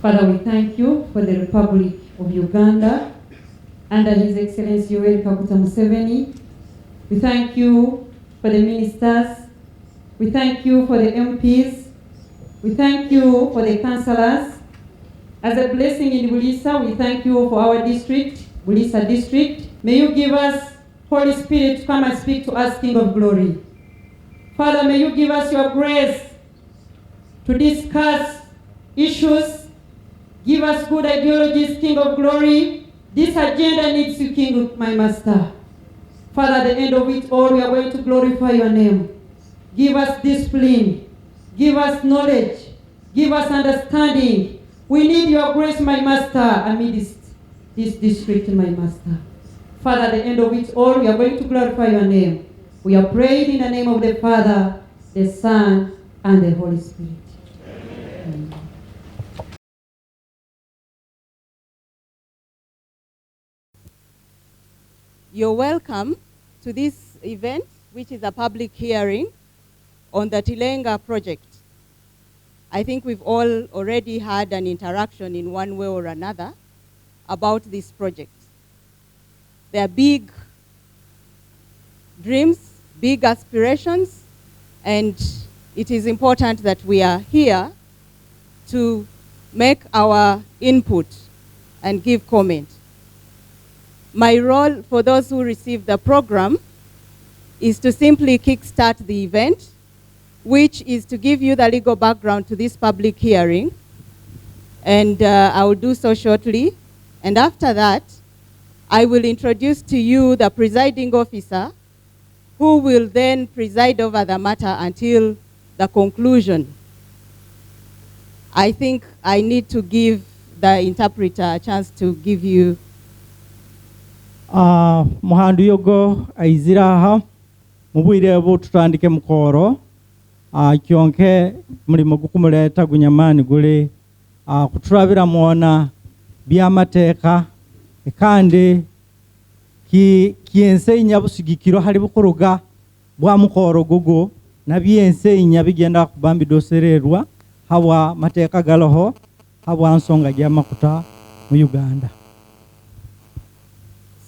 Father, we thank you for the Republic of Uganda under His Excellency Yoweri Kaguta Museveni. We thank you for the ministers. We thank you for the MPs. We thank you for the councillors. As a blessing in Buliisa, we thank you for our district, Buliisa district. May you give us Holy Spirit to come and speak to us, King of Glory. Father, may you give us your grace to discuss issues. Give us good ideologies, King of Glory. This agenda needs you, King, my Master. Father, at the end of it all, we are going to glorify your name. Give us discipline. Give us knowledge. Give us understanding. We need your grace, my Master, amidst this district, my Master. Father, at the end of it all, we are going to glorify your name. We are praying in the name of the Father, the Son, and the Holy Spirit. Amen. You're welcome to this event, which is a public hearing on the Tilenga project. I think we've all already had an interaction in one way or another about this project. There are big dreams, big aspirations, and it is important that we are here to make our input and give comment. My role, for those who receive the program, is to simply kickstart the event, which is to give you the legal background to this public hearing. And I will do so shortly. And after that, I will introduce to you the presiding officer, who will then preside over the matter until the conclusion. I think I need to give the interpreter a chance to give you. Muhandu yogo aiziraha mubwire bo tutandike mukoro kyonke mulimo gukumuleta gunyamani guli kuturabira muona by'amateka kandi kiensenya busigikiro hali bukuruga bwa mukoro gogo na byensenya bigenda kubambi dosererwa hawa mateka galoho hawa nsonga ya makuta mu Uganda.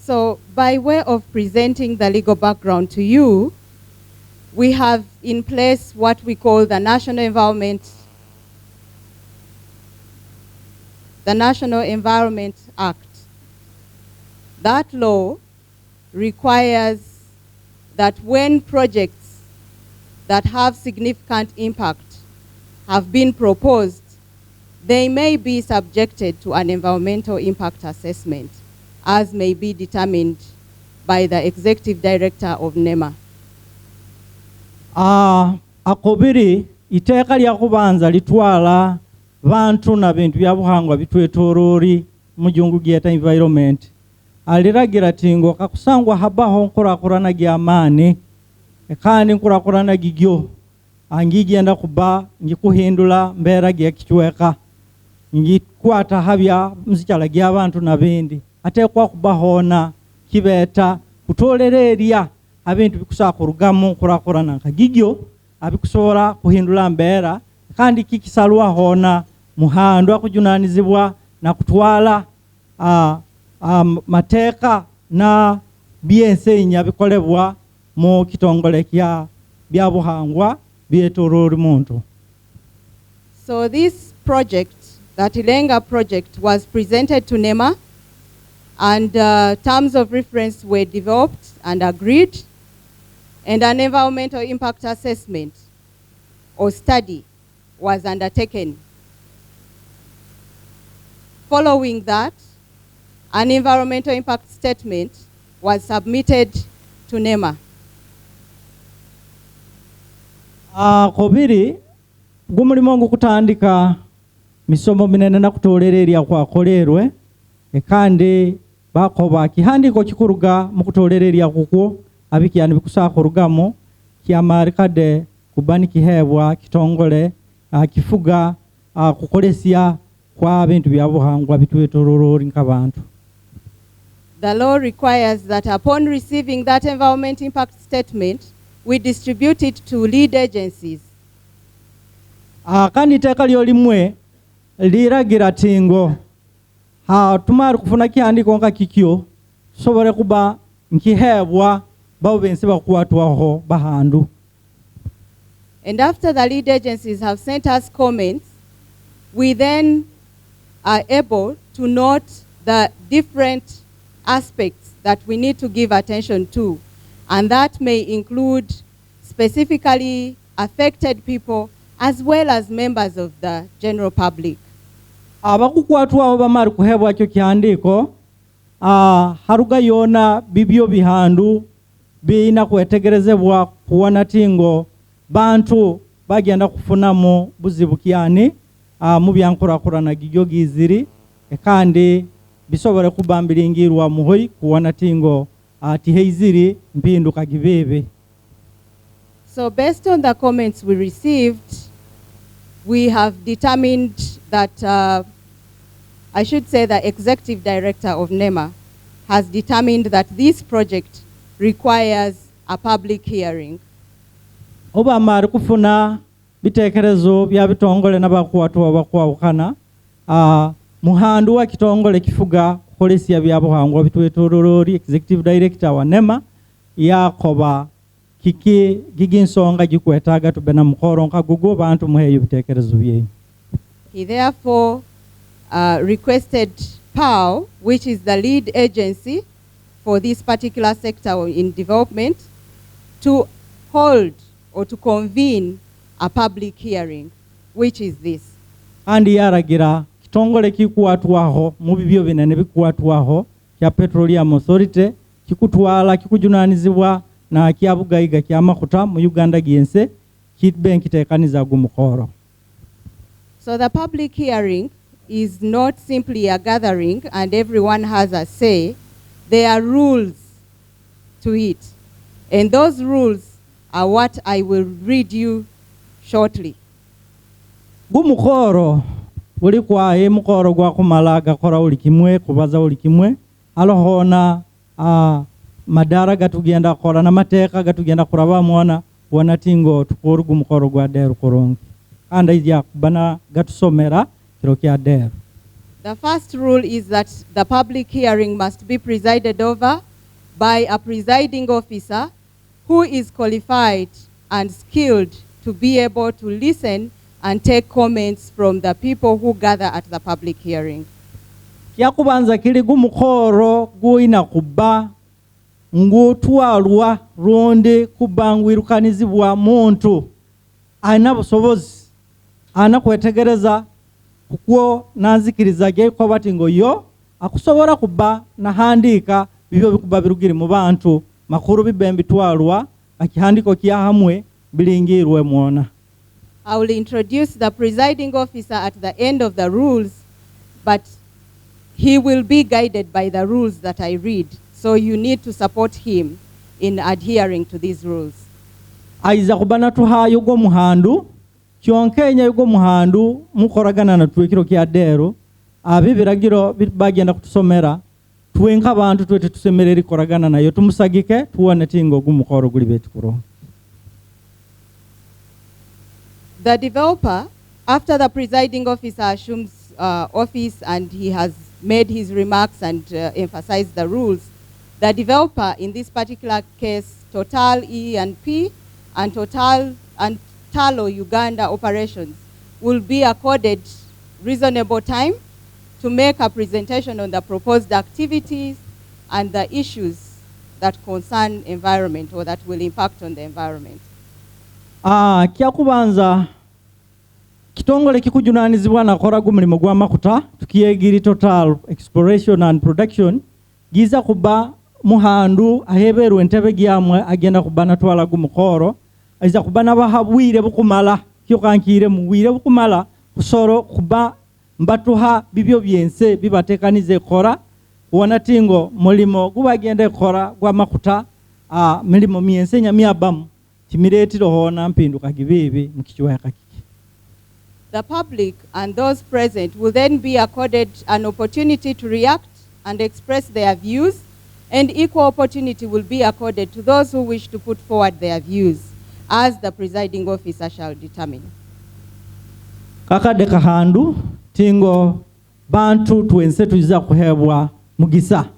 So, by way of presenting the legal background to you, we have in place what we call the National Environment Act. That law requires that when projects that have significant impact have been proposed, they may be subjected to an environmental impact assessment, as may be determined by the Executive Director of NEMA. Akobiri iteeka lya kubanza litwala bantu na bintu bya buhangwa bitwetorori mujungu gyeta environment. Aliragira tingo kakusangwa habaho nkurakurana gy'amaani kandi nkurakurana gigyo angigenda kuba ngikuhindula mbeera gy'ekichweka ngikwata habya muzichala gy'abantu na bindi ateekwa kubahona kibeeta kutolera erya abintu bikusobola kurugamu nkurakurana nka gigyo abikusobola kuhindula mbeera kandi kikisalwa hona muhando akujunanizibwa na kutwala mateeka na byensenya bikolebwa mu kitongole kya byabuhangwa byetorori muntu. So this project, the Tilenga project, was presented to NEMA, and terms of reference were developed and agreed, and an environmental impact assessment or study was undertaken. Following that, an environmental impact statement was submitted to NEMA. Kobiri gumulimo ngukutandika misomo minene na kutolera erya kwakolerwe ekandi bakoba kihandiko kikuruga mu kutolera erya kukwo abikyani bikusa kurugamo kyamarikade kubani kihebwa kitongole kifuga kukolesya kwa bintu bya buhangwa bitwetorori nk'abantu. The law requires that upon receiving that environment impact statement, we distribute it to lead agencies. Kandi iteka lyo limwe liragira tingo tumari kufuna kihandiko nka kikyo sobore kuba nkihebwa babo bense bakwatwaho bahandu. And after the lead agencies have sent us comments, we then are able to note the different aspects that we need to give attention to, and that may include specifically affected people as well as members of the general public. Abakukwatwa bamari kuhebwa cyo kihandiko haruga yona bibyo bihandu bina kwetegerezebwa kuona tingo bantu bagenda kufunamo buzibukiani mu byankurakurana gigyo giziri kandi bisobore kubambiringirwa muhoyi kuona tingo tiheiziri mpinduka gibebe. So based on the comments we received, we have determined that I should say the Executive Director of NEMA has determined that this project requires a public hearing. Oba mari kufuna bitekerezo bya bitongole n'abakwatwa bakwawukana muhandu wa kitongole kifuga kukolesya bya buhangwa bitwetorori Executive Director wa NEMA yakoba kiki giginsonga gikwetaga tubena mukoro nka gugo bantu muheyo bitekerezo bye. He therefore requested PAO, which is the lead agency for this particular sector in development, to hold or to convene a public hearing, which is this. Andi yaragira kitongole kikuwatwaho mu bibyo binene bikuwatwaho kya Petroleum Authority kikutwala kikujunanizibwa na kyabugayiga kyamakuta mu Uganda giense kitben kitekaniza gumukoro. So the public hearing is not simply a gathering and everyone has a say. There are rules to it, and those rules are what I will read you shortly. Gumukoro uli kwaye mukoro gwa kumalaga kora uli kimwe kubaza uli kimwe alohona madara gatugenda kora na mateka gatugenda kuraba mwana wanatingo tukuru gumukoro gwa deru korongi anda ija bana gatusomera kiro kya deru. The first rule is that the public hearing must be presided over by a presiding officer who is qualified and skilled to be able to listen and take comments from the people who gather at the public hearing. Kyakubanza kili gumukoro guina kuba ngutwalwa ronde kubangwirukanizibwa muntu aina busobozi ana kwetegereza kuko nazikiriza ge ko batingo yo akusobora kuba nahandika bibyo bikuba birugiri mu bantu makuru bibembe twalwa akihandiko kya hamwe bilingirwe muona. I will introduce the presiding officer at the end of the rules, but he will be guided by the rules that I read. So you need to support him in adhering to these rules. Aiza kubana tuhayo go muhandu kyonkenya go muhandu mukoragana na twekiro kya dero abibiragiro bagenda kutusomera twenka abantu twete tusemereri koragana nayo tumusagike tuone tingo gumukoro guli betukuro. The developer, after the presiding officer assumes office and he has made his remarks and emphasized the rules, the developer, in this particular case, Total E&P and Total and Talo Uganda operations, will be accorded reasonable time to make a presentation on the proposed activities and the issues that concern environment or that will impact on the environment. Kyakubanza kitongole kikujunanizibwa na kora gumulimo gwa makuta tukiyegiri Total Exploration and Production giza kuba muhandu aheberu entebe gyamwe agenda kubana twala gumukoro aiza kubana bahabwire bukumala kyokankire muwire bukumala kusoro kuba mbatuha bibyo byense bibatekanize kora wona tingo mulimo gubagende kora gwa makuta milimo myense nyamyabamu timiretiro hona mpinduka gibibi mukichwa kaki. The public and those present will then be accorded an opportunity to react and express their views, and equal opportunity will be accorded to those who wish to put forward their views, as the presiding officer shall determine. Kaka deka handu tingo bantu tuense tujiza kuhebwa mugisa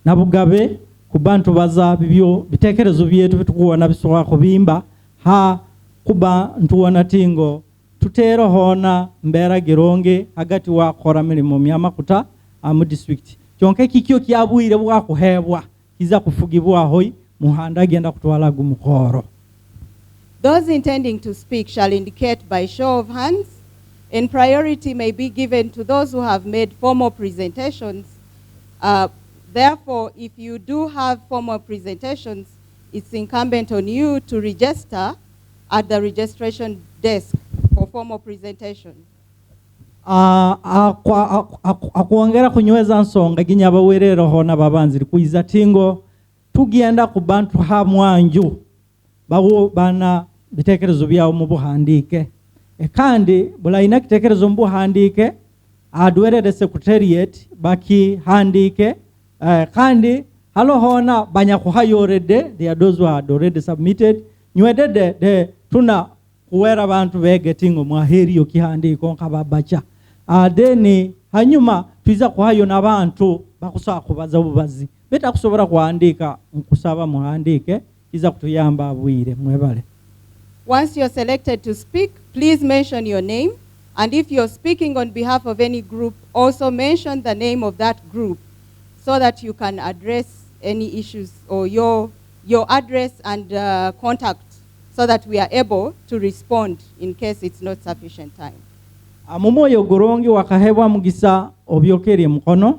na bugabe kubantu baza bibyo bitekerezo byetu bitukuona bisowa kubimba ha kuba ntuona tingo tutero hona mbera gironge hagati wa kora milimo myamakuta mu district kyonke kikyo kyabwire bwa kuhebwa kiza kufugibwa hoyi muhanda agenda kutwala gumukoro. Those intending to speak shall indicate by show of hands, and priority may be given to those who have made formal presentations. Therefore, if you do have formal presentations, it's incumbent on you to register at the registration desk for formal presentation. Akuongera kunyweza nsonga ginyaba werero hona babanziri kuiza tingo tugenda kubantu ha mwanju bawo bana bitekerezo byawo mu buhandike kandi bulaina kitekerezo mu buhandike adwerere secretariat baki handike kandi halo hona banya kuhayorede they are those who had already submitted nywedede de tuna kuwera abantu begetingo mwaheri yo kihandiko nkababacha deni hanyuma tuiza kuhayo nabantu bakusaba kubaza bubazi beta kusobora kuandika nkusaba muhandike iza kutuyamba abwire mwebale. Once you're selected to speak, please mention your name, and if you're speaking on behalf of any group, also mention the name of that group so that you can address any issues or your address and contact so that we are able to respond in case it's not sufficient time. Mumoyo gurongi wakahebwa mugisa obyokeri mkono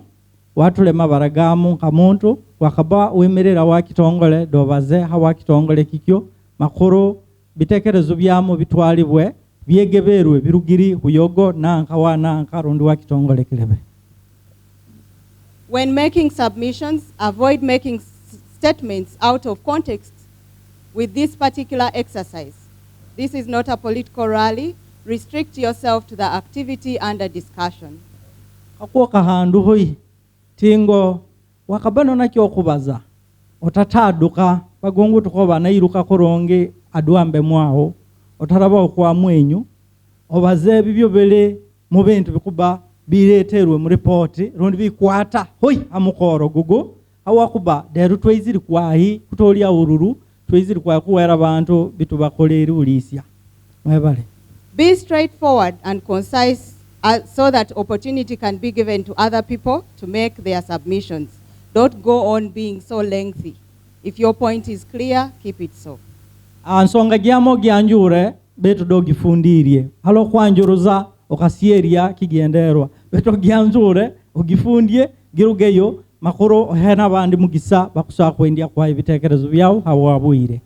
watulema baragamu kamuntu wakaba wemerera wakitongole dobaze hawakitongole kikyo makuru bitekerezo byamo bitwalibwe byegeberwe birugiri huyogo nanka wana nkarundi wakitongole kilebe. When making submissions, avoid making statements out of context with this particular exercise. This is not a political rally. Restrict yourself to the activity under discussion. Akuoka handu hoi tingo wakabano na kyo kubaza otataduka bagongo tukoba na iruka koronge aduambe mwaho otaraba kwa mwenyu obaze bibyo bele mu bintu bikuba bireterwe mu report rondi bikwata hoi amukoro gugo awakuba deru tweziri kwahi kutolya ururu twiziri kwa kuwera abantu bitubakolera Buliisa. Mwebale. Be straightforward and concise so that opportunity can be given to other people to make their submissions. Don't go on being so lengthy. If your point is clear, keep it so. Ansonga gyamo gyanjure beto dogifundirie. Halo kwanjuruza okasieria kigenderwa. Beto gyanjure ogifundie girugeyo makoro hena bandi mugisa bakusa kwendia kwa ibitekerezo byao hawabuire.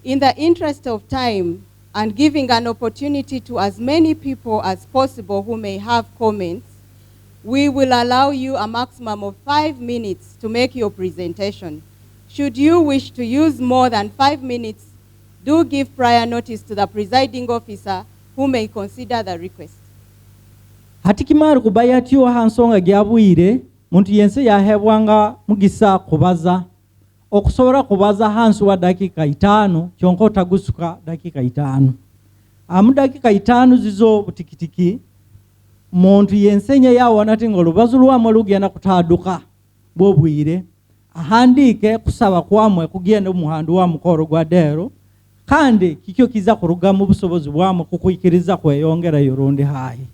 In the interest of time and giving an opportunity to as many people as possible who may have comments, we will allow you a maximum of 5 minutes to make your presentation. Should you wish to use more than 5 minutes, do give prior notice to the presiding officer who may consider the request. Hatikimari kubayatiyo hansonga gyabuire, muntu yense yahebwanga mugisa kubaza. Okusobora kubaza hansu wa dakika 5 kyonko tagusuka dakika 5. Amu dakika 5 zizo butikitiki muntu yensenye yawo natinga olubazu lwamwe lugenda kutaduka bwobwire ahandike kusaba kwamwe kugenda umuhandu wa mukoro gwa dero kandi kikyo kiza kuruga mu busobozi bwamwe kukuyikiriza kweyongera yorundi hayi.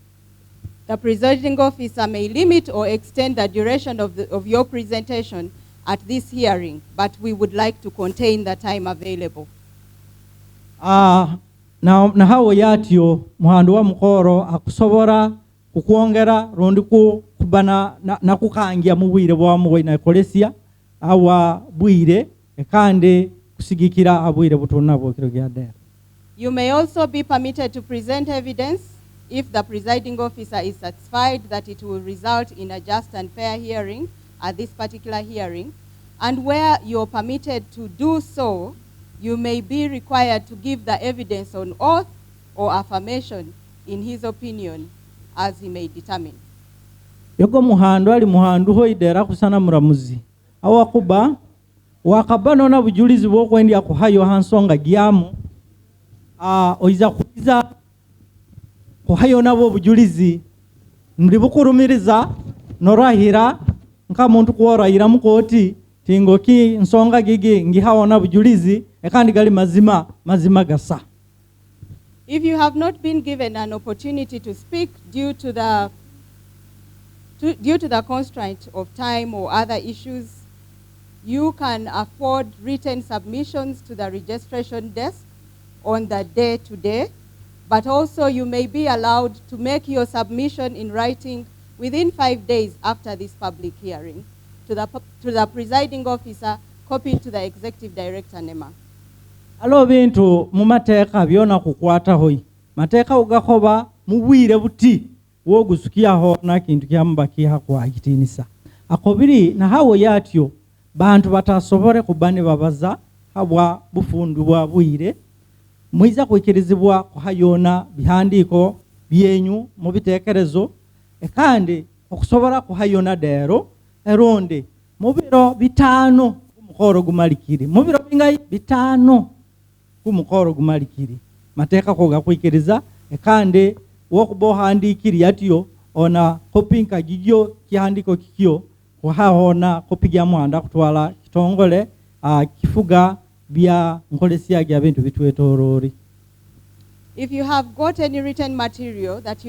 The presiding officer may limit or extend the duration of your presentation at this hearing, but we would like to contain the time available. Na hawo yatyo muhandu wa mukoro akusobora kukuongera rundi kubana na kukangia mu bwire bwamwe ina kolesia awa bwire ekande kusigikira abwire butona bwokiro gya dero. You may also be permitted to present evidence if the presiding officer is satisfied that it will result in a just and fair hearing at this particular hearing, and where you're permitted to do so, you may be required to give the evidence on oath or affirmation in his opinion as he may determine. Yogo muhandu ali muhandu hoidera kusana muramuzi. Awakuba wakabano na bujulizi bwokwendi akuhayo hansonga gyamu oiza kuiza kuhayo nabo bujulizi mlibukurumiriza norahira nka muntu kuorahira mukoti tingoki nsonga gigi ngihaona bujulizi ekandi gali mazima gasa. If you have not been given an opportunity to speak due to the constraint of time or other issues, you can afford written submissions to the registration desk on the day-to-day, but also you may be allowed to make your submission in writing within 5 days after this public hearing to the presiding officer, copied to the executive director NEMA. Alo bintu mu mateeka byona kukwata hoyi. Mateeka ugakoba mubwire buti wogusukiyaho na kintu kyambakiha kwa kitinisa. Akobiri na hawo yatyo bantu batasobore kubane babaza habwa bufundu bwa bwire muiza kwikirizibwa kuhayona bihandiko byenyu mu bitekerezo ekandi okusobora kuhayona dero eronde mu biro 5 kumukoro gumalikiri mu biro bingayi 5 kumukoro gumalikiri mateeka ko gakwikiriza ekande wokubohandikiri yatyo ona kopinka gijyo kihandiko kikyo kuhahona kopiga mwanda kutwala kitongole kifuga bya nkolesia gya bintu bitwetorori. If you have got any written material that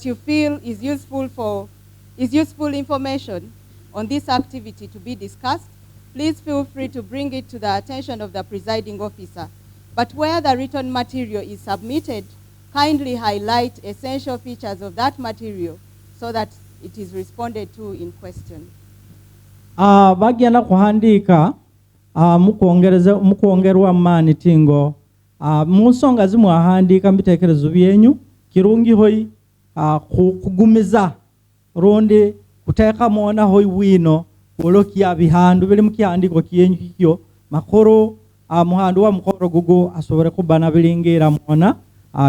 you feel is useful information on this activity to be discussed, please feel free to bring it to the attention of the presiding officer. But where the written material is submitted, kindly highlight essential features of that material so that it is responded to in question. Bagenda kuhandika mukuongerwa mani tingo musonga zimu ahandika mbitekerezo byenyu kirungi hoyi kugumiza ronde kuteka mona hoyi wino wolokia bihandu bili mukihandiko kiyenyu kikyo makoro muhandu wa mukoro gugu asobore kubana bilingira mona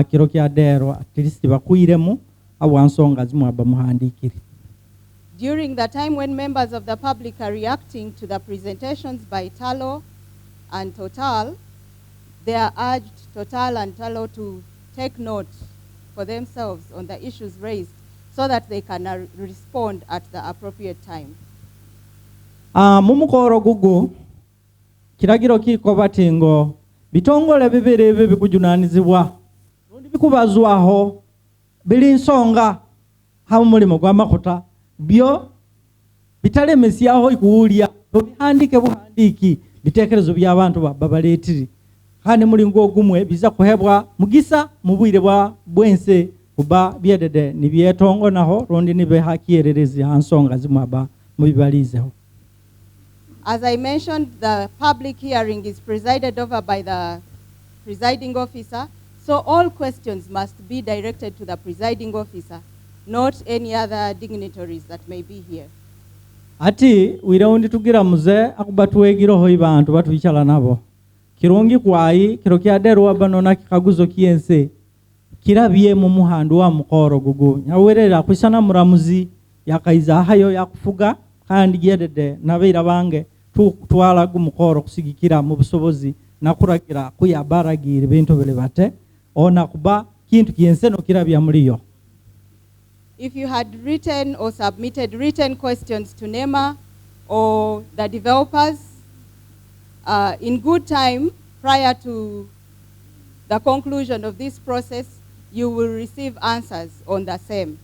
kiro kya dero at least bakuiremu awansonga zimu abamuhandikiri. During the time when members of the public are reacting to the presentations by Talo and Total, they are urged Total and Talo to take note for themselves on the issues raised so that they can respond at the appropriate time. Mumukoro gugu kiragiro kiko batingo bitongole bibere ebyo bikujunanizibwa rundi bikubazwaho bili nsonga hamu mulimo gw'amakuta byo bitalemesyaho ikuwulya bihandike buhandiki bitekerezo by'abantu babaletiri kandi mulingo ogumwe biza kuhebwa mugisa mu bwire bwa bwense kuba byedede nibyetongo naho rundi nibe hakiyererezi hansonga zimwaba mubibalizeho. As I mentioned, the public hearing is presided over by the presiding officer, so all questions must be directed to the presiding officer, not any other dignitaries that may be here. Ati wiraundi tugira muze akubatuwegiroho ibantu batwichala nabo kirungi kwayi kiro kyaderwa banona kikaguzo kiyense kirabye mu muhandu wa mukoro gugu nyawerera kwishana muramuzi yakaiza hayo yakufuga kandi gyedede nabeira bange twala gumukoro kusigikira mu busobozi nakuragira kuyabaragira bintu bele bate ona kuba kintu kiyense no kirabya muliyo. If you had written or submitted written questions to NEMA or the developers in good time prior to the conclusion of this process, you will receive answers on the same.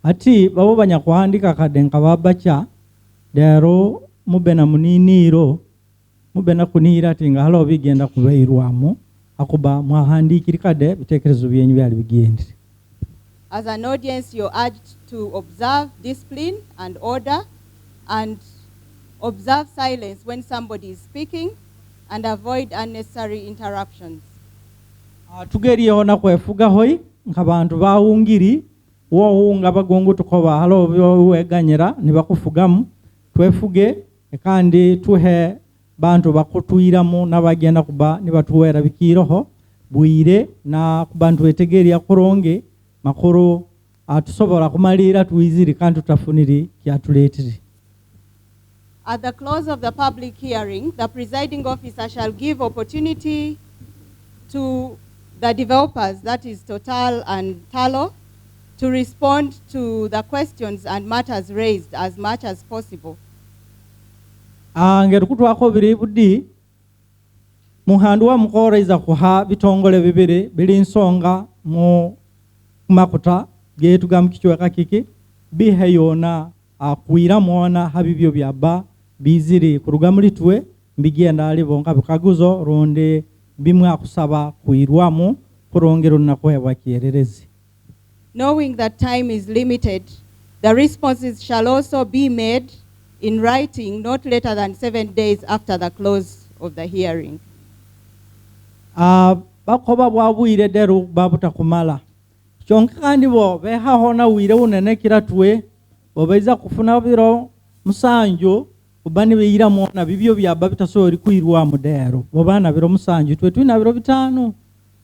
Ati babo banyakuhandika kadenka babacha dero mubena muniniro mubena kunira tinga halo bigenda kubeirwamu akuba mwahandikira kade bitekerezo byenyu byali bigendere. As an audience, you're urged to observe discipline and order and observe silence when somebody is speaking and avoid unnecessary interruptions. Tugeriyeho na kwefuga hoi nk'abantu bawungiri wohunga bagongo tukoba halo weganyera nibakufugamu twefuge kandi tuhe bantu bakutwiramu nabagenda kuba nibatuwera bikiroho bwire na kubantu wetegeria kuronge makuru atusobora kumalira tuiziri kandi tutafuniri kyatuletiri. At the close of the public hearing, the presiding officer shall give opportunity to the developers, that is Total and Talo, to respond to the questions and matters raised as much as possible. Ngerukutu wako biribudi muhandu wa mkora iza kuha bitongole bibiri bili nsonga mu makuta getu gamkichwa kakiki biheyona akuira muona habibyo byaba biziri kurugamuli tuwe mbigenda alibonga bikaguzo ronde bimwe akusaba kuirwamu kurongero nakwebwa kiererezi. Knowing that time is limited, the responses shall also be made in writing not later than 7 days after the close of the hearing. Bakoba bwabwire deru babuta kumala chonka kandi bo beha hona wire unene kiratwe bobeza kufuna biro musanjo ubani beira mona bibyo byaba bitasori kuirwa mudero bobana biro musanjo twe twina biro bitano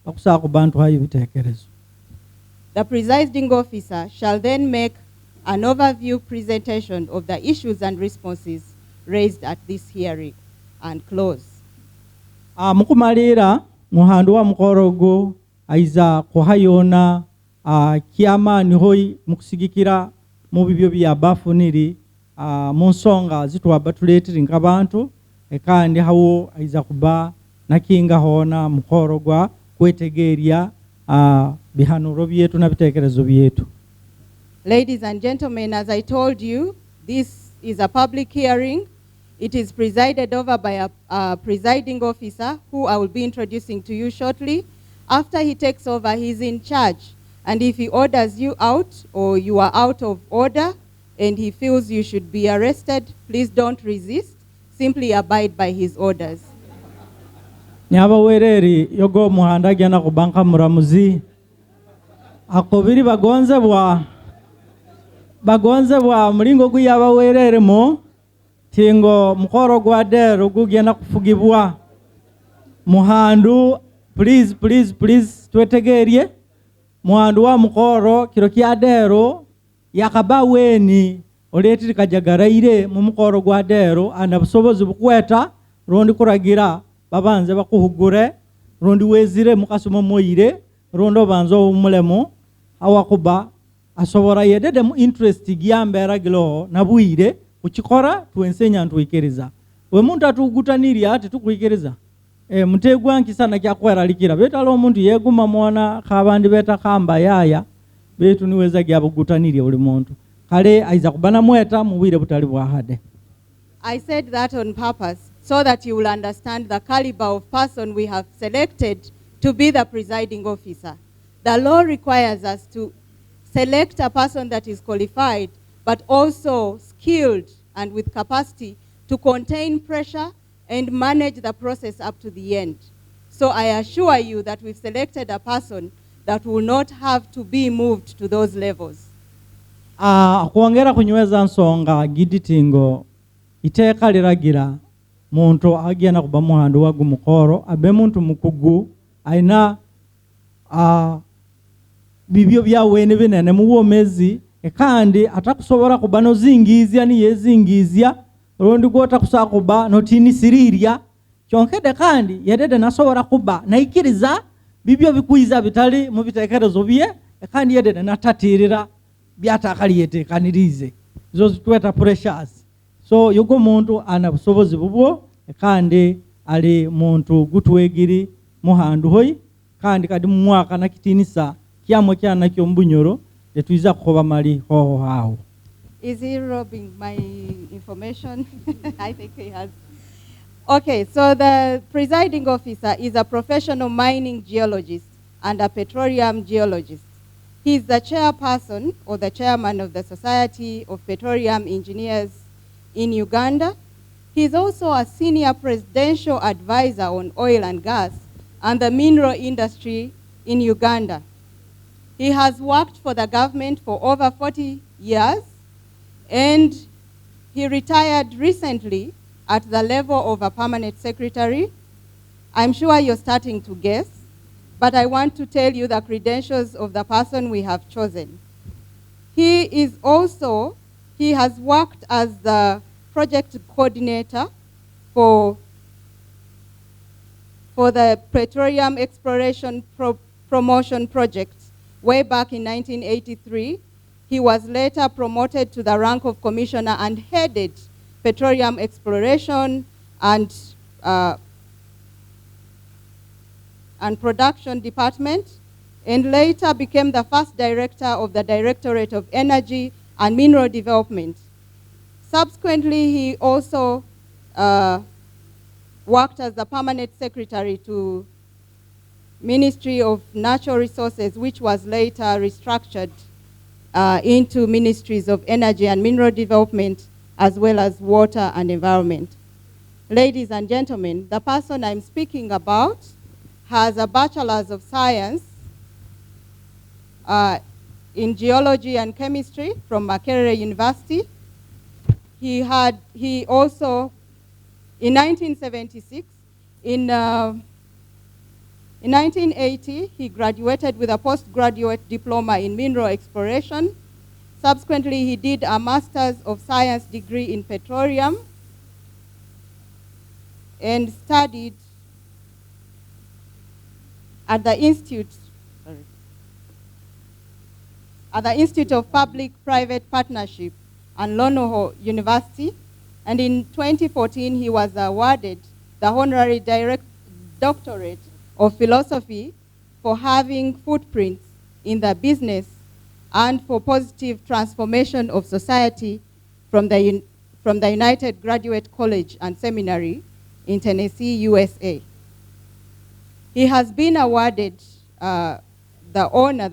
bakusaka kubantu hayo bitekerezo. The presiding officer shall then make an overview presentation of the issues and responses raised at this hearing and close. Mukumalira muhandu wa mukorogo aiza kuhayona kiama nihoi mukusigikira mu bibyo byabafuniri munsonga zitwa batuletiri nk'abantu kandi hawo aiza kuba nakinga hona mukorogwa kwetegeria bihanuro byetu na bitekerezo byetu. Ladies and gentlemen, as I told you, this is a public hearing. It is presided over by a presiding officer who I will be introducing to you shortly. After he takes over, he's in charge. And if he orders you out or you are out of order and he feels you should be arrested, please don't resist. Simply abide by his orders. Nyaba wereri yogo muhanda gyana kubanka muramuzi akobiri bagonze bwa mulingo guyaba werere mo tingo mukoro gwa dero gugenda kufugibwa muhandu please twetegerie muhandu wa mukoro kiro kya dero yakaba weni oletiri kajagaraire mu mukoro gwa dero anabusobozi bukweta rondi kuragira babanze bakuhugure rondi wezire mukasumo moyire rondo banzo umulemo awakuba asobora yedede mu interest gyambera gilo nabwire ukikora tuensenya ntwikiriza we muntu atugutanirya tetukwikiriza mutegwa nkisana kyakweralikira betala omuntu yeguma mwana kabandi beta kamba yaya betu niweza gyabugutanirya buli muntu kale aiza kubana mweta mubwire butali bwahade. I said that on purpose so that you will understand the caliber of person we have selected to be the presiding officer. The law requires us to select a person that is qualified but also skilled and with capacity to contain pressure and manage the process up to the end. So I assure you that we've selected a person that will not have to be moved to those levels. Kuongera kunyweza nsonga giditingo iteka liragira muntu agenda kuba muhando wagu mukoro abe muntu mukugu aina bibyo byawene binene muwomezi kandi atakusobora kuba no zingizya ni yezingizya rondi gota kusakuba notini siriria kyonkede kandi yedede nasobora kuba naikiriza bibyo bikuiza bitali mu bitekerezo bye kandi yedede natatirira byatakaliyete kanirize zo zitweta pressures. So yugo muntu ana busobozi bubwo kandi ali muntu gutwegiri muhandu hoyi kandi kadi mu mwaka nakitinisa kyamo kyana kyo mbunyoro etuiza kukoba mali hoho hao. Is he robbing my information? I think he has. Okay, so the presiding officer is a professional mining geologist and a petroleum geologist. He is the chairperson or the chairman of the Society of Petroleum Engineers in Uganda. He is also a senior presidential advisor on oil and gas and the mineral industry in Uganda. He has worked for the government for over 40 years, and he retired recently at the level of a permanent secretary. I'm sure you're starting to guess, but I want to tell you the credentials of the person we have chosen. He has worked as the project coordinator for the Petroleum Exploration Promotion Project way back in 1983. He was later promoted to the rank of commissioner and headed petroleum exploration and production department, and later became the first director of the Directorate of Energy and Mineral Development. Subsequently, he also worked as the permanent secretary to Ministry of Natural Resources, which was later restructured into Ministries of Energy and Mineral Development, as well as Water and Environment. Ladies and gentlemen, the person I'm speaking about has a Bachelor's of Science in Geology and Chemistry from Makerere University. He also, in 1976, in 1980, he graduated with a postgraduate diploma in mineral exploration. Subsequently, he did a Master's of Science degree in Petroleum and studied at the Institute of Public-Private Partnership and Lonoho University. And in 2014, he was awarded the Honorary Doctorate of Philosophy for having footprints in the business and for positive transformation of society from the United Graduate College and Seminary in Tennessee, USA. He has been awarded the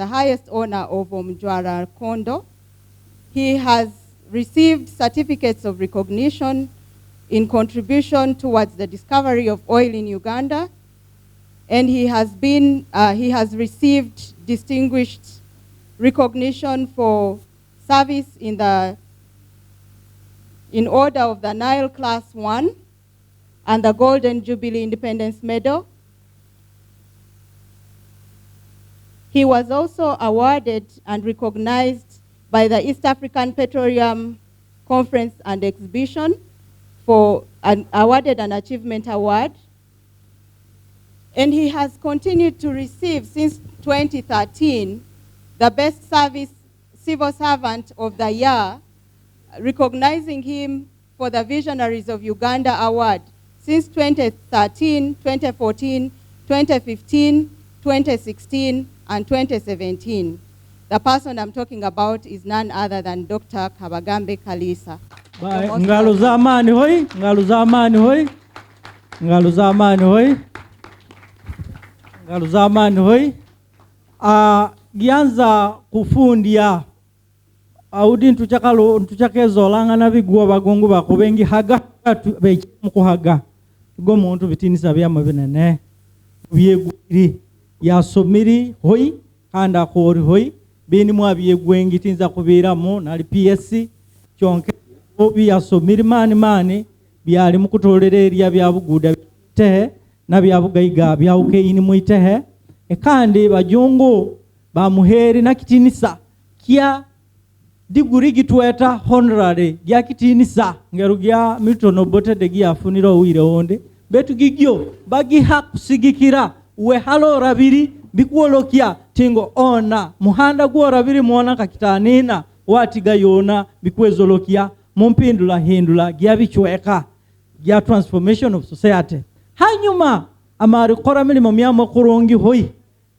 highest honor of Omjwara Kondo. He has received certificates of recognition in contribution towards the discovery of oil in Uganda, and he has received distinguished recognition for service in order of the Nile Class 1 and the Golden Jubilee Independence Medal. He was also awarded and recognized by the East African Petroleum Conference and Exhibition awarded an Achievement Award. And he has continued to receive since 2013 the Best Service Civil Servant of the Year, recognizing him for the Visionaries of Uganda Award since 2013, 2014, 2015, 2016, and 2017. The person I'm talking about is none other than Dr. Kabagambe Kalisa. Ngalo zamani hoi, ngalo zamani hoi, ngalo zamani hoi, ngalo zamani hoi. Gianza kufundia audi ntuchakezo langa na biguwa bagongo bakubengi haga mukuhaga go muntu bitinisa byama binene byegwiri yasomiri hoi kanda khori hoi bini mwabyegwengi tinza kubiramo nali PSC kyonke obi yasomiri mani byali mukutolererya byabuguda tehe na byabugaiga byaukeini muitehe ekandi bajungu bamuheri na kitinisa kia diguri gitweta honorary gya kitinisa ngero gya Milton Obote de gya funiro wire onde betu gigyo bagiha kusigikira we halo rabiri bikuolokia tingo ona muhanda gwo rabiri muona kakitanina watiga yona bikwezolokia mumpindula hindula gya bichweka gya transformation of society hanyuma amari kora milimo myamo kurungi hoi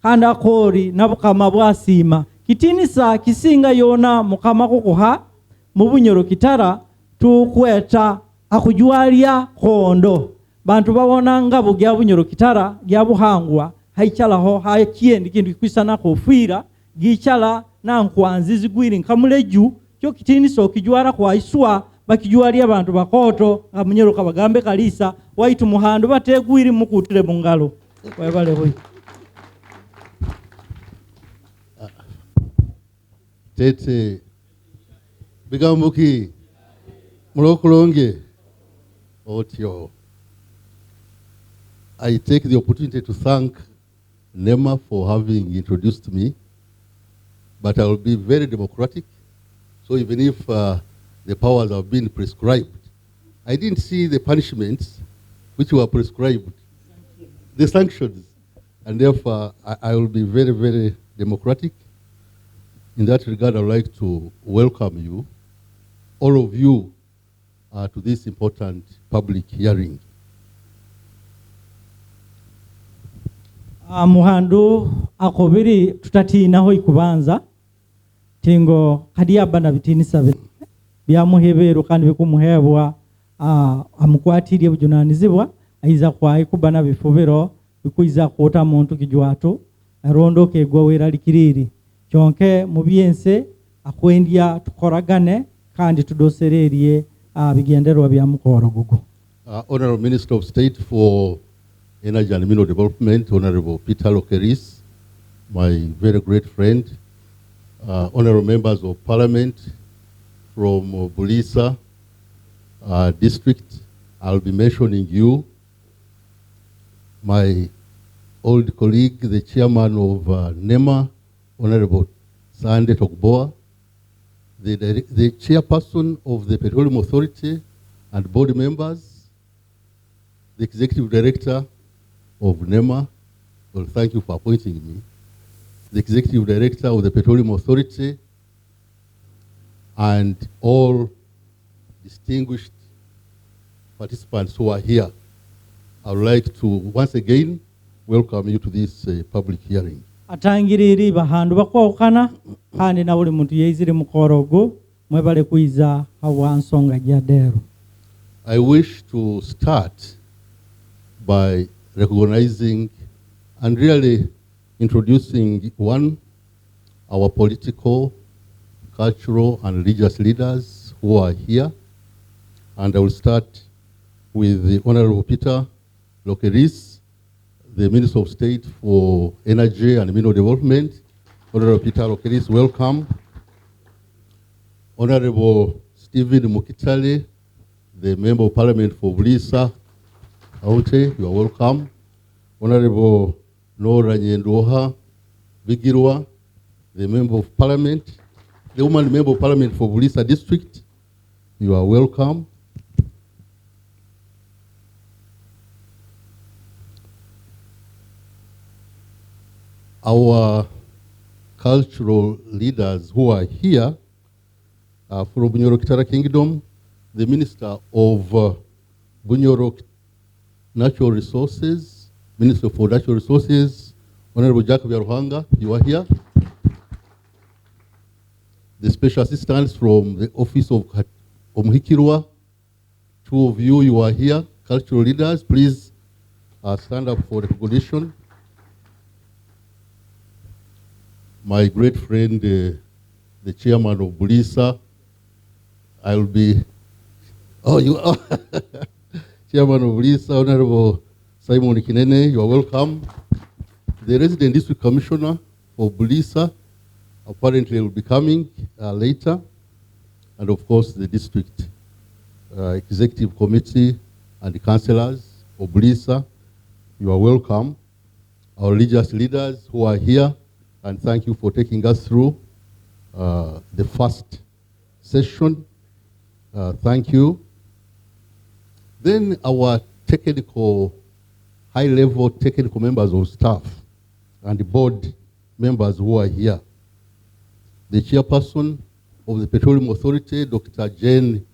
kanda kori nabukama bwasima kitinisa kisinga yona mukama kukuha mubunyoro kitara tukweta akujwalia kondo bantu babona ngabo gya bunyoro kitara gya buhangwa haichalaho hakiendi kindu kwisana kofira gichala na nkwanzizi gwiri nkamuleju cyo kitinisa okijwara kwa iswa bakijwalia abantu bakoto ngamunyoro Kabagambe Kalisa waitu muhando bategwiri mukutire mungalo webale hoyi Tete bigambuki mulokulonge otyo. I take the opportunity to thank NEMA for having introduced me, but I will be very democratic. So even if the powers have been prescribed, I didn't see the punishments which were prescribed, the sanctions, and therefore I will be very, very democratic. In that regard, I would like to welcome you, all of you, to this important public hearing. Muhandu akobiri tutatina hoi kubanza tingo kadiaba na bitinisa byamuheberu kandi bikumuhebwa amukwatiriye bujunanizibwa aiza kwayi kubana bifubiro bikuiza kuota muntu kijwato arondoke gwa weralikiriri kyonke mubyense akwendya tukoragane kandi tudosereriye bigenderwa bya mukoro gugu. Honorable Minister of State for Energy and Mineral Development, Honorable Peter Lokeris, my very great friend, honorable members of Parliament from Buliisa district, I'll be mentioning you, my old colleague, the chairman of NEMA, Honorable Sande Tokboa, the chairperson of the Petroleum Authority and board members, the executive director of NEMA, well, thank you for appointing me, the executive director of the Petroleum Authority, and all distinguished participants who are here. I would like to once again welcome you to this public hearing. Atangiriri bahandu bakwokana kandi na buli muntu yeizire mukorogo mwebale kuiza hawansonga jadero. I wish to start by recognizing and really introducing our political, cultural and religious leaders who are here. And I will start with the Honorable Peter Lokeris, the Minister of State for Energy and Mineral Development. Honorable Peter Lokeris, welcome. Honorable Stephen Mukitale, the Member of Parliament for Buliisa, Aute, you are welcome. Honorable Nora Nyendoha Bigirwa, the Member of Parliament, the woman Member of Parliament for Buliisa District, you are welcome. Our cultural leaders who are here from Bunyoro Kitara Kingdom, the Minister of Bunyoro Natural Resources, Minister for Natural Resources, Honorable Jacob Yaruhanga, you are here. The Special Assistants from the Office of Omuhikirwa, two of you are here. Cultural leaders, please stand up for recognition. My great friend, the chairman of Buliisa, I will be, oh, you are, chairman of Buliisa, Honorable Simon Kinene, you are welcome. The resident district commissioner for Buliisa apparently will be coming later. And of course, the district executive committee and the councillors of Buliisa, you are welcome. Our religious leaders who are here, and thank you for taking us through the first session. Thank you. Then our technical, high-level technical members of staff and the board members who are here. The chairperson of the Petroleum Authority, Dr. Jane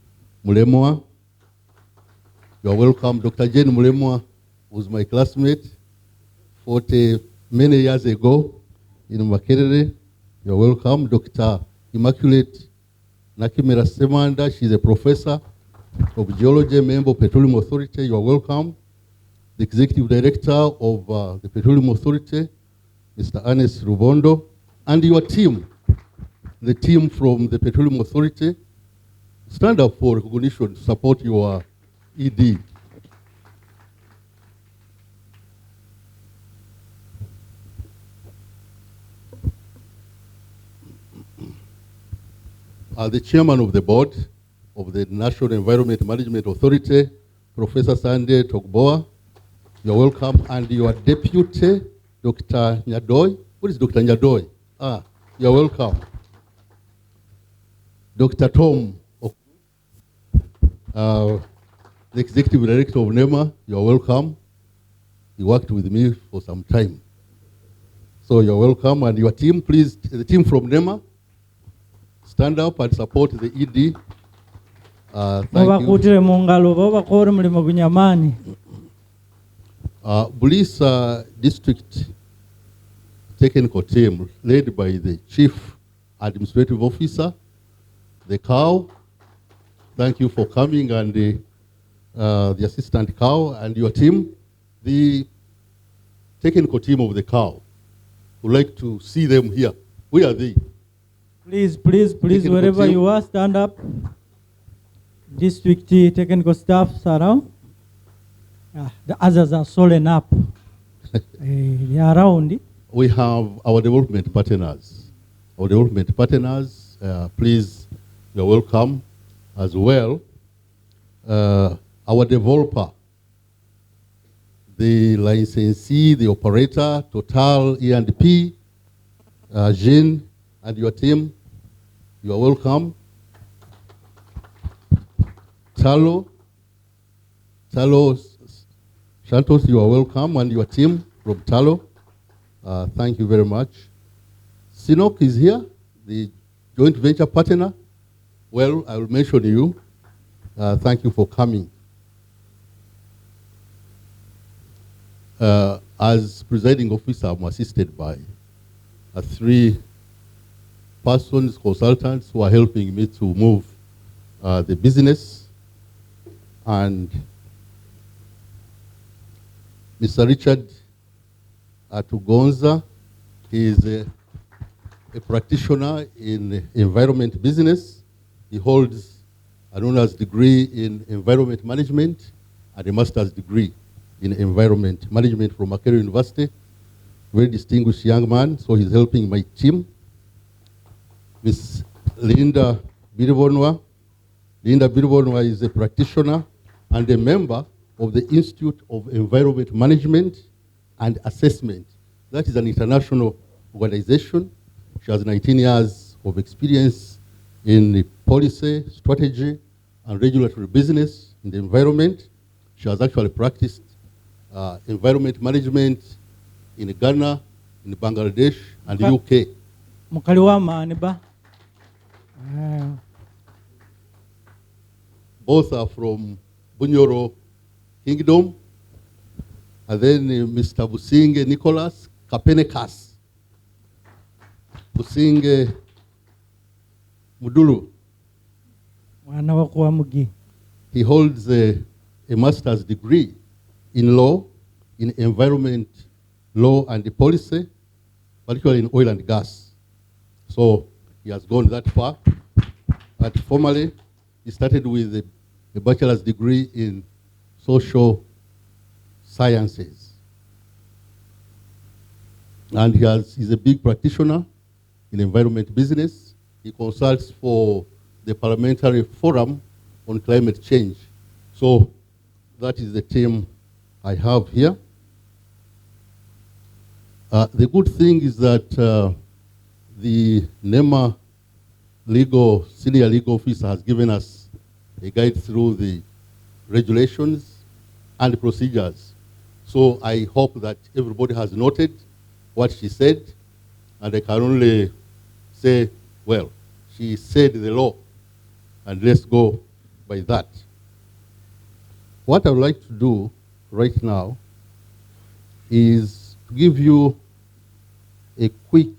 Mulemwa. You are welcome. Dr. Jane Mulemwa was my classmate 40 many years ago in Makerere. You are welcome. Dr. Immaculate Nakimera Semanda, she's a professor of geology, member of Petroleum Authority. You are welcome. The executive director of the Petroleum Authority, Mr. Ernest Rubondo, and your team, the team from the Petroleum Authority. Stand up for recognition, support your ED. The chairman of the board of the National Environment Management Authority, Professor Sunday Togboa, you're welcome. And your deputy, Dr. Nyadoy. What is Dr. Nyadoy? You're welcome. Dr. Tom, the executive director of NEMA, you're welcome. He worked with me for some time. So you're welcome. And your team, please, the team from NEMA, stand up and support the ED. Thank you. Buliisa District Technical Team, led by the Chief Administrative Officer, the COW. Thank you for coming, and the Assistant COW and your team. The technical team of the COW would like to see them here. Where are they? Please, wherever you are, stand up. District technical staffs around. The others are swollen up. They are around. We have our development partners. Our development partners, please, you're welcome as well. Our developer, the licensee, the operator, Total, E&P, Jean, and your team, you are welcome. Talo, Santos, you are welcome, and your team from Talo. Thank you very much. Sinok is here, the joint venture partner. Well, I will mention you. Thank you for coming. As presiding officer, I'm assisted by 3 persons, consultants, who are helping me to move the business. And Mr. Richard Atugonza, he is a practitioner in environment business. He holds an honors degree in environment management and a master's degree in environment management from Makerere University. Very distinguished young man, so he's helping my team. Ms. Linda Biribonwa. Linda Biribonwa is a practitioner and a member of the Institute of Environment Management and Assessment. That is an international organization. She has 19 years of experience in policy, strategy, and regulatory business in the environment. She has actually practiced environment management in Ghana, in Bangladesh, and the UK. Both are from Bunyoro Kingdom. And then Mr. Businge Nicholas Kapenekas. Businge Mudulu. Mwana wa kwa Mugi. He holds a master's degree in law, in environment law and policy, particularly in oil and gas. So he has gone that far. But formally, he started with a bachelor's degree in social sciences. And he's a big practitioner in environment business. He consults for the Parliamentary Forum on Climate Change. So that is the team I have here. The good thing is that the NEMA senior legal officer has given us a guide through the regulations and procedures. So I hope that everybody has noted what she said, and I can only say, well, she said the law, and let's go by that. What I would like to do right now is to give you a quick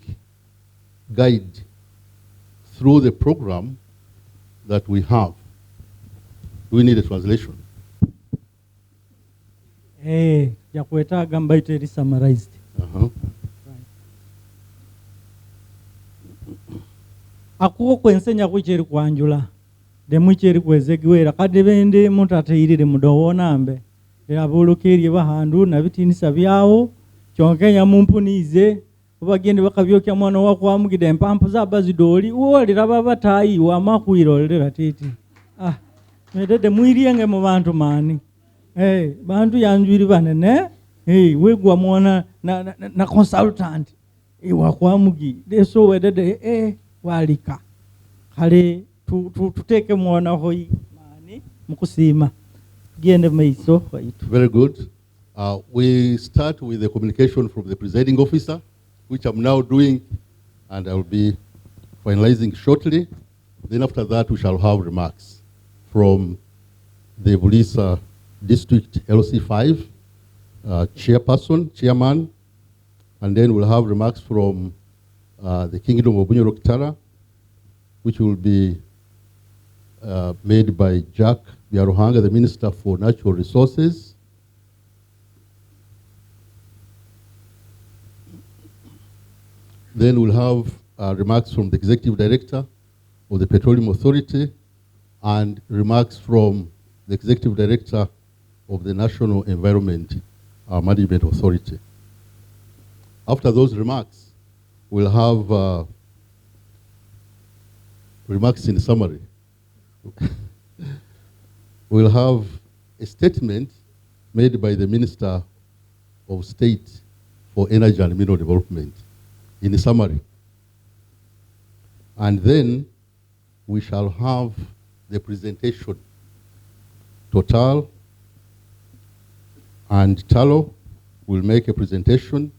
guide through the program that we have. Do we need a translation? Yakwetaga mbaite summarized. Akuko kwensenya kucheri kwanjula. Demucheri kwezegiwera kadebende mutatayirire mudowonambe. Abulukeri bahandu na bitinisa byawo kyonkenya mumpunize ubagende bakabyokya mwana wako amugide empampu zabazidoli uwolera babatayi wamakwirolera titi medede mwirienge mu bantu mani bantu yanjwiri banene wegwa mwana na consultant wakwamugi deso wedede walika kale tuteke mwana hoyi mani mukusima gende meiso waitu. Very good. We start with the communication from the presiding officer, which I'm now doing, and I'll be finalizing shortly. Then after that, we shall have remarks from the Buliisa District LC5 chairman, and then we'll have remarks from the Kingdom of Bunyoro Kitara, which will be made by Jack Biaruhanga, the Minister for Natural Resources. Then we'll have remarks from the Executive Director of the Petroleum Authority and remarks from the Executive Director of the National Environment Management Authority. After those remarks, we'll have remarks in summary. We'll have a statement made by the Minister of State for Energy and Mineral Development in summary. And then we shall have the presentation. Total and Talo will make a presentation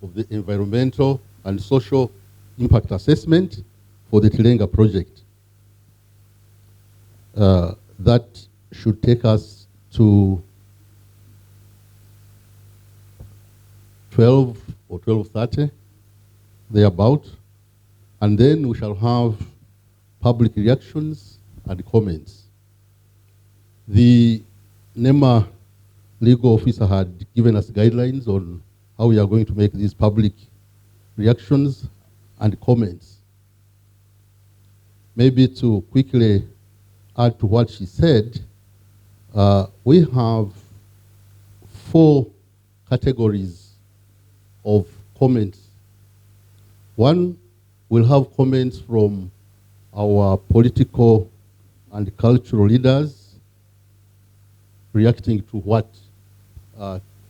of the environmental and social impact assessment for the Tilenga project. That should take us to 12 or 12:30, thereabout. And then we shall have public reactions and comments. The NEMA legal officer had given us guidelines on how we are going to make these public reactions and comments. Maybe to quickly add to what she said, we have 4 categories of comments. One, will have comments from our political and cultural leaders reacting to what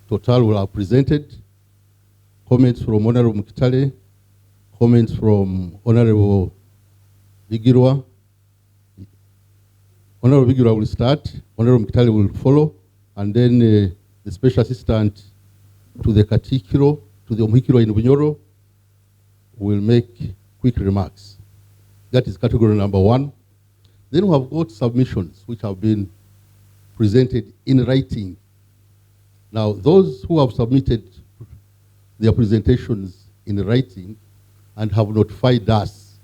Total will have presented. Comments from Honorable Mkitale, comments from Honorable Bigirwa. Honorable Bigirwa will start, Honorable Mkitale will follow, and then the Special Assistant to the Katikiro, to the Omhikiro in Bunyoro, will make quick remarks. That is category number 1. Then we have got submissions which have been presented in writing. Now, those who have submitted their presentations in writing and have notified us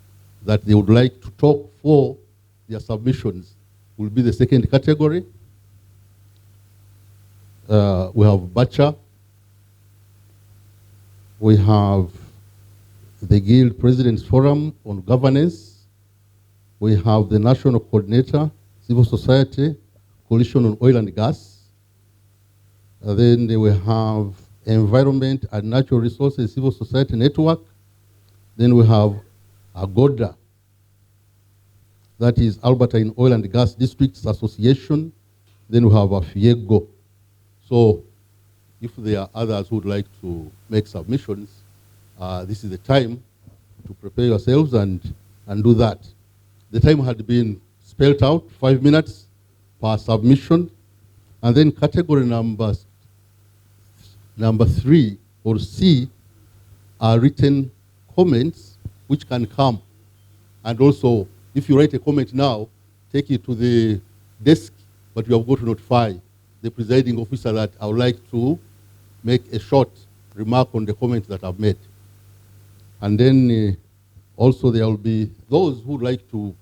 that they would like to talk for their submissions will be the second category. We have Bacha. We have the Guild President's Forum on Governance. We have the National Coordinator, Civil Society, Coalition on Oil and Gas. Then we have Environment and Natural Resources Civil Society Network. Then we have AGODA, that is Albertine Oil and Gas Districts Association. Then we have AFIEGO. So if there are others who would like to make submissions, this is the time to prepare yourselves and do that. The time had been spelled out, 5 minutes per submission. And then category number 3 or C are written comments which can come. And also, if you write a comment now, take it to the desk, but you have got to notify the presiding officer that I would like to make a short remark on the comments that I've made. And then also there will be those who would like to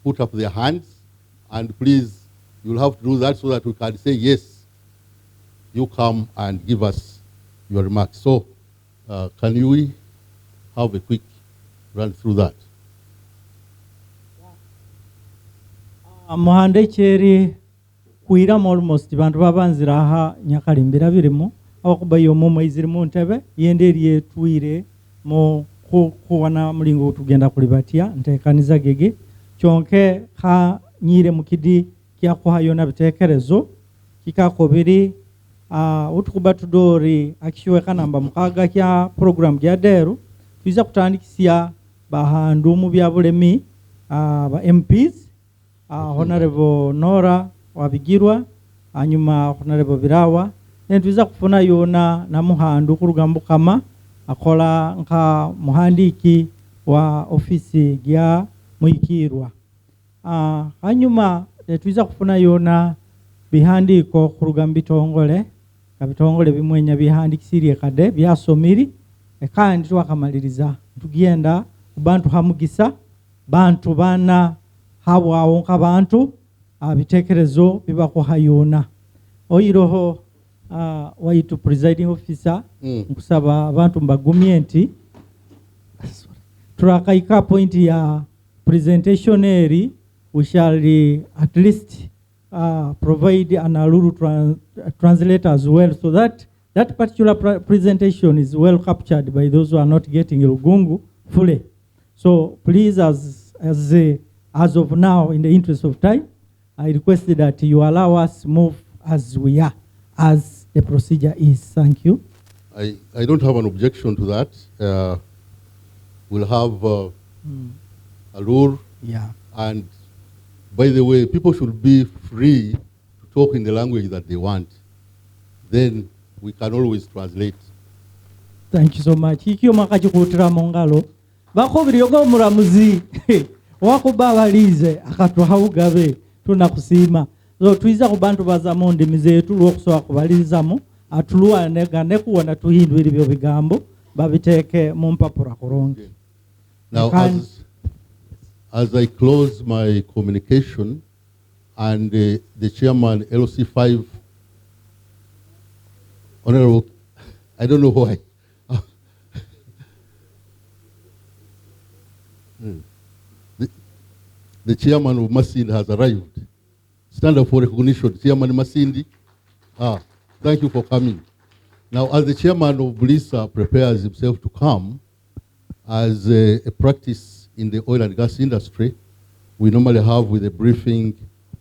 put up their hands, and please, you'll have to do that so that we can say, yes, you come and give us your remarks. So can we have a quick run through that? Muhande cheri kuiram almost bantu babanzira aha nyakalimbira birimo abakuba yomo mwiziri mu ntebe yenderiye tuire mo kuwana mulingo tugenda kulibatia ntekaniza gege kyonke ha nyire mukidi kya kuhayona bitekerezo kikakobiri utukuba tudori akishiwe kanamba mukaga kya program kya deru tuiza kutandikisia bahandu mu byabulemi ba MPs Honorable Nora Wabigirwa, anyuma Honorable Birawa, tuiza kufuna yona na muhandu kurugambo kama akola nka muhandiki wa ofisi gya muikirwa. Anyuma tuiza kufuna yona bihandiko kurugambo bitongole bimwenya bihandikisirie kade byasomiri kandi twakamaliriza tugenda kubantu hamugisa bantu bana habwawo nk'abantu bitekerezo bibako hayona oyiroho waitu presiding officer nkusaba abantu mbagumye nti turakaika point ya presentation eri we shall at least provide an Aluru translator as well, so that that particular presentation is well captured by those who are not getting Lugungu fully. So please, as of now, in the interest of time, I request that you allow us move as we are, as the procedure is. Thank you. I don't have an objection to that. We'll have Alur. Yeah. And by the way, people should be free to talk in the language that they want. Then we can always translate. Thank you so much. Hikyo makachikutira mongalo. Bako biryogo muramuzi. Wako babalize akatuhaugabe tunakusima. So tuiza kubantu bazamondi mizetu lwokusoa kubalizamo atuluwa negane kuwana tuhindu ili bigambo babiteke mumpapura kuronge. Now as I close my communication and the chairman LC5 Honorable, I don't know why. The chairman of Masindi has arrived. Stand up for recognition. Chairman Masindi, thank you for coming. Now, as the chairman of Buliisa prepares himself to come, as a practice in the oil and gas industry, we normally have with a briefing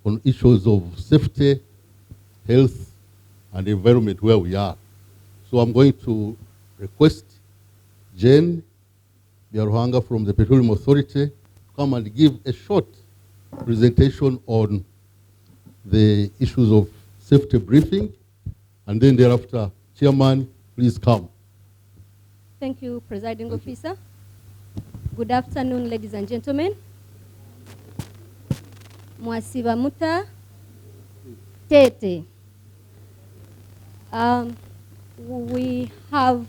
on issues of safety, health, and environment where we are. So I'm going to request Jane Biaruhanga from the Petroleum Authority to come and give a short presentation on the issues of safety briefing, and then thereafter, Chairman, please come. Thank you, Presiding Officer. Good afternoon, ladies and gentlemen. Mwasiba Muta Tete. We have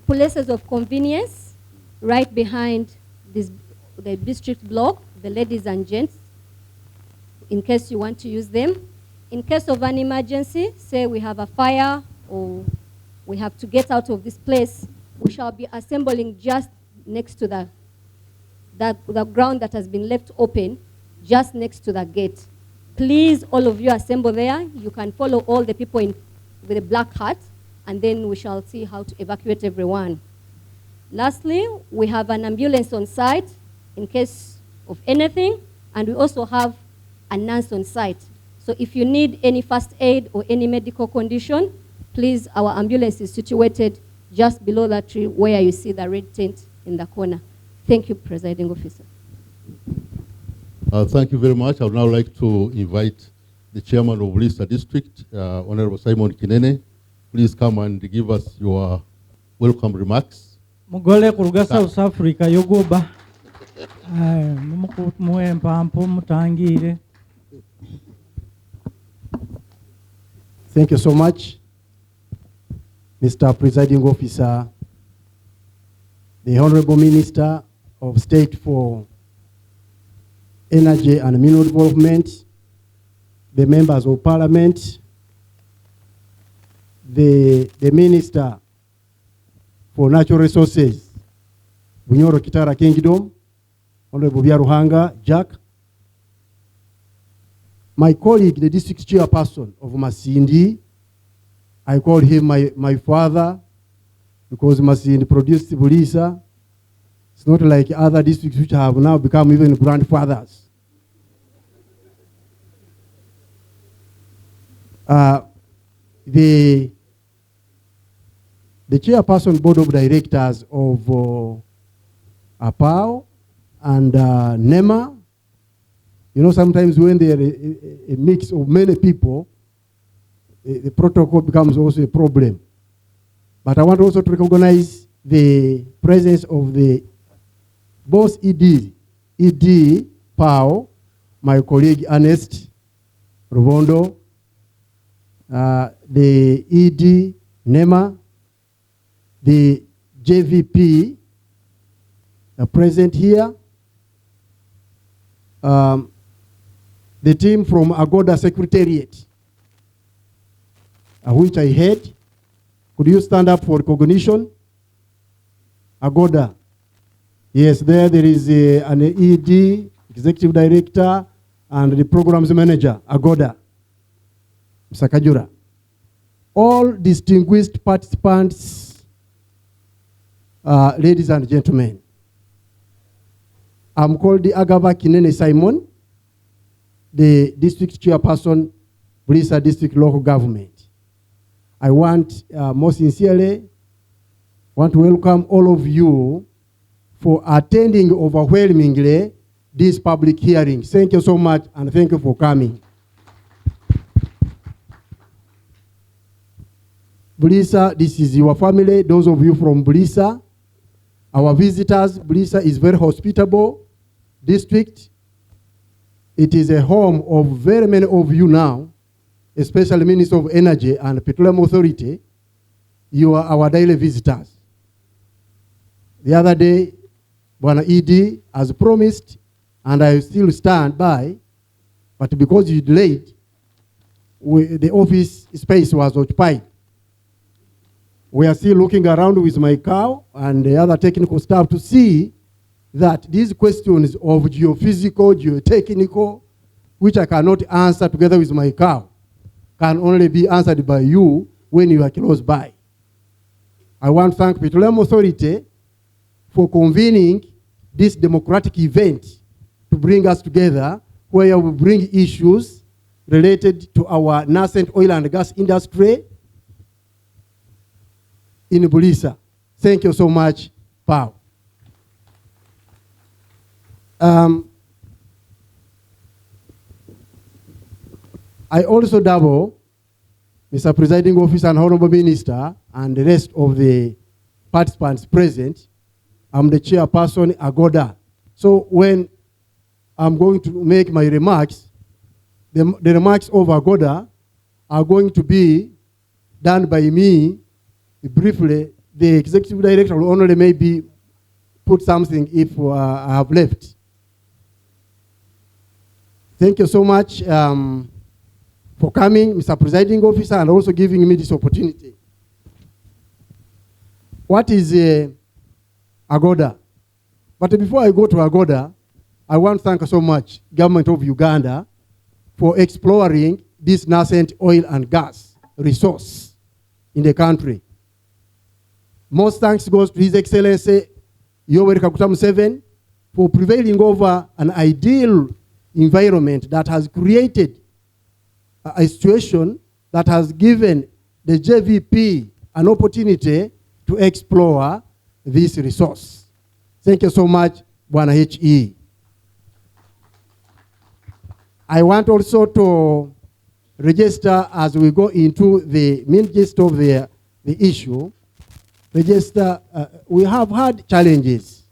places of convenience right behind the district block, the ladies and gents, in case you want to use them. In case of an emergency, say we have a fire or we have to get out of this place, we shall be assembling just next to the ground that has been left open, just next to the gate. Please, all of you assemble there. You can follow all the people with a black hat, and then we shall see how to evacuate everyone. Lastly, we have an ambulance on site in case of anything, and we also have a nurse on site. So if you need any first aid or any medical condition, please, our ambulance is situated just below that tree where you see the red tent in the corner. Thank you, Presiding Officer. Thank you very much. I would now like to invite the chairman of Buliisa District, Honorable Simon Kinene. Please come and give us your welcome remarks. Mugole kuruga South Africa yogoba. Mumukutumwe mpampo mutangire. Thank you so much, Mr. Presiding Officer, the Honorable Minister of State for Energy and Mineral Development, the members of Parliament, the Minister for Natural Resources, Bunyoro Kitara Kingdom, Honorable Biaruhanga Jack, my colleague, the district chairperson of Masindi, I call him my father because Masindi produced Buliisa. It's not like other districts which have now become even grandfathers. The chairperson board of directors of APAO and NEMA, you know, sometimes when there is a mix of many people, the protocol becomes also a problem. But I want also to recognize the presence of the both ED, PAO, my colleague Ernest Rubondo, the ED, NEMA, the JVP present here, the team from Agoda Secretariat, which I head. Could you stand up for recognition? Agoda. Yes, there is an ED, Executive Director, and the Programs Manager, Agoda, Mr. Kajura. All distinguished participants, ladies and gentlemen, I'm called the Agava Kinene Simon, the District Chairperson, Buliisa District Local Government. I want most sincerely to welcome all of you for attending overwhelmingly this public hearing. Thank you so much and thank you for coming. Buliisa, this is your family, those of you from Buliisa. Our visitors, Buliisa is very hospitable district. It is a home of very many of you now, especially Minister of Energy and Petroleum Authority. You are our daily visitors. The other day, Bwana ED, as promised, and I still stand by, but because you delayed, the office space was occupied. We are still looking around with my cow and the other technical staff to see that these questions of geophysical, geotechnical, which I cannot answer together with my cow, can only be answered by you when you are close by. I want to thank Petroleum Authority for convening this democratic event to bring us together, where we bring issues related to our nascent oil and gas industry in Buliisa. Thank you so much, Pao. I also double, Mr. Presiding Officer and Honorable Minister, and the rest of the participants present. I'm the chairperson, Agoda. So when I'm going to make my remarks, the remarks of Agoda are going to be done by me briefly. The executive director will only maybe put something if I have left. Thank you so much for coming, Mr. Presiding Officer, and also giving me this opportunity. What is Agoda? But before I go to Agoda, I want to thank so much Government of Uganda for exploring this nascent oil and gas resource in the country. Most thanks goes to His Excellency Yoweri Kaguta Museveni for prevailing over an ideal environment that has created a situation that has given the JVP an opportunity to explore this resource. Thank you so much, Bwana H.E. I want also to register, as we go into the main gist of the issue, register, we have had challenges.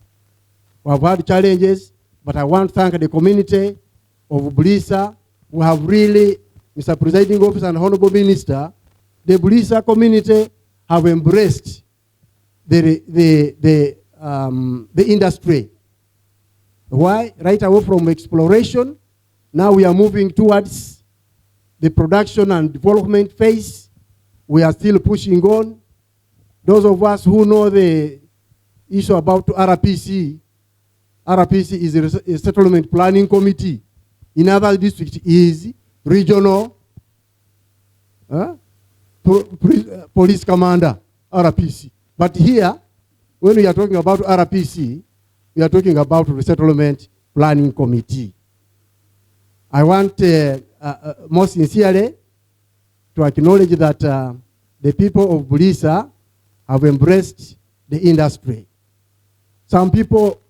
We have had challenges, but I want to thank the community of Buliisa who have really, Mr. Presiding Officer and Honorable Minister, the Buliisa community have embraced the industry. Why? Right away from exploration, now we are moving towards the production and development phase. We are still pushing on. Those of us who know the issue about RPC, RPC is a Resettlement Planning Committee. In other districts is Regional Police Commander, RPC. But here, when we are talking about RPC, we are talking about Resettlement Planning Committee. I want most sincerely to acknowledge that the people of Buliisa have embraced the industry. Some people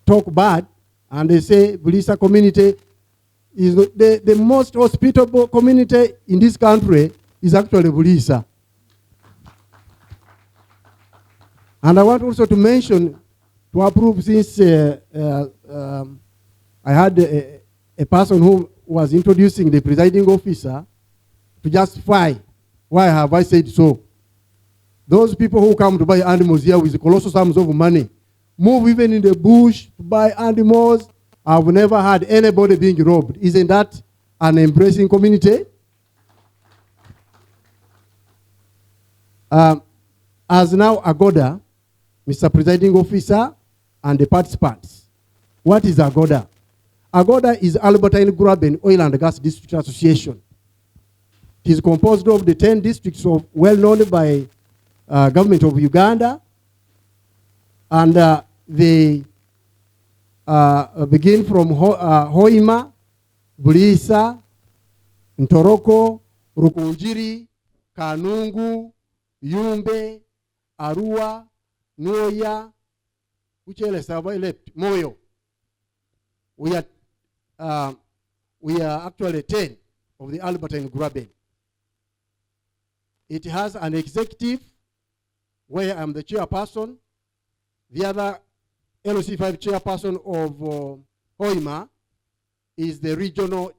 talk bad and they say Buliisa community is the most hospitable community in this country is actually Buliisa. And I want also to mention, to approve, since I had a person who was introducing the presiding officer to justify why have I said so. Those people who come to buy animals here with colossal sums of money, move even in the bush to buy animals. I've never had anybody being robbed. Isn't that an embracing community? As now Agoda, Mr. Presiding Officer, and the participants. What is Agoda? Agoda is Albertine Graben Oil and Gas District Association. It is composed of the 10 districts of well known by government of Uganda, and they begin from Hoima, Buliisa, Ntoroko, Rukunjiri, Kanungu, Yumbe, Arua, Nwoya, which else have I left? Moyo. We are actually 10 of the Albertine Graben. It has an executive where I'm the chairperson. The other LOC5 chairperson of Hoima is the regional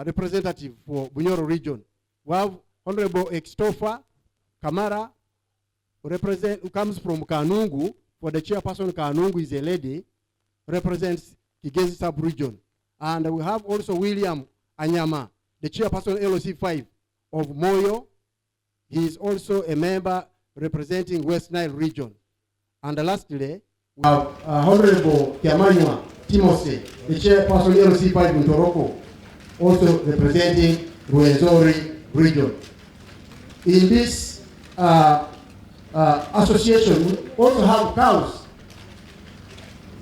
representative for Bunyoro region. We have Honorable Extofa Kamara, who comes from Kanungu. For the chairperson, Kanungu is a lady, represents Kigezi sub-region. And we have also William Anyama, the chairperson LOC5 of Moyo. He is also a member representing West Nile region. And lastly, we have Honorable Kiamanywa Timothy, the chairperson LOC5 in Ntoroko, also representing Rwenzori region. In this association, we also have cows,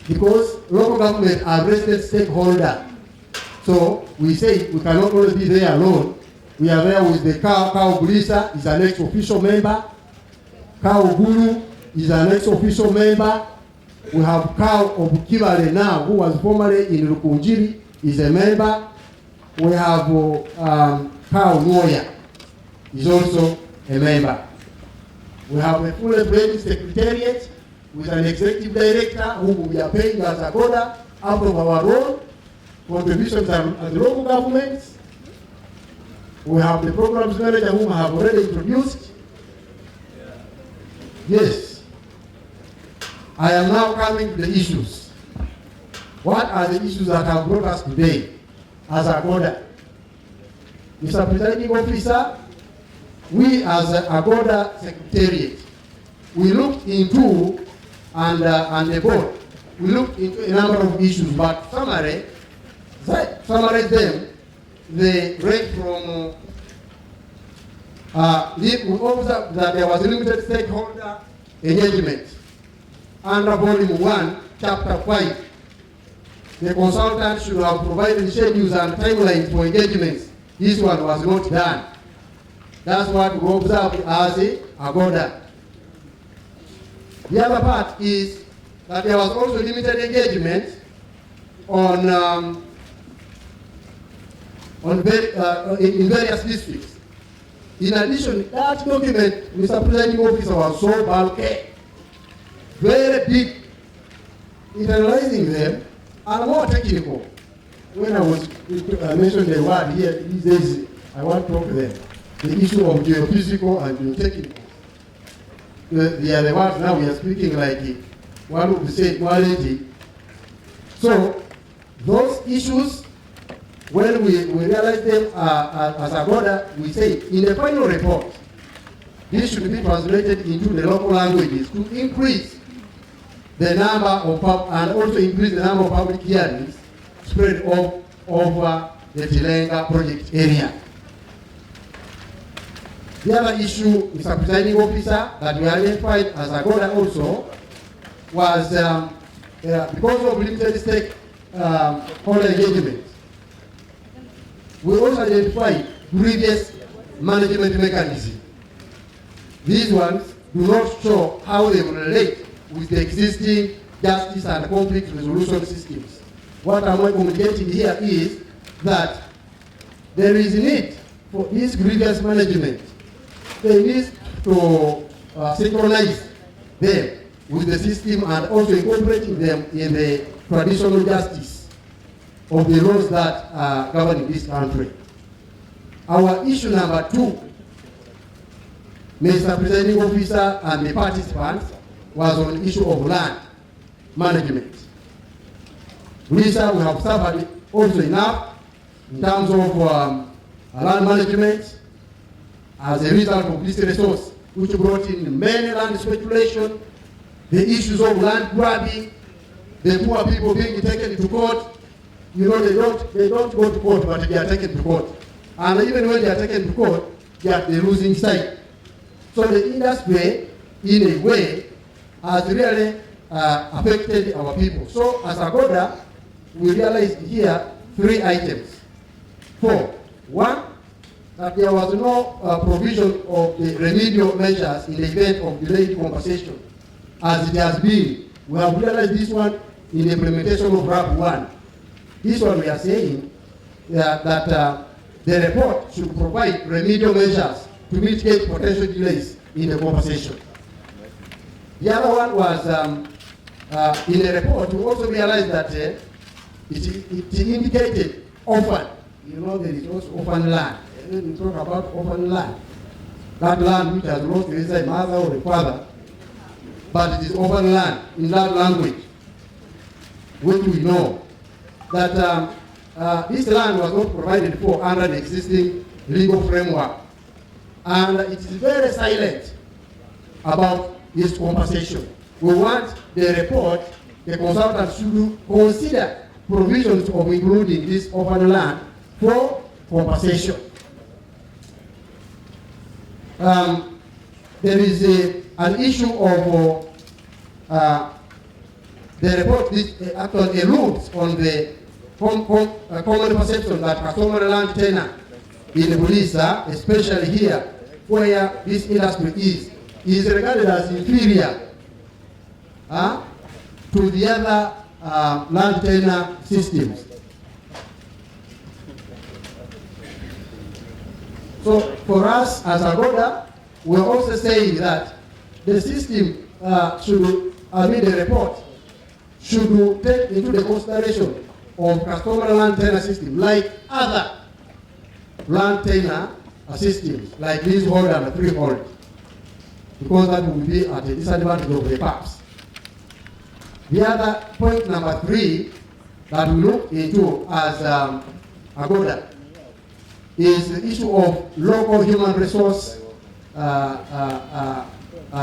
because local government are resident stakeholder. So we say we cannot only be there alone. We are there with the cow. Cow Buliisa is an ex-official member. Cow Guru is an ex-official member. We have cow of Kibale now, who was formerly in Rukunjiri, is a member. We have cow Nwoya is also a member. We have a fully fledged secretariat with an executive director who we are paying as Agoda out of our own. contributions at the local governments. We have the programs manager whom I have already introduced. Yes. I am now coming to the issues. What are the issues that have brought us today as AGODA? Mr. Presiding Officer, we as AGODA Secretariat, we looked into, and the board, we looked into a number of issues, but summarize them, they range from, we observed that there was limited stakeholder engagement. Under Volume 1, Chapter 5, the consultant should have provided schedules and timelines for engagements. This one was not done. That's what we observed as a AGODA. The other part is that there was also limited engagement on in various districts. In addition, that document, Mr. Presiding Officer, was so bulky, very big, internalizing them, and more technical. When I was mentioning the word here these days, I want to talk to them. The issue of geophysical and geotechnical. They are the words now we are speaking like one would say quality. So those issues, when we realize them as AGODA, we say in the final report, this should be translated into the local languages to increase the number of and also increase the number of public hearings spread over the Tilenga project area. The other issue, Mr. Presiding Officer, that we identified as AGODA also was because of limited stakeholder engagement. We also identified grievance management mechanisms. These ones do not show how they relate with the existing justice and conflict resolution systems. What I'm communicating here is that there is a need for this grievance management. They need to synchronize them with the system and also incorporating them in the traditional justice of the laws that are governing this country. Our issue number 2, Mr. Presiding Officer and the participants, was on the issue of land management. Buliisa, we have suffered also enough in terms of land management as a result of this resource, which brought in many land speculation, the issues of land grabbing, the poor people being taken to court. You know, they don't go to court, but they are taken to court. And even when they are taken to court, they're losing sight. So the industry, in a way, has really affected our people. So as AGODA, we realized here 3 items. 4. 1, that there was no provision of the remedial measures in the event of delayed compensation, as it has been. We have realized this one in the implementation of RAP 1. This one we are saying that the report should provide remedial measures to mitigate potential delays in the compensation. The other one was in the report, we also realized that it indicated orphan. You know, there is also orphan land. When we talk about orphan land, that land which has lost either a mother or a father, but it is orphan land in that language, which we know that this land was not provided for under the existing legal framework. And it is very silent about this compensation. We want the report, the consultant should consider provisions of including this orphan land for compensation. There is an issue of the report. This actually alludes on the common perception that customary land tenure in Buliisa, especially here where this industry is regarded as inferior to the other land tenure systems. So for us as AGODA, we're also saying that the system the report should take into the consideration of customary land tenure system, like other land tenure systems, like leasehold and freehold, because that will be at a disadvantage of the PAPs. The other point number 3 that we look into as Agoda is the issue of local human resource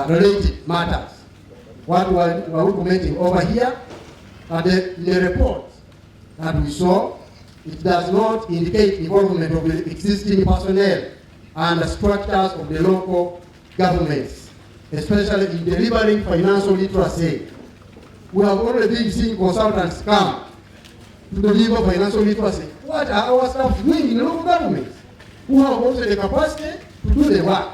related matters. What we're commenting over here, the report that we saw, it does not indicate involvement of the existing personnel and the structures of the local governments, especially in delivering financial literacy. We have already been seeing consultants come to deliver financial literacy. What are our staff doing in local governments who have also the capacity to do the work?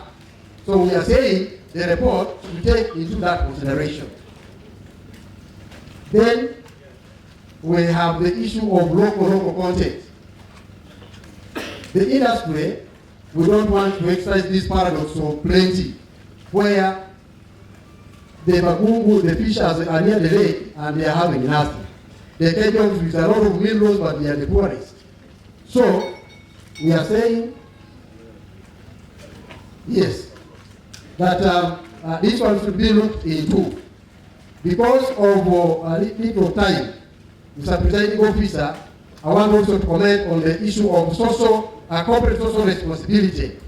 So we are saying the report should take into that consideration. Then we have the issue of local content. The industry, we don't want to exercise this paradox of plenty, where the bagungu, the fishers are near the lake and they are having nothing. They catch on with a lot of minerals, but they are the poorest. So we are saying, yes, that this one should be looked into. Because of a little time, Mr. Presiding Officer, I want also to comment on the issue of corporate social responsibility.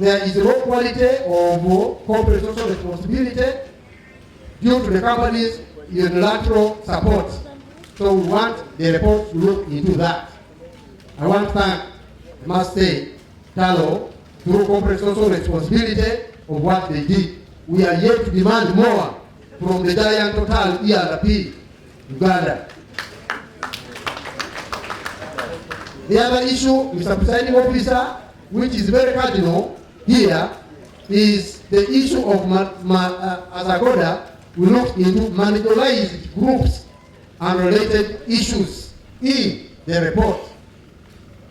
There is a low quality of corporate social responsibility due to the company's unilateral support. So we want the report to look into that. I want to thank, I must say, Talo, through corporate social responsibility of what they did. We are yet to demand more from the giant Total ERP, Uganda. The other issue, Mr. Presiding Officer, which is very cardinal here, is the issue of as Agoda, we look into marginalized groups and related issues in the report.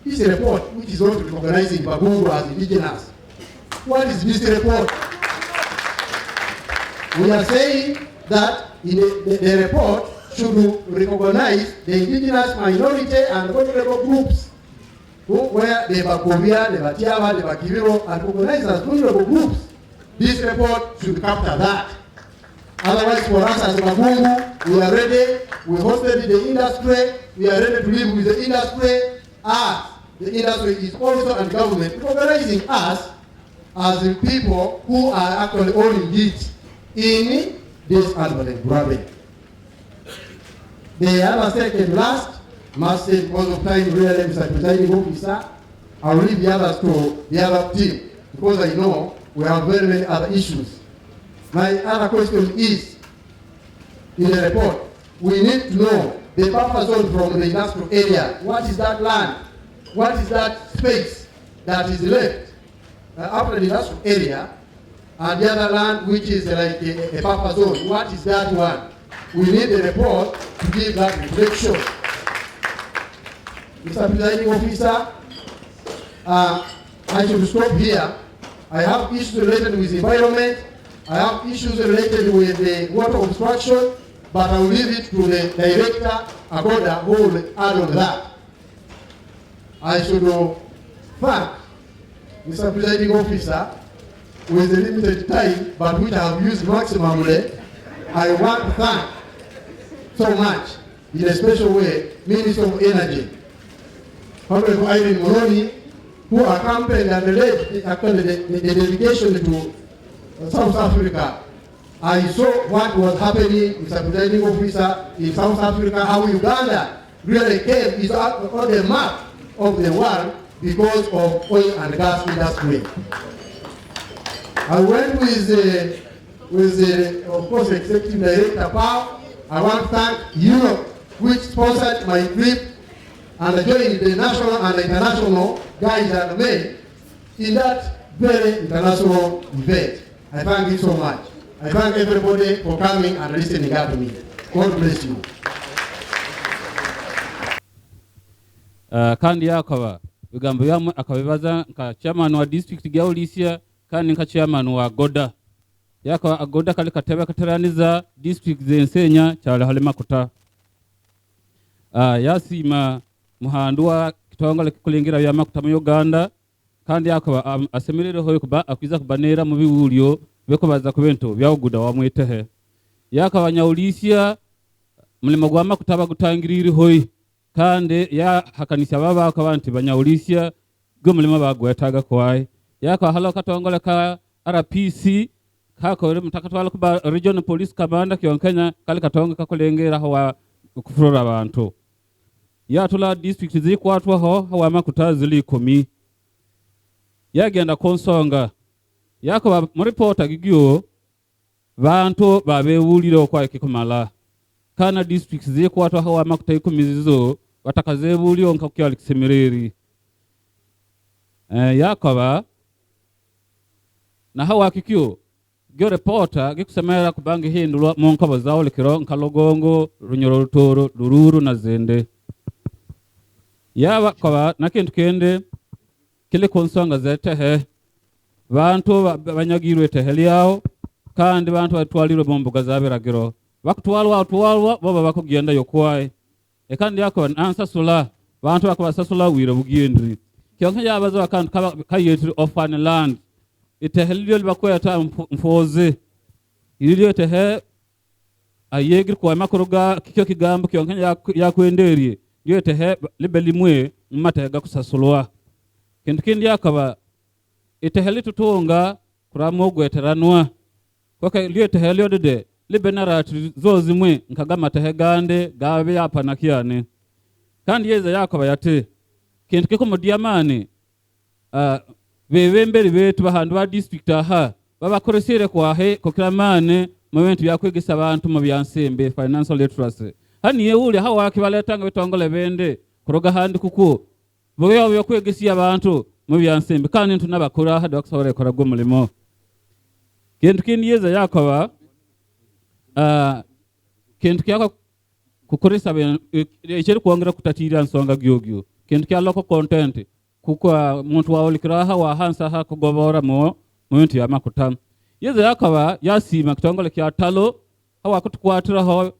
This report, which is not recognizing Bagungu as indigenous. What is this report? We are saying that in the report should recognize the indigenous minority and vulnerable groups, where the Bakovia, the Batiawa, the Bakiviro are recognized as vulnerable groups. This report should capture that. Otherwise, for us as Bagungu, we are ready. We hosted the industry. We are ready to live with the industry. The industry is also and government recognizing us as the people who are actually owning it in this unplanned grabbing. The other second last, must say because of time, really, Mr. Presiding Officer, I'll leave the others to the other team because I know we have very many other issues. My other question is, in the report, we need to know the buffer zone from the industrial area. What is that land? What is that space that is left after the industrial area? And the other land, which is like a buffer zone, what is that one? We need the report to give that reflection. Mr. Presiding Officer, I should stop here. I have issues related with environment. I have issues related with the water obstruction, but I will leave it to the Director, Agoda, who will add on that. I should thank Mr. Presiding Officer with the limited time, but which I have used maximally. I want to thank so much, in a special way, Minister of Energy, Honorable Irene Moroni, who accompanied and led actually the delegation to South Africa. I saw what was happening, Mr. Presiding Officer, in South Africa, how Uganda really came, is on the map of the world because of oil and gas industry. I went with the of course, Executive Director Pao. I want to thank Europe, which sponsored my trip and joined the national and international guys and men in that very international event. I thank you so much. I thank everybody for coming and listening to me. God bless you. Kandi yakaba bigambo yamwe akabibaza nka chairman wa district ya Buliisa kandi nka chairman wa Agoda yakaba Agoda kali katebe kataraniza district zensenya cyale halema kuta yasima muhandu wa kitongole kulingira byamakuta mu Uganda kandi yakaba asemerereho kuba akwiza kubanera mu biwulyo bekubaza ku bintu byawuguda wamwetehe yakaba nyaulisia mulimo gwamakuta bagutangiriri hoyi kandi ya hakanisa baba akabanti banyaulisia go mulimo bagwetaga kwaye yakaba halo katongole ka RPC kakore mutakatwala kuba regional police commander kyonkenya kali katonga kakulengera ho kufurora abantu yatula district zikwatwa ho hawamakuta zili 10 yagenda konsonga yakoba mu report agigyo bantu babewulire okwa kikumala kana district zikwatwa hawamakuta 10 zizo batakazebuli onka kyali kisemereri yakoba na hawa kikyo gyo reporter gikusemera kubangi hindulwa monko bazawo likiro nkalogongo runyoro rutoro dururu na zende yaba kwa nakintu kende kile konsonga zetehe bantu banyagirwe teheli yao kandi bantu batwalirwe bombuga zabiragiro bakutwalwa baba bakugenda yokwaye ekandi yako ansasula bantu bakabasasula wira bugendri kyonka yabazo akantu kayetri ofan land iteheli bakweta mfoze iriyo tehe ayegir kwa makoroga kikyo kigambo kyonka yakwenderie yote he libelimwe matega kusasulwa kintu kindi yakaba iteheli tutunga kuramo gweteranwa kwaka liyote heli odede libenarati zozimwe nkagama tehegande gabe yapana kiyane kandi yeza yakaba yate kintu kiko diamani bebemberi betu bahandu ba district aha babakoresere kwa he kokiramane mu bintu byakwegisa abantu mu byansembe financial literacy hani yeuli hawa kibaletanga bitongole bende kuroga handi kuko boyo byokwegisiya abantu mu byansembe kandi ntu nabakora hadi bakusabore kora gwo mulimo kintu kindi yeza yakoba kintu kyako kukoresa ekiri kuongera kutatira nsonga gyogyo kintu kya local content kuko muntu waolikiraha wa hansa ha kugobora mu bintu yamakuta yeza yakoba yasima kitongole kya talo hawa kutukwatira ho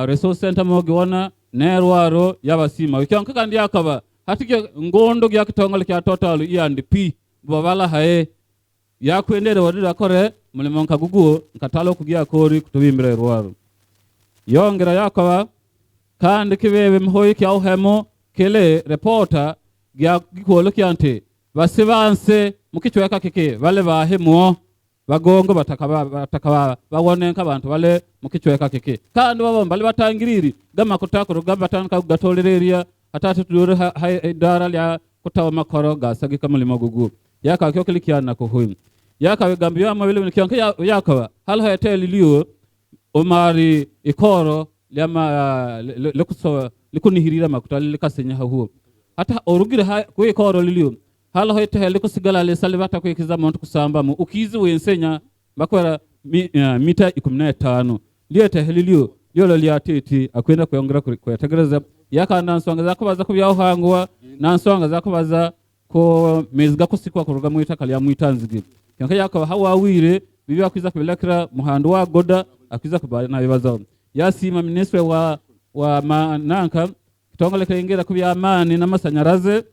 resource center mogiona nerwaro yabasima ikyanka kandi yakaba hatike ngondo gya kitongole kya total E&P babala hae yakwendere wadira kore mulimo nkagugu nkatalo kugia kori kutubimbira rwaro yongera yakaba kandi kibebe mhoyi kya uhemo kele reporter gya gikolo kyante basibanse mukichweka kike bale bahemo bagongo batakaba babonenka abantu bale mukichweka kike kandi babo bali batangiriri gama kutakuru gabatanka gatolereria atatu tudure idara lya kutawa makoro gasagika mulimo gugu yaka kyo kilikiana ko huim yaka gambyo amabile nikyanka yakaba hal hotel liyo omari ikoro lyama lekuso likunihirira makuta likasenya hahu hata orugire ko ikoro liyo halo hoite hele kusigala le salibata ko ikiza muntu kusamba mu ukizi wensenya bakwara mita 15 liete helilio yolo liatiti akwenda kuyongera kuyategereza yakana nsonga zakubaza kubyahangwa na nsonga zakubaza ko mezga kusikwa kuruga mu itaka lya muitanzigi kyanka yakaba hawawire bibi akwiza kubelekera muhandu wa goda akwiza kubana bibazo yasima ministre wa mananka kitongole kengera kubyamani namasanyaraze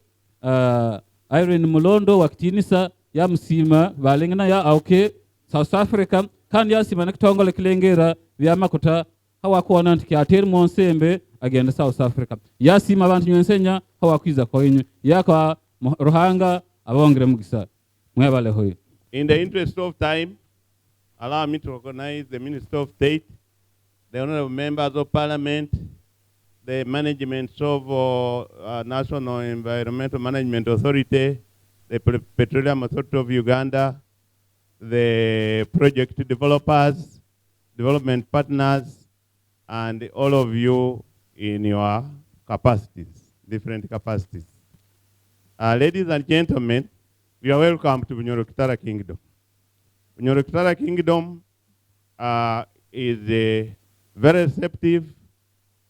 Irene Mulondo wakitinisa ya msima balengana ya auke South Africa kandi yasima nakitongole kilengera byamakuta hawakuona ntiki ateri monsembe agenda South Africa yasima abantu nyensenya hawakwiza ko inyu yaka ruhanga abongere mugisa mwebale hoyo. In the interest of time, allow me to recognize the Minister of State, the honorable members of Parliament, the management of National Environmental Management Authority, the Petroleum Authority of Uganda, the project developers, development partners, and all of you in your capacities, different capacities. Ladies and gentlemen, we are welcome to Bunyoro Kingdom. Bunyoro Kingdom is very receptive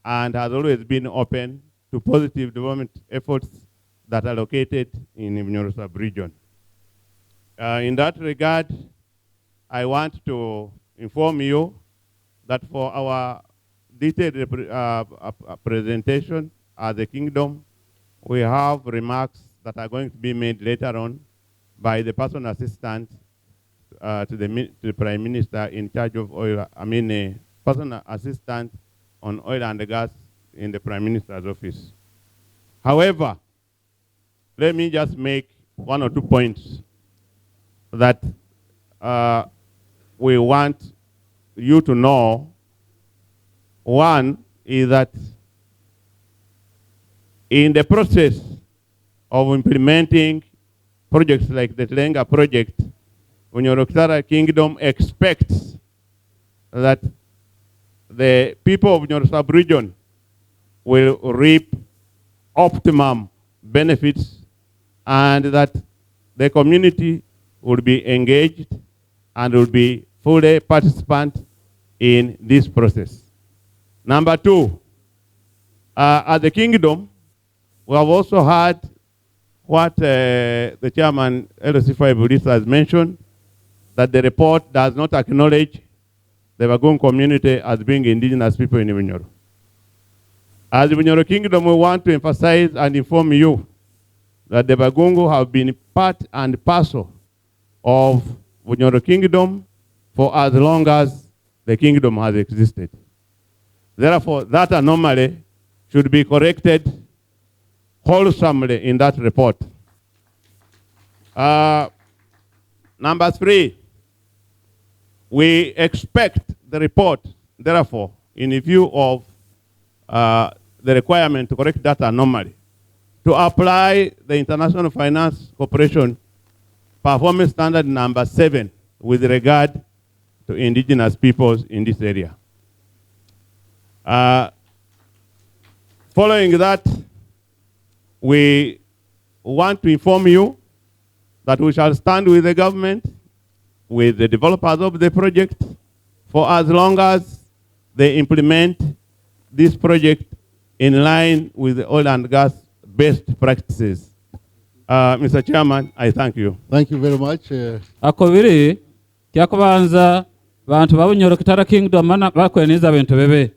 and has always been open to positive development efforts that are located in the Bunyoro sub-region. In that regard, I want to inform you that for our detailed presentation at the Kingdom. We have remarks that are going to be made later on by the personal assistant to the Prime Minister in charge of oil, personal assistant on oil and gas in the Prime Minister's office. However, let me just make one or two points that we want you to know. One is that in the process of implementing projects like the Tilenga project, Unyorokitara Kingdom expects that the people of Unyor sub-region will reap optimum benefits and that the community will be engaged and will be fully participant in this process. Number two, at the Kingdom, we have also heard what the chairman, LC5 Buliisa, has mentioned, that the report does not acknowledge the Bagung community as being indigenous people in Bunyoro. As the Bunyoro Kingdom, we want to emphasize and inform you that the Bagungu have been part and parcel of Bunyoro Kingdom for as long as the kingdom has existed. Therefore, that anomaly should be corrected wholesomely in that report. Number three, we expect the report, therefore, in view of the requirement to correct that anomaly, to apply the International Finance Corporation Performance Standard number 7 with regard to indigenous peoples in this area. Following that, we want to inform you that we shall stand with the government, with the developers of the project, for as long as they implement this project in line with the oil and gas best practices. Mr. Chairman, I thank you. Thank you very much. Akobiri, kyakubanza, bantu babunyorokitara Kingdom mana bakweniza bintu bebe.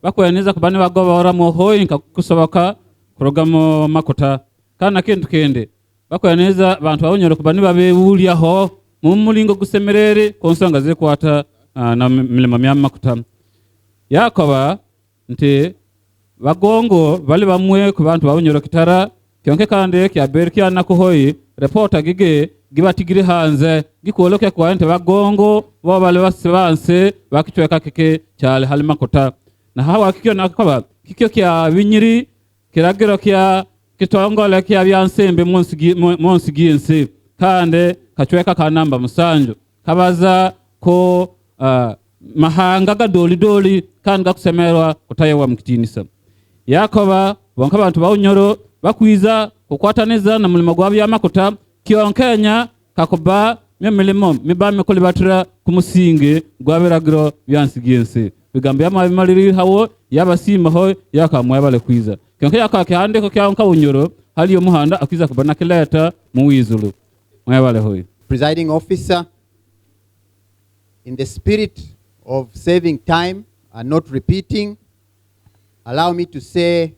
Bakweniza kubani bagoba ora muhoyi nka kusoboka kurogamo makuta. Kana kintu kindi. Bakweniza bantu babunyorok kubani babe uliaho mu mulingo gusemerere konsonga zikwata na milima mya makuta. Yakoba nti bagongo bali bamwe ku bantu babunyorokitara kyonke kandi kyaberkia nakuhoyi reporta gige gibatigiri hanze gikoloke kwa nte bagongo bo bale basibanse bakitweka kike cyale halima kota na hawa kikyo nakoba kikyo kya binyiri kiragiro kya kitongole kya byansembe monsi ginsi kande kachweka kanamba musanjo kabaza ko mahanga ga doli kandi gakusemerwa kutayewa mkitinisa yakoba bonka bantu bawunyoro bakwiza kukwataniza na mulimo gwa byamakuta kyonkenya kakoba milimo mibame kuli batira kumusinge gwabiragiro byansigense bigambo yamabimaliri hawo yabasima ho yakamwe bale kwiza kyonke yakake hande ko kyonka unyoro hali yo muhanda akiza kubana kileta muwizulu mwebale hoyi. Presiding officer, in the spirit of saving time and not repeating, allow me to say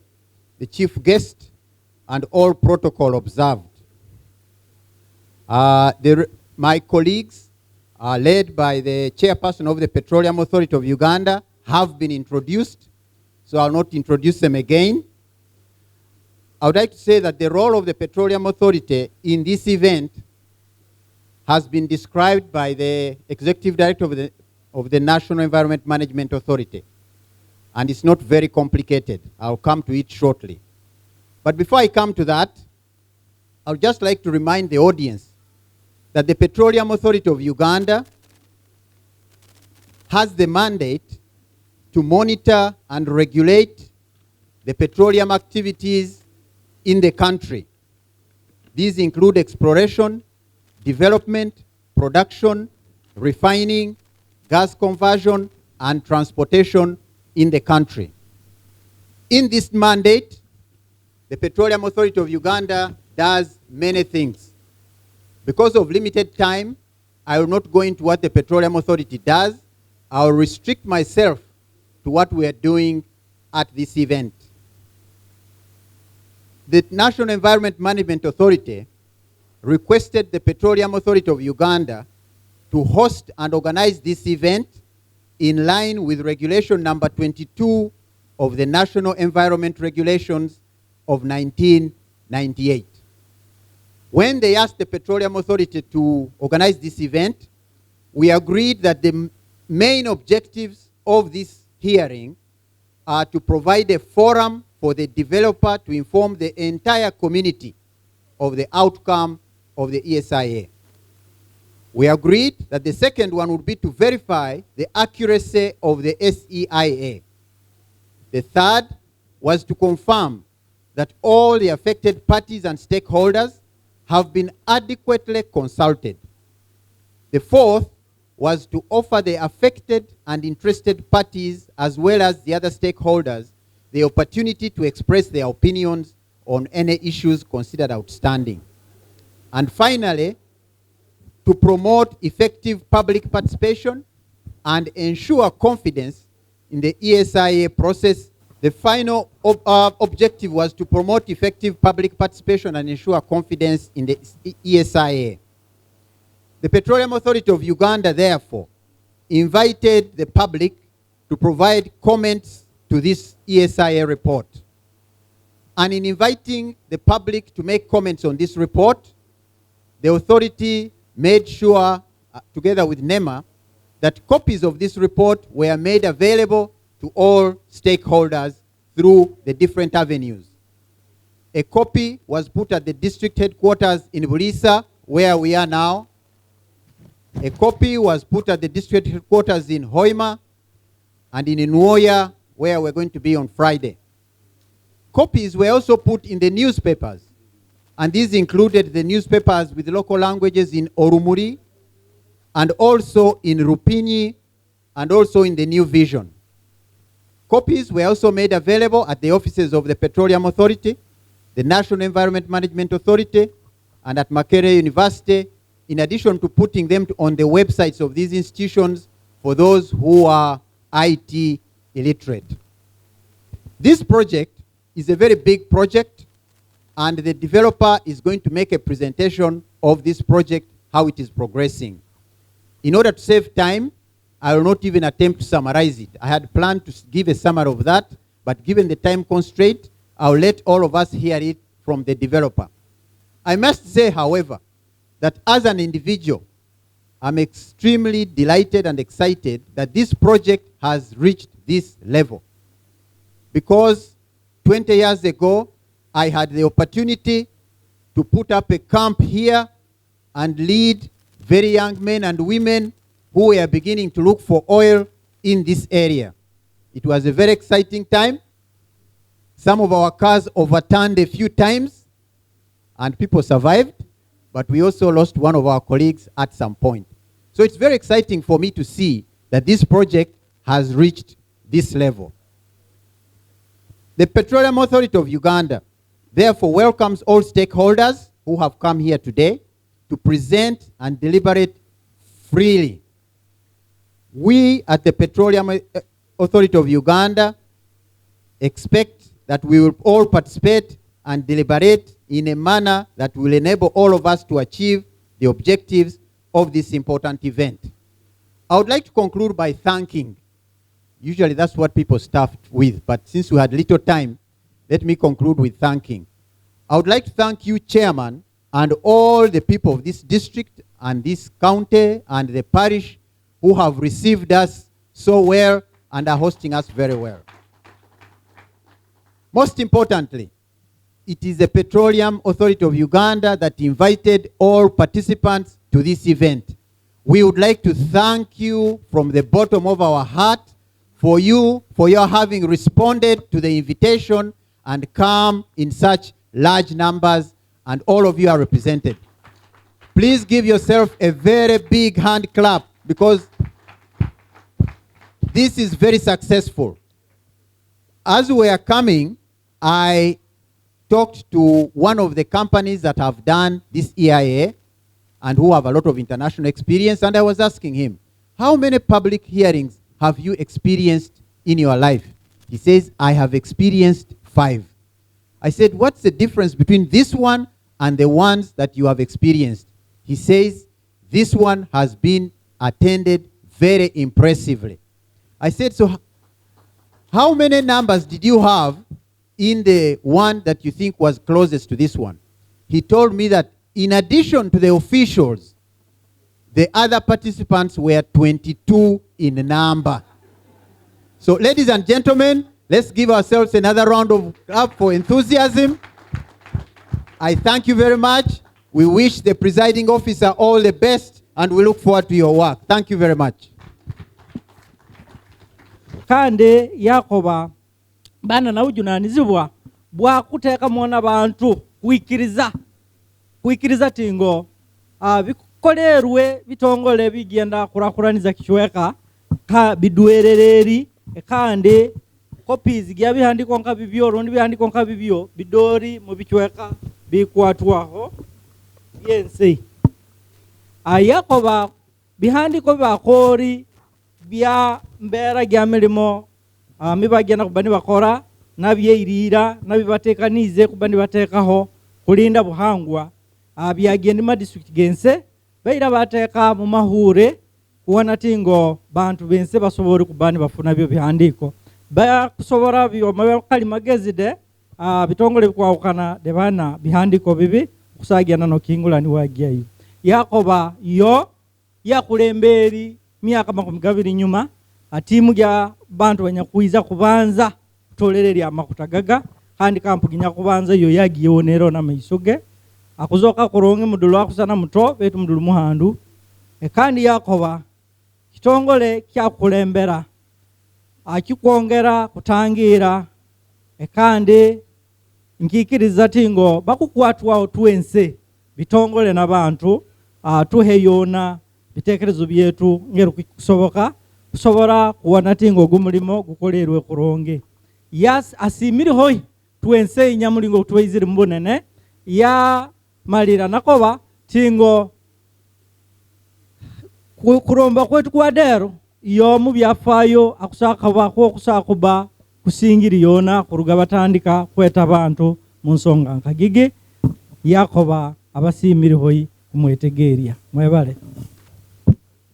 the chief guest and all protocol observed. My colleagues, led by the chairperson of the Petroleum Authority of Uganda, have been introduced, so I'll not introduce them again. I would like to say that the role of the Petroleum Authority in this event has been described by the Executive Director of the National Environment Management Authority, and it's not very complicated. I'll come to it shortly. But before I come to that, I would just like to remind the audience that the Petroleum Authority of Uganda has the mandate to monitor and regulate the petroleum activities in the country. These include exploration, development, production, refining, gas conversion, and transportation in the country. In this mandate, the Petroleum Authority of Uganda does many things. Because of limited time, I will not go into what the Petroleum Authority does. I will restrict myself to what we are doing at this event. The National Environment Management Authority requested the Petroleum Authority of Uganda to host and organize this event in line with regulation number 22 of the National Environment Regulations of 1998. When they asked the Petroleum Authority to organize this event, we agreed that the main objectives of this hearing are to provide a forum for the developer to inform the entire community of the outcome of the ESIA. We agreed that the second one would be to verify the accuracy of the SEIA. The third was to confirm that all the affected parties and stakeholders have been adequately consulted. The fourth was to offer the affected and interested parties as well as the other stakeholders the opportunity to express their opinions on any issues considered outstanding. And finally, to promote effective public participation and ensure confidence in the ESIA process. The final objective was to promote effective public participation and ensure confidence in the ESIA. The Petroleum Authority of Uganda, therefore, invited the public to provide comments to this ESIA report. And in inviting the public to make comments on this report, the authority made sure, together with NEMA, that copies of this report were made available to all stakeholders through the different avenues. A copy was put at the district headquarters in Buliisa, where we are now. A copy was put at the district headquarters in Hoima and in Nwoya, where we're going to be on Friday. Copies were also put in the newspapers, and these included the newspapers with local languages in Orumuri, and also in Rupinyi, and also in the New Vision. Copies were also made available at the offices of the Petroleum Authority, the National Environment Management Authority, and at Makerere University, in addition to putting them on the websites of these institutions for those who are IT illiterate. This project is a very big project, and the developer is going to make a presentation of this project, how it is progressing. In order to save time, I will not even attempt to summarize it. I had planned to give a summary of that, but given the time constraint, I'll let all of us hear it from the developer. I must say, however, that as an individual, I'm extremely delighted and excited that this project has reached this level. Because 20 years ago, I had the opportunity to put up a camp here and lead very young men and women who were beginning to look for oil in this area. It was a very exciting time. Some of our cars overturned a few times and people survived, but we also lost one of our colleagues at some point. So it's very exciting for me to see that this project has reached this level. The Petroleum Authority of Uganda therefore welcomes all stakeholders who have come here today to present and deliberate freely. We at the Petroleum Authority of Uganda expect that we will all participate and deliberate in a manner that will enable all of us to achieve the objectives of this important event. I would like to conclude by thanking. Usually that's what people start with, but since we had little time, let me conclude with thanking. I would like to thank you, Chairman, and all the people of this district and this county and the parish who have received us so well and are hosting us very well. Most importantly, it is the Petroleum Authority of Uganda that invited all participants to this event. We would like to thank you from the bottom of our heart for your having responded to the invitation and come in such large numbers, and all of you are represented. Please give yourself a very big hand clap, because this is very successful. As we are coming, I talked to one of the companies that have done this EIA and who have a lot of international experience, and I was asking him, how many public hearings have you experienced in your life? He says, I have experienced 5. I said, what's the difference between this one and the ones that you have experienced? He says, this one has been attended very impressively. I said, so how many numbers did you have in the one that you think was closest to this one? He told me that in addition to the officials, the other participants were 22 in number. So ladies and gentlemen, let's give ourselves another round of applause for enthusiasm. I thank you very much. We wish the presiding officer all the best, and we look forward to your work. Thank you very much. Kande Yakoba bana na ujunanizibwa bwa kuteka mwana bantu kwikiriza tingo bikolerwe bitongole bigenda kurakuraniza kichweka ka bidwerereri kandi copies gya bihandiko nka bibyo rondi bihandiko nka bibyo bidori mu bichweka bikwatwaho yense Yakoba bihandiko bakori bya mbera gya milimo mibagenda kubani bakora nabyeirira nabibatekanize kubani batekaho kulinda buhangwa byagenda ma district gense beira bateka mu mahure kuona tingo bantu bense basobora kubani bafuna byo bihandiko ba kusobora byo mabakali magezide bitongole kwawukana de bana bihandiko bibi kusagenda no kingulani wagiye Yakoba yo yakulemberi myaka 20 nyuma atimu gya bantu banyakuiza kubanza tolereri amakutagaga kandi kampuginya kubanza yo yagiyonero na maisoge akuzoka kuronge mudulu akusana muto betu mudulu muhandu kandi Yakoba kitongole kya kulembera akikwongera kutangira kandi nkikiriza tingo bakukwatwa twense bitongole nabantu tuheyona bitekerezo byetu ngero kusoboka kusobora kuwana tingo gumulimo gukolerwe kuronge asimiri hoyi twense inyamulingo tuwiziri mbonene ya malira nakoba tingo kuromba kwetu kwadero iyo mu byafayo akusaka bako kusakuba kusingiri yona kuruga batandika kweta abantu mu nsonga nkagige Yakoba abasimiri hoyi kumwetegeria mwebale.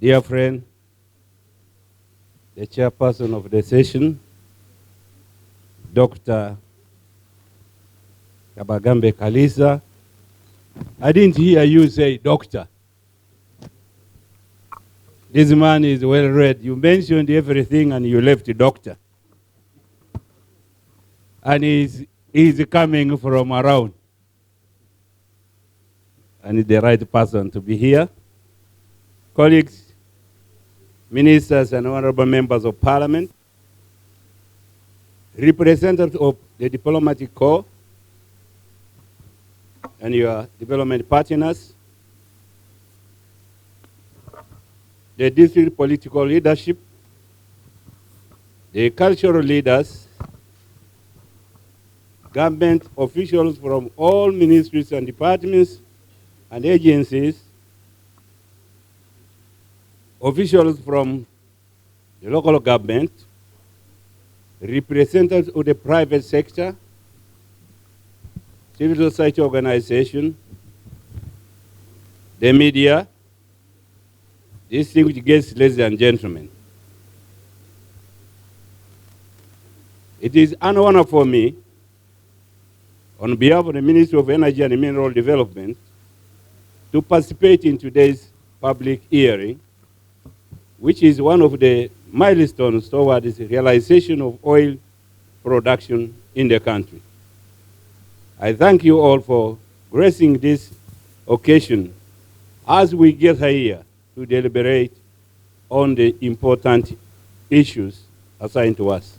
Dear friend, the chairperson of the session, Dr. Kabagambe Kalisa, I didn't hear you say doctor. This man is well read. You mentioned everything and you left the doctor. And he's coming from around. And he's the right person to be here. Colleagues, ministers and honorable members of parliament, representatives of the diplomatic corps and your development partners, the district political leadership, the cultural leaders, government officials from all ministries and departments and agencies, officials from the local government, representatives of the private sector, civil society organization, the media, distinguished guests, ladies and gentlemen. It is an honor for me, on behalf of the Ministry of Energy and Mineral Development, to participate in today's public hearing, which is one of the milestones towards the realization of oil production in the country. I thank you all for gracing this occasion as we gather here to deliberate on the important issues assigned to us.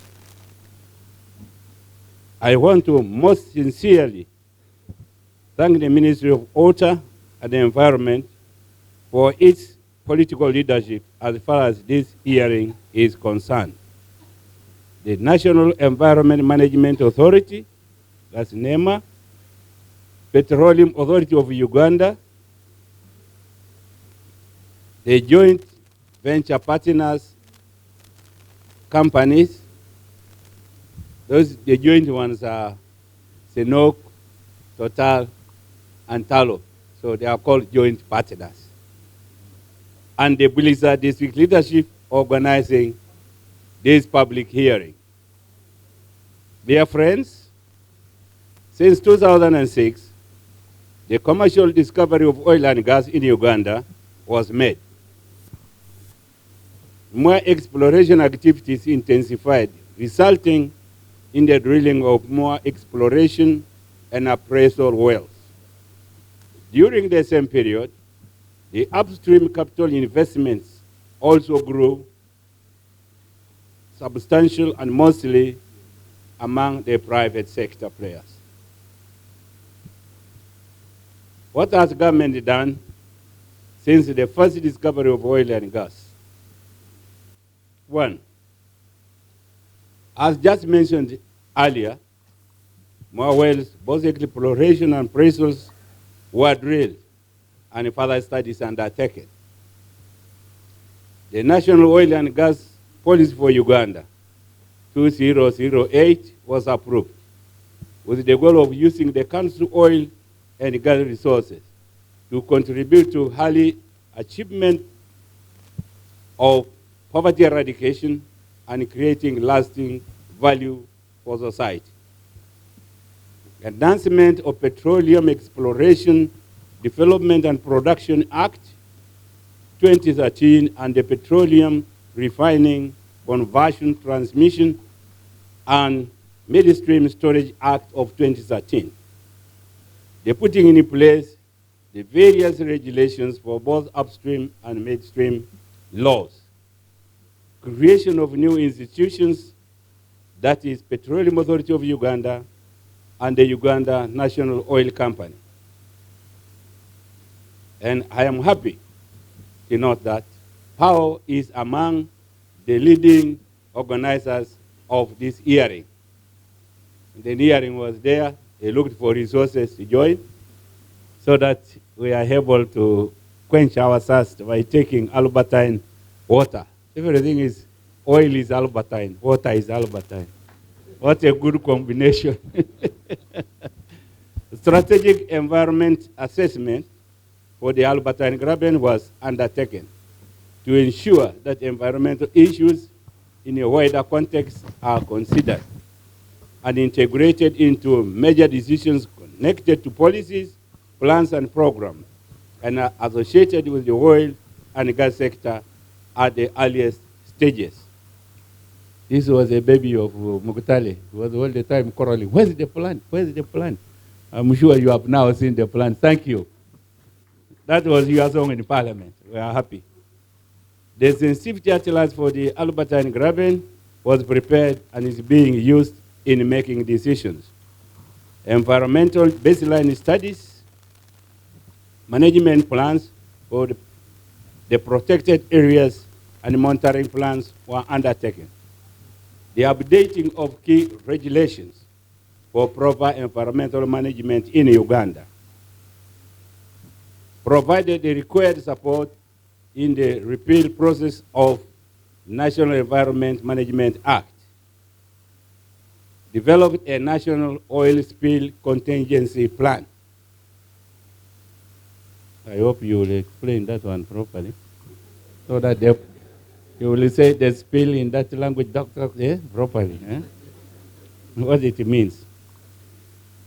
I want to most sincerely thank the Ministry of Water and the Environment for its political leadership as far as this hearing is concerned. The National Environment Management Authority, that's NEMA, Petroleum Authority of Uganda, the joint venture partners, companies, The joint ones are Senok, Total, and Talo. So they are called joint partners. And the Buliisa district leadership organizing this public hearing. Dear friends, since 2006, the commercial discovery of oil and gas in Uganda was made. More exploration activities intensified, resulting in the drilling of more exploration and appraisal wells. During the same period, the upstream capital investments also grew substantial and mostly among the private sector players. What has government done since the first discovery of oil and gas? One, as just mentioned earlier, more wells, both exploration and appraisals, were drilled and further studies undertaken. The National Oil and Gas Policy for Uganda, 2008, was approved with the goal of using the country's oil and gas resources to contribute to early achievement of poverty eradication and creating lasting value for society. Enhancement of Petroleum Exploration, Development and Production Act 2013 and the Petroleum Refining, Conversion, Transmission and Midstream Storage Act of 2013. The putting in place the various regulations for both upstream and midstream laws. Creation of new institutions, that is Petroleum Authority of Uganda and the Uganda National Oil Company. And I am happy to note that PAO is among the leading organizers of this hearing. The hearing was there. They looked for resources to join so that we are able to quench our thirst by taking Albertine water. Everything is, oil is Albertine, water is Albertine. What a good combination. Strategic environment assessment for the Albertine Graben was undertaken to ensure that environmental issues in a wider context are considered and integrated into major decisions connected to policies, plans, and programs, and are associated with the oil and gas sector at the earliest stages. This was a baby of Mugutale. He was all the time quarreling. Where's the plan? Where's the plan? I'm sure you have now seen the plan. Thank you. That was your song in Parliament. We are happy. The sensitivity atlas for the Albertine Graben was prepared and is being used in making decisions. Environmental baseline studies, management plans for the protected areas and monitoring plans were undertaken. The updating of key regulations for proper environmental management in Uganda provided the required support in the repeal process of National Environment Management Act, developed a national oil spill contingency plan. I hope you will explain that one properly, so that you will say the spill in that language, doctor, properly. What it means.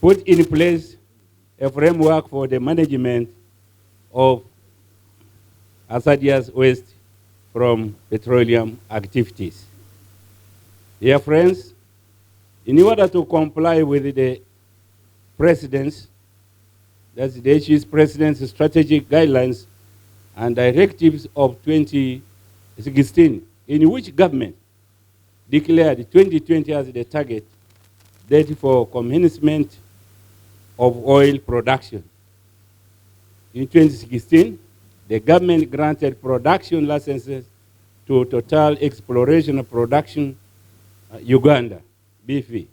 Put in place a framework for the management of hazardous waste from petroleum activities. Dear friends, in order to comply with the President's, that's the HE's President's strategic guidelines and directives of 2016, in which government declared 2020 as the target date for commencement of oil production. In 2016, the government granted production licenses to Total Exploration and Production Uganda, BFI,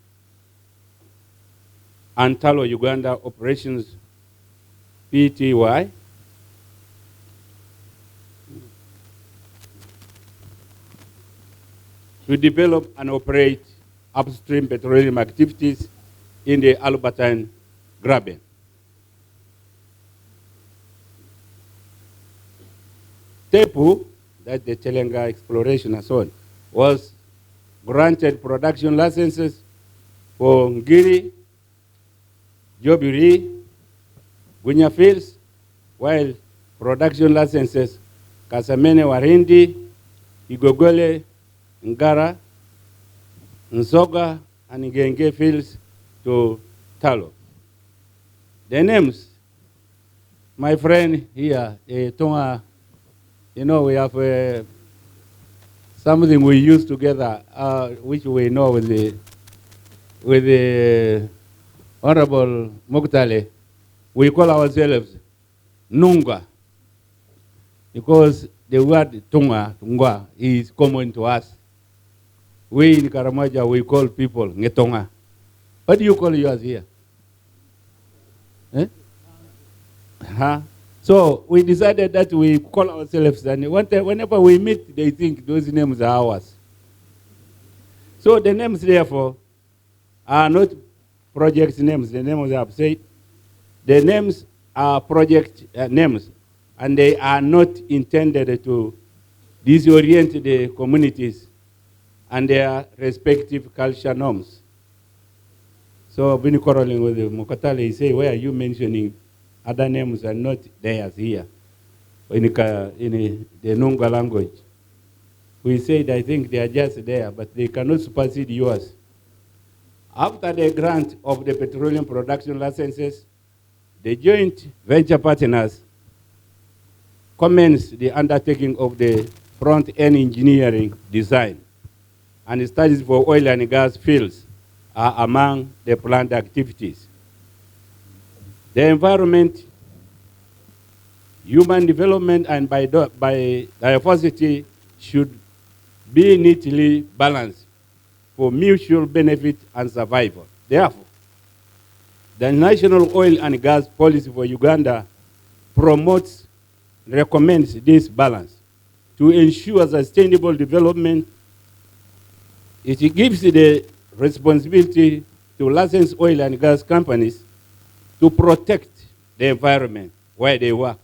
and Talo Uganda Operations, PTY, to develop and operate upstream petroleum activities in the Albertine Graben. Tepu, that's the Tilenga exploration and so on, was granted production licenses for Ngiri, Jobiri, Gunya fields, while production licenses Kasamene Warindi, Igogole, Ngara, Nzoga, and Ngenge fields to Talo. The names, my friend here, Tonga, you know, we have something we use together, which we know with the Honorable Muktale. We call ourselves Nunga, because the word Tunga, Tungwa, is common to us. We in Karamaja, we call people Ngetonga. What do you call yours here? Eh? Huh? So we decided that we call ourselves, and whenever we meet, they think those names are ours. So the names, therefore, are not project names. The names I have said, the names are project names, and they are not intended to disorient the communities and their respective culture norms. So, when quarreling with Mokatale, he say, why are you mentioning other names and not theirs here in the Nunga language? We said, I think they are just there, but they cannot supersede yours. After the grant of the petroleum production licenses, the joint venture partners commenced the undertaking of the front-end engineering design, and studies for oil and gas fields are among the planned activities. The environment, human development, and biodiversity should be neatly balanced for mutual benefit and survival. Therefore, the National Oil and Gas Policy for Uganda promotes, recommends this balance to ensure sustainable development. It gives the responsibility to licensed oil and gas companies to protect the environment where they work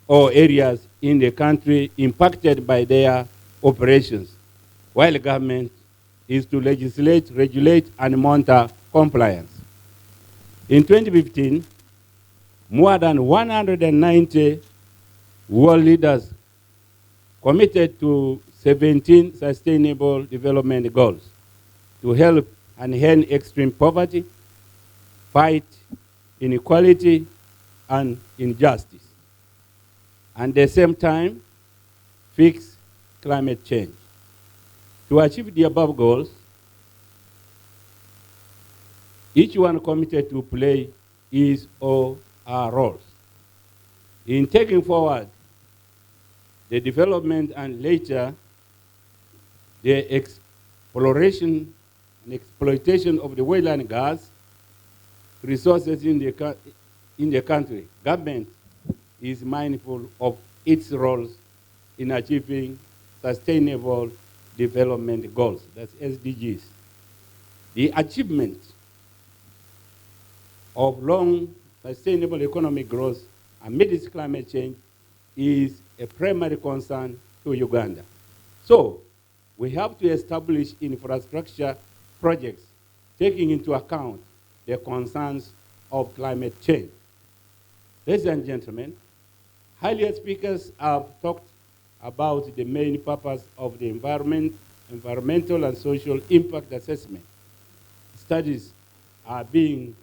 or areas in the country impacted by their operations, while the government is to legislate, regulate, and monitor compliance. In 2015, more than 190 world leaders committed to 17 sustainable development goals to help and end extreme poverty, fight inequality and injustice, and at the same time, fix climate change. To achieve the above goals, each one committed to play his or her roles in taking forward the development and later the exploration and exploitation of the oil and gas resources in the country. Government is mindful of its roles in achieving sustainable development goals, that's SDGs. The achievement of long sustainable economic growth amidst climate change is a primary concern to Uganda. So we have to establish infrastructure projects taking into account the concerns of climate change. Ladies and gentlemen, earlier speakers have talked about the main purpose of the environmental and social impact assessment. Studies are being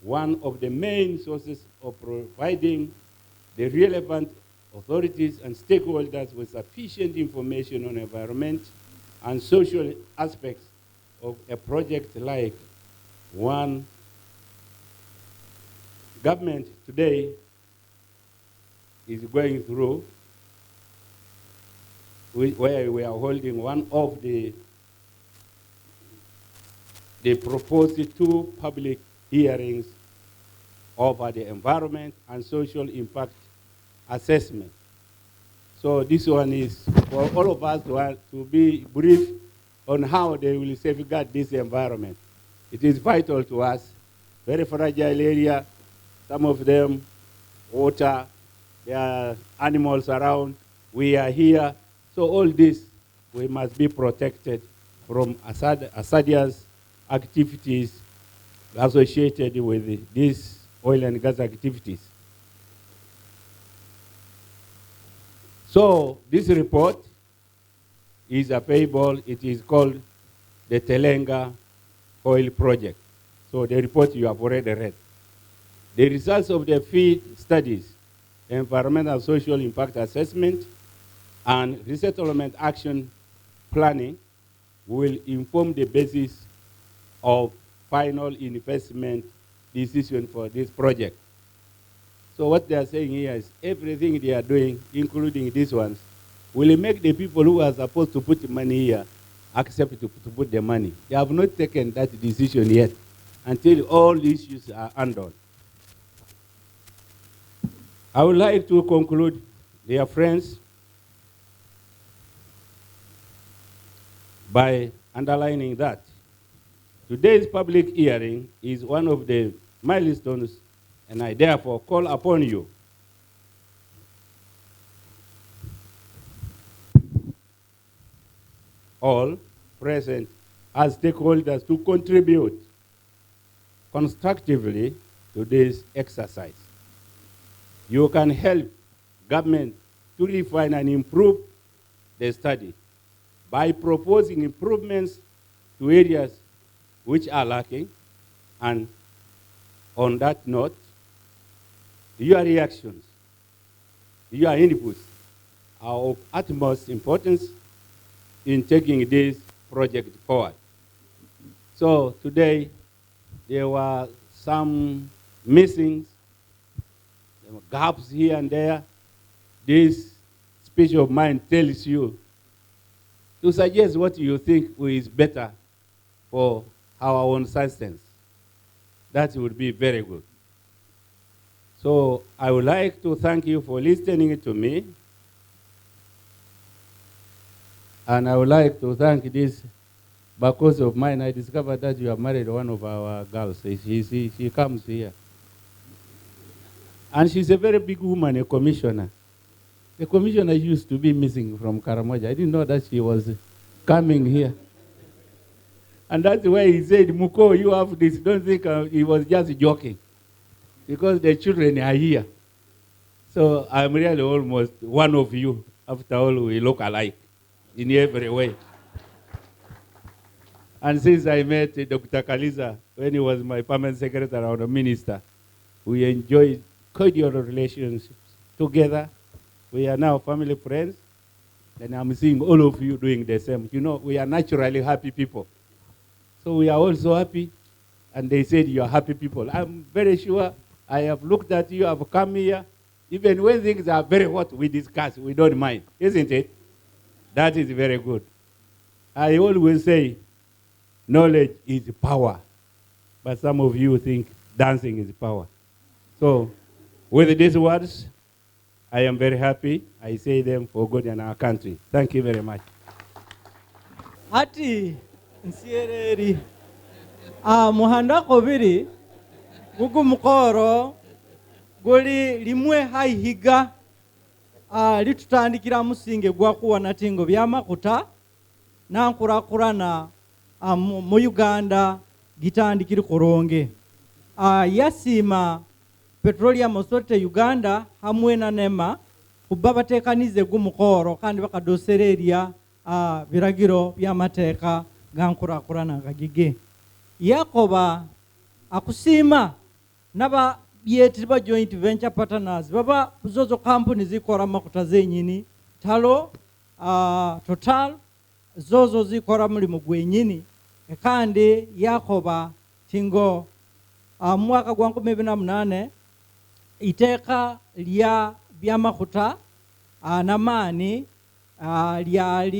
one of the main sources of providing the relevant authorities and stakeholders with sufficient information on environment and social aspects of a project like one. Government today is going through, where we are holding one of the proposed 2 public hearings over the environment and social impact assessment. So this one is for all of us to be brief on how they will safeguard this environment. It is vital to us, very fragile area, some of them, water, there are animals around, we are here. So all this, we must be protected from hazardous activities associated with these oil and gas activities. So this report is available. It is called the Tilenga Oil Project. So the report you have already read. The results of the field studies, environmental social impact assessment, and resettlement action planning will inform the basis of final investment decision for this project. So what they are saying here is everything they are doing, including these ones, will make the people who are supposed to put money here accept to put the money. They have not taken that decision yet until all issues are handled. I would like to conclude, dear friends, by underlining that today's public hearing is one of the milestones, and I therefore call upon you all present as stakeholders to contribute constructively to this exercise. You can help government to refine and improve the study by proposing improvements to areas which are lacking. And on that note, your reactions, your inputs are of utmost importance in taking this project forward. So today, there were some missings, there were gaps here and there. This speech of mine tells you to suggest what you think is better for our own substance. That would be very good. So I would like to thank you for listening to me. And I would like to thank this because of mine. I discovered that you have married one of our girls. She comes here. And she's a very big woman, a commissioner. The commissioner used to be missing from Karamoja. I didn't know that she was coming here. And that's why he said, Muko, you have this. Don't think he was just joking. Because the children are here. So I'm really almost one of you. After all, we look alike in every way. And since I met Dr. Kaliza when he was my permanent secretary or the minister, we enjoyed cordial relationships together. We are now family friends, and I'm seeing all of you doing the same. You know, we are naturally happy people. So we are also happy, and they said you are happy people. I'm very sure I have looked at you, I've come here. Even when things are very hot, we discuss, we don't mind, isn't it? That is very good. I always say, knowledge is power, but some of you think dancing is power. So, with these words, I am very happy. I say them for good in our country. Thank you very much. Ati nsiereri muhanda kobiri gugu mukoro guli limwe haihiga litutandikira musinge gwa kuwa natingo byamakuta nankurakurana mu Uganda gitandikira koronge yasima Petroleum Authority Uganda hamwe na NEMA kuba batekanize gumukoro kandi bakadosereria biragiro by'amateka gankurakurana gagige yakoba akusima naba yetiba joint venture partners baba zozo companies zikora makuta zenyini talo Total zozo zikora muri mugwenyini kandi yakoba tingo mwaka gwa 2008 iteka lya byamakuta namani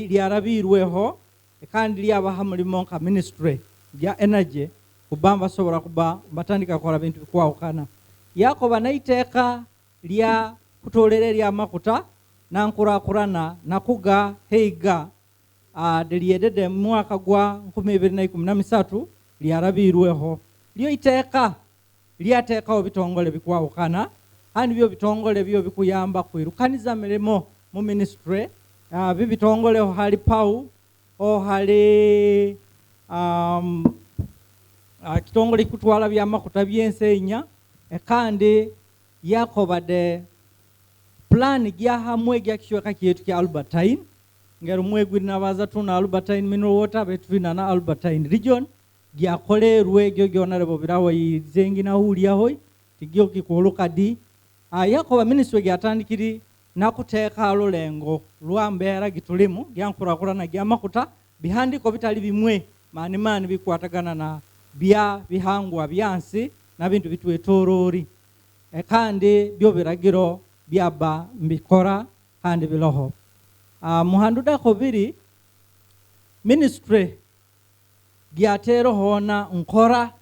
lyarabirweho kandi lyabaha mulimo nka ministry ya energy kubamba sobora kuba batandika kora bintu bikwawukana yakoba naiteka lya kutolere lya makuta nankurakurana nakuga heiga lyedede mu mwaka gwa 2013 lyarabirweho lyo iteeka lyateekawo bitongole bikwawukana kandi byo bitongole byo bikuyamba kwirukaniza milimo mu ministry bibitongole hali pau hali kitongole kutwala byamakuta byensenya kandi yakobade plan gya hamwe gya kishweka kyetu kya Albertine ngero mwegwi nabaza tuna Albertine mineral water betwina na Albertine region gyakolerwe gyo gyona lebo birawo yizengi na hulia hoy tigyo kikuluka di yakoba ministry gyatandikiri nakuteeka lulengo lwambera gitulimu gyankurakurana gyamakuta bihandiko bitali bimwe mani bikwatagana na bya bihangwa byansi na bintu bitwetorori kandi byo biragiro byaba mbikora kandi biloho muhanduda kobiri ministry gyatero hona nkora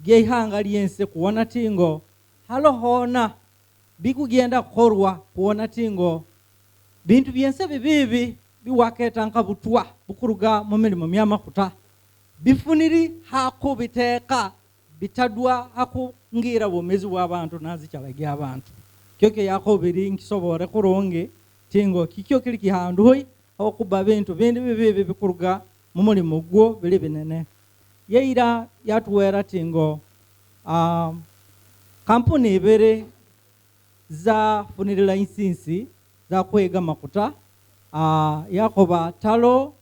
gyehanga lyense kuona tingo halo hona bikugenda korwa kuona tingo bintu byense bibibi biwaketa nkabutwa bukuruga mu milimo myamakuta bifuniri hako biteeka bitadwa hako ngira bomezi w'abantu nazikyalagira abantu kyoke yakobiri nkisobore kuronge tingo kikyo kili kihandu hoyi okuba bintu bindi bibibi bikuruga mu mulimo gwo bili binene yeira yatuwera tingo kampuni ibere za funiri license za kwega makuta yakoba talo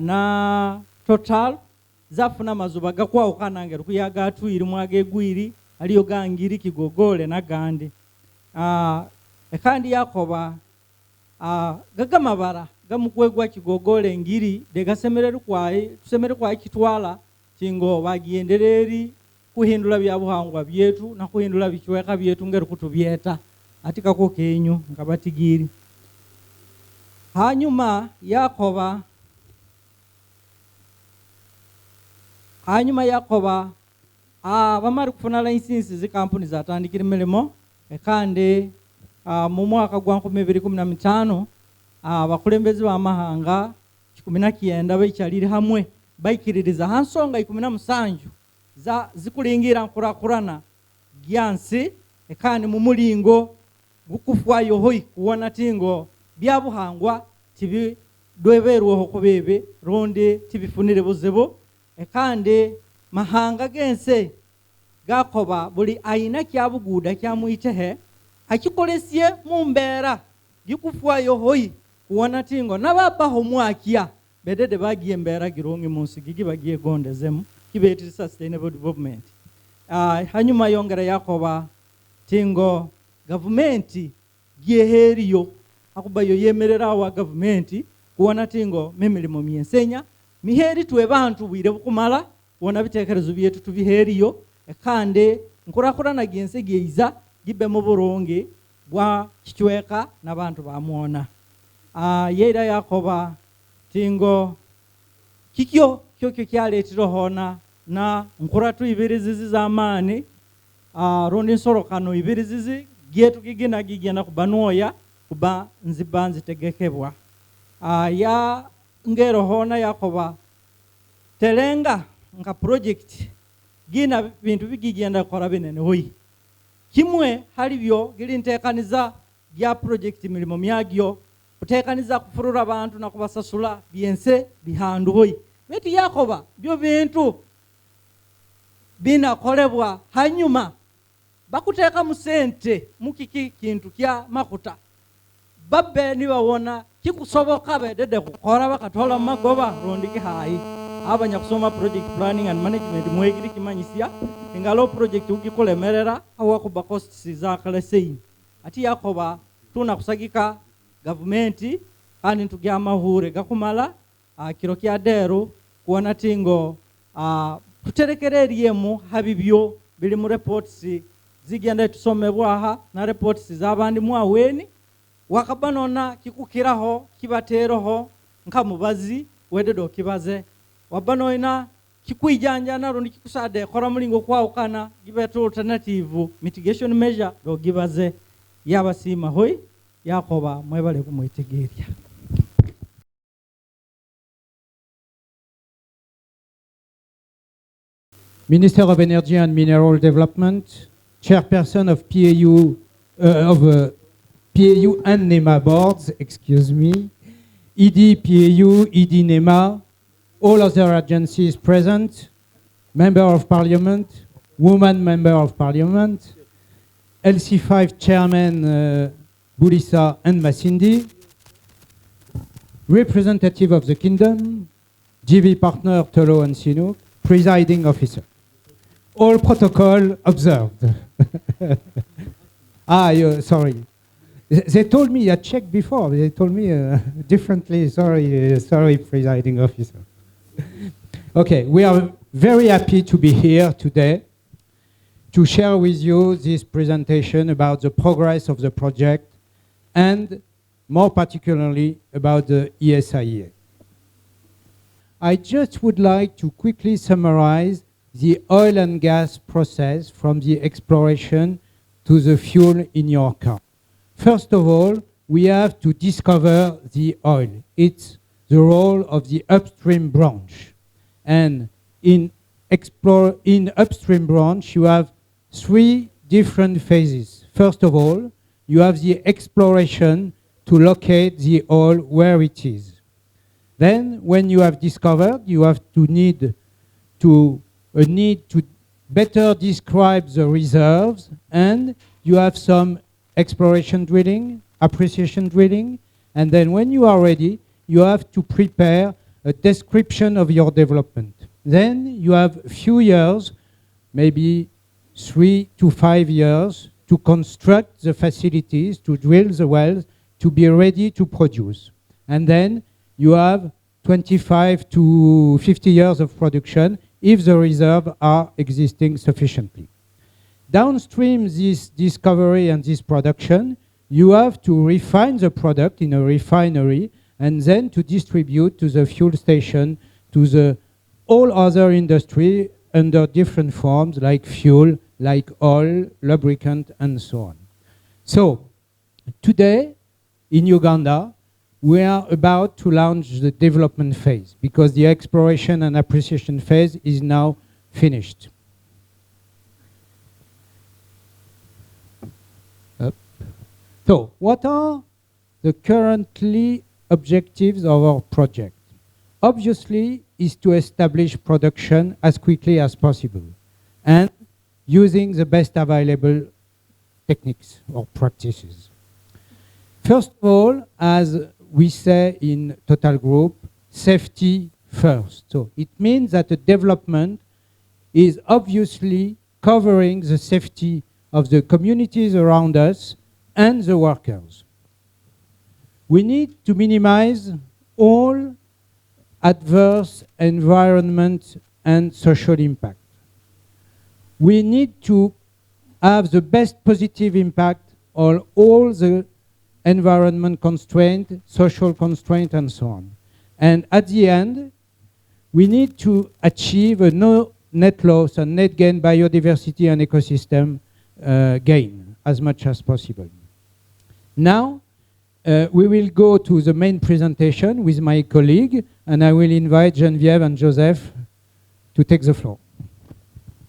na total zafuna mazuba gakwawukana ngero kuyaga atwiri mwagegwiri aliyo gangiri kigogole na gandi kandi yakoba gagamabara gamukwegwa kigogole ngiri degasemerera kwaye tusemere kwaye kitwala tingo bagiendereri kuhindula byabuhangwa byetu na kuhindula bichweka byetu ngero kutubyeta atika ko kenyu ngabatigiri hanyuma yakoba bamari kufuna license zi kampuni zatandikira milimo kandi mu mwaka gwa 2015 abakulembezi b'amahanga 19 bayikyalire hamwe bayikiririza hansonga 17 zikulingira nkurakurana gyansi kandi mu mulingo gukufwayo hoyi kuona tingo byabuhangwa tibi dweberweho kubebe ronde tibifunire buzebo kandi mahanga gense gakoba buli aina kyabuguda kyamuyitehe akikolesye mu mbera gikufwayo hoyi kuona tingo nababaho mwakya bedede bagiye mbera gironge munsi gigi bagiye gondezemu kibeti sustainable development hanyuma yongera yakoba tingo government giheriyo akubayo yemerera wa government kuona tingo memilimo myensenya miheri tuwe bantu bwire bukumala wona bitekerezo byetu tubiheriyo kandi nkurakurana gense geiza gibe mu buronge bwa kichweka nabantu bamuona yera yakoba tingo kikyo kyaletiro hona na nkuratu ibiri zizi zamani rondi nsorokano ibiri zizi gyetu gigina gigenda kuba Nwoya kuba nzibanzi tegekebwa ya ngero hona yakoba Tilenga nka project gina bintu bigigenda kora binene hoyi kimwe halibyo gilintekaniza bya project milimo myagyo kutekaniza kufurura abantu na kubasasula byense bihandu hoyi beti yakoba byo bintu bina kolebwa hanyuma bakuteka musente mukiki kintu kya makuta babbe ni bawona kikusoboka bedede kukora bakatola magoba rondiki hayi abanya kusoma project planning and management mwegiri kimanyisia ingalo project ukikolemerera awakuba costs za kalesei ati yakoba tuna kusagika government kandi tugyamahure gakumala kiro kya dero kuona tingo tuterekereriemu habibyo bili mu reports zigenda tusomebwaha na reports z'abandi mwaweni wakabanona kikukiraho kibateroho nkamubazi wededo kibaze wabanoina kikwijanja rundi kikusade kora mulingo kwawukana gibeto alternative mitigation measure do gibaze yabasima hoyi yakoba mwebale kumwitegeria Minister of Energy and Mineral Development, Chairperson of PAU and NEMA boards, excuse me, ED PAU, ED NEMA, all other agencies present, Member of Parliament, Woman Member of Parliament, LC5 Chairman Buliisa and Masindi, Representative of the Kingdom, JV Partner Tolo and Sinook, Presiding Officer. All protocol observed. Sorry. They told me, I checked before, they told me differently, sorry, Presiding Officer. Okay, we are very happy to be here today to share with you this presentation about the progress of the project and more particularly about the ESIA. I just would like to quickly summarize the oil and gas process from the exploration to the fuel in your car. First of all, we have to discover the oil. It's the role of the upstream branch. And in upstream branch, you have 3 different phases. First of all, you have the exploration to locate the oil where it is. Then, when you have discovered, you have to need to better describe the reserves, and you have some exploration drilling, appreciation drilling, and then when you are ready, you have to prepare a description of your development. Then you have a few years, maybe 3 to 5 years, to construct the facilities, to drill the wells, to be ready to produce. And then you have 25 to 50 years of production if the reserves are existing sufficiently. Downstream this discovery and this production, you have to refine the product in a refinery and then to distribute to the fuel station, to the all other industry under different forms like fuel, like oil, lubricant, and so on. So today in Uganda, we are about to launch the development phase because the exploration and appreciation phase is now finished. So, what are the currently objectives of our project? Obviously, is to establish production as quickly as possible and using the best available techniques or practices. First of all, as we say in Total Group, safety first. So it means that the development is obviously covering the safety of the communities around us and the workers. We need to minimize all adverse environment and social impact. We need to have the best positive impact on all the environment constraint, social constraint, and so on. And at the end, we need to achieve a no net loss and net gain biodiversity and ecosystem gain as much as possible. Now, we will go to the main presentation with my colleague, and I will invite Geneviève and Joseph to take the floor.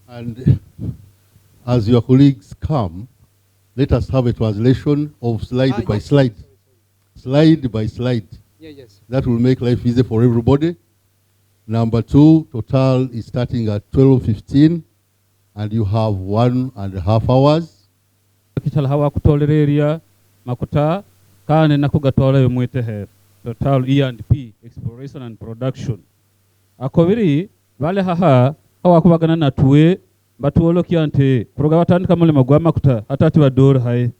And as your colleagues come, let us have a translation of slide by slide. Slide by slide. Yeah, yes. That will make life easy for everybody. Number 2, Total is starting at 12:15, and you have 1.5 hours. Makuta kane nakugatwala yomwete Total E&P, exploration and production. Akobiri vale haha hawakubagana natuwe batuolo kiante progabatandika mule magwa makuta atati bador hai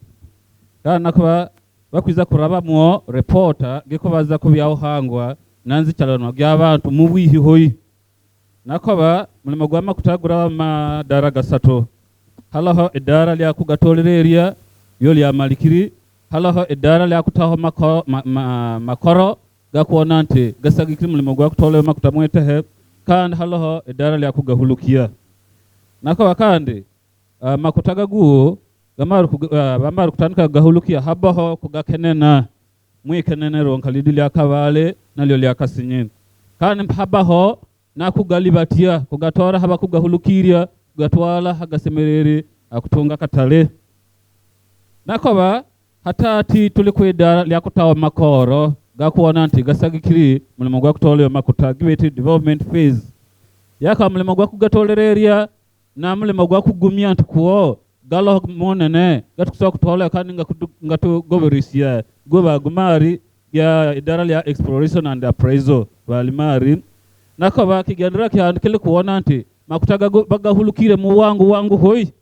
kana kwa bakwiza kuraba mo reporter giko baza kubyaho hangwa nanzi cyalano by'abantu mu bwihi hoyi nakoba mule magwa makuta guraba madara gasato halaho idara lya kugatolereria yo lya malikiri halaho idara lya kutaho makoro gakuona nti gasagikiri mule magwa kutole makuta mwete kandi halaho idara lya kugahulukia nako wakande makutaga guo bamaru kutandika gahulukia habaho kugakenena mwikenene ronka lidili akavale nalyo lya kasinyin kandi habaho na kugalibatia kugatora haba kugahulukirya kugatwala hagasemerere akutunga katale nakoba hatati tuli kwidara lya kutawa makoro gakuona nti gasagikiri mulimo gwa kutoleyo makuta gibeti development phase yaka mulimo gwa kugatolererya na mulimo gwa kugumya nti kuo galo monene gatukusa kutola kandi ngatu goverisia goba gumari ya idara lya exploration and appraisal balimari nakoba kigendera kyandikile kuona nti makutaga bagahulukire mu wangu hoyi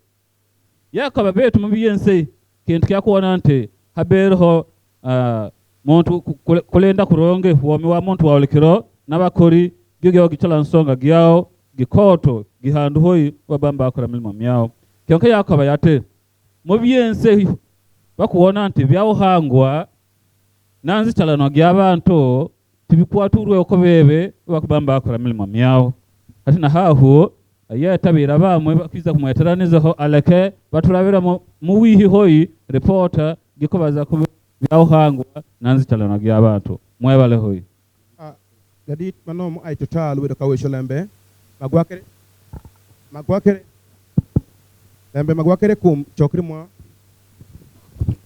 yakaba betu mubiyense kintu kyakuona nti habereho muntu kulenda kuronge womi wa muntu wawulikiro n'abakori gyo gicola nsonga gyao gikoto gihandu hoyi wabamba akora milimo myao kyonka yakaba yate mubiyense bakuona nti byawuhangwa nanzicalano gy'abantu tibikwaturwe uko bebe bakubamba akora milimo myao ati na haho yetabira bamwe bakwiza kumweteranizaho aleke baturabira mu wihi hoyi reporter gikobaza ku byawuhangwa nanzicalano gy'abantu mwebale hoyi gadi manomu ay total wedo kawesho lembe magwakere kum chokri mwa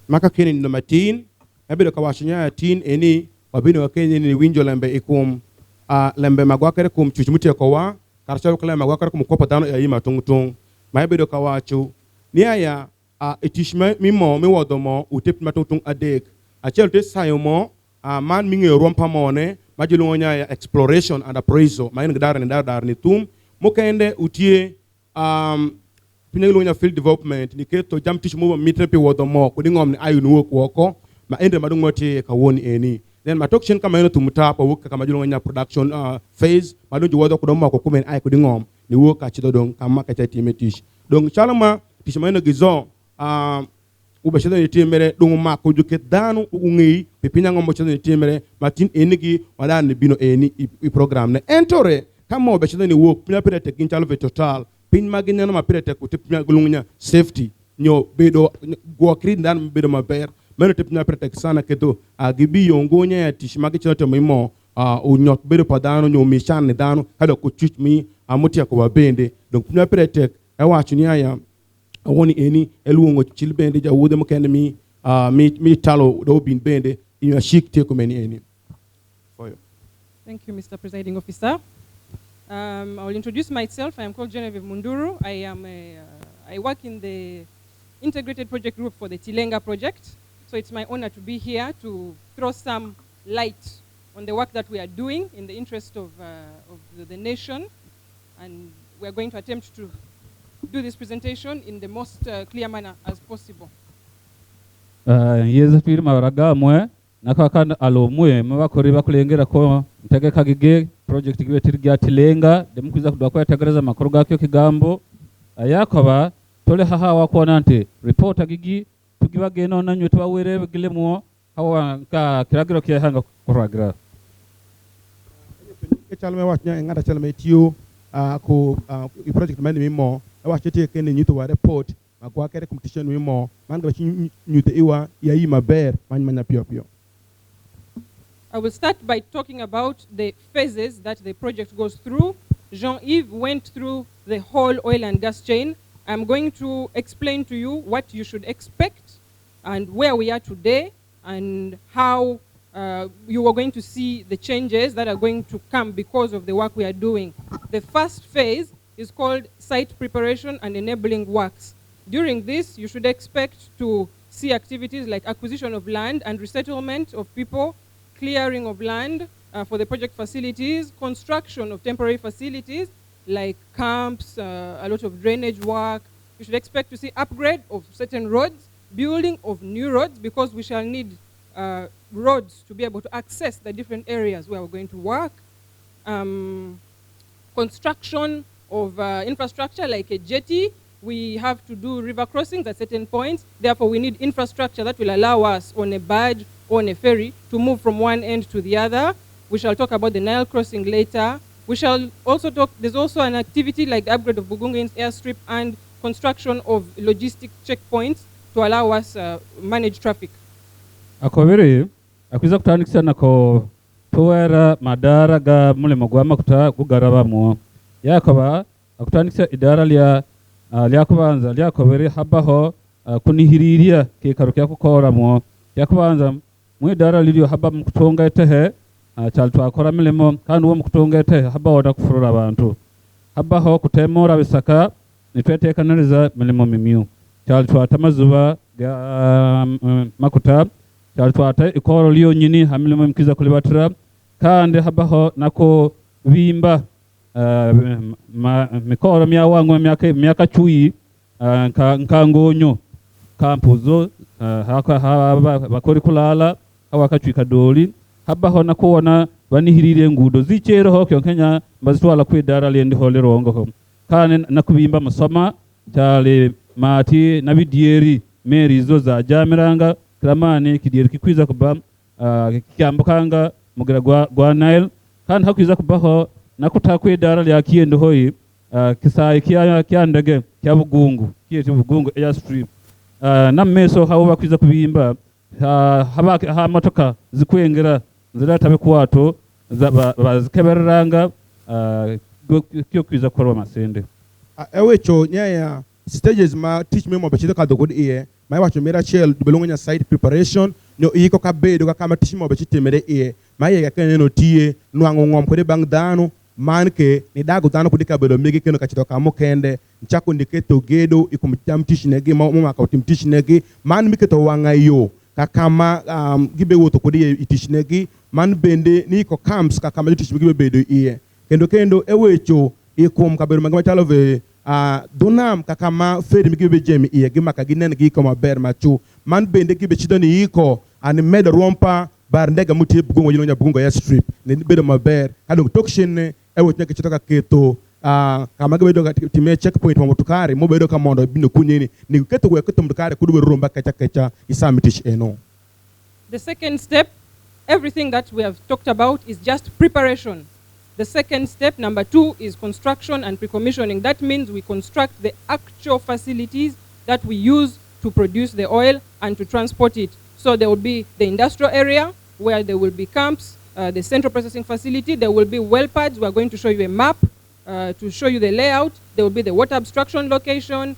maka kini no matin abedo kawashinya tin eni wabini wakeni ni winjo lembe ikum lembe magwakere kum chuchumuti yakowa karchalo kala magwakere kum kopa dano ya yima tungtung maebedo kawachu niaya itishme mimo miwodomo utep matungtung adek achel te sayomo man minge rompa mone majulungonya ya exploration and appraisal main gdar ni tum mokende utie pinelungonya field development ni keto jam tish mo mitrepe wodomo kudingom ni ayun work woko ma ende madungoti kawoni eni then matokshen kama eno tumuta pa work kama julungonya production phase madunju wodo kudomo ko kumen ay kudingom ni work achido don kama kachati metish donc chalama tishmaino gizo ubashada ni timere dungu mako juke danu ungi pipinya ngombo chada ni timere matin enigi wala ni bino eni i program ne entore kama ubashada ni work pina pere kinchalo ve total pin magina ma pere ku pina gulungunya safety nyo bedo go kri dan bedo maber meno pina pere sana keto agibi yongonya ya tishmagi chote mimo unyok bedo padano nyo mishan ni danu kada ku chuch mi amuti ko bende donc pina pere ewa chunya ya woni eni eluongo chilbende jawude mokende mi talo do bin bende in a chic take many eni. Thank you, Mr. Presiding Officer. I will introduce myself. I am called Genevieve Munduru. I work in the Integrated Project Group for the Tilenga project. So it's my honor to be here to throw some light on the work that we are doing in the interest of the nation. And we are going to attempt to do this presentation in the most clear manner as possible. Yeza piri mawaraga mwe nakaka alomwe mabakori bakulengera ko ntegeka gige project gibe tirya Tilenga demukwiza kudwa ko yategereza makuru gakyo kigambo ayakoba tole haha wakona nti report gigi tugibageno nanywe twawere gilemo hawa ka kiragiro kyahanga kuragra chalme watnya ngada chalme tiyo ko i project mani mimo awachete kene nyito wa report magwa kere competition mimo manga nyito iwa yayi maber manya pio pio. I will start by talking about the phases that the project goes through. Jean-Yves went through the whole oil and gas chain. I'm going to explain to you what you should expect and where we are today and how you are going to see the changes that are going to come because of the work we are doing. The first phase is called site preparation and enabling works. During this, you should expect to see activities like acquisition of land and resettlement of people, clearing of land for the project facilities, construction of temporary facilities like camps, a lot of drainage work. You should expect to see upgrade of certain roads, building of new roads because we shall need roads to be able to access the different areas where we're going to work. Construction of infrastructure like a jetty. We have to do river crossings at certain points. Therefore, we need infrastructure that will allow us on a barge or on a ferry to move from one end to the other. We shall talk about the Nile crossing later. We shall also talk, there's also an activity like the upgrade of Bugungin's airstrip and construction of logistic checkpoints to allow us manage traffic. Akobere, akwiza kutandikisa nako tuwera madara ga mulimo gwa makuta gugarabamo yakaba akutandikisa idara lyakubanza lyakobere habaho kunihiriria kikaro kyakukoramo yakubanza mu idara lilyo haba mukutunga etehe cyal twakora milimo kandi uwo mukutunga etehe haba wada kufurura abantu habaho kutemora bisaka nitwetekaniriza milimo mimiu cyal twatamazuba ga makuta cyal twata ikoro liyo nyini hamilimo mkiza kulibatira kandi habaho nako bimba mikoro myawango myaka chui nkangonyo kampuzo bakori kulala awakacwika doli habaho nakubona banihirire ngudo zicero ho kyonkenya mbazitwala kwidara lendi holerongo ho kandi nakubimba musoma cyale mati nabidieri meri zo za jamiranga kramani kidieri kikwiza kuba kyambukanga mugira gwa Nile kandi hakwiza kubaho nakutakwidara lya kiendo hoyi kisaye kyandege kyabugungu kiyeti bugungu airstream nameso habo bakwiza kubimba ha motoka zikwengera ziratabe kwato bazikeberanga kyo kwiza korwa masende ewecho nyaya stages ma teach me mo bechito ka dogod iye mai wacho mera chel belongonya site preparation no iko ka bedo ka kama teach mo bechite mere iye mai ya kan no tie no angongom ko de bang dano manke ni dago dano ko de ka bedo mege keno ka chito ka mo kende nchako ndiketo gedo ikumtam teach nege mo maka tim teach nege man miketo wanga yo kakama gibe woto ko de teach nege man bende ni ko camps kakama teach gibe bedo iye kendo ewecho ikum ka bedo magama talove donam kakama fedi migibe jemi iye gima ka ginen gi ko maber machu man bende gibe chidoni iko ani meda rompa bar ndega muti bugungo yino nya bugungo ya strip ne bedo maber kado tokshin ewecho nya kichitoka keto kama gibe do time checkpoint mo tukare mo bedo ka mondo bino kunyeni ni keto we keto mtukare kudu romba kacha isamitish eno. The second step, everything that we have talked about is just preparation. The second step, number 2, is construction and pre-commissioning. That means we construct the actual facilities that we use to produce the oil and to transport it. So there will be the industrial area where there will be camps, the central processing facility, there will be well pads. We are going to show you a map to show you the layout. There will be the water abstraction location,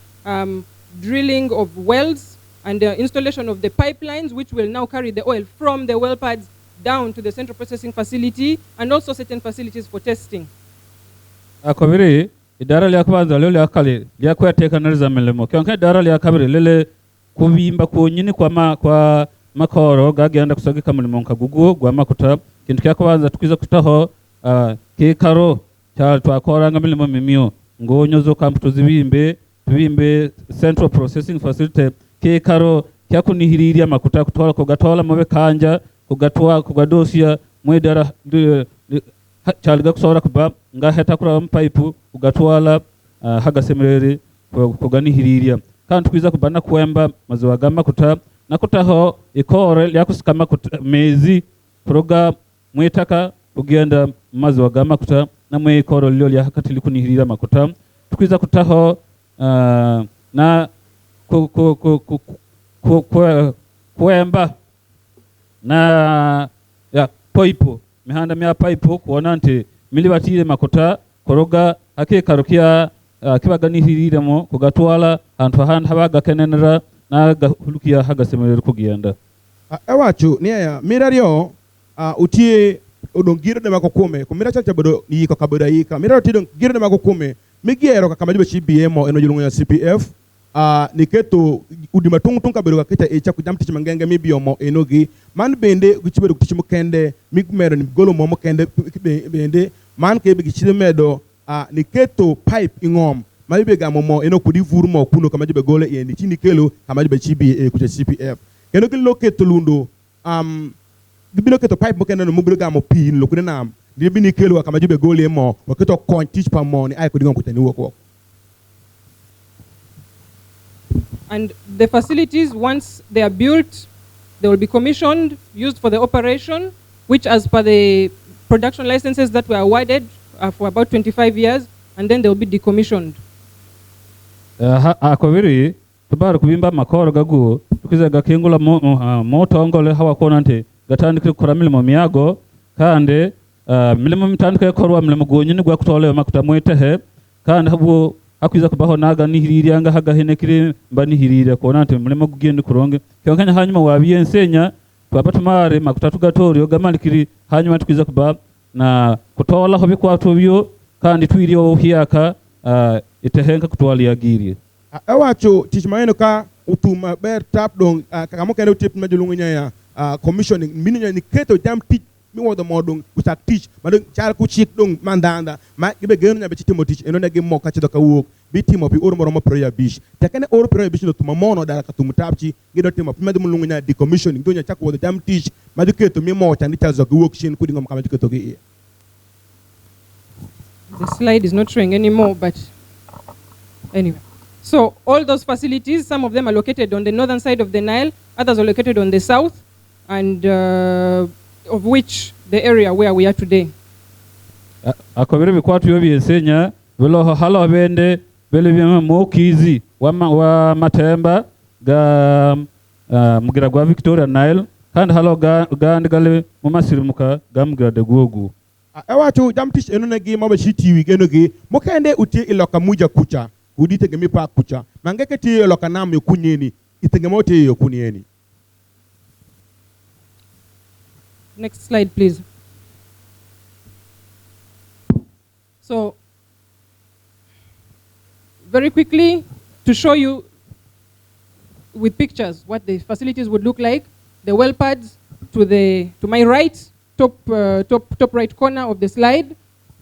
drilling of wells, and the installation of the pipelines, which will now carry the oil from the well pads down to the central processing facility, and also certain facilities for testing. Akobiri idara lya kubanza lyo lyakali lyakwyatekaniriza milimo kyonka idara lya kabiri lele kubimba kunyini kwa makoro gagenda kusagika mulimo nkagugu gwa makuta kintu kyakubanza tukwiza kutaho kikaro kya twakoranga milimo mimio ngonyo zo kamputo tubimbe central processing facility kikaro kyakunihiriria makuta kutola kugatola mobe kanja kugadosia mwedara chalga kusora kuba ngaheta kura pipe ugatwala hagasemereri kuganihiriria kandi tukwiza kubana kwemba maziwa gama kuta nakutaho ikore lyakusikama mezi proga mwetaka ugenda maziwa gama kuta namwe ikoro lyo lyakati likunihirira makuta tukwiza kutaho na kwemba na ya pipe mihanda mya pipe kuona nti milibatire makuta koroga akekarukia kibaganihiriramo kugatwala antu handi habaga kenenera na gahulukia hagasemerera kugenda ewachu niya mirario utie odongiro de makokume kumira chacha bodo yiko kaboda yika mirario tidon giro de makokume migiero kakamajibe CBM eno julungu ya CPF niketo udima tung kabedo kakita echa kujamtichi mangenge mibiomo enogi man bende kuchibedo kutichimu kende migmero ni golo momo kende bende man kebe kichide medo niketo pipe ingom majibe gamomo eno kudi vurumo kuno kamajibe gole yendi chini kelo kamajibe chibi kucha CPF keno kilo keto lundo gibino keto pipe mokende no mugro gamo pin lokune nam dibini kelo kamajibe gole mo waketo kontichi pa mo ni ay kudi ngom kutani woko. And the facilities, once they are built, they will be commissioned, used for the operation, which as per the production licenses that were awarded for about 25 years, and then they will be decommissioned. Akobiri, tubaru kubimba makoro gagu, tukiza gakingula motongole hawa konante, gatandikiri kuramili momiago, kandi milimo mitandukanye korwa milimo gonyine gwa kutolewa makuta mwitehe kandi habo akwiza kubaho naga nihirira nga hagahenekire mba nihirira kona nti milimo gugende kuronge kyonkanya hanyuma wabiensenya twapatumare makuta tugatori ogamalikiri hanyuma tukwiza kuba na kutola hobi kwatu byo kandi twiriyo hiyaka itehenka kutwali agiri awacho tichmaeno ka utuma ber tap dong kamo kene utip majulungunya ya commissioning mininya ni keto jam teach mi wodo modong usak teach madong char ku chik dong mandanda ma gibe genu nya be chitimo teach eno ne gimmo ka chido ka wok bi timo pi ormo prayer bish tekene or prayer bish no tuma mono dara ka tum tapchi gido timo pi madu mulungunya di commissioning donya chak wodo jam teach madu keto mi mo tan chazo go wok shin kudi ngom kama keto gi. The slide is not showing anymore, but anyway. So all those facilities, some of them are located on the northern side of the Nile, others are located on the south, and of which the area where we are today. Akobere bikwatu yo byesenya belo halo bende bele byama mokizi wa matemba ga mugira gwa Victoria Nile kandi halo ga ndgale mu masirimuka ga mugira de gogu. Awacho jam teach eno ne gi mabe shitiwi geno gi mokende uti iloka muja kucha udite gemi pa kucha mangeke ti iloka nam yo kunyeni itengemote yo kunyeni. Next slide, please. So, very quickly, to show you with pictures what the facilities would look like, the well pads to my right, top right corner of the slide,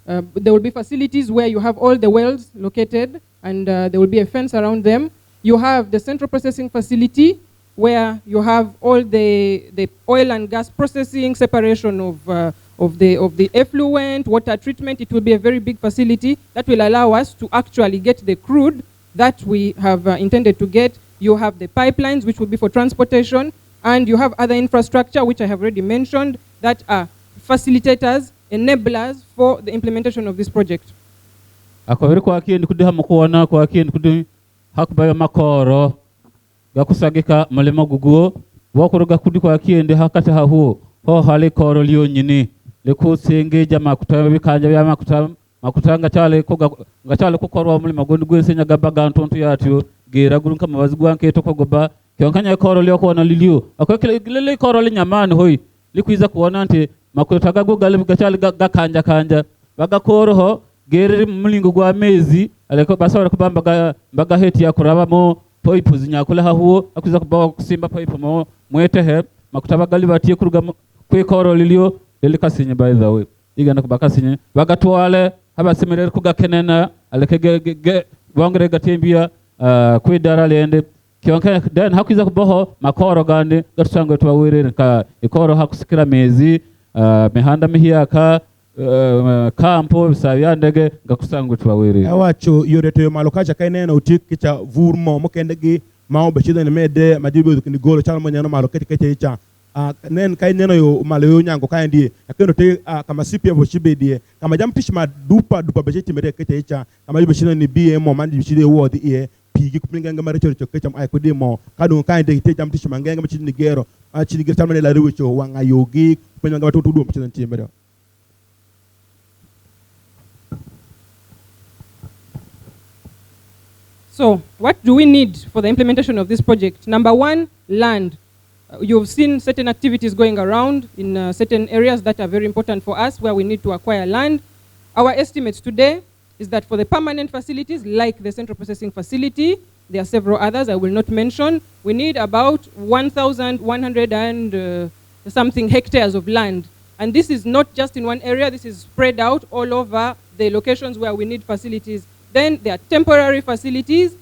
there will be facilities where you have all the wells located, and there will be a fence around them. You have the central processing facility, where you have all the oil and gas processing, separation of the effluent, water treatment. It will be a very big facility that will allow us to actually get the crude that we have intended to get. You have the pipelines, which will be for transportation, and you have other infrastructure, which I have already mentioned, that are facilitators, enablers for the implementation of this project. Akobere kwa kindi kudi hamukuona kwa kindi kudi hakubayo makoro gakusagika mulimo guguo wakuruga kudi kwa kindi hakata hahuo ho hali koro liyo nyini likusenge jama kutaba bikanja bya makutanga chale ngachale kukorwa mulimo gondi gwesenya gabaga ntonto yatyo gera gurunka mabazi gwanke to kogoba kyonkanya koro liyo kuona liliyo akwekele lile koro linyamani hoyi likwiza kuona nti makutaga gugale gachale gakanja bagakoroho gerere mulingo gwa mezi aleko basora kubamba baga heti ya kurabamo pipe zinyakula hahuo akuza kubawa kusimba pipe mo mwetehe makutabagali batiye kuruga kwekoro lilio lelikasinye by the way igana kubakasinye bagatwale habasemerere kugakenena aleke bongere gatembia kwidara lende kyonka then hakuza kubaho makoro gande gatusangwe twawirere ka ikoro hakusikira mezi mihanda mihiyaka kampo savyandege gakusangwe twawiri awacho yoreto malokaja kainena utik cha vurmo mokendegi mawo bechida ne mede majibo kini golo chala monyano maloketi kete cha nen kainena yo malayo nyango kaindi akendo te kama sipia bochibedie kama jamtish ma dupa bechiti mede kete cha kama jibo china ni BMO mandi bichide word ie pigi kupinga ngama recho kecha ay ko demo kadu kainde te jamtish mangenga bichidi ni gero chini gerta mane la rewecho wanga yogi kupinga ngama tutu dum china timere. So what do we need for the implementation of this project? Number one, land. You've seen certain activities going around in certain areas that are very important for us where we need to acquire land. Our estimates today is that for the permanent facilities, like the central processing facility, there are several others I will not mention, we need about 1,100 and something hectares of land. And this is not just in one area, this is spread out all over the locations where we need facilities. Then there are temporary facilities,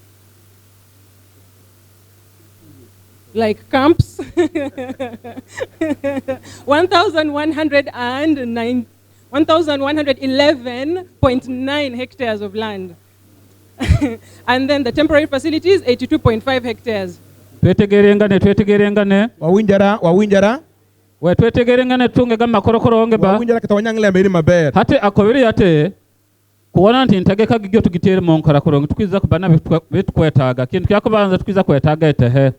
like camps, 1,111.9 hectares of land. And then the temporary facilities, 82.5 hectares. Twetegerengane. Wawinjara. We twetegerengane tunge gama korokoro onge ba. Wawinjara katawanyangile mbiri maber. Hate akobiri hate. Kuona nti ntegeka gigyo tugitere mu nkora kurongo tukwiza kubana bitkwetaga kintu kyakubanza tukwiza kwetaga etehe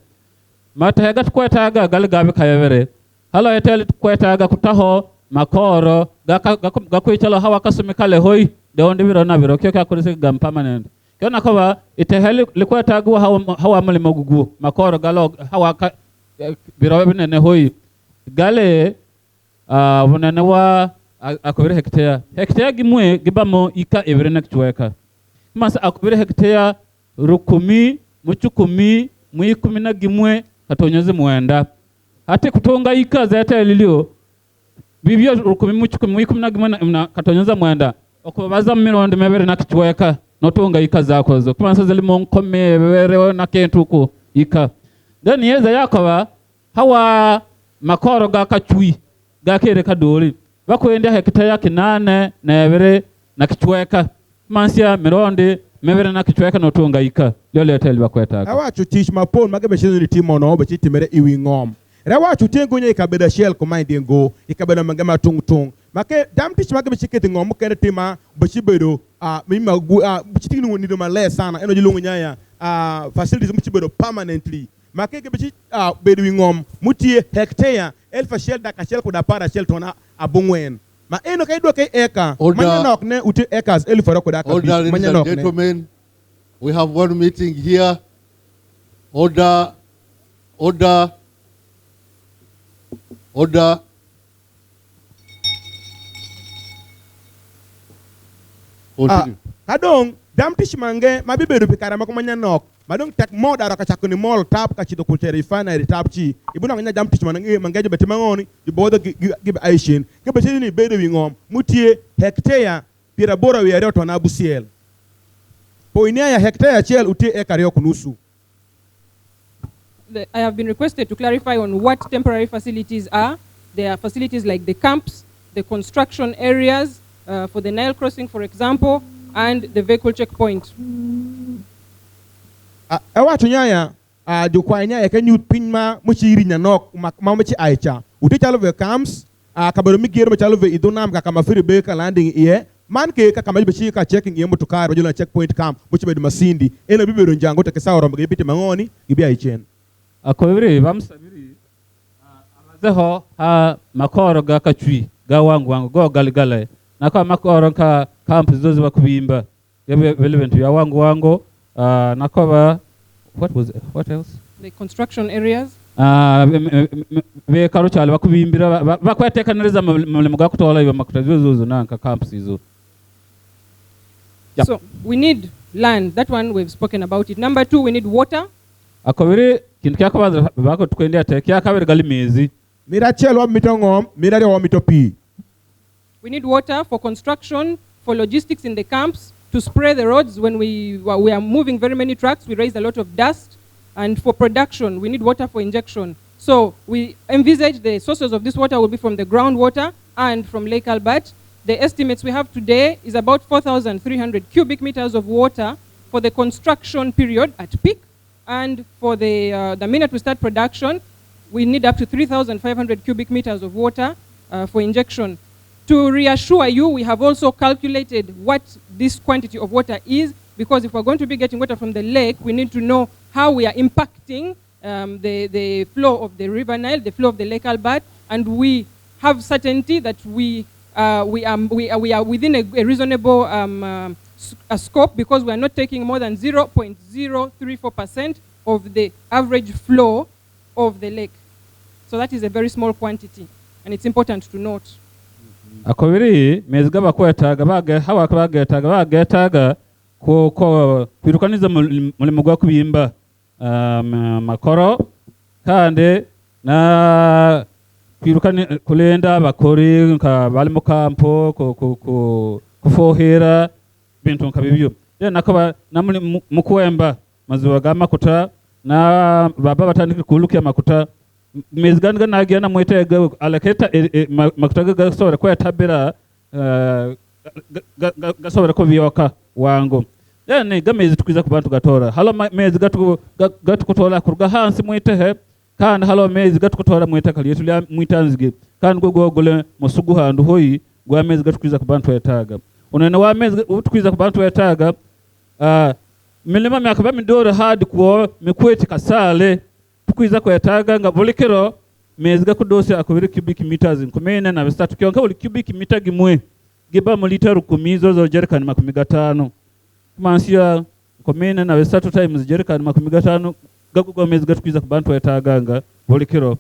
matehega tukwetaga gali gabe kayebere halo etel kwetaga kutaho makoro gakwichala hawa kasumikale hoi de onde biro na biro kyo kakurisi gam permanent kyo nakoba iteheli likwa tagu hawa mali magugu makoro galo hawa biro bine hoi gale wonene wa akubiri hektea gimwe gibamo ika everenek chweka masa akubiri hektea rukumi muchukumi muikumi na gimwe katonyeze mwenda hati kutonga ika zeta lilio bibyo rukumi muchukumi muikumi na gimwe na katonyeze mwenda okubaza mironde mebere na kichweka notonga ika zakozo kumansa zilimo nkome bebere na kentuko ika then yeza yakoba hawa makoro gakachui gakere kadori bakwenda hektea kinane na ebere na kichweka mansia mironde mebere na kichweka notonga ika lyo tell bakweta awachu teach mapol magabe shizuri timo no be chitimere iwi ngom awachu tengo nya ikabeda shell command ngo ikabeda magama tung make dam teach magabe chikete ngom kene tima bachibedo mima bichitinu ni do male sana eno jilungu nya ya facilities muchibedo permanently make ke bichi bedo ngom mutie hectare elfa shell da ka shell ko da para shell tona abungwen ma eno kay do kay eka manya nok ne uti ekas elfa ko da ka manya nok ne. Gentlemen, we have one meeting here. Order. Kadong dam tish mange mabiberu pikara makumanya nok madong tek mod ara kachakuni mol tap kachito kultere refinery tap chi ibuna nganya dam tish manange mangeje betimangoni ibodo give aishin ke betini bedo wingom mutie hectare pira bora wi area to na busiel po inia ya hectare chel utie ekario kunusu. I have been requested to clarify on what temporary facilities are. There are facilities like the camps, the construction areas for the Nile crossing, for example, and the vehicle checkpoint. Watu nyaya dukwa nyaya kenyu pinma muchiri nyanok mamachi aicha uti chalo ve camps kabaro migero chalo ve idonam kama free beka landing iye man ke kama bechi ka checking iye mutukar rojula checkpoint camp muchi bedu masindi ena bibero njango tekesawro mbege mangoni gibi aichen akobiri bamsabiri amazeho ha makoro ga kachui ga wangu go galigale nakwa makoro ka camp zozi bakubimba yabe relevant ya wangu nakwa what else the construction areas be karo chale bakubimbira bakwetekaniriza mulimo ga kutola iba makuta zozo nanka camps izo. So we need land, that one we've spoken about it. Number 2, we need water. Akobiri kintu kyakabaza bako tukwendea te kyakabiri gali mezi mira chelwa mitongom mira wa mitopi. We need water for construction, for logistics in the camps, to spray the roads when we are moving very many trucks, we raise a lot of dust, and for production we need water for injection. So we envisage the sources of this water will be from the groundwater and from Lake Albert. The estimates we have today is about 4,300 cubic meters of water for the construction period at peak. And for the minute we start production, we need up to 3,500 cubic meters of water for injection. To reassure you, we have also calculated what this quantity of water is, because if we're going to be getting water from the lake, we need to know how we are impacting the flow of the River Nile, the flow of the Lake Albert, and we have certainty that we are within a reasonable scope, because we are not taking more than 0.034% of the average flow of the lake. So that is a very small quantity, and it's important to note. Akobiri mezga bakwetaga bagetaga ko kwirukaniza mulimo gwa kubimba makoro kandi na kwirukani kulenda bakori nka bali mu kampo kufohera bintu nkabibyo nakaba namuli mukwemba mazuwa ga makuta na baba batandika kulukia makuta mezganga nagiye na mwetega alaketa makuta gasore ko yatabira gasore ko biyoka wango yani gamezi tukwiza ku bantu gatora halo mezi gatukutora kurga hansi mwitehe kandi halo mezi gatukutora mwiteka lyetu lya mwitanzige kandi gogole musugu handu hoyi gwa mezi gatukwiza ku bantu yataga unene wa mezi utukwiza ku bantu yataga milima myakaba midoro hadi kuo mikweti kasale tukwiza ko yataga nga bulikiro mezi gakudosi akubiri cubic meters nkumene na bisatu kyonka uli cubic meter gimwe giba mu liter 10 zo jerrycan 15 kumansia nkumene na bisatu times jerrycan 15 gakugo mezi gatukwiza ku bantu etaganga buli kiro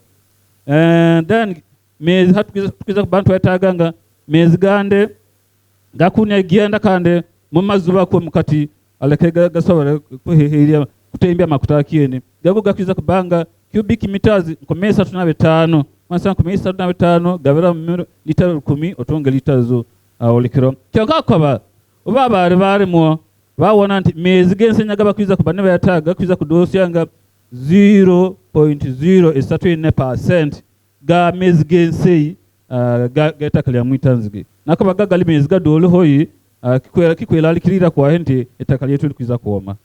and then mezi hatukwiza ku bantu etaganga mezi gande gakunya gienda kande mu mazuba ko mukati alekega gasobora kuhihiria kutembea makutakieni gago gakwiza kubanga cubic meters nkomesa 35 masa nkomesa 35 gabira liter 10 otonga liter zo olikiro kyonka koba ubaba bari mo bawona nti mezi gensenya gabakwiza kubane bayataga kwiza kudosyanga 0.0% ga mezi gensei gatakali amwitanzige nakoba gagali mezi gadolo hoyi kikwela alikirira kwa hente etakali yetu likwiza kuoma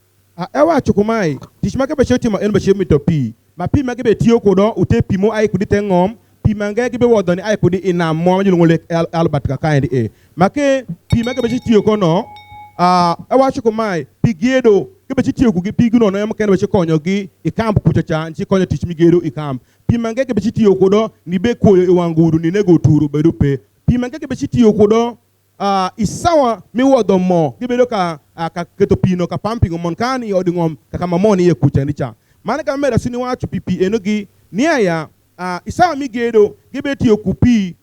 ewa chukumai tishmake be shoti ma enbe shemi to pi ma pi ma be tio kodo ute pi mo ay kudi tengom pi manga be wodoni ay kudi ina mo ma ngole albert ka kandi make pi ma be tio kono ewa chukumai pi gedo be tio ku gi pi guno no yam ken be konyo gi e camp kuchacha nchi konyo tishmi gedo e camp pi manga be tio kodo ni be ko e wanguru ni nego turu be rupe pi manga be tio kodo isawa mi wodo mo gibedo ka keto pino ka pumping mon kan i odingom ka kama moni ye kucha ndicha mane ka mera sini wachu pipi enogi niaya isawa mi gedo gibeti okupi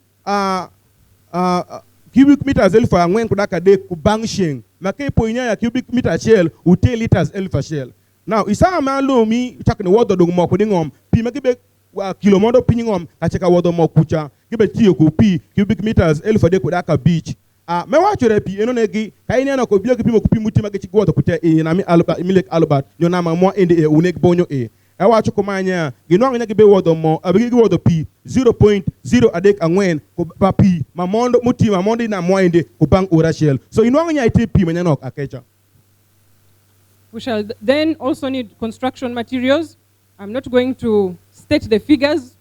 cubic meters elfa ngwen kudaka de ku bangshing make poinya ya cubic meter shell ute liters elfa shell now isawa ma lo mi chakne wodo do mo ko dingom pi ma gibe kilomodo pinyingom ka cheka wodo mo kucha gibeti okupi cubic meters elfa de kudaka beach me wacho repi eno negi kaini ana ko biyo kipimo kupi mutima ke chigwoto kute na mi alba milek albat nyona ma mo ende unek bonyo e wacho ko manya ginwanga nyagi be wodo mo abigi wodo pi 0.0 adek angwen ko papi mamondo mutima mondo na mo ende ko bang urashel so inwanga nya ite pi manya nok akecha. We shall then also need construction materials. I'm not going to state the figures,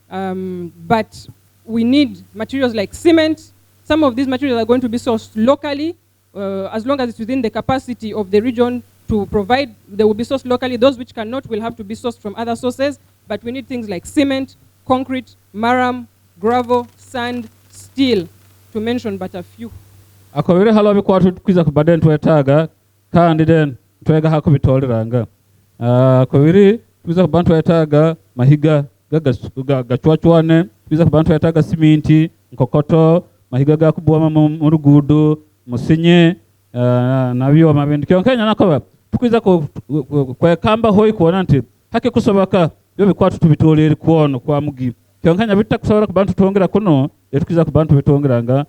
but we need materials like cement. Some of these materials are going to be sourced locally, as long as it's within the capacity of the region to provide. They will be sourced locally. Those which cannot will have to be sourced from other sources. But we need things like cement, concrete, marram, gravel, sand, steel, to mention but a few. Akobere halobi kwa tukwiza kubaden tuetaga kandi den tuega hako bitoliranga. Akobere tukwiza kubantu tuetaga mahiga gachwachwane, tukwiza kubantu tuetaga siminti, nkokoto, mahiga ga kubuwa mu rugudo musinye nabyo mabindi kyonkenya nakoba tukwiza kwa kamba hoyi kuona nti hake kusobaka byo bikwatu tubitolere kuono kwa mugi kyonkenya bitakusobora kubantu tongera kuno yetukwiza kubantu bitongeranga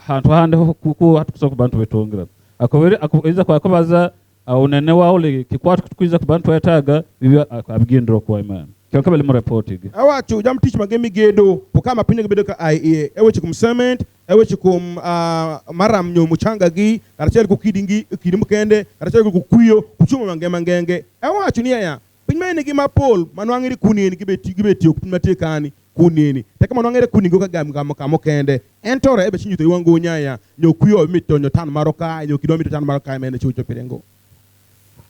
hantu hande kuku hatukusoba kubantu bitongera akobere akuiza kwa kobaza unene waule kikwatu tukwiza kubantu yataga bibyo abigendero kwa imana kyokabele mu reporting awachu jam teach magemi gedo pokama pinya gedo ka IEA ewechi kum cement ewechi kum maram nyo muchanga gi arachel ku kidingi kidimu kende arachel ku kuyo kuchuma mangenge awachu ni ya pinya ne gi mapol manwangiri kunini gibeti okumatekani kunini teka manwangere kuningo ka gam kende entore ebe chinyito iwango nyaya nyo kuyo mito nyo tan maroka nyo kidomito tan maroka mene chucho pirengo.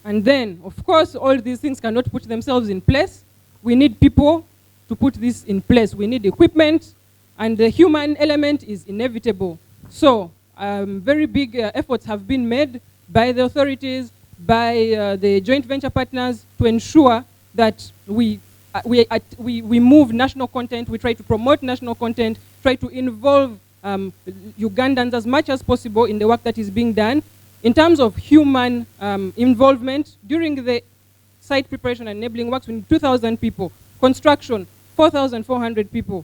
And then of course all these things cannot put themselves in place. We need people to put this in place. We need equipment, and the human element is inevitable. So very big efforts have been made by the authorities, by the joint venture partners to ensure that we move national content, we try to promote national content, try to involve Ugandans as much as possible in the work that is being done. In terms of human involvement, during the site preparation and enabling works, we need 2,000 people. Construction, 4,400 people.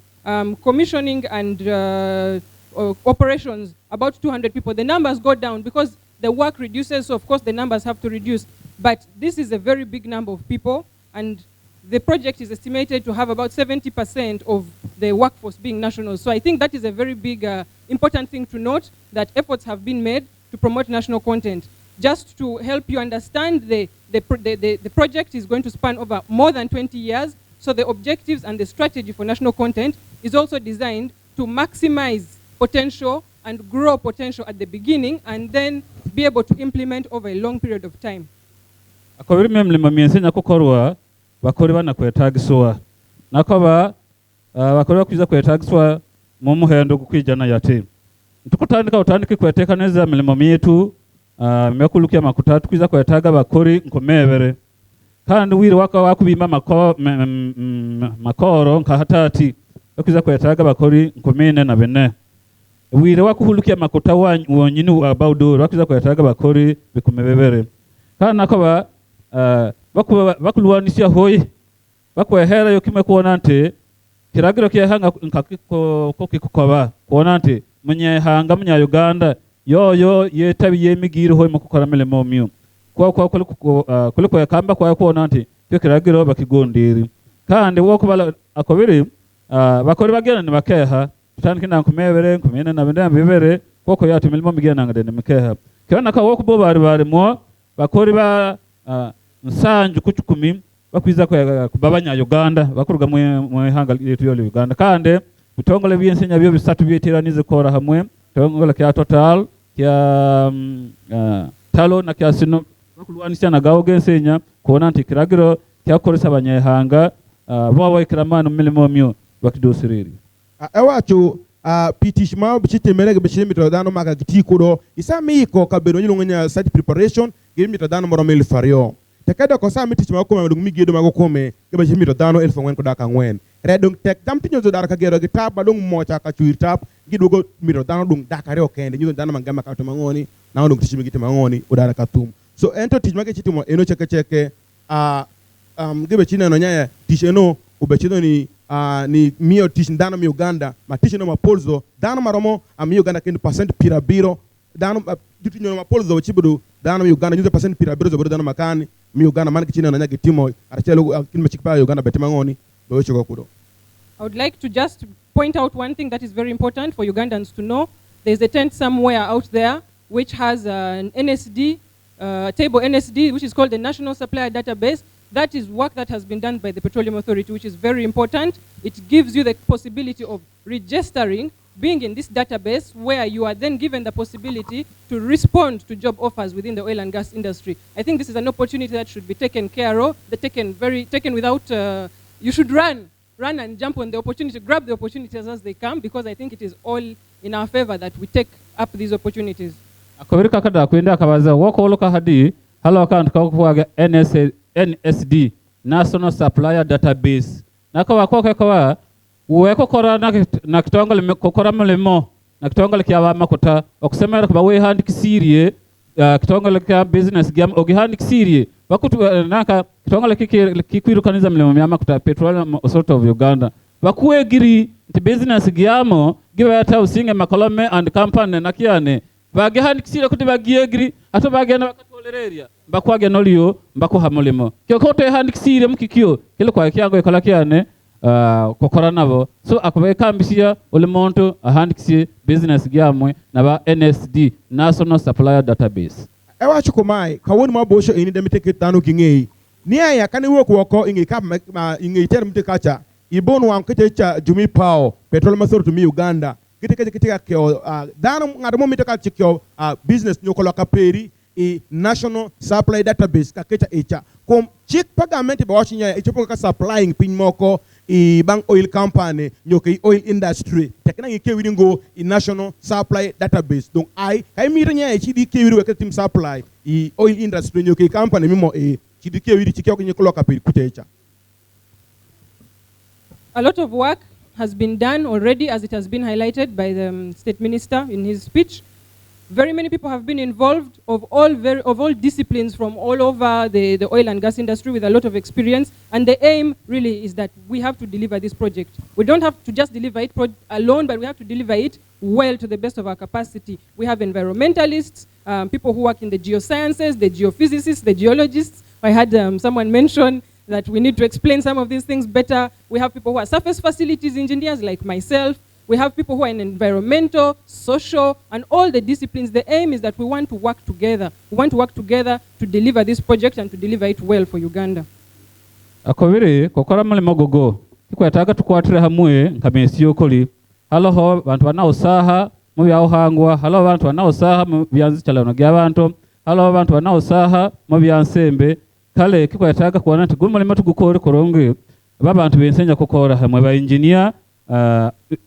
Commissioning and operations, about 200 people. The numbers go down because the work reduces, so of course the numbers have to reduce. But this is a very big number of people, and the project is estimated to have about 70% of the workforce being national. So I think that is a very big, important thing to note, that efforts have been made to promote national content. Just to help you understand, the project is going to span over more than 20 years, so the objectives and the strategy for national content is also designed to maximize potential and grow potential at the beginning, and then be able to implement over a long period of time. Akobiri memle mamiensenya kukorwa bakori bana kwetagisoa nakoba bakora kwiza kwetagiswa mu muhendo gukwijana yate tukutandika utandike kweteka neza milimo myetu mekulukia makuta tukwiza kwetaga bakori nkomebere kandi wiri waka wakubima makoro nkahatati bakwiza kwetaga bakori nkomine na bene wiri wakuhulukia makuta wonyini abawdoro bakwiza kwetaga bakori bikumebere kandi nakaba bakuluwanisia hoyi bakwehera yokime kuona nte kiragiro kyehanga nkakiko kokikoba kuona nte munyehanga munya Uganda yoyo yetabi yemigiro hoyi mukukora milimo myo kwa kuliko yakamba kwa kuona nte kyo kiragiro bakigondiri kandi wokubala akobiri bakori bagena ni bakeha tutandike nankumebere nkumene na bende bibere koko yatu milimo migena ngade mikeha kyona ka wokubo bari mo bakori ba nsanju kuchukumi bakwiza kubabanya Uganda bakuruga mu ihanga yetu yo Uganda kandi bitongole byensenya byo bisatu byeteranize kora hamwe tongole kya total kya talo na kya sino bakulwanisha na gawo gensenya kuona nti kiragiro kyakoresa abanyehanga baba ikramana milimo myo bakidosiriri ewacho pitishma bichitemerege bishimito dano maka gitikuro isamiko kabero nyilunganya site preparation gimito dano moromel fario tekada ko sa miti ma ko ma dum mi gedo ma ko kome ke ba jimi to dano el fo ngwen ko daka ngwen redung tek tam tinyo zo dara ka gero gitab ba dum mo cha ka chuir tap gido go mi to dano dum daka re o kende nyu dano ma gama ka to mangoni na dum tishimi giti mangoni o dara ka tum so ento tishma ke chitimo eno cheke gebe china no nyaya tisheno o be chino ni mio tish dano mi Uganda ma tisheno ma polzo dano maromo am Uganda ken percent pirabiro dano ditinyo ma polzo chibudu dano mi Uganda 100% pirabiro zo bodo dano makani mi Uganda man kichina na nyage timo arachelo kinma chikpa Uganda betimangoni do chiko kudo. I would like to just point out one thing that is very important for Ugandans to know. There's a tent somewhere out there which has an NSD table NSD, which is called the National Supplier Database. That is work that has been done by the Petroleum Authority, which is very important. It gives you the possibility of registering, being in this database, where you are then given the possibility to respond to job offers within the oil and gas industry. I think this is an opportunity that should be taken care of, taken without, you should run and jump on the opportunity, grab the opportunities as they come, because I think it is all in our favor that we take up these opportunities. Akabirika kada kwenda kabaza wako oloka hadi halo account kwa NSD National Supplier Database nakawa kwa uweko kora na kitongole kokora mulemo na kitongole kya makuta okusemera kuba we hand kisirie kitongole kya business gam ogihand kisirie bakutu naka kitongole kikwirukaniza mulemo ya makuta Petroleum Authority of Uganda bakuegiri nti business gyamo gibe ata usinge makolome and company nakiane bagihand kisirie kuti bagiegiri ato bagenda bakatolereria bakwage nolio bakuha mulemo kyokote hand kisirie mukikyo kile kwa kyango ekola kyane kokora nabo so akubeka mbisia ole monto ahandikisi business gyamwe naba NSD National Supplier Database ewa chukumai kawoni mabosho ini demiteke tanu kingei niya ya kani woko ingi kap ingi term tekacha ibonu wankete cha jumi pao Petroleum Authority mi Uganda kiteke kyo dano ngado miteka chikyo business nyokolo kaperi a National Supply Database kakecha echa kom chik pagamenti ba washinya echopo ka supplying pinmoko i bank oil company nyoke oil industry tekna ngike wiringo i National Supply Database donc ai kay miranya e chidi ke wiru team supply i oil industry nyoke company mimo e chidi ke wiri chikyo nyekolo kapiri kutecha. A lot of work has been done already, as it has been highlighted by the State Minister in his speech. Very many people have been involved of all disciplines from all over the oil and gas industry with a lot of experience. And the aim really is that we have to deliver this project. We don't have to just deliver it alone, but we have to deliver it well to the best of our capacity. We have environmentalists, people who work in the geosciences, the geophysicists, the geologists. I had someone mention that we need to explain some of these things better. We have people who are surface facilities engineers like myself. We have people who are in environmental, social, and all the disciplines. The aim is that we want to work together. We want to work together to deliver this project and to deliver it well for Uganda. Akobiri kokora mulimo gogo kikwataga tukwatire hamwe nkamesi yokoli halo ho bantu banausaha mu byawhangwa halo bantu banausaha mu byanzi cyalano gy'abantu halo bantu banausaha mu byansembe kale kikwataga kuona nti gumulimo tugukore koronge babantu bensenya kukora hamwe ba engineer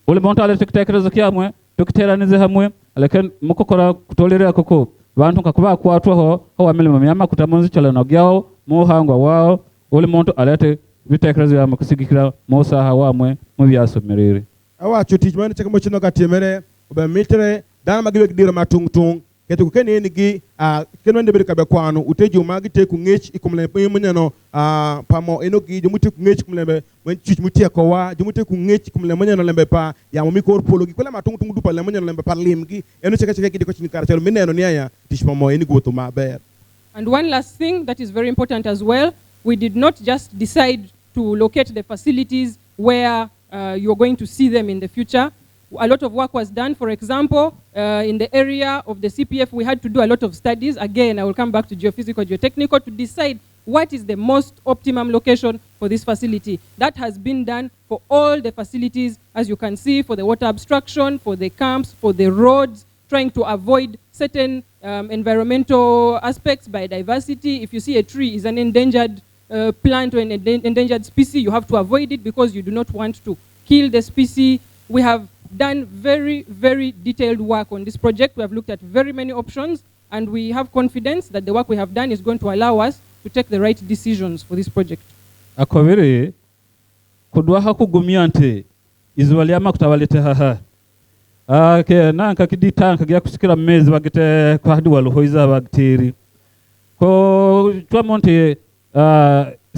ule muntu ale tukitekerezo kyamwe tukiteranize hamwe aleke mukokora kutolera koko bantu kakuba kwatwaho ho amilimo myama kutamonzi chalano gyao muhangwa wao ule muntu alete bitekerezo yamwe kusigikira musaha wamwe mu byasomerere awacho tijmani chakamo chino katemere oba mitere dana magibe kidira matungtung ketu kukeni enigi kenwende bere kabe kwano utejo magi te ku ngech ikumle munyano pamo enogi jumuti ku ngech kumlembe wen chuchmuti akowa jumuti ku ngech kumle munyano lembe pa ya mumi ko pologi kula matungtung dupa le munyano lembe par limgi eno cheka cheka kidi ko chini karachelo mineno niya tishpamo enigo to maber. And one last thing that is very important as well, we did not just decide to locate the facilities where you're going to see them in the future. A lot of work was done. For example, in the area of the CPF, we had to do a lot of studies. Again, I will come back to geophysical, geotechnical to decide what is the most optimum location for this facility. That has been done for all the facilities, as you can see, for the water abstraction, for the camps, for the roads, trying to avoid certain environmental aspects, biodiversity. If you see a tree is an endangered plant or an endangered species, you have to avoid it because you do not want to kill the species. We have done very, very detailed work on this project. We have looked at very many options, and we have confidence that the work we have done is going to allow us to take the right decisions for this project. Akobere kudwa hakugumya nte izuwali ama kutawalete haha ke nanka kiditanka gya kusikira mezi bagite kwa hadi waluhoiza bagiteri ko twamonte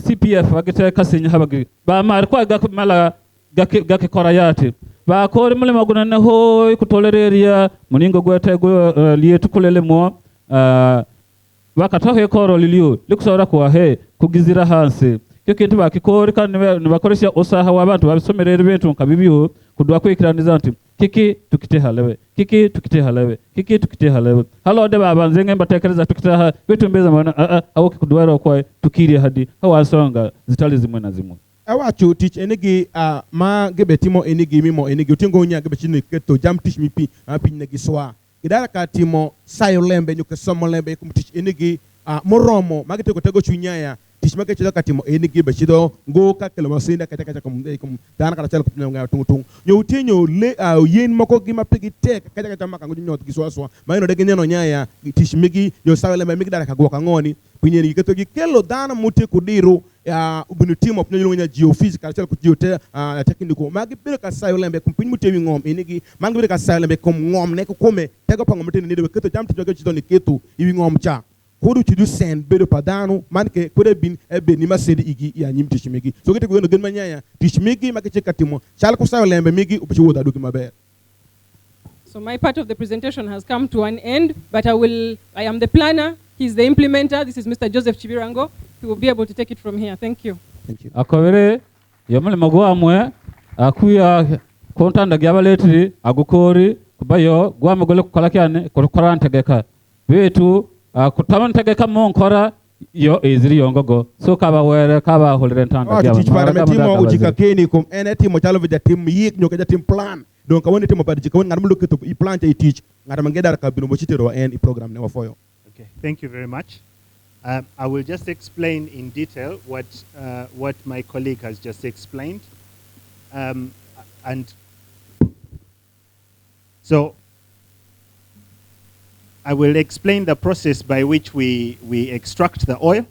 CPF bagite kasinya habagi ba mar kwa gakumala gake kora yate ba kori mule maguna na hoy kutolereria muningo gwete go lietu kulele mo bakataho koro liliyo likusora kwa he kugizira hanse cyo kintu bakikori kandi nibakoresha osaha wabantu babisomerera bintu nkabibyo kudwa kwikiraniza nti kiki tukite halewe kiki tukite halewe kiki tukite halewe halo de babanze ngemba tekereza tukitaha bitu mbeza mwana awo kudwara kwa tukiri hadi hawasonga zitali zimwe na zimwe awacho teach enigi ma gebetimo enigi mimo enigi utingo nya gebechini keto jam teach mi pi negi swa idara ka timo sayo lembe nyuke somo lembe kum teach enigi moromo magete ko tego chunyaya teach make chido katimo enigi bechido ngo ka kelo masinda kata kum dana kata chalo kum nga tung nyo utinyo le yen moko gima pigi tek kata maka ngunyo giswa maino de gnyano nyaya teach migi yo sayo lembe migi dara ka go ka ngoni pinyeri keto gi kelo dana muti kudiru ubunu team of nyonya geophysical chal ku geote technical magi bere ka sayo lembe kum pin mutewi ngom enigi magi bere ka sayo lembe kum ngom ne ko kome tego pango mutene ne de keto jam ti joge chidoni keto iwi ngom cha kodu chidu sen bere padano manke kode bin ebe ni masedi igi ya nyim tishimigi so kete ko no genma nyaya tishimigi magi chekatimo chal ku sayo lembe migi ubichi woda doki maber. So my part of the presentation has come to an end, but I am the planner, he's the implementer. This is Mr. Joseph Chibirango. He will be able to take it from here. Thank you. Thank you. Akobere yomule magwa mwe akuya kontanda gyabaletri agukori kubayo gwa magole kukola kyane kokora ntegeka betu kutamantegeka monkora yo eziri yongogo so kaba were kaba holere ntanda gyaba timo ujika keni kom eneti mo chalo vija tim yik nyoka tim plan donc woni timo padi jika woni ngam luketo I plan tay teach ngam ngedar ka bino mo chitero en I program ne wa foyo. Okay, thank you very much. I will just explain in detail what my colleague has just explained. And so I will explain the process by which we extract the oil.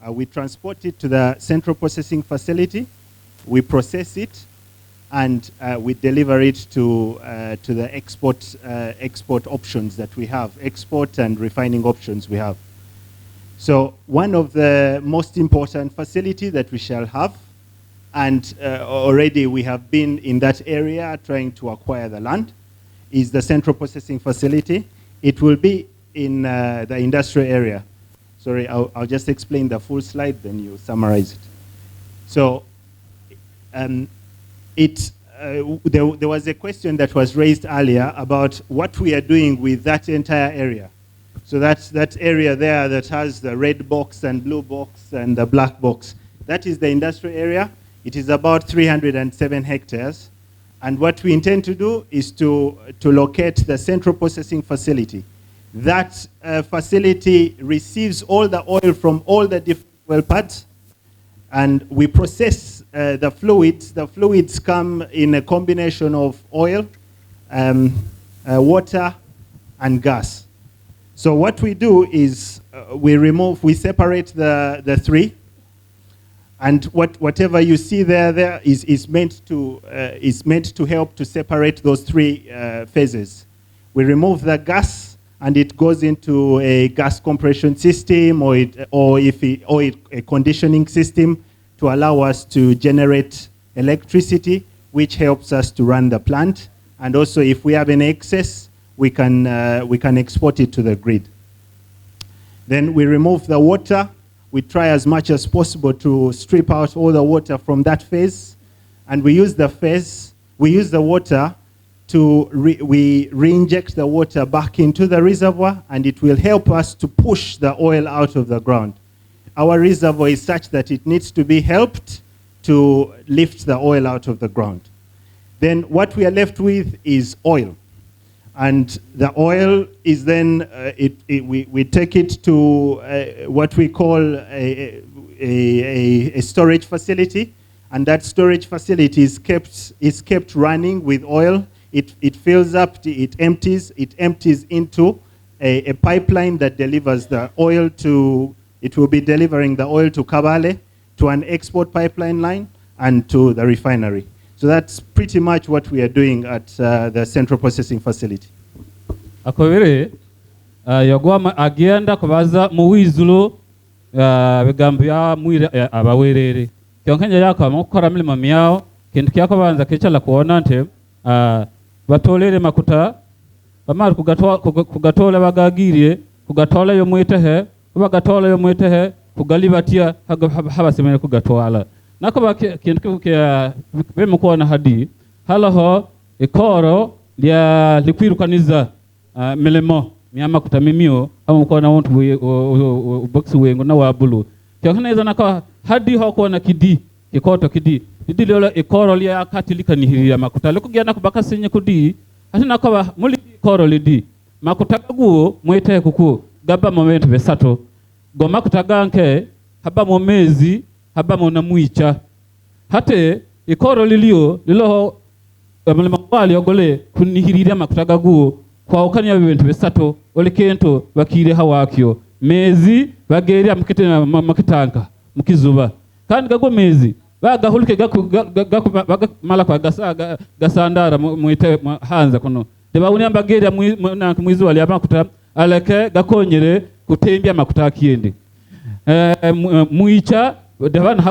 We transport it to the central processing facility. We process it, and we deliver it to the export options that we have, export and refining options we have. So one of the most important facility that we shall have, and already we have been in that area trying to acquire the land, is the central processing facility. It will be in the industrial area. Sorry, I'll just explain the full slide, then you summarize it. So there was a question that was raised earlier about what we are doing with that entire area. So that's that area there that has the red box and blue box and the black box. That is the industrial area. It is about 307 hectares. And what we intend to do is to locate the central processing facility. That facility receives all the oil from all the different well pads. and we process the fluids. The fluids come in a combination of oil, water, and gas. So what we do is we separate the three, and whatever you see there is meant to help to separate those three phases. We remove the gas, and it goes into a gas compression system or a conditioning system to allow us to generate electricity, which helps us to run the plant. And also, if we have an excess, we can export it to the grid. Then we remove the water. We try as much as possible to strip out all the water from that phase, and we use the water to re-inject the water back into the reservoir, and it will help us to push the oil out of the ground. Our reservoir is such that it needs to be helped to lift the oil out of the ground. Then what we are left with is oil. And the oil is then, we take it to what we call a storage facility, and that storage facility is kept running with oil. It fills up, it empties into a pipeline that delivers the oil it will be delivering the oil to Kabale, to an export pipeline line, and to the refinery. So that's pretty much what we are doing at the central processing facility. Akobere yagwa agenda kubaza muwizulu bigambya mwire abawerere kyonkanya yako mukora milimo myao kintu kyako banza kichala kuona nte batolere makuta bamara kugatola bagagirie kugatola yo mwitehe bagatola yo mwitehe kugalibatia habasemene kugatwala nako kintu kya bemukona hadi halaho ikoro lya likwirukaniza milimo myama kutamimio ama mukona wontu box wengo na wabulu kyonkana nako hadi hokona kidi kikoto kidi dilo ikoro lya katilika nihirira makuta lekugenda kubaka senye kudi ati nako muli ikoro lidi makuta guo mwite kuku gaba moment besato go makuta ganke haba mu mezi haba mu namwicha hate ikoro lilio lilo mulimo wali ogole kunihirira makuta gaguo kwa ukanya bintu besato olekento bakire hawakyo mezi bageria mukite makitanka mukizuba kandi gago mezi bagahulike mala kwa gasandara muite hanza kuno debawunya bageria mwizi wali amakuta aleke gakonyere kutembya makuta kiyende muicha debana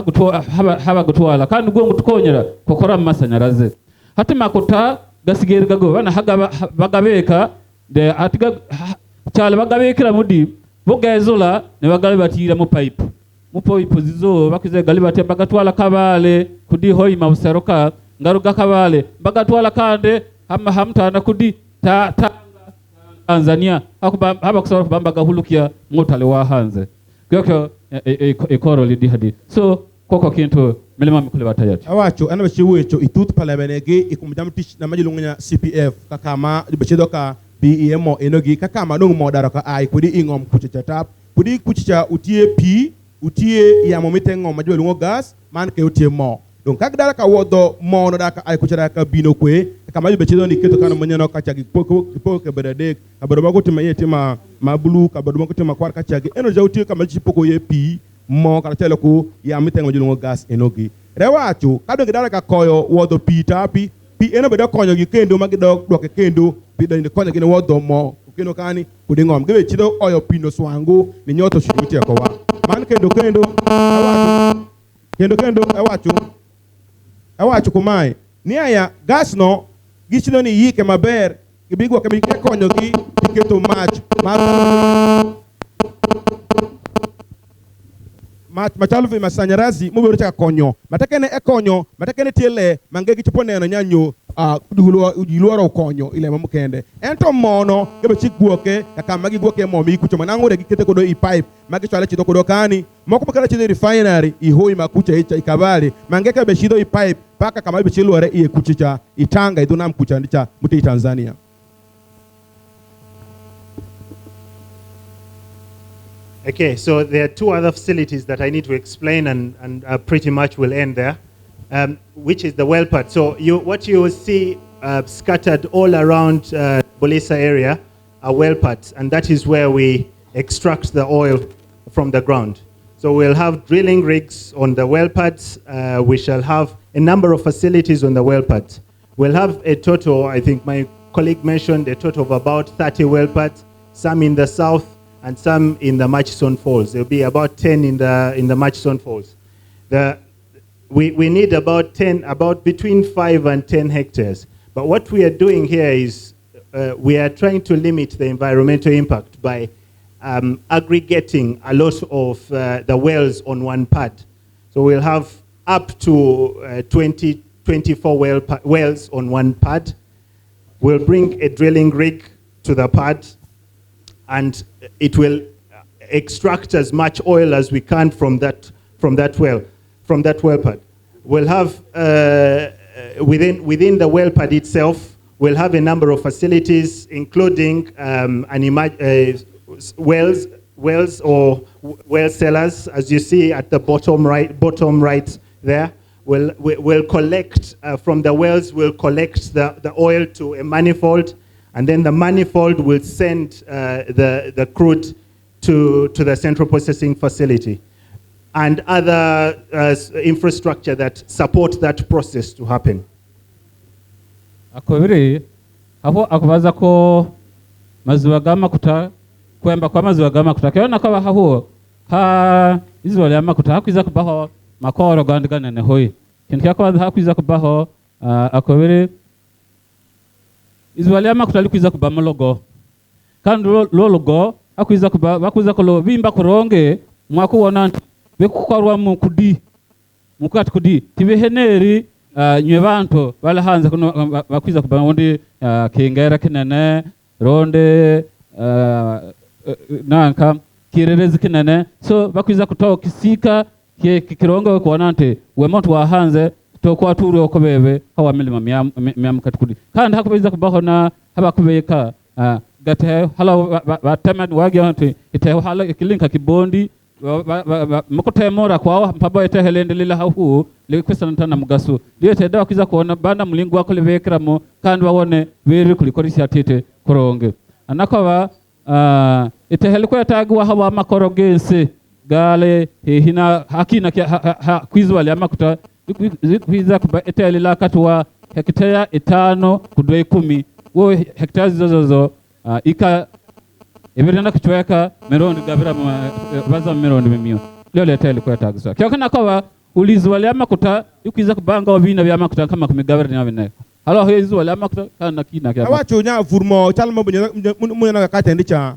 haba gutwala kandi gwo ngutukonyera kokora masanyaraze hati makuta gasigere gago bana bagabeka de atiga cyale bagabekira mudi bogezula ne bagabatira mu pipe zizo bakize galibati bagatwala kabale kudi hoyi mawseroka ngaruga kabale bagatwala kande hamtana kudi Tanzania haba kusoro bamba gahulukia mutale wa hanze kyokyo ikoro lidi hadi so koko kintu milima mikule batayati awacho ana bachiwecho itut palabenege ikumjamtish na majilungunya CPF kakama bechedoka BEMO enogi kakama nungu modaraka ai kudi ingom kuchicha tap kudi kuchicha utie P utie ya momite ngom majilungo gas man ke utie mo donc kagdara ka wodo mo no daka ai kuchicha ka bino kwe kama bechedo ni keto kana monyano kachagi poko ke berade kabodo ko timayete ma bulu kabodo ko timma kwar kachagi eno jawti kama chipoko ye P mo kala tele ko ya mitengo julungo gas enogi rewacho kado gidara ka koyo wodo pita pi eno bedo konyo gi kendo magi doke kendo pi do ni konyo gi wodo mo keno kani kudingom gebe chido oyo pino swangu ni nyoto shuti ko wa man kendo awacho kumai ni aya gas no gichido ni yike maber gibigwa kabi konyo gi tiketo match machalo vi masanyarazi mubero cha konyo matakene ekonyo matakene tiele mangegi chipone no nyanyo ujiluoro konyo ile mamukende ento mono gebe chigwoke kaka magi gwoke momi kucho manangure gikete kodo i pipe magi chwale chido kodo kani moko makala chido refinery ihoi makucha icha ikabale mangeke be chido i pipe paka kama be chiluore iye kuchicha itanga iduna mkucha ndicha muti Tanzania Okay, so there are two other facilities that I need to explain, and pretty much will end there, which is the well pad. So what you will see scattered all around Buliisa area are well pads, and that is where we extract the oil from the ground. So we'll have drilling rigs on the well pads. We shall have a number of facilities on the well pads. We'll have a total, I think my colleague mentioned, a total of about 30 well pads, some in the south and some in the Murchison Falls. There'll be about 10 in the Murchison Falls. We need about between 5 and 10 hectares. But what we are doing here is we are trying to limit the environmental impact by aggregating a lot of the wells on one pad. So we'll have up to 24 wells on one pad. We'll bring a drilling rig to the pad, and it will extract as much oil as we can from that well pad. We'll have within the well pad itself, we'll have a number of facilities, including wells or well cellars, as you see at the bottom right there. We'll collect from the wells. We'll collect the oil to a manifold, and then the manifold will send the crude to the central processing facility and other infrastructure that support that process to happen. Akobiri hapo akubaza ko maziwa gamakuta kwemba kwa maziwa gamakuta kiona kwa hapo ha izo ya makuta hakwiza kubaho makoro gandigana ne hoyi kintu yakwa hakwiza kubaho akobiri izo ya makuta likwiza kubama logo kandi logo hakwiza kuba bakwiza ko bimba kuronge mwako wona bekukorwa mu kudi mukati kudi tibeheneri nywe bantu bala hanze kuno bakwiza kuba wondi kingera kinene ronde nanka kirerezi kinene so bakwiza kutoka kisika kirongo kuona nte we muntu wa hanze to kwa turu okobebe hawa milima myam katikudi kandi hakubiza kubaho na habakubeka gate hala batemed wage nte ite hala ikilinka kibondi mukutemora kwao mpabo etehelende lila hahu likwisa ntana mugasu liyo teda wakiza kuona banda mulingu wako livekramo kandi wawone veri kulikorisi atite kuronge anakwa itehele kwa tagwa hawa makorogense gale hina hakina kwizu wali amakuta kwiza kuba etele la katwa hektea 5 kudwe 10 wo hektea zozo ika ebirenda kuchweka merondi gabira baza merondi mimio leo letele kwa tagwa kyo kana kwa ulizu wali amakuta ukwiza kubanga obina bya amakuta kama kumigabira ni abine halo hezu wali amakuta kana kina kya awacho nya vurmo chalmo munyana ka tendicha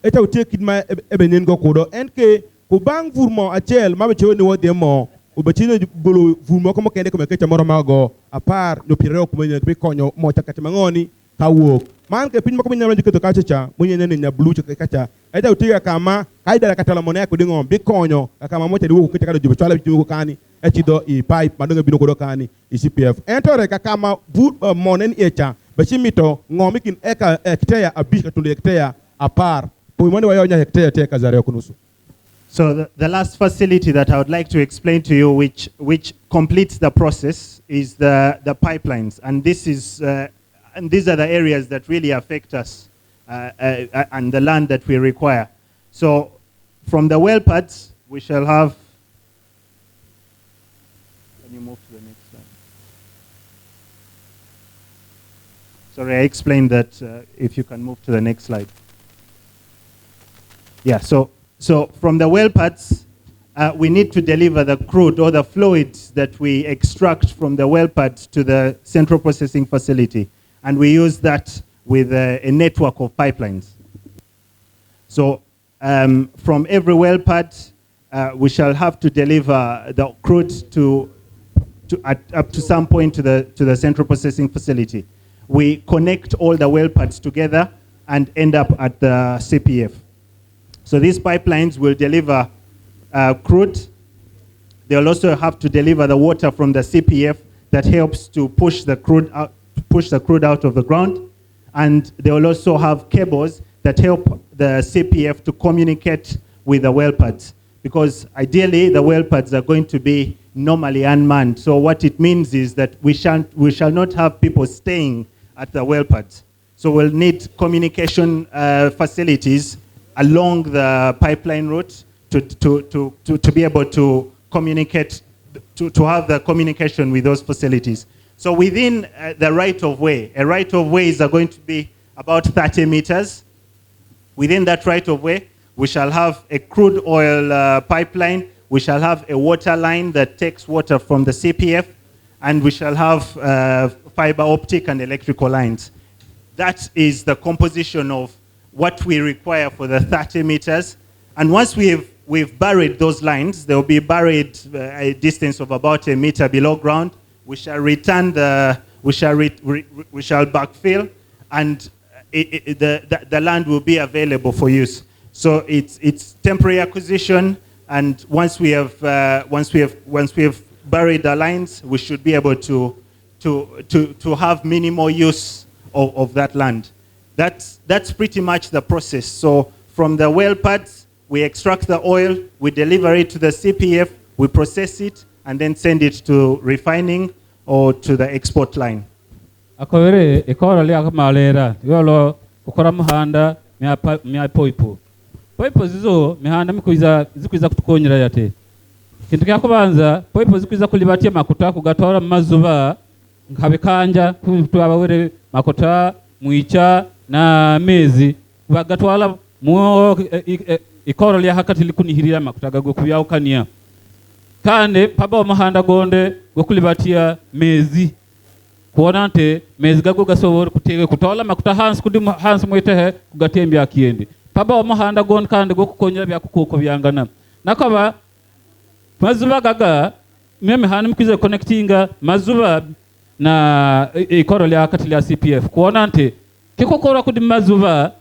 eta utekidma ebenen go kodo enke ko bang vurmo achel mabe choni wodemo ubachino golo vurmo ko kende ko mekecha moro mago apar no pireo ko menye konyo mo takati mangoni kawok man ke pinmo ko nyama jiketo kacha munye ne nya blue kacha eta utiga kama kaida katala mona ko dingo bi konyo kama mo tedi wo ko taka do chala bi kani echido i pipe madonga bino ko kani i CPF entore kama monen echa bachimito ngomikin eka hektea abika tunde hektea apar poimoni wayo nya hektea teka zare kunusu. So the last facility that I would like to explain to you, which completes the process, is the pipelines, and these are the areas that really affect us and the land that we require. So from the well pads, we shall have. Can you move to the next slide? Sorry, I explained that. If you can move to the next slide. Yeah. So from the well pads, we need to deliver the crude or the fluids that we extract from the well pads to the central processing facility. And we use that with a network of pipelines. So from every well pad, we shall have to deliver the crude up to some point to the central processing facility. We connect all the well pads together and end up at the CPF. So these pipelines will deliver crude. They'll also have to deliver the water from the CPF that helps to push the crude out of the ground. And they will also have cables that help the CPF to communicate with the well pads, because ideally the well pads are going to be normally unmanned. So what it means is that we shall not have people staying at the well pads. So we'll need communication facilities along the pipeline route to be able to communicate, to have the communication with those facilities. So within the right-of-way, a right-of-way is going to be about 30 meters. Within that right-of-way, we shall have a crude oil pipeline, we shall have a water line that takes water from the CPF, and we shall have fiber optic and electrical lines. That is the composition of what we require for the 30 meters. And once we've buried those lines, they'll be buried a distance of about a meter below ground. We shall return we shall backfill, and the land will be available for use. So it's temporary acquisition, and once we have buried the lines, we should be able to have minimal use of that land. That's pretty much the process. So from the well pads, we extract the oil, we deliver it to the CPF, we process it, and then send it to refining or to the export line. Akore ikora lia malera yolo ukora muhanda mya poipo zizo mihanda zikwiza kutukonyera yate kintu kyakubanza poipo zikwiza kulibatia makuta kugatora mazuba nkabikanja kutu abawere makuta muicha na mezi bagatwala mu ikora lia hakati likunihirira makuta gago kuyaukania kande paba muhanda gonde gokulibatia mezi kuona nte mezi gago gasobora kutege kutola makuta hansi mwitehe kugatembya akiendi paba omuhanda gon kandi gokukonyera byakukuko byangana nakaba mazuba gaga meme hanu mkize connectinga mazuba na ikoro lya kati lya CPF kuona nte kikokora kudi mazuba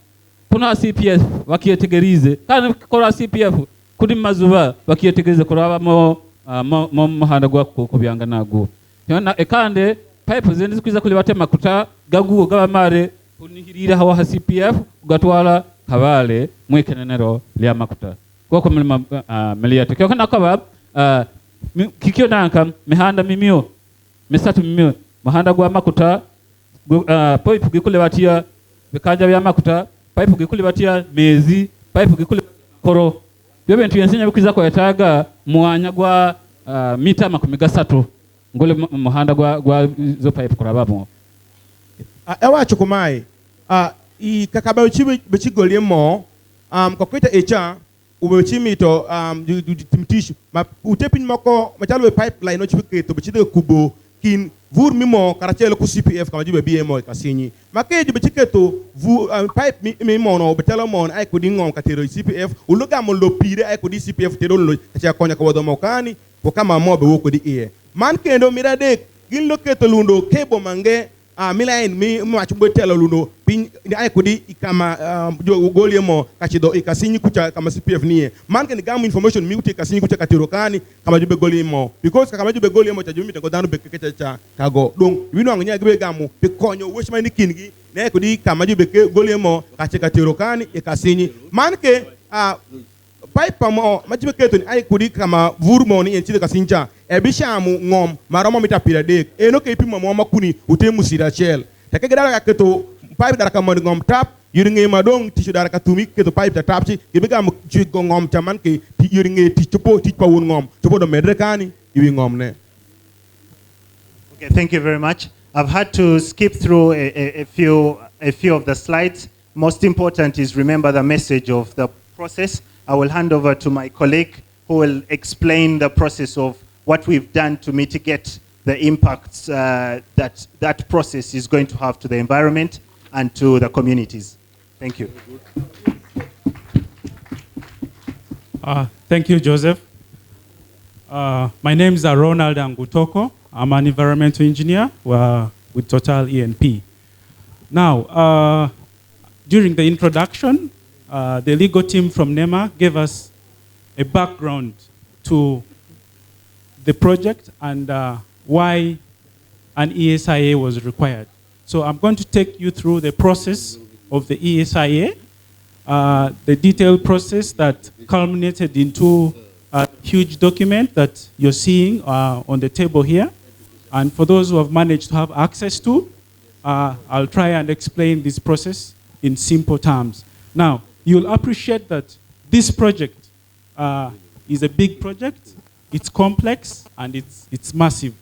kuna CPF wakietegerize kandi kikora CPF kudi mazuba wakietegerize kuraba mo muhanda gwakuko byangana go yona ekande pipe zindi zikwiza kulibate makuta gagugo gabamare kunihirira hawa CPF gatwala kabale mwekenenero lya makuta koko meliya tekyo kana kaba kikyo nanka mihanda mimio misatu mimio mahanda gwa makuta pipe gikulebatia bikanja bya makuta pipe gikulebatia mezi pipe gikulebatia koro byo bintu yensenya bikwiza ko yataga muanya gwa mita 13 ngole muhanda gwa zo pipe kurabamo ewa chukumai I kakaba bichigoli mo kwa kwita echa ubechimito timtishu ma utepin mako machalo pipeline no chibiketo bichide kubo kin vur mimo karachelo ku CPF kama jibe BMO kasinyi make jibe chiketo pipe mimo no betelo mon ay ko dingom katero CPF uluga mo lopire ay ko di CPF tero lo cha konya ko wodo kani ko kama mo be woko di e man kendo mirade gin loketo lundo kebo mange milain mi machumbo telo luno pin ay ko di kama golie mo kachido ikasinyi kucha kama CPF nie man ken gam information mi uti kasinyi kucha katiro kani kama jube golie mo because kama jube golie mo tajumi tengo danu be kecha cha kago donc wino ngnya gbe gamu be konyo woshma ni kingi ne ko di kama jube golie mo kacha katiro kani ikasinyi man ke pipe mo majibe keto ni ay ko di kama vurmo ni entide kasincha ebishamu ngom maramo mitapira dek eno ke pimo mo makuni utemu sira shell teke gedara keto pipe dara kama ngom tap yuringe madong tishu dara katumi keto pipe tap chi gebega mo ngom chaman ke yuringe tichupo tichpa won ngom chopo do medre kani yiwi ngom ne. Okay, thank you very much. I've had to skip through a few of the slides. Most important is remember the message of the process. I will hand over to my colleague who will explain the process of what we've done to mitigate the impacts that process is going to have to the environment and to the communities. Thank you. Thank you, Joseph. My name is Ronald Angutoko. I'm an environmental engineer with Total E&P. Now, during the introduction, the legal team from NEMA gave us a background to the project and why an ESIA was required. So I'm going to take you through the process of the ESIA the detailed process that culminated into a huge document that you're seeing on the table here. And for those who have managed to have access to, I'll try and explain this process in simple terms. Now, you'll appreciate that this project is a big project, it's complex, and it's massive.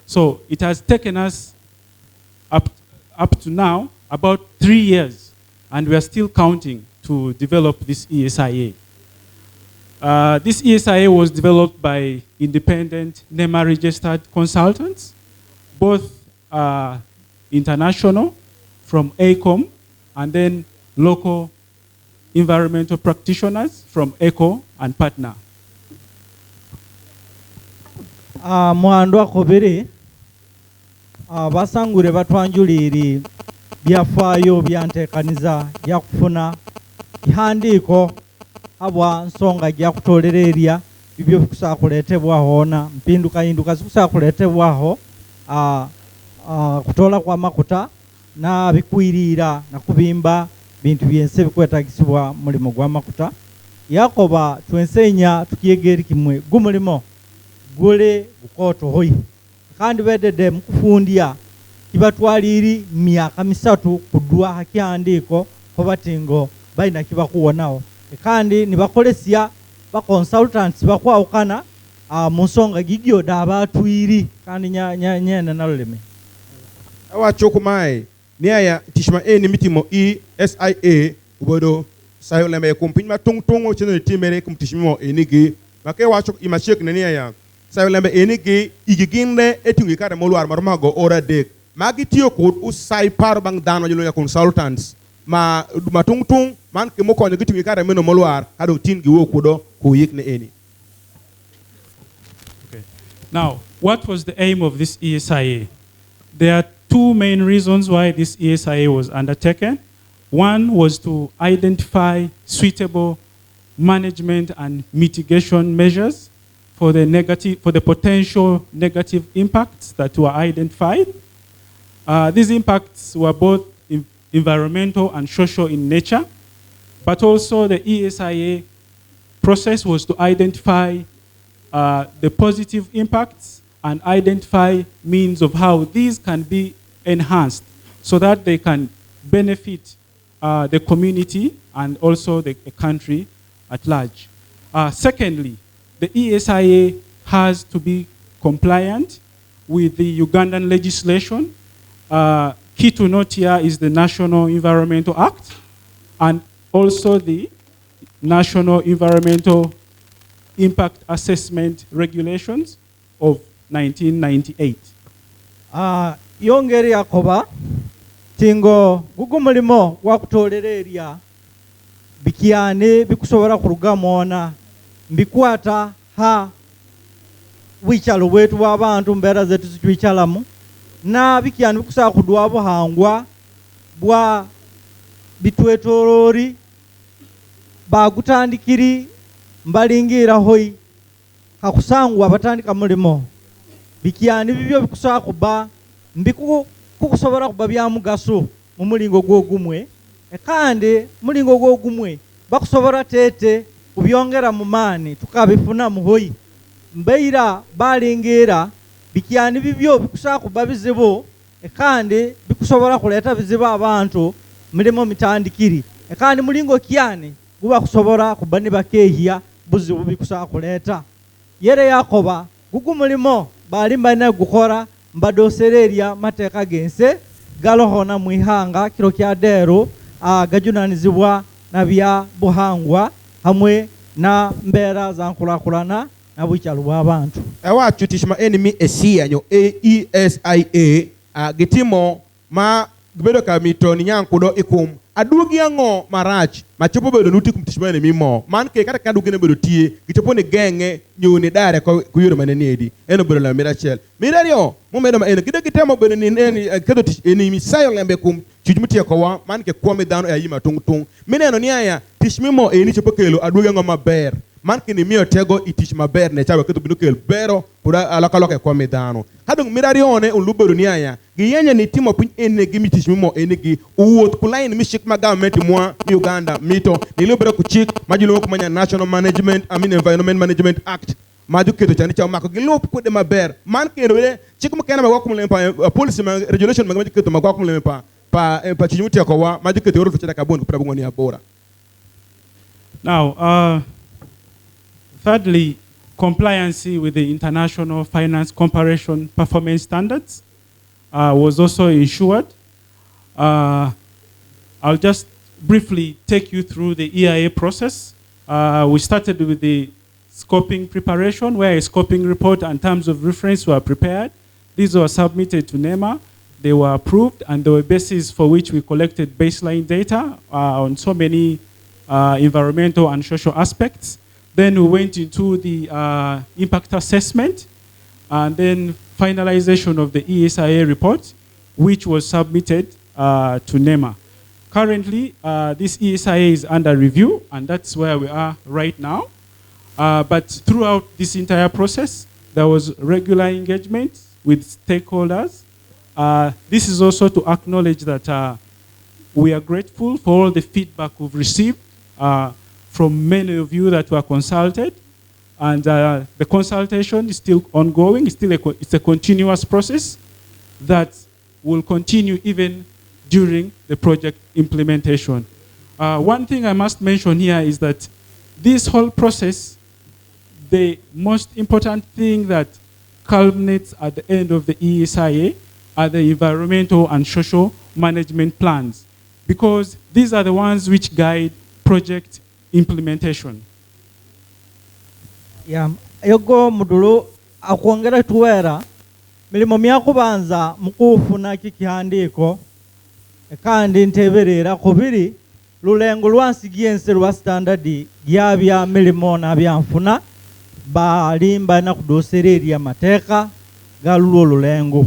So it has taken us up to now about 3 years, and we are still counting to develop this ESIA. This ESIA was developed by independent NEMA-registered consultants, both international from AECOM, and then local environmental practitioners from ECHO and partner. Mwandu akobere basangure batwanjuliri byafaayo byantekaniza byakufuna ihandiko habwa nsonga gyakutolererya bibyo bikusakuletebwaho na mpinduka zikusakuletebwaho kutola kwa makuta na bikwirira na kubimba bintu byense bikwetagisibwa mulimo gwa makuta yakoba twensenya tukiyegeri kimwe gumulimo gule gukoto hoyi kandi bedede mukufundya kibatwaliri myaka 3 kudwa hakiandiko ko batingo baina kibakuwonawo kandi nibakolesya ba consultants bakwaukana musonga gigyo dabatwiri kandi nyene naloleme awachokumae niaya tishma ni mitimo ESIA ubodo sayo lembe kumpinma tungtungo chino timere kumtishmo enigi make wachok imachek niaya sayo lembe enigi igiginde etungi kare molwar marmago ora dek magitio kod usai par bang dano jilo ya consultants ma tungtung man ke moko ne gitungi kare meno molwar hado tingi wo kodo ko yekne eni. Okay. Now, what was the aim of this ESIA? There are 2 main reasons why this ESIA was undertaken. One was to identify suitable management and mitigation measures for the potential negative impacts that were identified. These impacts were both environmental and social in nature, but also the ESIA process was to identify the positive impacts and identify means of how these can be enhanced so that they can benefit the community and also the country at large. Secondly, the ESIA has to be compliant with the Ugandan legislation. Key to note here is the National Environmental Act and also the National Environmental Impact Assessment Regulations of 1998. Yongeri yakoba tingo gugumulimo wakutolereria bikiane bikusobora kurugamona mbikwata ha wichalo wetu wabantu mbera zetu zichalamu na bikiane bikusa kudwa buhangwa bwa bitwetorori bagutandikiri mbalingira hoyi hakusangwa batandika mulimo bikiani bibyo bikusa kuba mbiku kukusobora kuba bya mugaso mu mulingo gwogumwe kandi mulingo gwogumwe bakusobora tete kubyongera mu mani tukabifuna muhoyi mbeira balingira bikiani bibyo bikusa kuba bizibo kandi bikusobora kuleta biziba abantu mulimo mitandikiri kandi mulingo kiani guba kusobora kuba ne bakehia buzibu bikusa kuleta yere yakoba gugumulimo balimba na gukora mbadosereria mateka gense galohona mwihanga kiro kya dero gajunanizibwa na bya buhangwa hamwe na mbera za nkulakulana na buchalu bw'abantu awacu tishma enemy ESIA nyo ESIA gitimo ma gbedo ka mitoni nyankudo ikum adugi ango marach machopo bedo nuti kumtishma enemy mo man ke kata kadu gene bedo tie gichopo ne genge nyone dare ko yoro manenedi eno bedo la mirachel mirario mo medo ma eno gide gitemo bedo ni kedo tish enemy sayo lembe kum chujumuti ko wa man ke kwame dano ayima tung mineno ni aya tishmi mo eni chopo kelo adugi ango maber man ke ni mio tego itish maber ne chawe kedo binukel bero pura alakaloke kwame dano hadung mirario ne un lubero ni aya giyenya ni timo pin enegi mitishimo enegi uwot kulain mishik ma government mwa Uganda mito nilibere kuchik majilo kumanya National Management Environment Management Act maju keto chani cha mako gilop ko de maber man ke rele chik mo kana ma wakum lempa policy ma regulation ma keto ma wakum lempa pa chinyuti ko wa maju keto ro cha carbon ko ngoni abora. Now, thirdly, compliance with the International Finance Comparison Performance Standards was also ensured. I'll just briefly take you through the EIA process. We started with the scoping preparation, where a scoping report and terms of reference were prepared. These were submitted to NEMA. They were approved, and there were bases for which we collected baseline data on so many environmental and social aspects. Then we went into the impact assessment, and then finalization of the ESIA report, which was submitted to NEMA. Currently, this ESIA is under review, and that's where we are right now. But throughout this entire process, there was regular engagement with stakeholders. This is also to acknowledge that we are grateful for all the feedback we've received from many of you that were consulted, and the consultation is still ongoing. It's a continuous process that will continue even during the project implementation. One thing I must mention here is that this whole process, the most important thing that culminates at the end of the ESIA are the environmental and social management plans, because these are the ones which guide project implementation. Yogo mudulu akwongera tuwera milimo myakubanza mukufuna kikihandiko kandi nteberera kubiri lulengo lwansigiyense lwa standard gyabya milimo na byanfuna balimba na kudosereria mateka galulo lulengo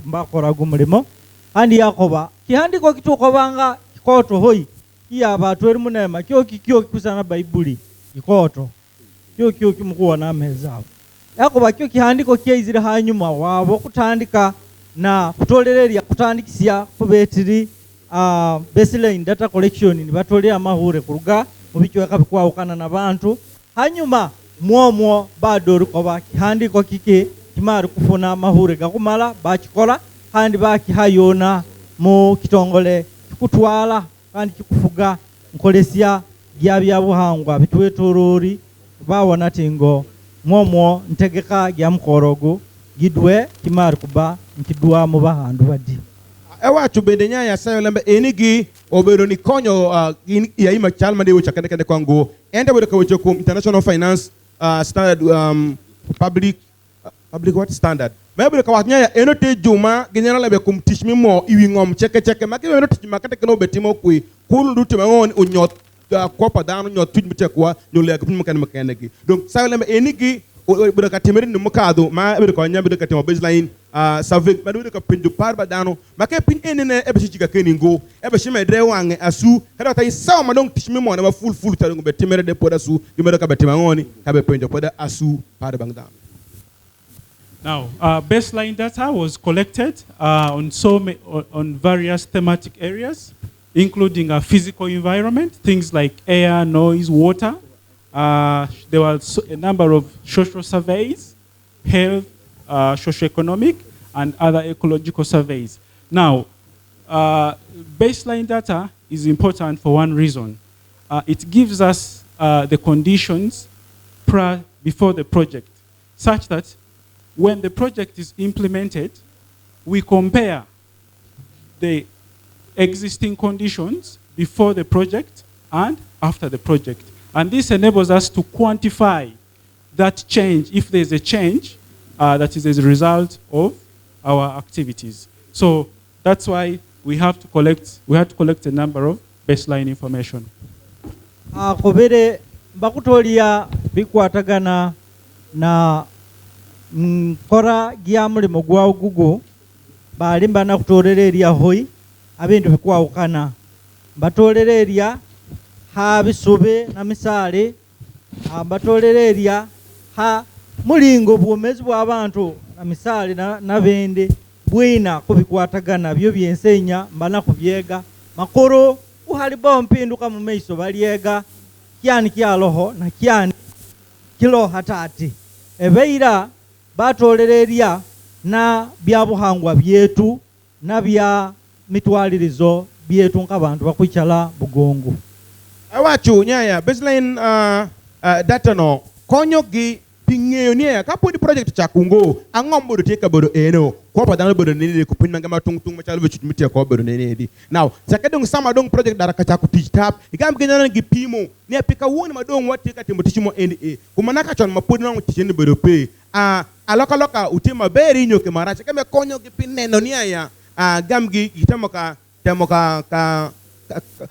mbakora gumulimo andi yakoba kihandiko kitukobanga kikoto hoyi iya abantu eri munema kyo kusana Bible ikoto kyo kimukuwa na mezabo yakoba kyo kihandiko kyezire hanyuma wabo kutandika na kutolereria kutandikisia kubetiri baseline data collection ni batolera amahure kuruga mubicho akabikwawukana nabantu hanyuma mwomo bado rukoba kihandiko kike kimari kufuna amahure gakumala bakikola kandi bakihayona mu kitongole kikutwala kandi kikufuga nkolesya byabya buhangwa bitwetorori babona tingo mwomo ntegeka gya mukorogo gidwe kimari kuba nkidwa mu bahandu badi ewa chubendenya ya sayo lembe enigi obero ni konyo ya ima chalma de wucha kende kwangu ende wede kawecho kum international finance standard public what standard mebe ka watnya ya enote juma genyana lebe kum tishmi mo iwi ngom cheke make eno tishma kate keno betimo kui kulu dutu mangon unyot kopa danu nyot tuj mutekwa nyole ak pimo kan makenegi donc sayo lembe enigi bede ka timeri ni mukado ma bede ko nya bede ka timo baseline savik bede ka pindu parba danu make pin enene ebe chiga keningo ebe shime dre wange asu kada tay saw ma donc tishmi mo na full tare ngo betimere de poda su gimere ka betima ngoni ka be pindu poda asu parba bang danu. Now, baseline data was collected on various thematic areas, including physical environment, things like air, noise, water. There was a number of social surveys, health, socio-economic, and other ecological surveys. Now, baseline data is important for one reason. It gives us the conditions before the project, such that when the project is implemented, we compare the existing conditions before the project and after the project. And this enables us to quantify that change, if there's a change that is as a result of our activities. So that's why we have to collect a number of baseline information. Kobere bakutolia bikwatagana na kora gyamulimo gwa ugugo balimba na kutolereria hoyi abintu bikwawukana batolereria ha bisobe na misale batolereria ha mulingo bwomezi bwa abantu na misale na bende bwina kubikwatagana byo byensenya mbana kubyega makoro uhalibo mpinduka mu maiso balyega kyani kyaloho na kyani kilo hatati ebeira batolereria na byabuhangwa byetu na bya mitwalirizo byetu nk'abantu bakwichala bugongo awachu nyaya baseline data no konyo gi pingeyo niya kapo di project chakungo angom bodo teka bodo eno ko padana bodo nene ko pinanga matung machalo bechutimite ko bodo nene di now sakadong sama dong project daraka chaku tap igam kenyana gi pimo ne pika woni madong wati ka timotishimo NA kumanaka chon mapodi na mutisheni bodo pe aloka utima beri nyoke maracha kame konyo gi pineno niya gamgi itamoka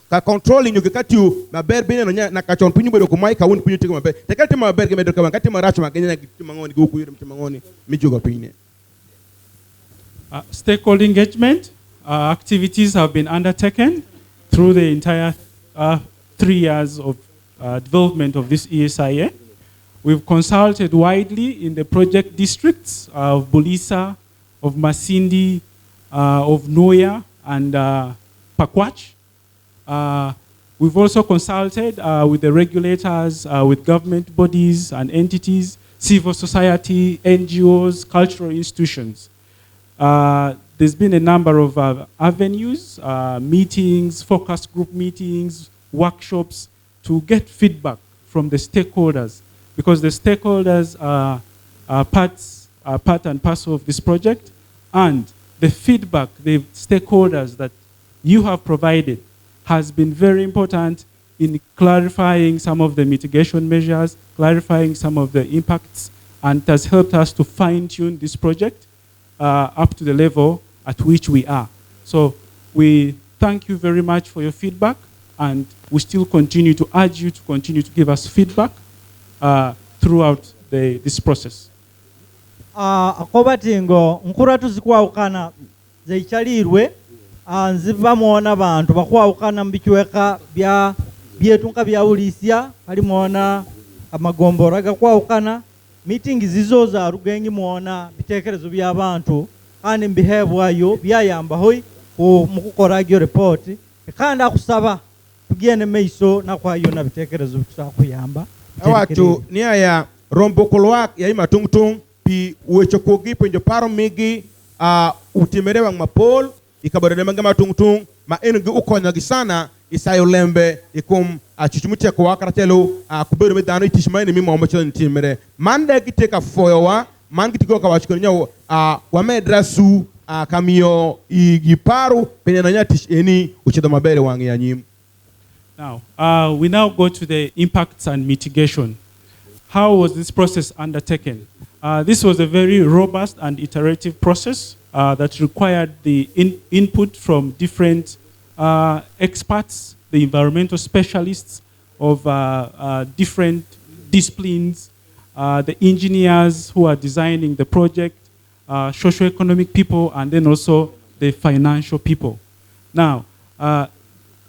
ka controlling nyoke katiu maber bene no na ka chon pinyu bodo ko mai ka woni pinyu tiko maber te kalti maber ke medo ka kati maracho magenya gitima ngoni go kuyiro mtima ngoni mijoga pinye. Stakeholder engagement activities have been undertaken through the entire 3 years of development of this ESIA. We've consulted widely in the project districts of Buliisa, of Masindi, of Nwoya, and Pakwach. We've also consulted with the regulators, with government bodies and entities, civil society, NGOs, cultural institutions. There's been a number of avenues, meetings, focus group meetings, workshops to get feedback from the stakeholders, because the stakeholders are part and parcel of this project, and the feedback, the stakeholders that you have provided has been very important in clarifying some of the mitigation measures, clarifying some of the impacts, and has helped us to fine-tune this project up to the level at which we are. So we thank you very much for your feedback, and we still continue to urge you to continue to give us feedback throughout this process. Akobatingo nkuratu zikwaukana zeichalirwe nziva muona bantu bakwaukana mbichweka byetu nka bya Buliisa ali muona amagombora gakwaukana meeting zizo za rugengi muona bitekerezo by'abantu kandi mbihebwayo byayamba hoyi mukukora gyo report kandi akusaba tugende meiso na kwayo na bitekerezo bikusakuyamba awatu niya ya rombokolwak ya imatungtung pi uwechokogi penjo paro migi utimerewa mapol ikabodene manga matungtung ma enugi ukonyagi sana isayo lembe ikum chuchumutia kwa karatelo kubero medano itishmaini mimo omochelo ntimere mande kiteka foyowa man kitiko ka wachikonya wamedrasu kamio igiparu penye nanya tisheni uchedo mabere wangi ya nyim. Now, we now go to the impacts and mitigation. How was this process undertaken? This was a very robust and iterative process that required the input from different experts, the environmental specialists of different disciplines, the engineers who are designing the project, socio-economic people, and then also the financial people. Now,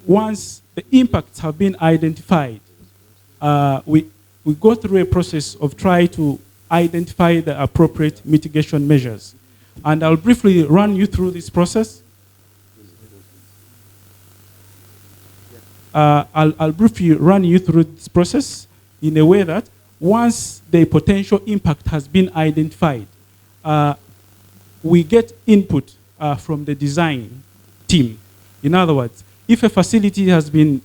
once the impacts have been identified, we go through a process of trying to identify the appropriate mitigation measures. And I'll briefly run you through this process. I'll briefly run you through this process in a way that once the potential impact has been identified, we get input from the design team. In other words, if a facility has been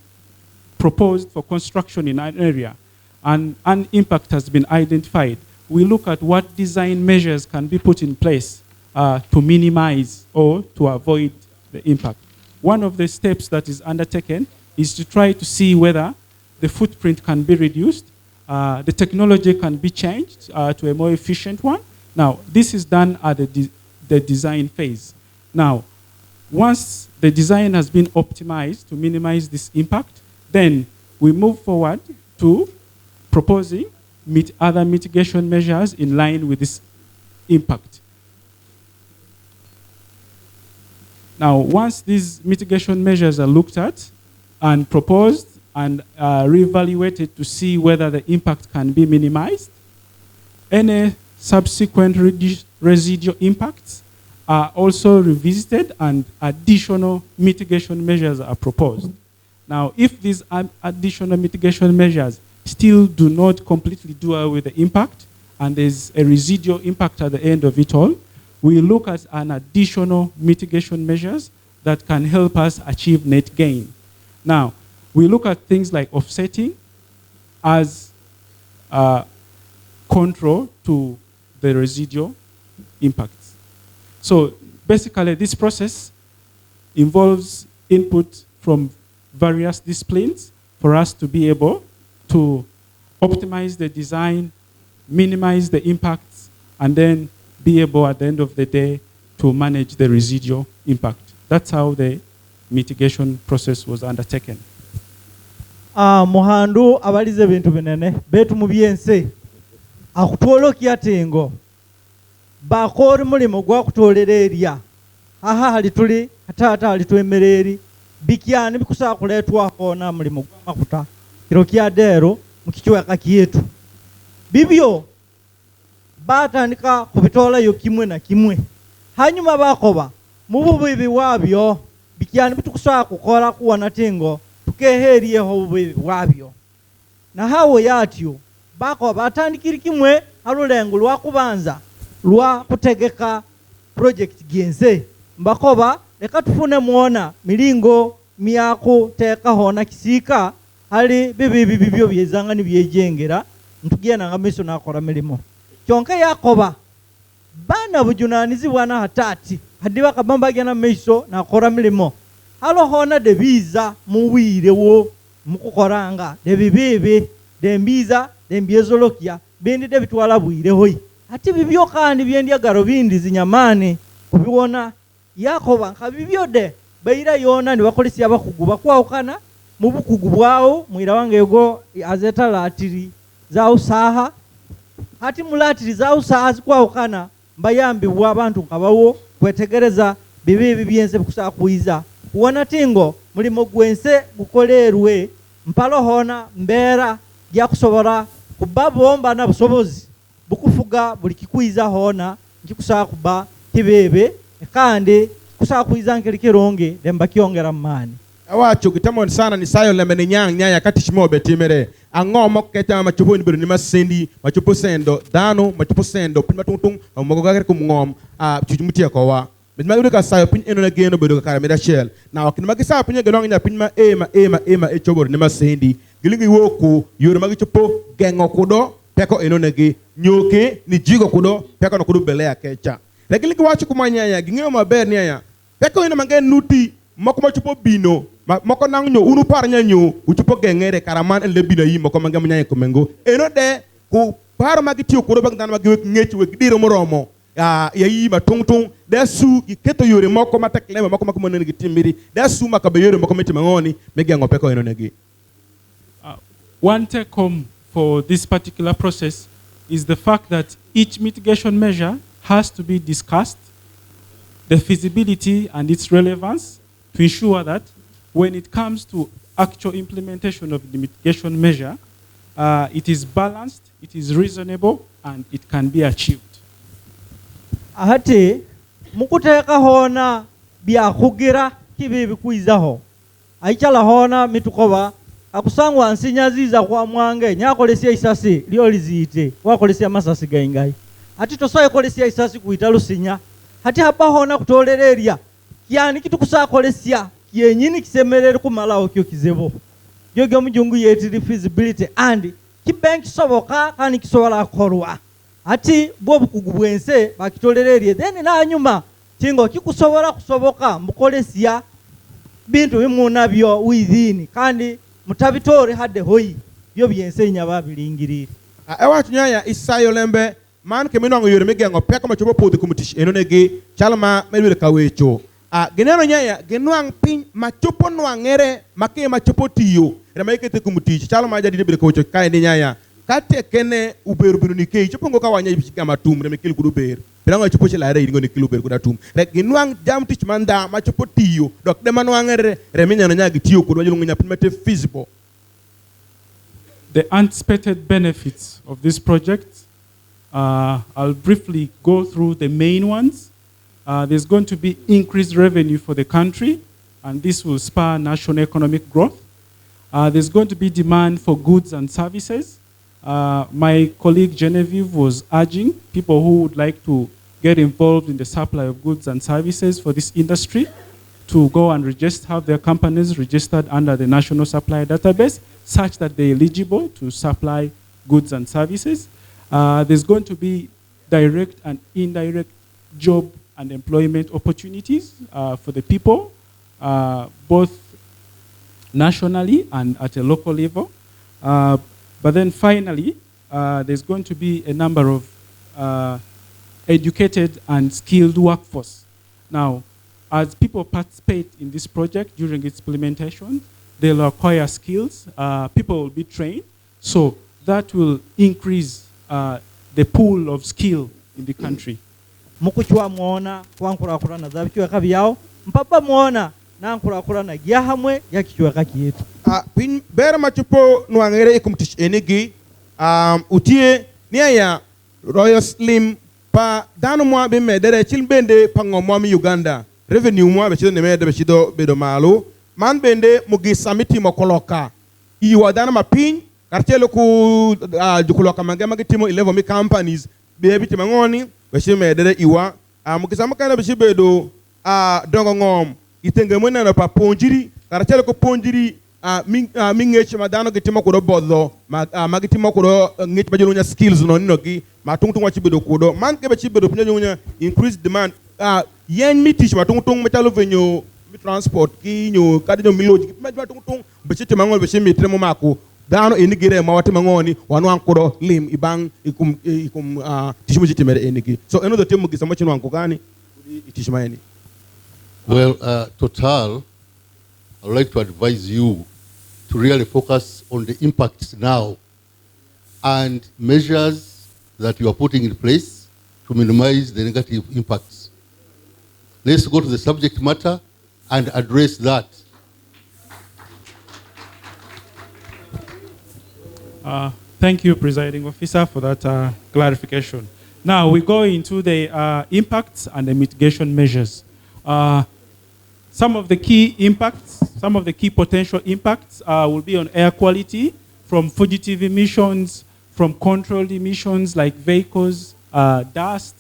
proposed for construction in an area and an impact has been identified, we look at what design measures can be put in place to minimize or to avoid the impact. One of the steps that is undertaken is to try to see whether the footprint can be reduced, the technology can be changed to a more efficient one. Now, this is done at the design phase. Now, once the design has been optimized to minimize this impact, then we move forward to proposing other mitigation measures in line with this impact. Now, once these mitigation measures are looked at and proposed and reevaluated to see whether the impact can be minimized, any subsequent residual impacts are also revisited and additional mitigation measures are proposed. Now, if these additional mitigation measures still do not completely do away with the impact, and there's a residual impact at the end of it all, we look at an additional mitigation measures that can help us achieve net gain. Now, we look at things like offsetting as control to the residual impacts. So basically, this process involves input from various disciplines for us to be able to optimize the design, minimize the impacts, and then be able at the end of the day to manage the residual impact. That's how the mitigation process was undertaken. Muhandu abalize bintu binene betu mubyense akutwolo kyatengo bakori mulimo gwa kutolera eria aha hali tuli hatata hali twemereri bikyani bikusa kuletwa kona mulimo gwa makuta kiro kyadero mukichwa kakietu bibyo batandika kubitola yo kimwe na kimwe hanyuma bakoba mububibi wabyo bikyani bitukusa kukola kuwana tengo tukeheriyeho bubibi wabyo na hawo yatyo bako batandikira kimwe halulengo lwa kubanza lwa kutegeka project genze mbakoba leka tufune muona milingo miyako teka hona kisika hali bibibi bibyo byezangani byejengera ntugena ngamiso nakora milimo kyonka yakoba bana bujunanizi wana hatati hadiba kabamba gena miso nakora milimo halo hona debiza muwire wo mukukoranga debibibi dembiza dembiezolokia bendi debitwala bwire hoyi ati bibyo kandi byendi garo bindi zinyamane kubibona yakoba nkabibyo de bayira yona ni bakolisi abakuguba kwaukana mu bukugu bwawo mwira wange yego azeta latiri za usaha hati mulatiri za usaha kwaukana mbayambi bwa abantu nkabawo kwetegereza bibibi byense bikusa kuiza kuona tingo mulimo gwense gukolerwe mpalo hona mbera ya kusobora kubabomba na busobozi bukufuga buli kikwiza hona nkikusa kuba kibebe kandi kusa kuiza nkelikironge demba kiongera mmani awacho gitamon sana ni sayo lemene nyanya kati shimobe timere angomo keta machupo ni biro ni masendi machupo sendo dano machupo sendo pin matung mogogagere kum ngom chuchumutia ko wa midma ka sayo pin eno na geno biro ka meda shell na wakin magisa pin gedong nya pin ma ema e chobor ni masendi gilingi woko yoro magichupo gengo kudo peko eno negi nyoke ni jigo kudo peko no kudo belea kecha lakini wacho kumanyanya gingeo maber niya peko eno mangen nuti moko machupo bino moko nangyo unu parnya nyo uchupo gengere karaman en lebina yi moko mangam nyanya komengo eno de ku paro magitio kudo bang dan magi ngechi wek diro moromo ya yi ma tungtung de su iketo yore moko mataklema moko mako monene gitimiri de su makabe yore moko meti mangoni megengo peko eno negi. One take home for this particular process is the fact that each mitigation measure has to be discussed, the feasibility and its relevance, to ensure that when it comes to actual implementation of the mitigation measure, it is balanced, it is reasonable, and it can be achieved. Ahati mukuteka hona bya kugira kibibi kuizaho aichala hona mitukoba akusangwa ansinyaziza kwa mwange nyakolesia isasi lyo lizite wakolesia masasi gaingai ati tosoye kolesia isasi kuita lusinya hati hapa hona kutolereria yani kitu kusakolesia kyenyini kisemerere kumalao kyo kizebo yoge mujungu yeti feasibility and kibank soboka kandi kisobola korwa ati bwo bukugubwense bakitolererie then na nyuma tingo kikusobola kusoboka mukolesia bintu bimuna byo within kandi mutabitore hade hoyi byo byense nyababilingirire awacho nyanya isayo lembe man ke minongo yore megengo peko machobo podi kumutish enonege chalma melwele kawecho genero nyanya genuang pin machopo nwangere make machopo tiyo remayekete kumutish chalma jadi debele kawecho kaende nyanya kate kene uberu binunike chopongo ka wanya bishika matum remekil kuduber pelango chopo chela re ingo nikil uber kudatum rek genuang jam tich manda machopo tiyo dok de manwangere reminya nya gitiyo kudwa nya pin mate feasible. The anticipated benefits of this project, I'll briefly go through the main ones. There's going to be increased revenue for the country, and this will spur national economic growth. There's going to be demand for goods and services. My colleague Genevieve was urging people who would like to get involved in the supply of goods and services for this industry to go and have their companies registered under the National Supply Database such that they're eligible to supply goods and services. There's going to be direct and indirect job and employment opportunities for the people, both nationally and at a local level. But then finally, there's going to be a number of educated and skilled workforce. Now, as people participate in this project during its implementation, they'll acquire skills, people will be trained, so that will increase the pool of skill in the country. Mukuchwa muona kwankurakurana za bichweka byao mpapa muona nankurakurana gya hamwe ya kichweka kietu. Pin bera machupo nuangere ikumtish enigi utie niya Royal Slim pa dano mwa bime dere chilbende pango mwa mi Uganda revenue mwa bechido nemede bechido bedo malu man bende mugi samiti mokoloka iwa dano mapin kartelo ku jukoloka magitimo 11 mi companies bebi timangoni bechido medere iwa mugi samakana bechibedo dongo ngom itenge mwena na pa ponjiri kartelo ku ponjiri mingechi madano gitimo kudo bodlo magitimo kudo ngechi bajunya skills no ninogi matungtung wachibedo kudo man ke bechibedo punya increase demand yen mitish matungtung metalo venyo transport ki nyo kadino miloji matungtung bechite mangol bechi mitremo mako dano enigire mawati mangoni wanu ankudo lim ibang ikum tishimu jitimere enigi so eno the temu gisamochi no ankogani itishimaeni. Well, Total, I would like to advise you to really focus on the impacts now and measures that you are putting in place to minimize the negative impacts. Let's go to the subject matter and address that. Thank you, Presiding Officer, for that clarification. Now we go into the impacts and the mitigation measures. Some of the key impacts, some of the key potential impacts will be on air quality from fugitive emissions, from controlled emissions like vehicles, dust,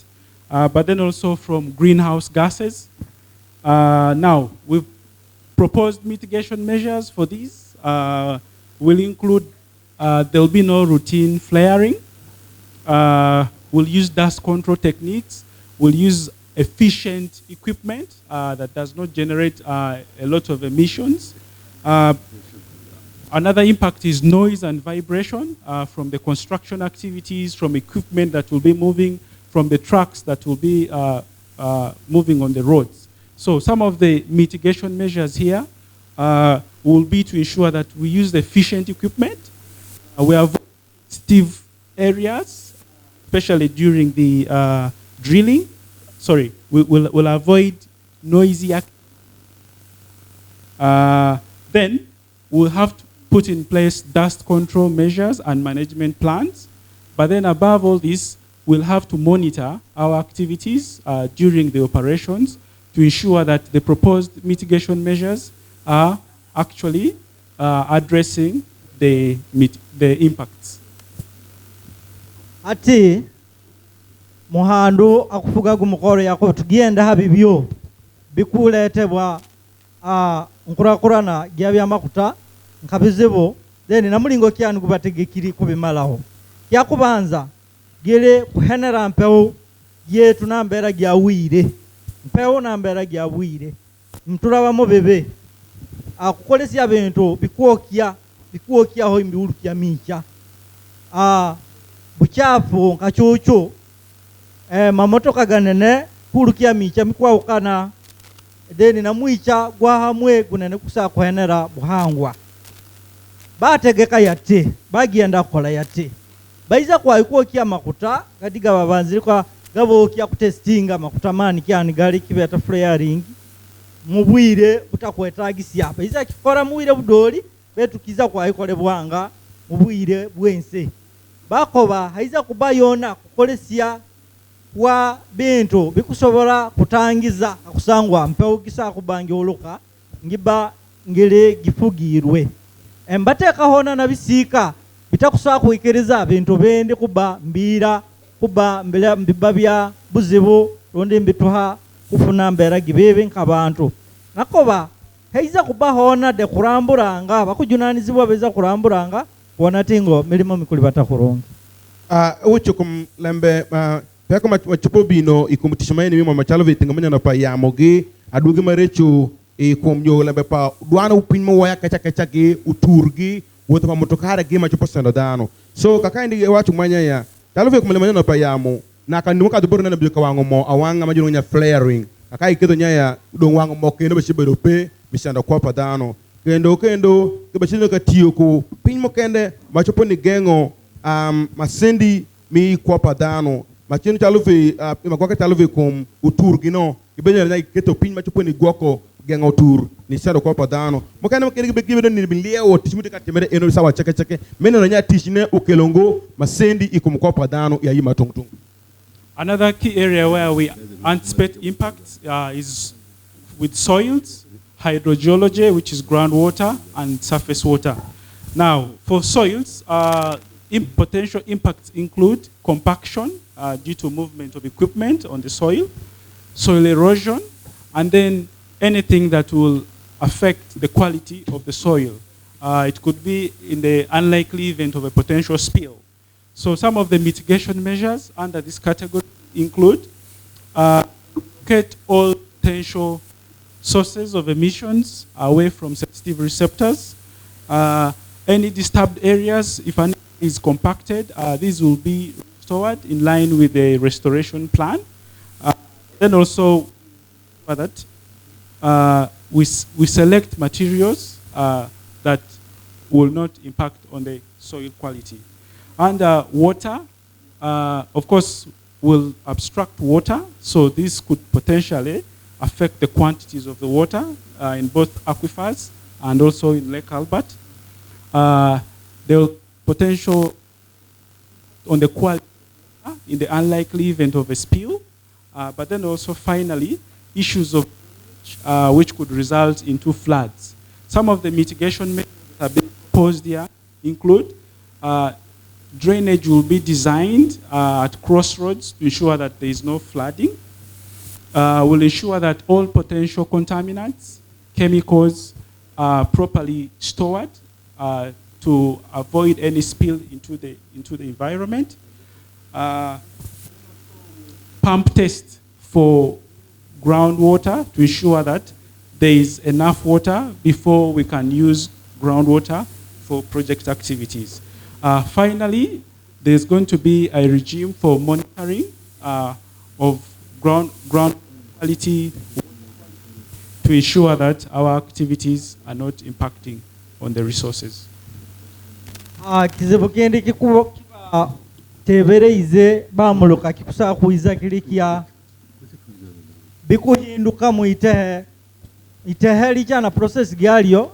but then also from greenhouse gases. Now, we've proposed mitigation measures for these. Will include, there'll be no routine flaring. We'll use dust control techniques. We'll use efficient equipment that does not generate a lot of emissions. Another impact is noise and vibration from the construction activities, from equipment that will be moving, from the trucks that will be moving on the roads. So some of the mitigation measures here will be to ensure that we use the efficient equipment. We avoid stiff areas, especially during the drilling. Sorry, we'll avoid noisy then we'll have to put in place dust control measures and management plans. But then above all this, we'll have to monitor our activities during the operations to ensure that the proposed mitigation measures are actually addressing the impacts. Ati muhandu akufuga gumukoro yako tugenda habibyo bikuletebwa nkurakurana gyabya makuta nkabizebo then namulingo kyanu kubategekiri kubimalaho yakubanza gere kuhenera mpewo yetu nambera gyawire mpewo nambera gyawire mtulabamo bebe akukolesya bintu bikuokya ho imbiulukya mincha buchafu nkachocho mamotoka ganene kulukya micha mikwaukana then namwicha gwa hamwe gunene kusa kuhenera buhangwa bategeka yate bagenda kola yate baiza kwa ikuokya makuta kadiga babanziri kwa gabo kya kutestinga makuta mani kyani gali kibeta flaring mubwire butakwetagisia baiza kikora muwire budoli betukiza kwa ikole bwanga mubwire bwense bakoba haiza kubayona kukolesya wa bintu bikusobola kutangiza akusangwa mpewugisa kubangi oluka ngiba ngire gifugirwe embateka hona nabisika bitakusobola kuikiriza bintu bende kuba mbira kuba mbele mbibabya buzibu rundi mbituha kufuna mbera gibebe nkabantu nakoba heiza kuba hona de kuramburanga bakujunanizibwa beza kuramburanga kuona tingo milimo mikuli batakuronga uchukum lembe peko machupo bino ikumtishamaini mimo machalo vitingamanya na pa yamoge adugi marechu ikumyo lembe pa duana upinmo waya kacha ge uturgi woto pa motokara ge machupo sandadano so kakaindi wachu manya ya talo ve kumlemanya na pa yamo na kanduka dubur na bika wango mo awanga majunu nya flaring akai kedo nya ya don wango mo kendo bashibero pe bisanda kwa padano kendo ke bashino ka tioko pinmo kende machupo ni gengo masendi mi kwa padano machino chaluve makwaka chaluve kum utur gino ibenya na keto pin machupo ni gwoko gengo tur ni sado kwa padano mokana makene gibe ni bileo tishimute ka temere eno sawa cheke meno na nya tishine ukelongo masendi ikum kwa padano ya yima tungtung. Another key area where we anticipate impacts is with soils, hydrogeology, which is groundwater, and surface water. Now, for soils, potential impacts include compaction due to movement of equipment on the soil, soil erosion, and then anything that will affect the quality of the soil. It could be in the unlikely event of a potential spill. So some of the mitigation measures under this category include get all potential sources of emissions away from sensitive receptors. Any disturbed areas, if an is compacted, these will be restored in line with the restoration plan. Then also for that, we select materials that will not impact on the soil quality. And water, of course, will abstract water, so this could potentially affect the quantities of the water in both aquifers and also in Lake Albert. There will potential on the quality in the unlikely event of a spill, but then also finally issues of which could result into floods. Some of the mitigation measures that have been proposed here include drainage will be designed at crossroads to ensure that there is no flooding. Will ensure that all potential contaminants, chemicals are properly stored to avoid any spill into the environment. Pump test for groundwater to ensure that there is enough water before we can use groundwater for project activities. Finally, there's going to be a regime for monitoring of ground quality to ensure that our activities are not impacting on the resources. Kizibu kindi kikuwa tebereize bamuluka kikusa kuiza kilikia bikuhinduka mu itehe lichana process gyalyo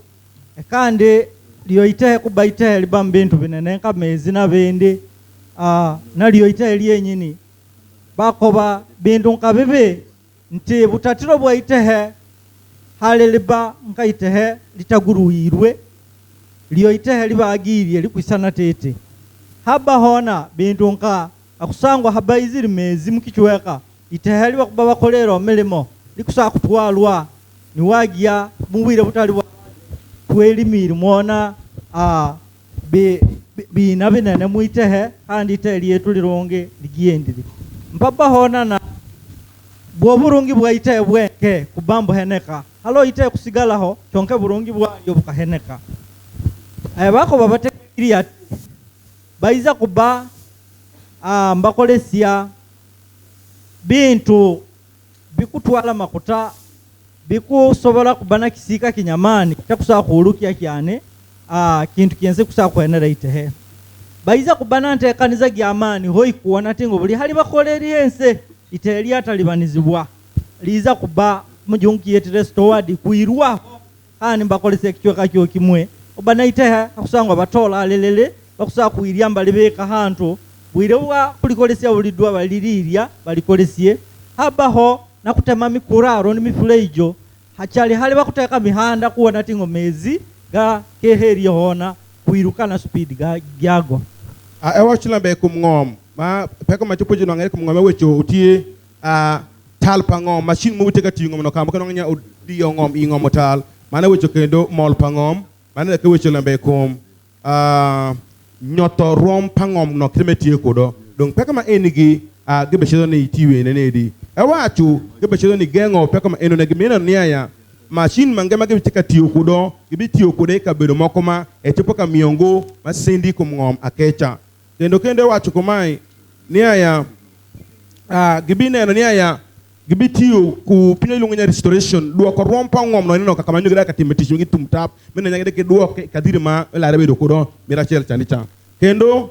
ekande liyo itehe kuba itehe liba mbintu binenenka mezi na bende na liyo itehe lyenyini bakoba bintu nkabibe nti butatiro bwa itehe hale liba nka itehe litaguruirwe liyo itehe liba agiriye likwisana tete haba hona bintu nka akusangwa haba iziri mezi mukichweka itehe liba kuba bakolero milimo likusa kutwalwa niwagia mubwire butali bwa twelimiri mwona bina binene muitehe kandi itehe lyetu lironge ligiendiri mpapa hona na bwoburungi bwa itehe bweke kubambo heneka halo itehe kusigalaho chonke burungi bwa yobuka heneka bako babatekiria baiza kuba mbakolesia bintu bikutwala makuta bikusobola kubana kisika kinyamani kitakusa kuulukia kyane kintu kiyenze kusa kwenera itehe baiza kubana ntekaniza gyamani hoi kuona tingo buli hali bakoleri hense itehe atalibanizibwa liza kuba mujunki yete restored kuirwa hani mbakolese kichweka kyo kimwe obana itehe akusangwa batola alelele bakusa kuiryamba libeka hantu bwirewa kulikolesya bulidwa baliriria balikolesye habaho nakutema mikuraro ni mifuleijo hachali hali bakuteka mihanda kuona tingo mezi ga keheri hona kuirukana speed ga gyago ewa chula be kum ngom ma peko ma chupo jino ngere kum ngom wecho utie tal pangom machine mu teka tingo no kam kono nya udi ngom i ngom tal mana wecho kendo mol pangom mana ke wecho lambe kum nyoto rom pangom no kremetie kodo donc peko ma enigi gebe chedo ni tiwe ne di ewa chu gebe chedo ni gengo peko ma eno ne gimena niaya machine mangema gebe teka tiyo kodo gibi tiyo kodo ka bedo mokoma echopo ka miongo masendi kum ngom akecha kendo wacho kumai niaya gibi neno niaya gibi tiyo ku pinyo lungunya restoration duwa ko rompa ngom no nino kakamanyo gida ka timetishi ngi tumtap mena nyangede ke duwa kadiri ma la rebe do kodo mirachel chandicha kendo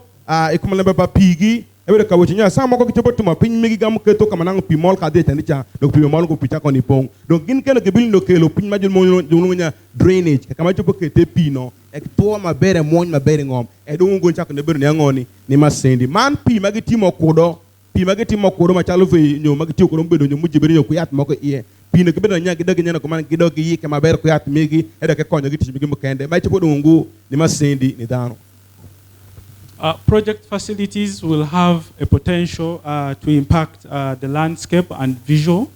ikumalembe pa pigi ebe ka wochinya sama ko kichopo tuma pin migi gam keto kamanang pimol ka de chandicha do pimol ko picha ko ni pong donc gin keno gibi no kelo pin majul mo lungunya drainage kakamacho po kete pino ek to ma bere mon ma bere ngom e do ngon chak ne bere ne ngoni ni masendi man pi magiti mo kodo pi magiti mo kodo ma chalo fe nyo magiti ko bedo nyo mujibere yo kuyat moko iye pi ne kebedo nya gidogi nyana ko man gidogi yi ke ma bere kuyat migi e do ke konyo giti migi mo kende ma chipo do ngu ni masendi ni dano. Project facilities will have a potential to impact the landscape and visual.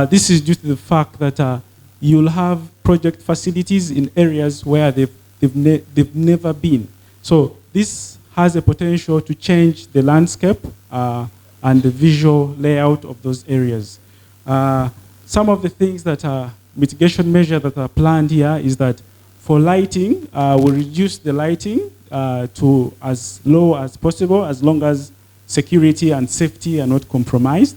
This is due to the fact that you'll have project facilities in areas where they've never been. So this has a potential to change the landscape and the visual layout of those areas. Some of the things that are mitigation measures that are planned here is that for lighting, we'll reduce the lighting to as low as possible as long as security and safety are not compromised.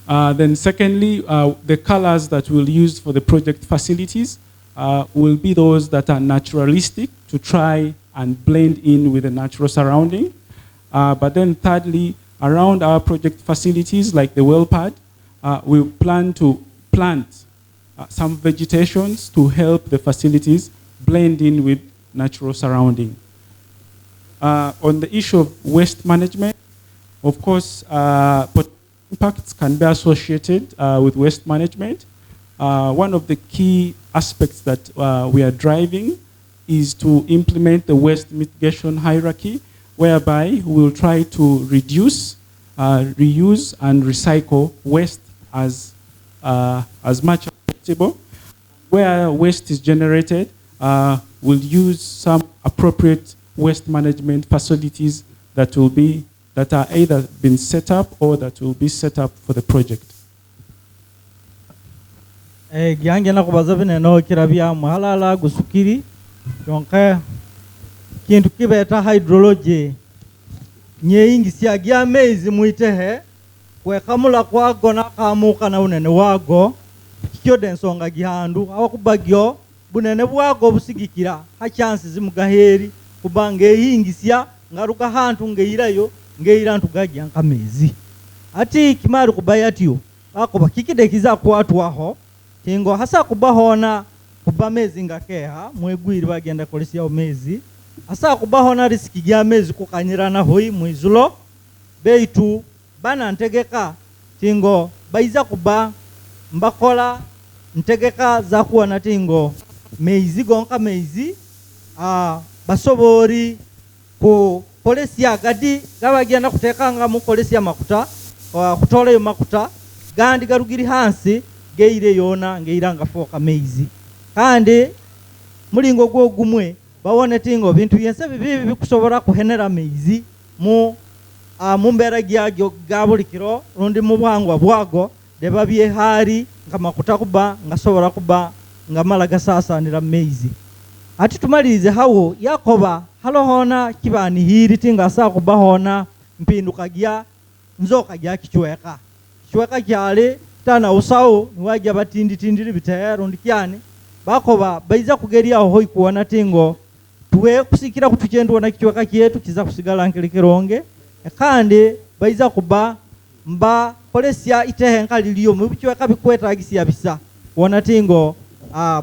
Then secondly, the colors that we'll use for the project facilities will be those that are naturalistic to try and blend in with the natural surrounding. But then thirdly, around our project facilities like the well pad, we plan to plant some vegetations to help the facilities blend in with natural surrounding. On the issue of waste management, of course, impacts can be associated with waste management. One of the key aspects that we are driving is to implement the waste mitigation hierarchy, whereby we will try to reduce, reuse, and recycle waste as much as possible. Where waste is generated, we'll use some appropriate waste management facilities that are either been set up or that will be set up for the project. Gyange na kubaza bineno kirabya muhalala gusukiri yonka kintu kibeta hydrology nyeingi siagia mezi muitehe kwekamula kwago nakamuka na unene wago kyo densonga gihandu awakubagyo bunene bwago busigikira ha chances zimugaheri kubange yingisya ngaruka hantu ngeirayo ngeira ntugajya nkamezi ati kimaru kubayatiyo ako bakikide kiza kwatu aho tingo hasa kubahona kubamezi ngakeha mwegwiri bagenda kolesya omezi hasa kubahona risiki gya mezi kukanyirana hoyi mwizulo beitu bana ntegeka tingo baiza kuba mbakola ntegeka za kuona tingo mezi gonka mezi basobori ku polisi agadi gabagenda kutekanga mu polisi ya makuta kutola yo makuta gandi garugiri hansi geire yona ngeiranga foka mezi kandi mulingo gwo gumwe bawone tingo bintu yense bibi bikusobora kuhenera mezi mu mumbera gyagyo gabulikiro rundi mu bwangwa bwago debabye hari ngamakuta kuba ngasobora kuba ngamala gasasanira mezi ati tumalize hawo yakoba halohona kibani hiri tinga sa kubahona mpinduka gya nzoka gya kichweka kyale tana usawo niwaje batindi bitero ndikyane bakoba baiza kugeria aho ikuona tingo tuwe kusikira kutuchendu na kichweka kyetu kiza kusigala nkelekeronge kandi baiza kuba mba polesia itehe nkaliliyo mu bichweka bikweta agisi abisa wona tingo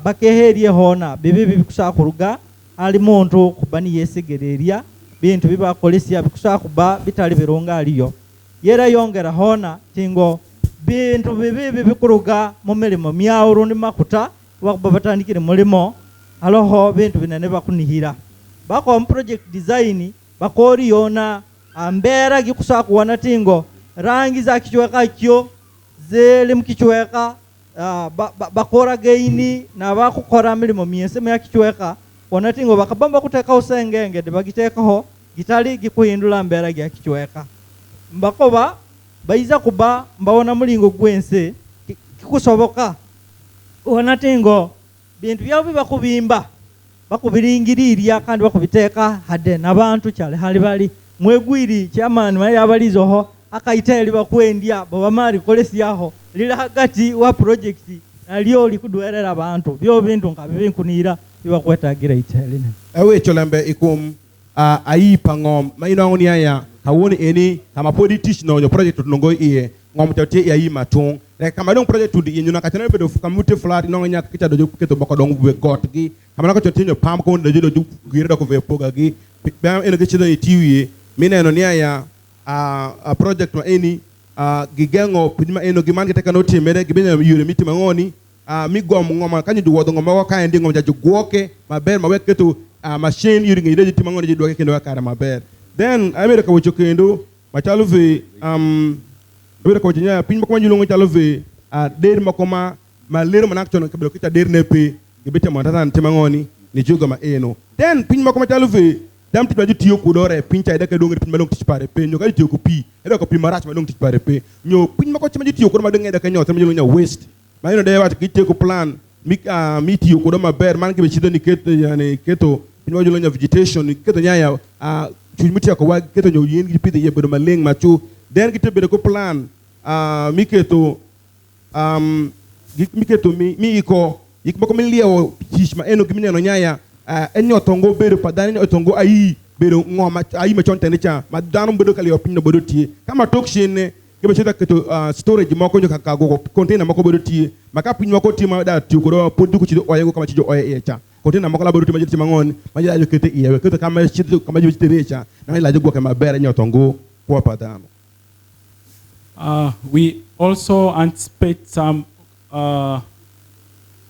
bakeherie hona bibi bikusakuruga ali muntu kubani yesegereria bintu bibakolesya bikusobola kuba bitali birungi aliyo yera yongera hona tingo bintu bibi bikuruga mu milimo myawo rundi makuta bakuba batandikire mulimo aloho bintu binene bakunihira bako mu project design bakori yona ambera gikusobola kuwana tingo rangi za kichweka kyo zeli mkichweka bakora gaini na bakukora milimo myese ya kichweka onatingo bakabamba kuteka usengenge de bagitekaho gitali gikuhindula mbera gya kichweka mbakoba baiza kuba mbawona mulingo gwense kikusoboka onatingo bintu byabo bibakubimba bakubiringiriria kandi bakubiteka hade nabantu cyale hali bali mwegwiri chairman mali abalizoho akaiteli bakwendia baba mari kolesiyaho lila hagati wa project aliyo likudwerera abantu byo bintu nkabibinkunira bibakwetagira itelene ewe cholembe ikum ayi pangom maino ngoni aya kawoni eni kama politician no project tunongo iye ngom tete ayi matung le kama don project tudi nyuna katana bedo kamute flat no nya kita do keto boko dong be got gi kama ko tete nyo pam ko do do gira ko ve poga gi bam eno ke chido itiwi mina no nia ya a project wa eni gigengo pidima eno giman kita kano timere gibenya yure mitima ngoni mi gom ngoma kanyi du wodo ngoma wa kaende ngoma jaju gwoke maber mawe keto machine yuri ngi deji timangoni ji doke kendo akara maber then America wo chokendo machalo ve America wo nya pinma ko nyulongo chalo ve der makoma malero manak chono kebelo kita der nepe gibete montatan timangoni ni juga ma eno then pinma ko chalo ve dam ti baju tiyo ko dore pincha ida ke dongri pinma long tispare pe nyo ga tiyo ko pi ida ko pi marach ma long tispare pe nyo pinma ko chama tiyo ko ma donga ida ke nyo tamjo nya waste ma ino de wat ki tiyo ko plan mi tiyo ko do maber man ke be chido ni keto yani keto pinwa julo nya vegetation keto nya chumuti ko wa keto nyo yin gi pide ye bedo maleng machu den ki tebe ko plan mi keto mi iko ikmo ko mi lieo chishma eno gimine no nya enyo tongo bedo padani otongo ayi bedo ngoma ayi ma chonte ne cha ma danu bedo kali opinno bedo tie kama toxin ke be cheta keto storage moko nyo kakago container moko bedo tie maka pinyo ko tima da ti ko do podu ko ci oye ko kama ci oye e cha container moko la bedo tima ci mangon ma ja jo kete iye keto kama ci kama jo ci recha na la jo ko kama bere enyo tongo ko padano we also anticipate some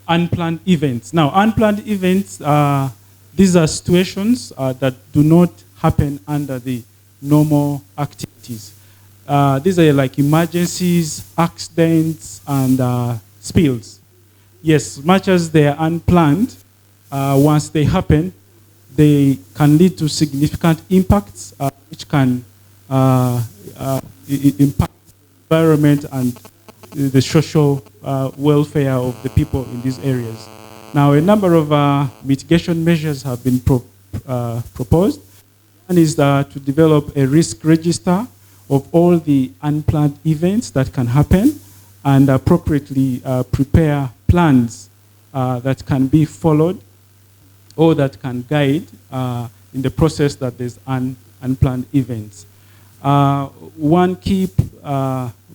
unplanned events. Now, unplanned events, these are situations that do not happen under the normal activities. These are like emergencies, accidents, and spills. Yes, much as they are unplanned, once they happen, they can lead to significant impacts, which can impact the environment and the social welfare of the people in these areas. Now, a number of mitigation measures have been proposed. One is to develop a risk register of all the unplanned events that can happen and appropriately prepare plans that can be followed or that can guide in the process that there's unplanned events. One key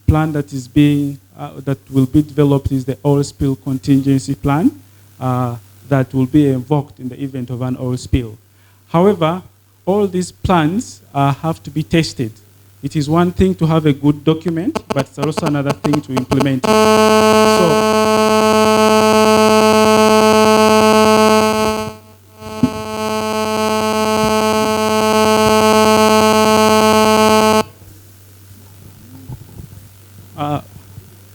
plan that is being that will be developed is the oil spill contingency plan that will be invoked in the event of an oil spill. However, all these plans have to be tested. It is one thing to have a good document, but it's also another thing to implement it.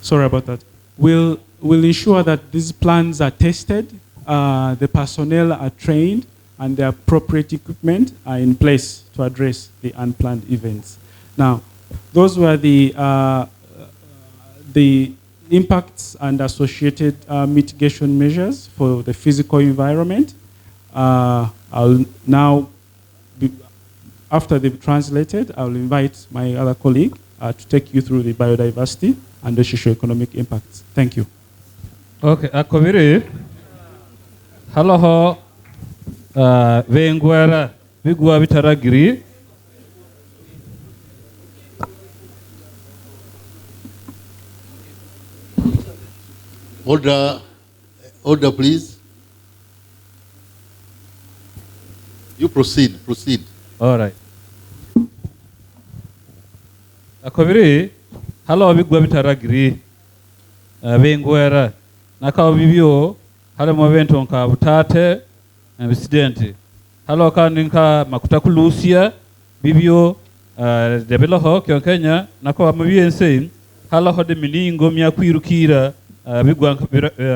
Sorry about that. We'll ensure that these plans are tested, the personnel are trained, and the appropriate equipment are in place to address the unplanned events. Now, those were the impacts and associated mitigation measures for the physical environment. I'll now, after they've translated, I'll invite my other colleague to take you through the biodiversity and the socio-economic impacts. Thank you. Okay, akobiri. Hello, vengwara bigwa bitaragiri. Order, please. You proceed. All right. Akobiri, halo bigwa bitaragiri. Bengwera. Nakaw bibio, halo mavento nka butate, presidenti. Halo kaninka makutakulusia, bibio, debelo ho, Kenya, nakaw mabiense, halo hode miningo miakwirukira, bigwa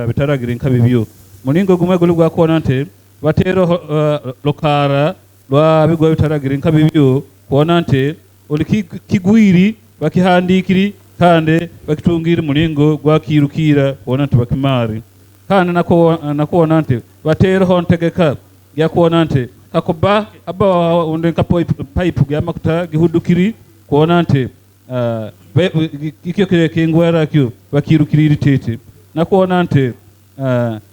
bitaragiri nka bibio. Muningo gumegulu gwa konante, batero lokara, lwa bigwa bitaragiri nka bibio, konante, oli kigwiri bakihandikiri kande bakitungira muningo gwakirukira wonante bakimari kande nako nante batero hontegeka yakonante kakoba aba unde kapo pipe gyamakuta gihudukiri konante ikyo kingwera kyo bakirukirira tete nako nante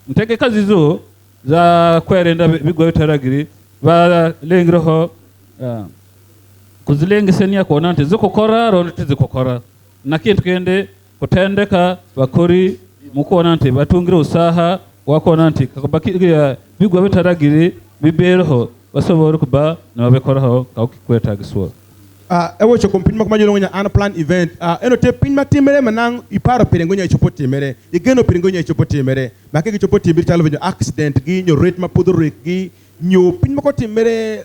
ntegeka zizo za kwerenda bigwa bitaragiri balengireho kuzilengesenia kuona nti zikukora ronti zikukora na kintu kende kutendeka bakori mukuona nti batungire usaha wakuona nti kakubakira bigwa bitaragiri bibereho basobora kuba nababekoraho kakwetagiswa ewo cho kompinima kumajiro nya unplanned event eno te pinma timere manang iparo pirengonya ichopoti mere igeno pirengonya ichopoti mere makeke ichopoti bir talo venyo accident gi nyo rate mapudore gi nyo pinma ko timere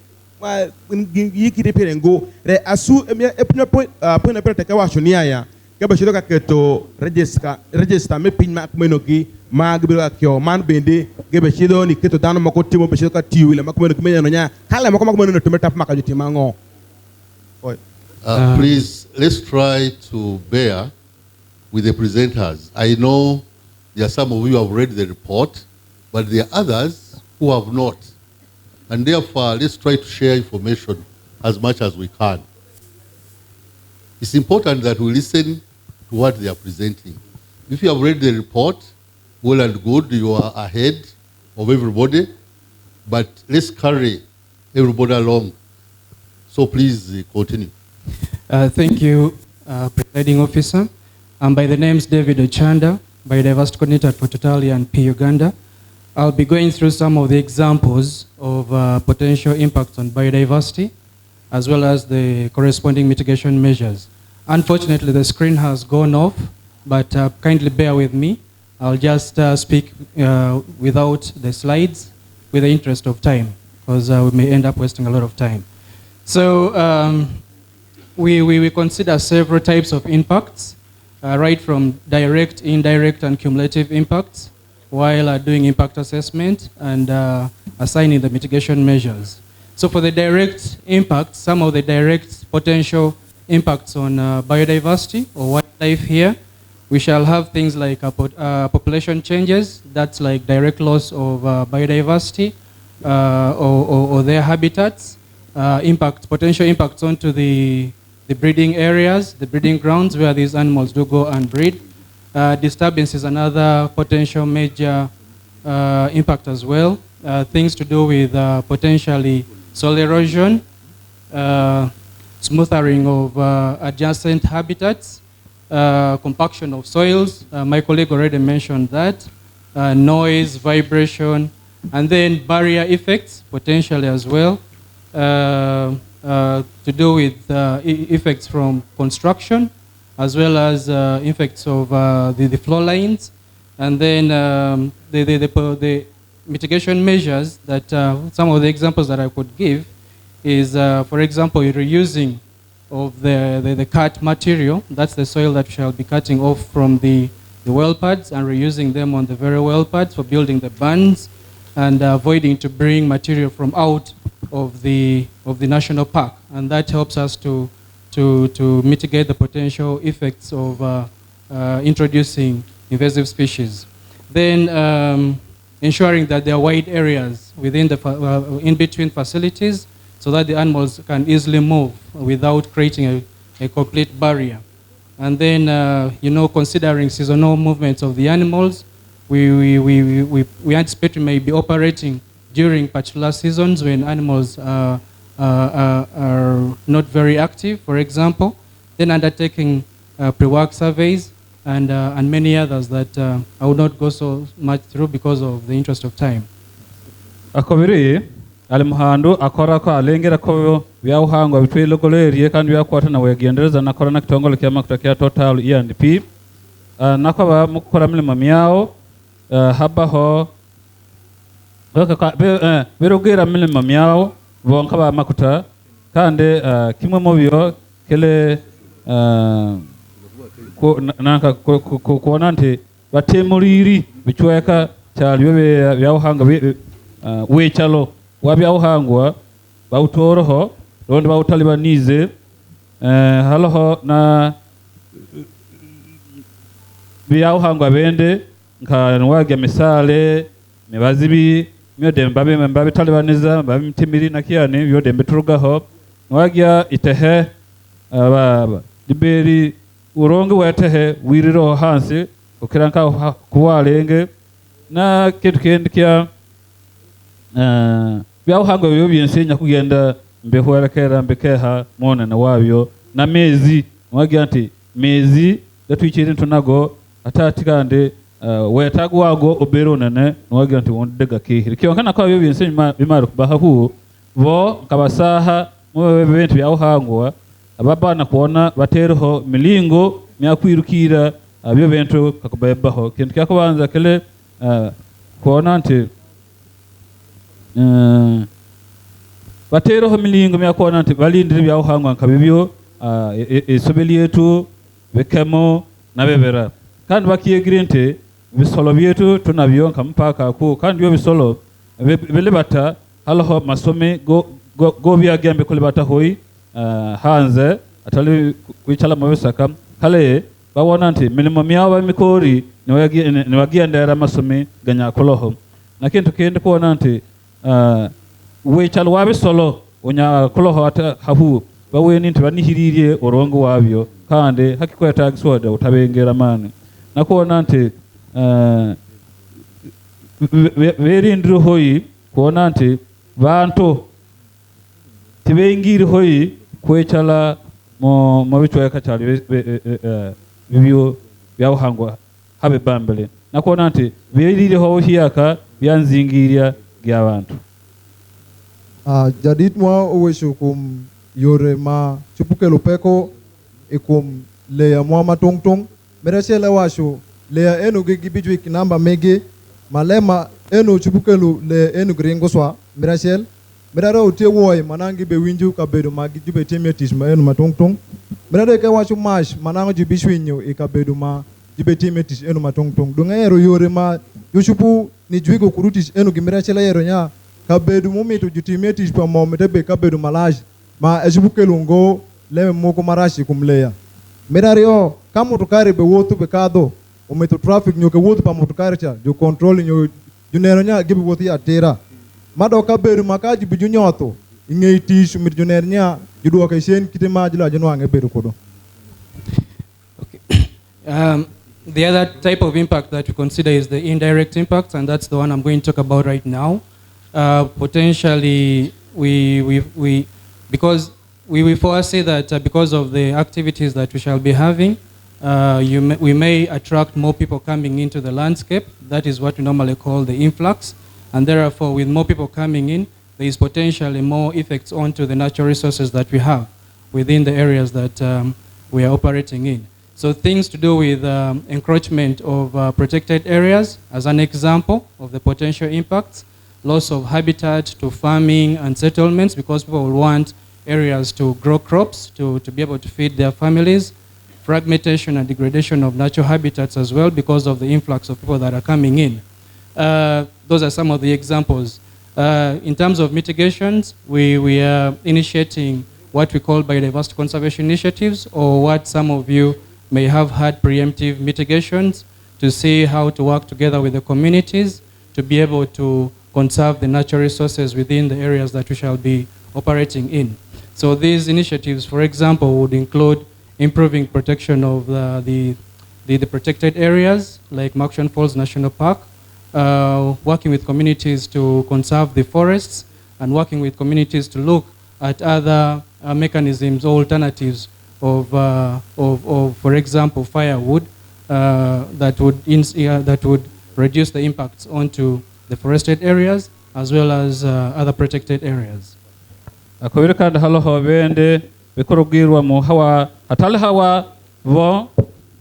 yikiri pirengo re asu epinma point na pere teka washonia ya kaba shiroka keto register me pinma kumeno gi magbiro akyo man bende gebe shido ni keto dano makoti mo beshiroka tiwile makumeno kumenya nya kala makumeno no tumeta makajuti mango. Please, let's try to bear with the presenters. I know there are some of you who have read the report, but there are others who have not. And therefore, let's try to share information as much as we can. It's important that we listen to what they are presenting. If you have read the report, well and good, you are ahead of everybody, but let's carry everybody along. So please continue. Thank you, Presiding Officer. By the name's David Ochanda, Biodiversity Coordinator for Total ENP Uganda. I'll be going through some of the examples of potential impacts on biodiversity, as well as the corresponding mitigation measures. Unfortunately, the screen has gone off, but kindly bear with me. I'll just speak without the slides, with the interest of time, because we may end up wasting a lot of time. So we consider several types of impacts, right from direct, indirect, and cumulative impacts, while doing impact assessment and assigning the mitigation measures. So for the direct impacts, some of the direct potential impacts on biodiversity or wildlife here, we shall have things like population changes, that's like direct loss of biodiversity or their habitats. Potential impacts onto the breeding areas, the breeding grounds where these animals do go and breed. Disturbance is another potential major impact as well. Things to do with potentially soil erosion, smoothing of adjacent habitats, compaction of soils. My colleague already mentioned that. Noise, vibration, and then barrier effects potentially as well. To do with effects from construction, as well as effects of the flow lines, and then the mitigation measures that some of the examples that I could give is, for example, reusing of the cut material. That's the soil that we shall be cutting off from the well pads and reusing them on the very well pads for building the bunds, and avoiding to bring material from out of the national park, and that helps us to mitigate the potential effects of introducing invasive species. Then ensuring that there are wide areas within the in between facilities, so that the animals can easily move without creating a complete barrier. And then considering seasonal movements of the animals, we anticipate we may be operating during particular seasons when animals are not very active, for example, then undertaking pre-work surveys and many others that I will not go so much through because of the interest of time. Akobiri, ali muhandu akora ko alengera ko byawuhangwa bitwilogoleriye kandi byakwata na wegendereza nakora na kitongole kya makuta kya Total E&P nakoba mukora milimo myao habaho birogera milimo myao bonka ba makuta kandi kimwe mu byo kele nanka kuona nti batemuliri bichweka cyaliyo byawuhanga wechalo wabyawuhangwa bawutoroho rondi bawutalibanize haloho na byawuhangwa bende nka nwage misale mibazibi myodembe mbabe talibaniza mbabe mitimiri nakiyane byodembe turugaho nwagya itehe baba liberi uronge wetehe wiriro hansi ukiranka kuwalenge na kitu kendi kya byawuhangwa byo byensenya kugenda mbehwerekera mbekeha mona na wabyo na mezi nwagya nti mezi gatwikiri ntunago atati kandi wetago wago oberonene nwagya nti wondega kihiri kyonkana kwa byo byensenya bimaro kubahu bo kabasaha mu bintu byawuhangwa ababana kuona batereho milingo myakwirukira abyo bintu kakubebaho kintu kyakubanza kele kuona nti batereho milingo myakuona nti balindire byawuhangwa nkabibyo esobeli yetu bekemo nabebera kandi bakiyegire nti bisolo byetu tunabyo nkampaka ku kandi byo bisolo belebata haloho masome go byagembe kulibata hoyi hanze atali kwichala mabesaka kale babona nti milimo myao bamikori niwagendera masomi ganya koloho na kintu kindi kuona nti wechala wabisolo onya koloho ata hahu baweni nti banihiririe orongo wabyo kandi hakikweta gisoda utabengera mani na kuona nti verindiro hoyi kuona nti bantu tibengiri hoyi kwechala mo bichweka cyali bibyo byawuhangwa habe bambele nakona nti birire ho hiyaka byanzingiria gy'abantu jadit mwa owesho kum yore ma chupukelo peko ikum leya mwa matongtong merachele washo leya enu gibijwi kinamba mege malema enu chupukelo le enu gringo swa merachel Mirara utie woi manangi be winju ka bedu magi jube timetis ma enu matongtong. Mirara ke wachu mash manango jubi shwinyo e ka bedu ma jube timetis enu matongtong. Dunga ero yore ma yushupu ni juigo kurutis enu gimira chela ero nya ka bedu mumitu jutimetis pa momete ka bedu malaj ma eshupu kelungo leme moko marashi kumleya. Mirara yo kama tukari be wotu be kado umetu traffic nyoke wotu pa motukari cha ju control nyo junero nya gibi wotu ya tera. Madoka beru makaji bijunyoto ingei tishu mirjunernya judu akaisen kitima jila janwange beru kodo. The other type of impact that we consider is the indirect impact, and that's the one I'm going to talk about right now. Potentially, because we foresee that because of the activities that we shall be having, we may attract more people coming into the landscape. That is what we normally call the influx. And therefore, with more people coming in, there is potentially more effects onto the natural resources that we have within the areas that we are operating in. So things to do with encroachment of protected areas, as an example of the potential impacts, loss of habitat to farming and settlements, because people will want areas to grow crops, to be able to feed their families, fragmentation and degradation of natural habitats as well because of the influx of people that are coming in. Those are some of the examples. In terms of mitigations, we are initiating what we call biodiversity conservation initiatives, or what some of you may have had preemptive mitigations, to see how to work together with the communities to be able to conserve the natural resources within the areas that we shall be operating in. So these initiatives, for example, would include improving protection of the protected areas, like Makshan Falls National Park, working with communities to conserve the forests, and working with communities to look at other mechanisms or alternatives of, for example, firewood that would reduce the impacts onto the forested areas, as well as other protected areas. Akawira kandi haloho bende bikorogirwa mu hawa hatali hawa vo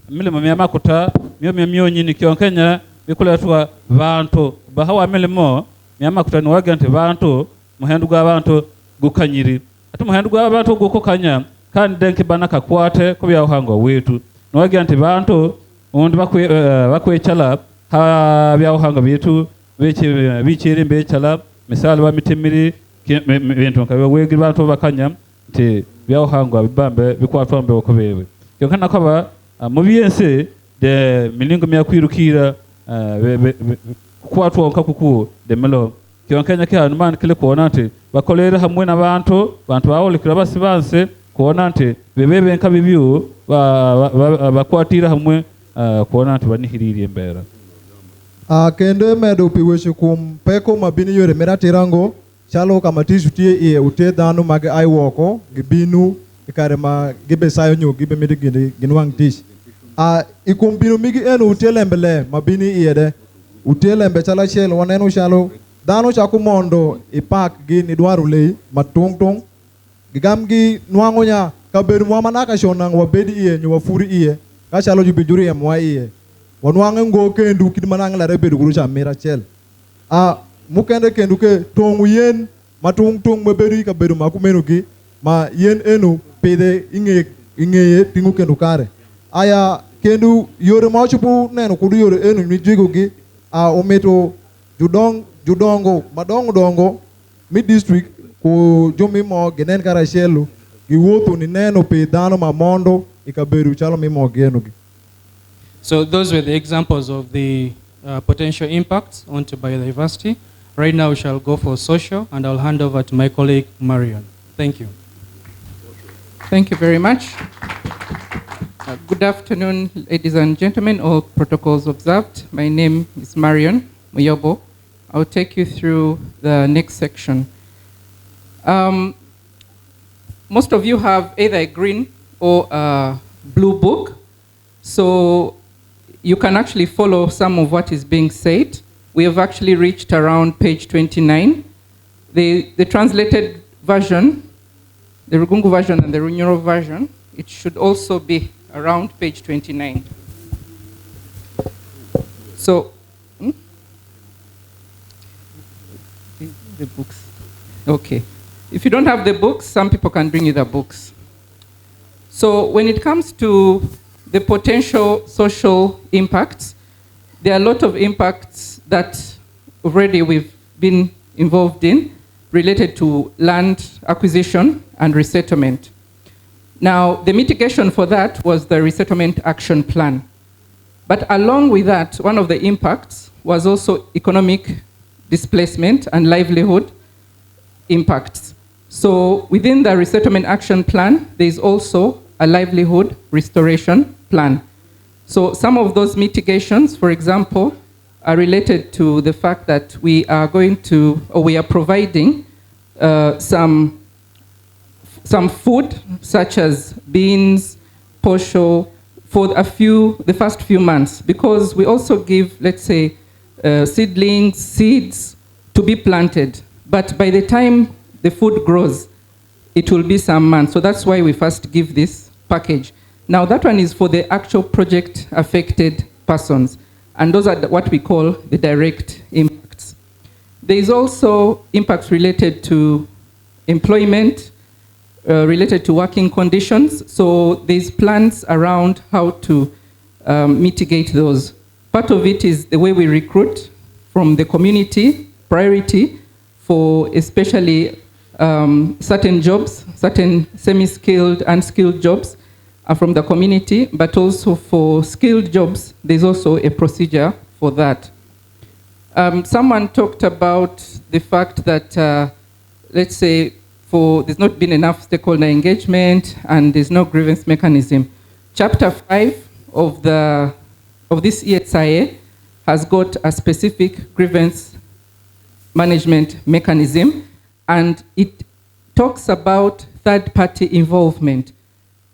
milimo myamakuta myo nyini kyonkenya bikuletwa bantu bahawa milimo myamakuta niwaga nti bantu muhendu gwa bantu gukanyiri ati muhendu gwa bantu gukukanya kandi denki banaka kwate kubya uhango wetu niwaga nti bantu undi bakwechala ha bya uhango bitu bichiri mbechala misali wa mitimiri bintu nkabe wegi bantu bakanya nti bya uhango bibambe bikwatwambe okubebe kyonkana kwaba mu byense de milingo myakwirukira kwatwa nkakuku de melo kyonkanya ke hanuman kile kuona nti bakolera hamwe n'abantu bawolikira basibanse kuona nti bebebe nkabibyo bakwatira hamwe kuona nti banihiririye mbera kendo medo piweche kum peko mabini yore meratirango chalo kama tishutie ie ute danu mage ai woko gibinu ikare ma gibe sayo nyu gibe midi ginwang tish ikum binu migi enu ute lembele mabini ie de ute lembe chala chelo wanenu chalo danu chaku mondo ipak gi nidwaru lei matungtung gigamgi nwango nya kaberu mwamanaka shonang wabedi ie nyu wafuri ie kachalo jubijuri ya mwa ie wanwange ngo kendu kidmanang la rebedu guru chamira chel mukende kendu ke tongu yen matungtung mebedu ka bedu makumenu gi ma yen enu pede inge tingu kendu kare aya kendu yore machupu neno kudu yore enu mijigo gi ometo judongo madongo mid district ku jomi mo genen kara shelu gi wotu ni neno pedano mamondo ikabedu chalo mimo genu gi. So those were the examples of the potential impacts onto biodiversity. Right now we shall go for social, and I'll hand over to my colleague Marion. Thank you. Thank you very much. Good afternoon, ladies and gentlemen, all protocols observed. My name is Marion Muyobo. I'll take you through the next section. Most of you have either a green or a blue book, so you can actually follow some of what is being said. We have actually reached around page 29. The translated version, the Rugungu version and the Runyoro version, it should also be around page 29. So, the books. Okay. If you don't have the books, some people can bring you the books. So when it comes to the potential social impacts, there are a lot of impacts that already we've been involved in related to land acquisition and resettlement. Now, the mitigation for that was the Resettlement Action Plan. But along with that, one of the impacts was also economic displacement and livelihood impacts. So within the Resettlement Action Plan, there is also a livelihood restoration plan. So some of those mitigations, for example, are related to the fact that we are going to, or we are providing some food, such as beans, posho, for the first few months, because we also give, let's say, seedlings, seeds to be planted. But by the time the food grows, it will be some months. So that's why we first give this package. Now that one is for the actual project affected persons. And those are what we call the direct impacts. There is also impacts related to employment, related to working conditions. So there's plans around how to mitigate those. Part of it is the way we recruit from the community, priority for especially certain jobs, certain semi-skilled and skilled jobs are from the community, but also for skilled jobs, there's also a procedure for that. Someone talked about the fact that, let's say, there's not been enough stakeholder engagement and there's no grievance mechanism. Chapter 5 of this ESIA has got a specific grievance management mechanism, and it talks about third-party involvement.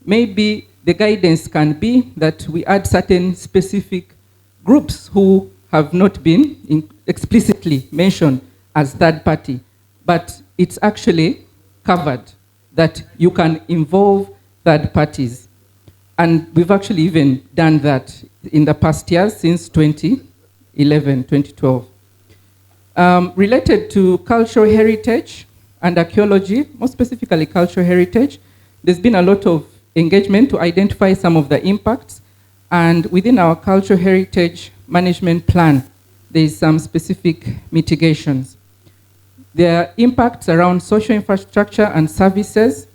Maybe the guidance can be that we add certain specific groups who have not been explicitly mentioned as third party, but it's actually covered that you can involve third parties. And we've actually even done that in the past years since 2011, 2012. Related to cultural heritage and archaeology, more specifically cultural heritage, there's been a lot of engagement to identify some of the impacts. And within our cultural heritage management plan, there's some specific mitigations. There are impacts around social infrastructure and services,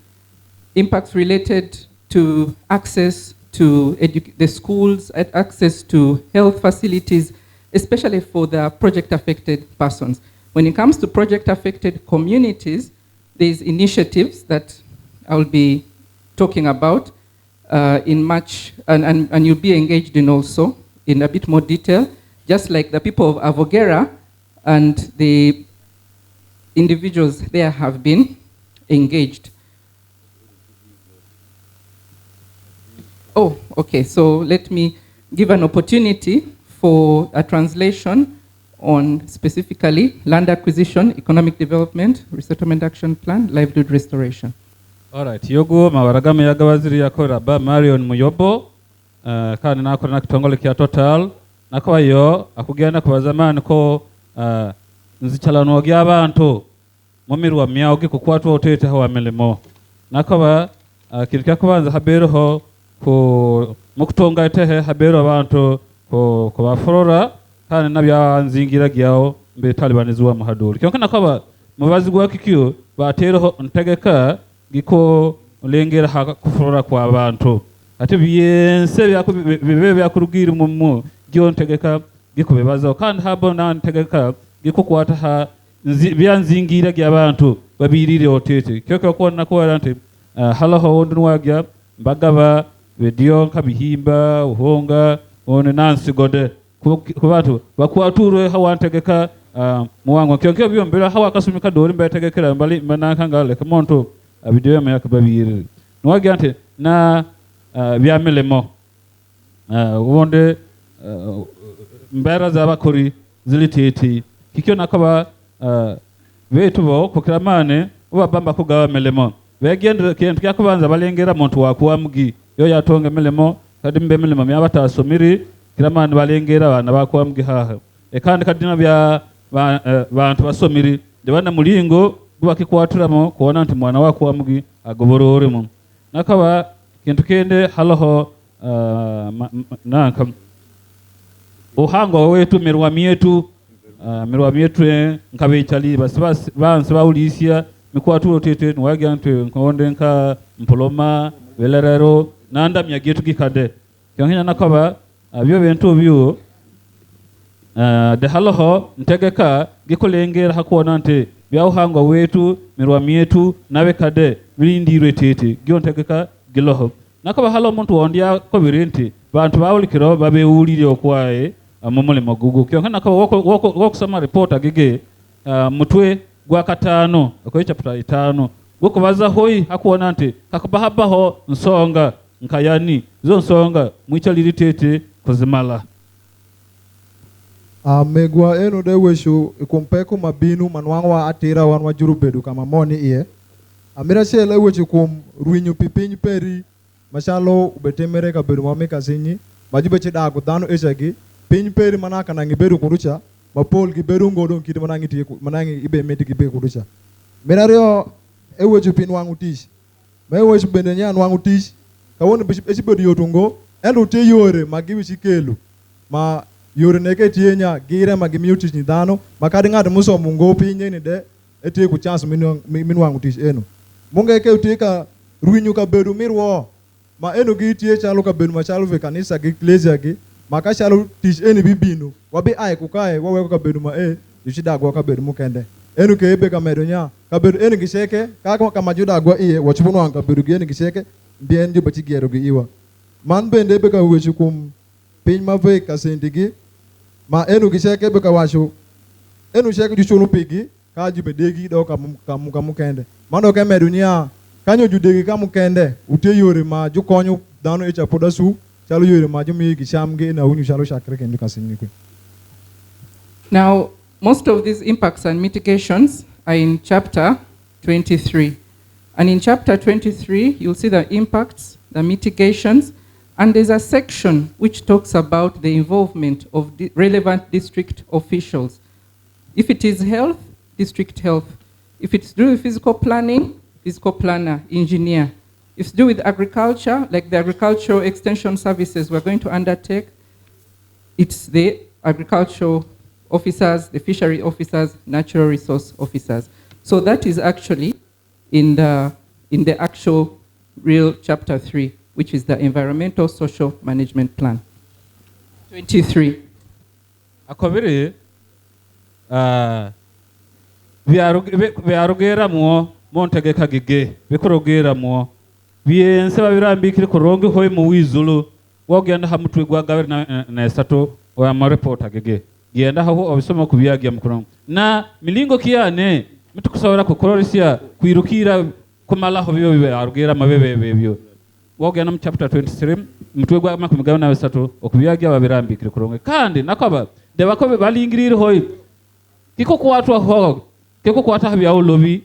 impacts related to access to the schools, access to health facilities, especially for the project-affected persons. When it comes to project-affected communities, there's initiatives that I will be talking about in much, and you'll be engaged in also in a bit more detail, just like the people of Avogera and the individuals there have been engaged. Oh, okay, so let me give an opportunity for a translation on specifically land acquisition, economic development, resettlement action plan, livelihood restoration. All right, yogo mawaragame yaga waziri yakora ba Marion Muyobo kandi nakora nakitongole kya Total nakwa yo akugenda kwa zamani ko nzichalano gy'abantu mumirwa myao gikukwatwa otete hawa milimo nakaba kintu kyakubanza haberoho ku mukutonga etehe habero abantu ko bafurora kandi nabyanzingira gyao mbe talibanizwa muhaduri kyonkana kaba mubazi gwa kikiyo bateroho ntegeka giko olengera kufurora kwa abantu ate byense bibe byakurugira mu gyontegeka giko bebaza kandi habo na ntegeka giko kwata ha byanzingira gy'abantu babirire otete kyoko kubona ko arante halaho wondunwagya bagaba video kabihimba uhonga one nansi gode kubatu bakwaturwe hawantegeka muwango kyonke byombera hawa kasumika dori mbetegekera mbali manakangale kamonto video ya yakababiri nwagya ante na byamelemo wonde mbera zabakori ziliteti kikyo nakaba betubo kukiramane ubabamba kugawa melemo begenda kintu kyakubanza balengera muntu wakuwamgi yo yatonga melemo kadi mbe melemo myabatasomiri kiramane balengera abana bakuwamgi haha kandi kadina bya bantu basomiri ndibana mulingo gubakikwaturamo kuona nti mwana wakuwamgi agobororemo nakaba kintu kende haloho nanka uhango wetu mirwa mietu nkabichali bansi baulisia mikwaturo tete nwagyantu nkonde nka mpoloma belerero nanda myagetu gikade kyongenya nakaba byo bintu byo de haloho ntegeka gikolengera hakuona nti byauhango wetu mirwa mietu nabe kade bilindirwe tete gyontegeka giloho nakaba halo muntu wondia ko birinti bantu bawulikiro babewulire okwaye mumulimo gugu kyonkana ko wokusoma report agige mutwe gwa katano ko chapter 5 gokubaza hoyi hakuona nti kakubahabaho nsonga nkayani zo nsonga mwichaliri tete kuzimala megwa eno de wesho ikumpeko mabinu manwangwa atira wanwa jurubedu kama moni iye amira shele wechi kum ruinyu pipinyu peri mashalo ubetemere ka bedu mame kasinyi majube chida kudano eshagi pinyu peri manaka nangi bedu kurucha mapol ki bedu ngodo kiti manangi ibe meti ki be kurucha mirario ewechi pin wangu tish mewechi bendenya wangu tish kawone echi bedu yotungo endo te yore magibi chikelu ma yore neke tienya gira magimiuti ni dano makadi ngade muso mungo pinye ni de ete ku chance min wangu tish eno munga ke utika ruinyu ka bedu mirwo ma eno gi tie chalo ka bedu ma chalo ve kanisa gi iglesia gi maka chalo tish eni bibino wabi ai ku kai wawe ka bedu ma yushida gwa ka bedu mukende eno ke ebe ka medu nya ka bedu eni gi sheke ka majuda gwa iye wachubuno an ka bedu gi eni gi sheke bien ndi bachi gero gi iwa man bende ebe ka wechi kum pin ma ve ka sendigi ma enu gisheke be ka washo enu sheke ju chunu pigi ka ju bedegi do ka mukende mano ke medunia kanyo ju degi ka mukende ute yore ma ju konyu dano echa podasu chalo yore ma ju mi gisham ge na unyu chalo shakre kendu ka sinni ko. Now most of these impacts and mitigations are in chapter 23. And in chapter 23, you'll see the impacts, the mitigations, and there's a section which talks about the involvement of relevant district officials. If it is health, district health. If it's to do with physical planning, physical planner, engineer. If it's to do with agriculture, like the agricultural extension services we're going to undertake, it's the agricultural officers, the fishery officers, natural resource officers. So that is actually in the actual real chapter 3, which is the Environmental Social Management Plan. 23. Akobiri, biarugera mo montege kagige bikurugera mo biense babirambikire kuronge hoye mu wizulu wogenda hamutwe gwa gabe na esato wa ma report agege genda haho obisoma kubyagya mukuno na milingo kiyane mitukusabira kukororisia kwirukira kumalaho byo biarugera mabebe byo wogenda mu chapter 23 mutwe gwa makumigabo na esato okubyagya babirambikire kuronge kandi nakoba debakobe balingirire hoye kiko kwatwa ho kiko kwata habya ulobi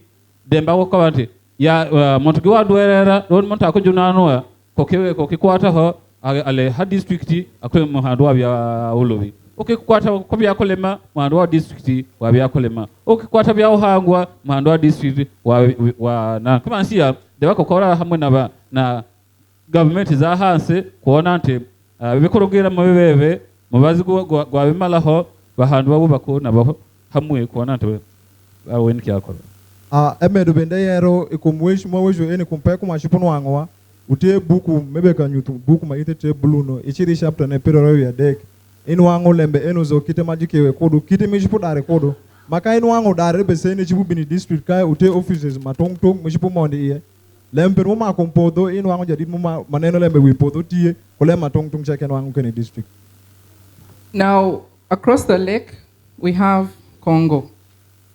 demba ko bante ya montugi wa dwerera don monta ko junano ko kewe ko kikwata ho ale ha district akwe mo hando wa bya ulobi okikwata ko bya kolema mo hando wa district wa bya kolema okikwata bya ohangwa mo hando wa district wa na kama nsia de bako kora hamwe na government za hanse kuona nte bikorogera mu bebebe mu bazi gwa bimala ho bahando babo bakona baho hamwe kuona nte awen kyakora emedo bende yero ikumweshi mwejo ene kumpa kumashipono wangwa utie buku mebeka nyutu buku maite te bluno ichiri chapter ne pero ya dek inu wango lembe enu zo kite majikewe kodo kite mishipo dare kodo maka inu wango dare besene chibu bini district kai utie offices matong mishipo monde iye lembe mo ma kompodo inu wango jadi mo maneno lembe wipodo tie kole matong cheke inu wango kene district. Now across the lake we have Congo.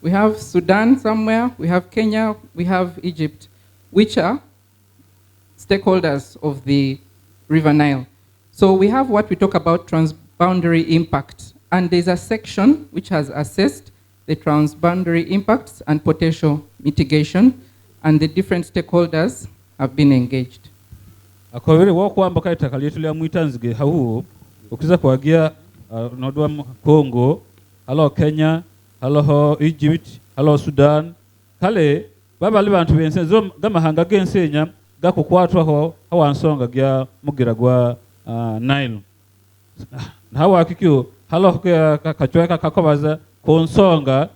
We have Sudan somewhere, we have Kenya, we have Egypt, which are stakeholders of the River Nile. So we have what we talk about transboundary impact. And there's a section which has assessed the transboundary impacts and potential mitigation, and the different stakeholders have been engaged. Akobere wokwamba kaita kalyetulia mwitanzige hawo ukiza kuagia nodwa Congo, halo Kenya, halo Egypt, halo Sudan, kale baba libantu bense zo gamahanga gensenya gakukwatwa ho hawansonga gya mugira gwa Nile. Hawa akikyo halo kachweka kakobaza konsonga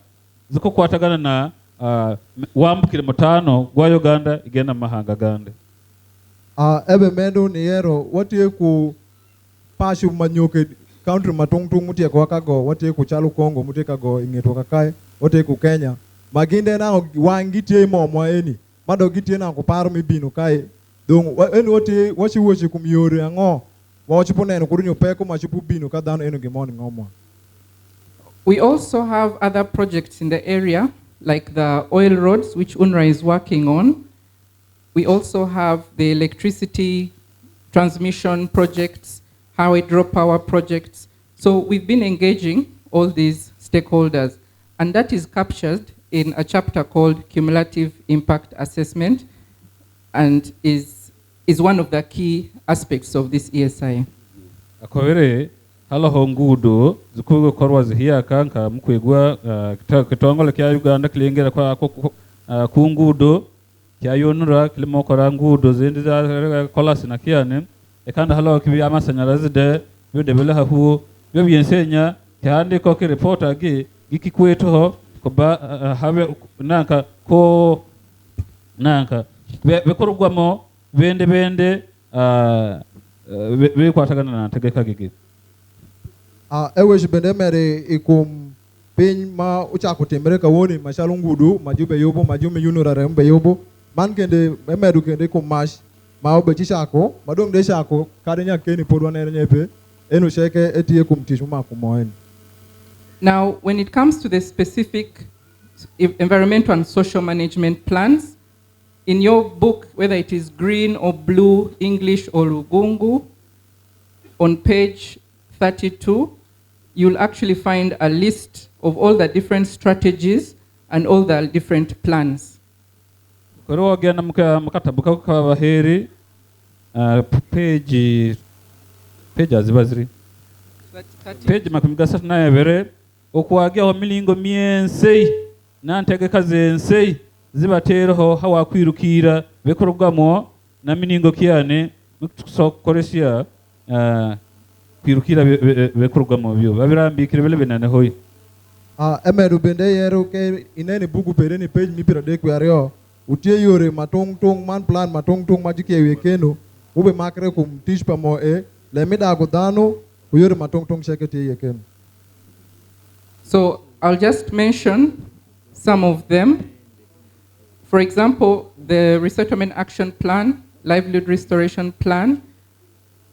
zikukwatagana na wambukire mutano gwa Uganda igenda mahanga gande. Ebe mendo ni yero watie ku pashu manyoke country matungtung mutie kwa kago watie ku chalu Congo mutie kago ingeto kakae watie ku Kenya maginde na wangitie momo eni mado gitie na ku paru mibinu kai dong eni watie wachi kumyore ango wachipone no kurunyo peko machipu binu kadano eno gimoni ngomo. We also have other projects in the area like the oil roads which UNRWA is working on. We also have the electricity transmission projects, hydropower projects. So we've been engaging all these stakeholders, and that is captured in a chapter called Cumulative Impact Assessment, and is one of the key aspects of this ESIA. Akowere halo hongudo zikugo korwa zihia kanka mkwegwa kitongole kya Uganda kilengera kwa kungudo kya yonura kilimo korangudo zindi za kolasi na kiane ekanda halo kibi amasanyarazi de bidebele hahu byo byensenya kandi ko ki reporter gikikweto ho koba habe nanka ko nanka bekorugwamo bende bekwatagana na tegeka gigi. Ewe jibende mere ikum pin ma ucha kutembere ka woni mashalungudu majube yobo majume yunura rembe yobo man kende emedu kende ko mash ma obechi shako madong de shako kadenya keni podwa na nyepe enu sheke etie kumtishu ma kumoen. Now when it comes to the specific environmental and social management plans, in your book, whether it is green or blue, English or Lugungu, on page 32, you'll actually find a list of all the different strategies and all the different plans. Koro agenda mukatabu kabaheri page azibaziri page makumigasa naye bere okwagia ho milingo miense nantegeka zense zibatereho hawa kwirukira bekorogamo na miningo kiane mukusokoresha kwirukira bekorogamo byo babirambikire bele benane hoyi emeru bende yero ke ineni buku pere ni page mipira de kwario utie yore matong man plan matong majike wekeno ube makre kum tishpa mo lemida godano uyore matong shekete yekeno. So I'll just mention some of them. For example, the Resettlement Action Plan, Livelihood Restoration Plan,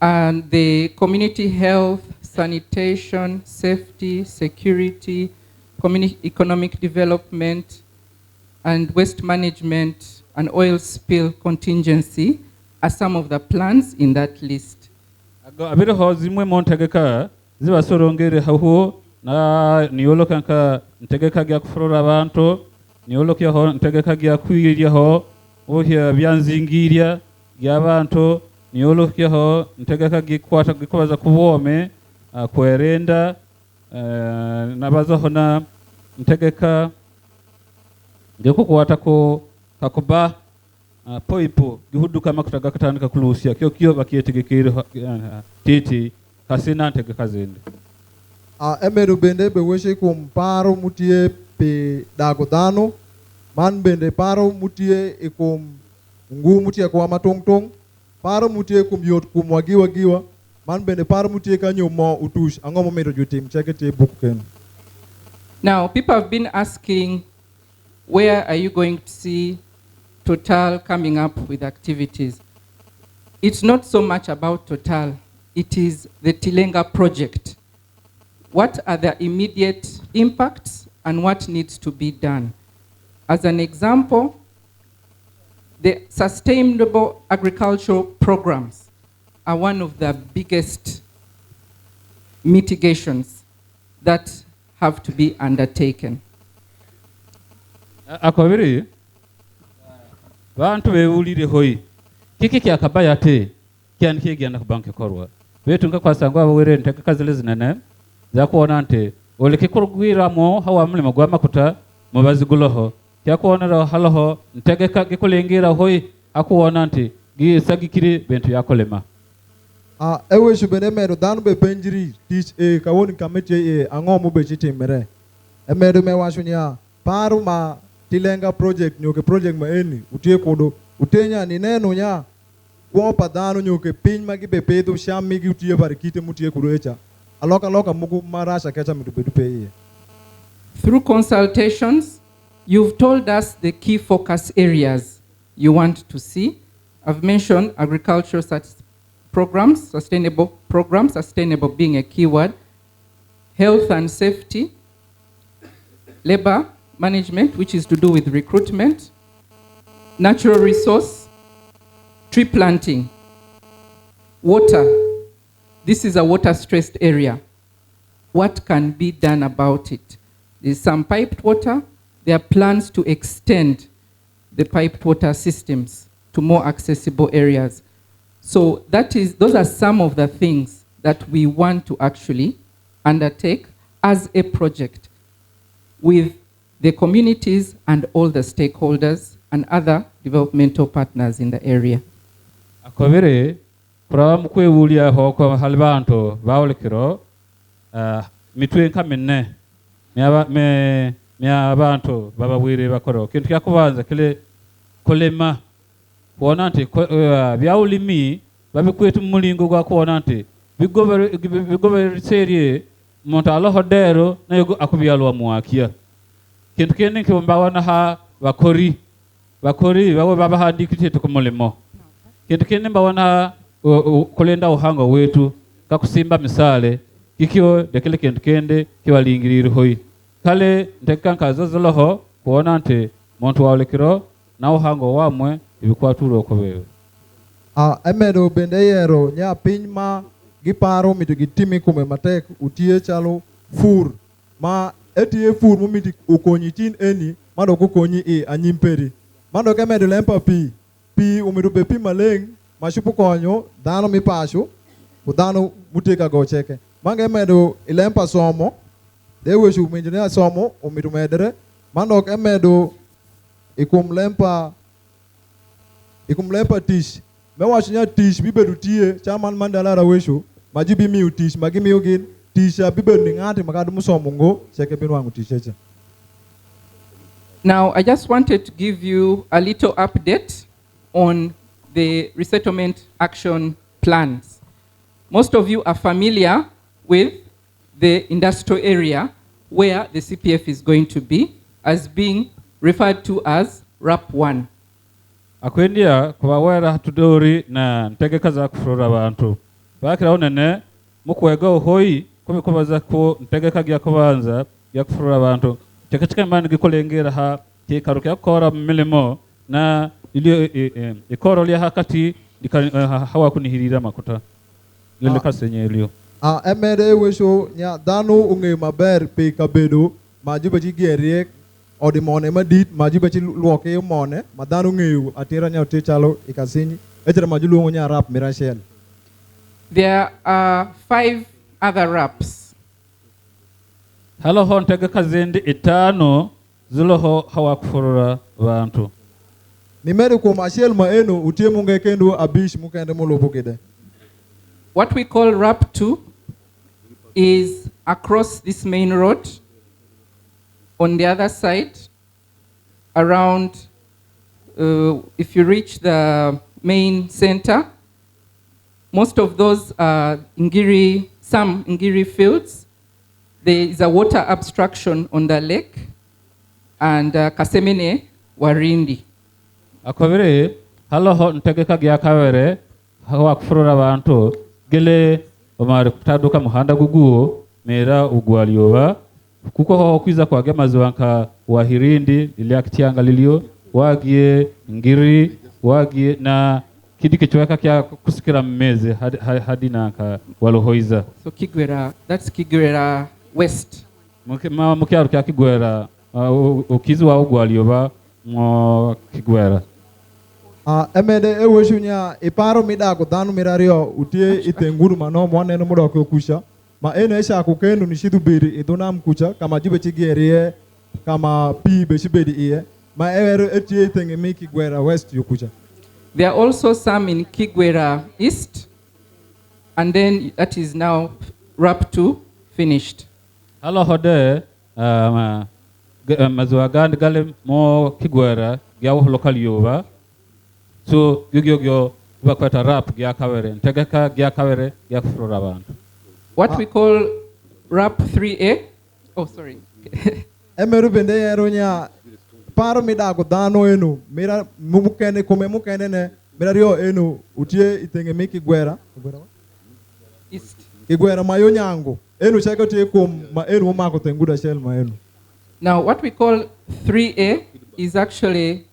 and the Community Health, Sanitation, Safety, Security, Community Economic Development, and Waste Management and Oil Spill Contingency are some of the plans in that list. Abiro zimwe montegeka ziba sorongere haho na niolo kanka ntegeka gya kufurora abantu niolo kya ntegeka gya kwirya ho ohya byanzingiria gya abantu niolo kya ho ntegeka gikwata gikubaza kubome kwerenda nabaza hona ntegeka ngeko kuwata ko kakuba poipo gihuduka makutaga katandika kulusia kyo bakietegekere titi kasina ntegeka zende. Emeru bende beweshe kumparo mutie pe dagodano man bende paro mutie ekum ngu mutie kwa matong paro mutie kum yot kum wagiwa man bende paro mutie kanyo mo utush angomo mero jutim chekete bukken. Now people have been asking, where are you going to see Total coming up with activities? It's not so much about Total, it is the Tilenga project. What are the immediate impacts and what needs to be done? As an example, the sustainable agricultural programs are one of the biggest mitigations that have to be undertaken. Akobiri bantu bewulire hoyi kiki kyakabaya te kyani kigenda ku banki korwa betu nga kwasangwa abawere ntegeka zile zinene zakuona nti olekikurugwiramo hawa mulimo gwa makuta mubaziguloho kyakuonera haloho ntegeka gikulengira hoyi akuona nti gisagikiri bentu yakolema. Ewe shubene mero danu be penjiri teach kawoni kamete angomu be chitimere emedo mewashunya paru ma Tilenga project nyoke project ma eni utie kodo utenya ni neno nya kwa padano nyoke pin magi be pedo sham migi utie barikite mutie kurecha aloka mugu marasha kecha mitubedu peye. Through consultations, you've told us the key focus areas you want to see. I've mentioned agricultural programs, sustainable being a keyword, health and safety, labor management, which is to do with recruitment, natural resource, tree planting, water. This is a water-stressed area. What can be done about it? There's some piped water. There are plans to extend the piped water systems to more accessible areas. So those are some of the things that we want to actually undertake as a project with the communities and all the stakeholders and other developmental partners in the area. Akobere from kwewulia hoko halbanto bawlikiro mitwe kamenne me abantu babawire bakoro kintu kyakubanza kile kolema kuona nti byawulimi babikwetu mulingo gwa kuona nti bigobere serie montalo hodero na yugo akubyalwa muakia kintu kene kibambawana ha bakori babo babahandikite tukumulimo kintu kene mbawana kolenda uhanga wetu kakusimba misale kikyo dekele kintu kende kiwalingirira hoyi kale ntekanka zozoloho kuona nti muntu wawulekiro na uhango wamwe ibikwaturo kobewe. Emedo bende yero nya pinyma giparo mitu gitimi kume matek utie chalo fur ma etie fur mumiti ukonyi tin eni mando kukonyi e anyimperi mando kemedo lempa pi umiru be pi maleng mashupu konyo dhano mipashu udhano muteka go cheke mange medo ilempa somo dewe shu minjine somo umiru medere mando kemedo ikumlempa tish me washinya tish bibedu tie chaman mandala raweshu majibi mi utish magimi ugin tisha bibedu ngati makadu musomo ngo cheke binu wangu tisheche. Now, I just wanted to give you a little update on the resettlement action plans. Most of you are familiar with the industrial area where the CPF is going to be, as being referred to as RAP 1. Akwendia kubawera tudori na ntegeka za kufurura abantu bakira onene mukwega hoi kumikubaza ko ntegeka gya kubanza ya kufurura abantu tekechika mani gikolengera ha tikaruka yakora milimo na ilio ikoro lya hakati hawa kunihirira makuta lele kasenye ilio emere wesho nya danu unge maber pe kabedo majiba jigeriek odimone madit majiba chi luoke mone madanu ngeu atira nya techalo ikasinyi ejera majulu nya rap mirashel. There are 5 other raps. Halo hon tege kazindi itano zuloho hawakufurura bantu. Nimeri ko mashel ma eno utie munge kendo abish mukende molobokede. What we call RAP 2 is across this main road. On the other side, around, if you reach the main center, most of those are some Ngiri fields. There is a water obstruction on the lake, and Kasemene Warindi. Akobere, halo ho ntegeka gya kawere, hawa kufurura bantu, gele omari kutaduka muhanda guguo, mera ugwalioba, kuko ho kwiza kwa gemazi wanka wahirindi, ili akitianga lilio, wagie Ngiri, wagie na kidi kichweka kia kusikira mmeze hadi na ka walohoiza. So Kigwera, that's Kigwera West. Mukiaru kia Kigwera, ukizu wa ugwalioba mo Kigwera. Emede eweshunya iparo midako dhanu mirario utie itenguru mano mwane no mudo kusha ma eno esha kukenu nishidu biri idona mkucha kama jibe chigerie kama pi beshibedi iye ma ero etie itenge miki Kigwera West yokucha. There are also some in Kigwera East, and then that is now RAP 2 finished. Halo hode mazuagand gale mo Kigwera gya local yoba. So gyo bakwata RAP gya kawere ntegeka gya kawere gya kufurura abantu. What we call RAP 3A. Oh, sorry. Emeru bende yeronya paro midako dano enu mira mumukene kome mukene ne mirario enu utie itenge miki Kigwera East. Kigwera mayo nyango enu chako tie kum ma enu mako tenguda shell ma enu. Now what we call 3A is actually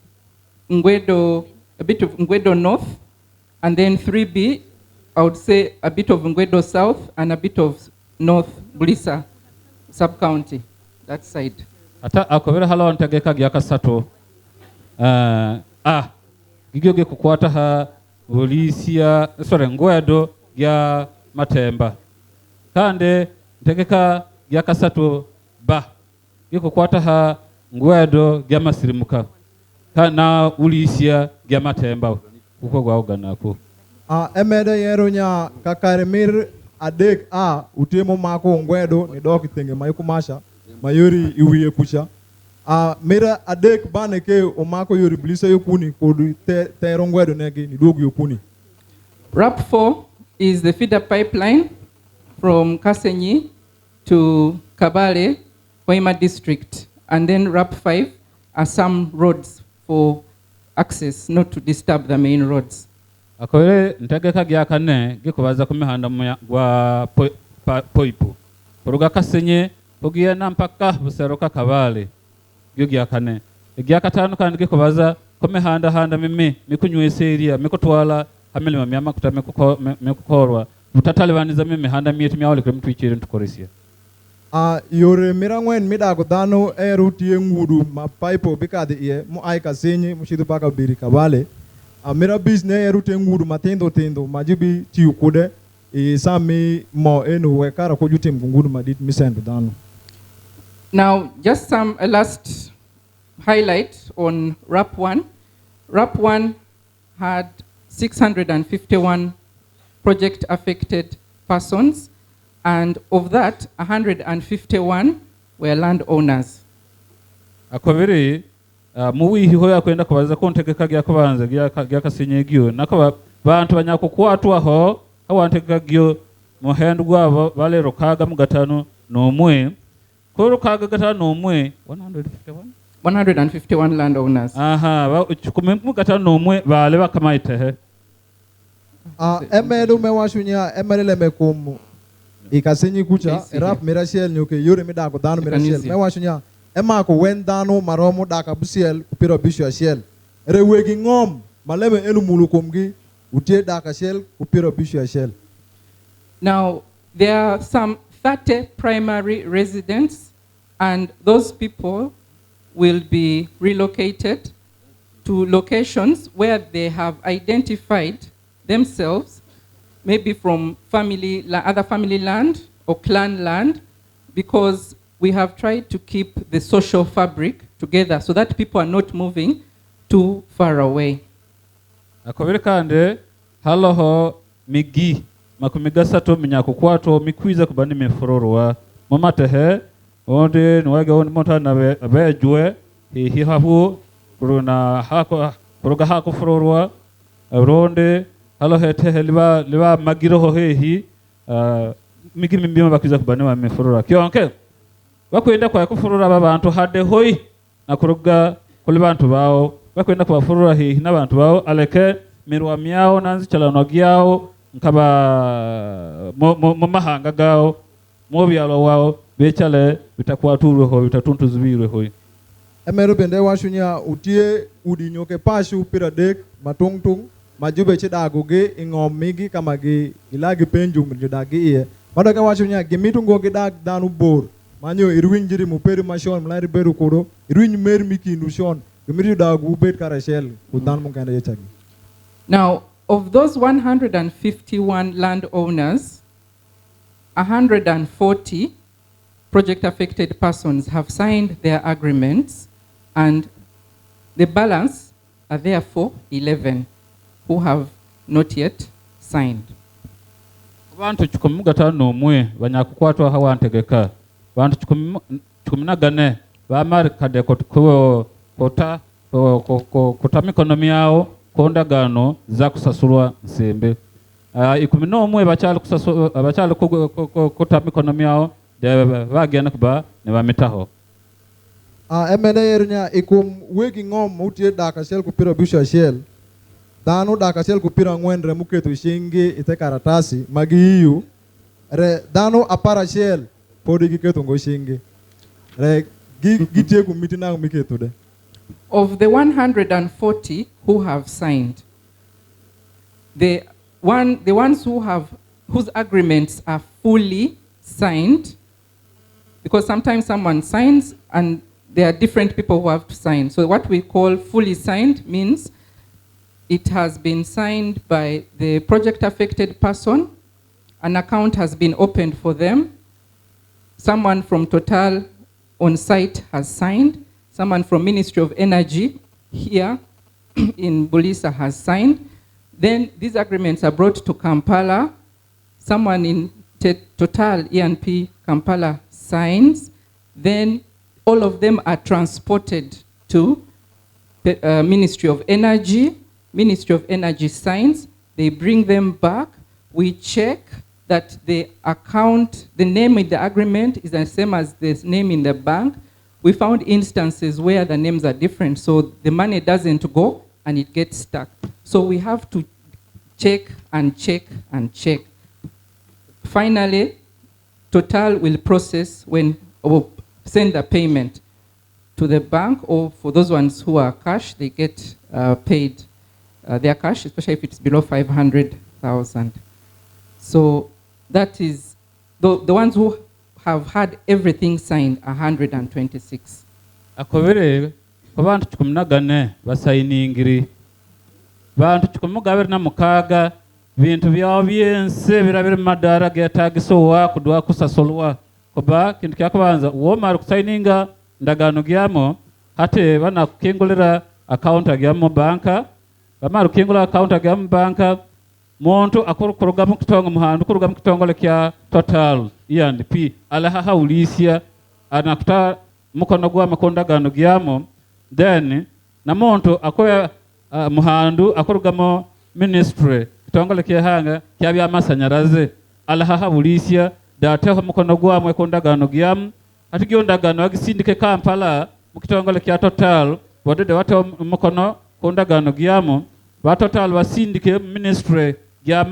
Ngwedo, a bit of Ngwedo North, and then 3B, I would say a bit of Ngwedo South and a bit of North Buliisa sub-county, that side. Ata akobera halo ntegeka gya kasato. Gigyoge kukwata ha Buliisa, Ngwedo gya Matemba. Kande ntegeka gya kasato ba. Gikukwata ha Ngwedo gya Masirimuka. Kana Buliisa gya Matemba kuko gwa uganako. Emede yeronya kakaremir adek utemo mako Ngwedo ni doki tenge mayukumasha mayori iwiye kucha. Mira adek baneke omako yori Buliisa yokuni kodu tero Ngwedo negi ni dogu yokuni. RAP 4 is the feeder pipeline from Kasenyi to Kabale, Hoima district. And then RAP 5 are some roads for access, not to disturb the main roads. Akore ntegeka gya kane gikubaza kumihanda gwa poipu. Kuruga Kasenyi ugiye nampaka buseruka Kabale. Gyo gya kane. Gya katanu kandi gikubaza kumihanda mimi mikunywese area mikutwala hamilima myama kutamekukorwa mutatale baniza mimi handa mietu myawole kuri mtwikire ntukoresya. Yore mirangwen midago dano ruti ngudu ma paipo bikade ie mo ai kasenyi mushidu paka biri kabale. Mira business ruti ngudu matendo tendo majibi tiukude sami mo enu wekara ko jutim ngudu madit misendo dano. Now, just some last highlight on RAP 1. RAP 1 had 651 project affected persons, and of that, 151 were landowners. Akobiri muwihi hoya kwenda kubaza kontegeka gya kubanza gya kasenyegyo nakaba bantu banyako kwatwa ho awantegeka gyo muhendu gwabo bale rokaga mugatano nomwe ko rokaga gatano nomwe 151 landowners. Aha ba mugatano nomwe bale bakamaite he Emelu mewashunya emelele mekumu ikasenyi kucha rap mirasiel nyuke yure midako dano mirasiel mewashunya ema ko wendano maromo daka busiel kupiro bisho asiel rewegi ngom maleme elu mulukomgi utie daka siel kupiro bisho asiel. Now there are some 30 primary residents, and those people will be relocated to locations where they have identified themselves, maybe from other family land or clan land, because we have tried to keep the social fabric together so that people are not moving too far away. Akobere kande haloho migi makumigasato minyakukwato mikwiza kubani mefurorwa mamatehe onde nwage onde monta na bejwe hi hafu kuruna hako kuruga hako furorwa ronde halohe tehe liba magiroho hehi migi mimbima bakwiza kubani wa mefurorwa kionke bakwenda kwa kufurura babantu hade hoi na kuruga kuli bantu bao bakwenda kubafurura hehi n'abantu bao aleke mirwa myao nanzi chalano gyao nkaba mu mahanga gao mu byalo wao bechale bitakwatulwe ho bitatuntuzubilwe ho. Emero bende washunya utie udinyoke pashu piradek matungtung majube chidagoge ingomigi kamagi ilagi penjum jidagi ie madoka washunya gimitungo gidag danu bor manyo irwinjiri muperi mashon mlari beru kodo irwin mer mikindu shon gimiru dagu bet karashel kudan mungkanda yechagi. Now, of those 151 landowners, 140 project affected persons have signed their agreements, and the balance are therefore 11 who have not yet signed. Bantu 15 banyakukwatwa hawantegeka bantu 14 bamari kade kota mikonomi yao kondagano za kusasulwa nsembe 11 bachali kota mikonomi yao bagenda kuba ne bamitaho. Emeneernya ikum wegi ngom utie daka sel kupira bisho shell dano daka sel kupira ngwenre muketu shingi ite karatasi magiyu re dano apara shell podi giketu ngo shingi re gitie kumitina miketu de. Of the 140 who have signed, the ones whose agreements are fully signed, because sometimes someone signs and there are different people who have to sign. So what we call fully signed means it has been signed by the project affected person, an account has been opened for them, someone from Total on site has signed, someone from Ministry of Energy here in Buliisa has signed. Then these agreements are brought to Kampala. Someone in Total E&P Kampala signs. Then all of them are transported to the Ministry of Energy. Ministry of Energy signs. They bring them back. We check that the account, the name in the agreement is the same as the name in the bank. We found instances where the names are different, so the money doesn't go and it gets stuck. So we have to check and check and check. Finally, Total will process or send the payment to the bank, or for those ones who are cash, they get paid their cash, especially if it's below 500,000. So that is, the ones who have had everything signed, 126. Akobere kubantu 14 basayiningiri bantu 126 bintu byabo byense birabire madara getagisowa kudwa kusasolwa kuba kintu kyakubanza uwo mara kusayininga ndagano gyamo hate bana kukingulira account gyamo banka bamara kukingulira account gyamo banka muntu akurukuruga mu kitongo muhandu kuruga mu kitongole kya Total E&P alaha Buliisa anakuta mukono gwa makondagano gyamo then na muntu akoya muhandu akurugamo ministry kitongole kyehanga kyabya amasanyaraze alaha Buliisa dateho mukono gwa makondagano gyamo atigyo ndagano agisindike Kampala mu kitongole kya Total bodede wato mukono kondagano gyamo ba Total basindike ministry gya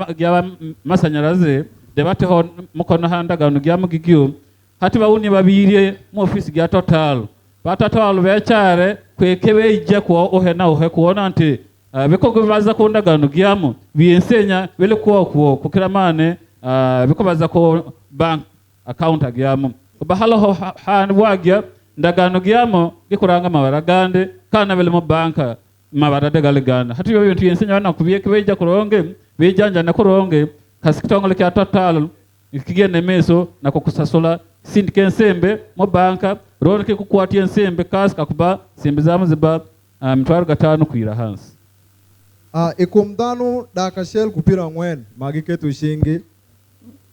masanyaraze de bateho mukono handagano gyamo gigyo hati bawuni babirye mu office gya Total batatalu becyare kwekebe ijja ko ohena ohe kuona nti biko baza kondagano gyamo biensenya bele ko kukiramane biko baza ko bank account gyamo bahalo han wagya ndagano gyamo gikuranga mabaragande kana bele mu banka mabarade galigana hati yo bintu yensenya bana kubiyeke beja kuronge bejanja na kuronge kasikitongole kya Total ikigene meso na kukusasola sindike nsembe mu banka ronke kukwatiye nsembe kasika kuba sembe zamu ziba mitwaro 5 kwira hansi ikumdanu dakashel kupira ngwen magiketu shingi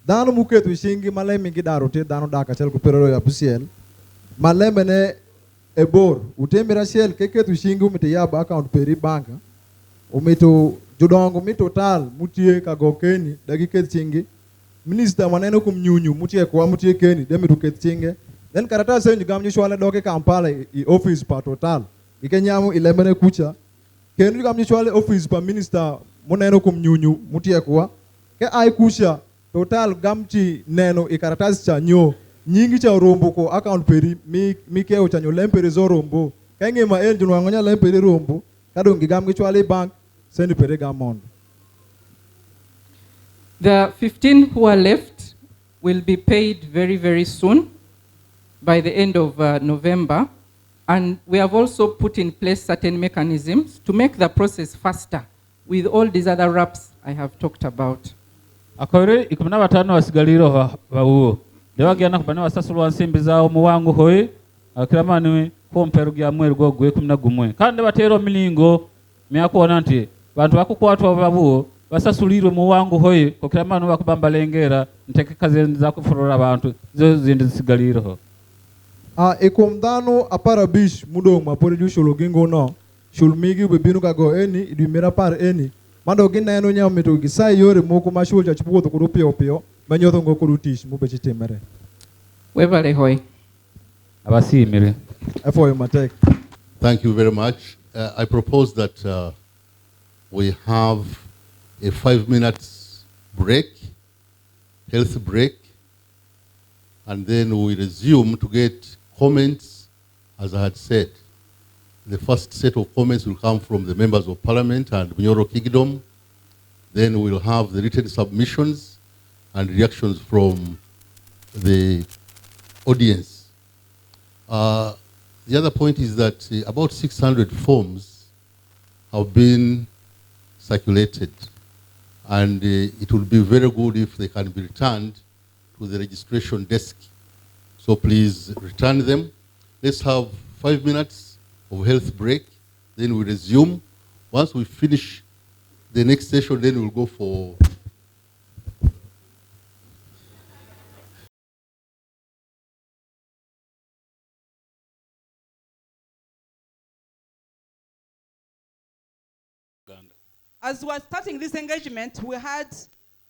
danu muketu shingi malemi gidarote danu dakashel kupira ro ya pusiel malemene ebor utembera shel keketu shingi umite yaba account peri banka umito jodongo mi Total mutie kagokeni dagiket shingi minister maneno kumnyunyu mutie kwa mutie keni demi tuket shingi then karata senju gamnyu shwale doke Kampala I office pa Total ikenyamu ilemene kucha kenu gamnyu shwale office pa minister muneno kumnyunyu mutie kwa ke ai kusha Total gamchi neno ikaratas cha nyo nyingi cha rombo ko account peri mi keo cha nyo lemperi zo rombo kenge ma enju wangonya lemperi rombo kadongi gamnyu shwale bank sendi peri gamondo. The 15 who are left will be paid very, very soon by the end of November. And we have also put in place certain mechanisms to make the process faster with all these other wraps I have talked about. Akore ikumna batano wasigaliro bawo dewagana kubana wasasulwa nsimbi zao muwangu hoyi akiramani komperu gya mwergo gwe kumna gumwe kandi batero milingo myakubona nti bantu bakukwatwa babuo basasulirwe muwangu hoyi kokiramani bakubamba lengera nteke kazenza kufurura abantu zo zindi zisigaliro ikumdanu aparabish mudo mapore ju shologingo no shulmigi bebinu kago eni idumera par eni mando gineno nyamito gisai yore moko mashul cha chipuko to kurupio pio manyoto ngo kurutish mubechi temere webale hoy abasimire for your take. Thank you very much. I propose that we have a 5 minutes break, health break, and then we resume to get comments. As I had said, the first set of comments will come from the members of parliament and Bunyoro Kingdom. Then we'll have the written submissions and reactions from the audience. The other point is that about 600 forms have been circulated, and it would be very good if they can be returned to the registration desk. So please return them. Let's have 5 minutes of health break, then we resume. Once we finish the next session, then we'll go for As we are starting this engagement, we had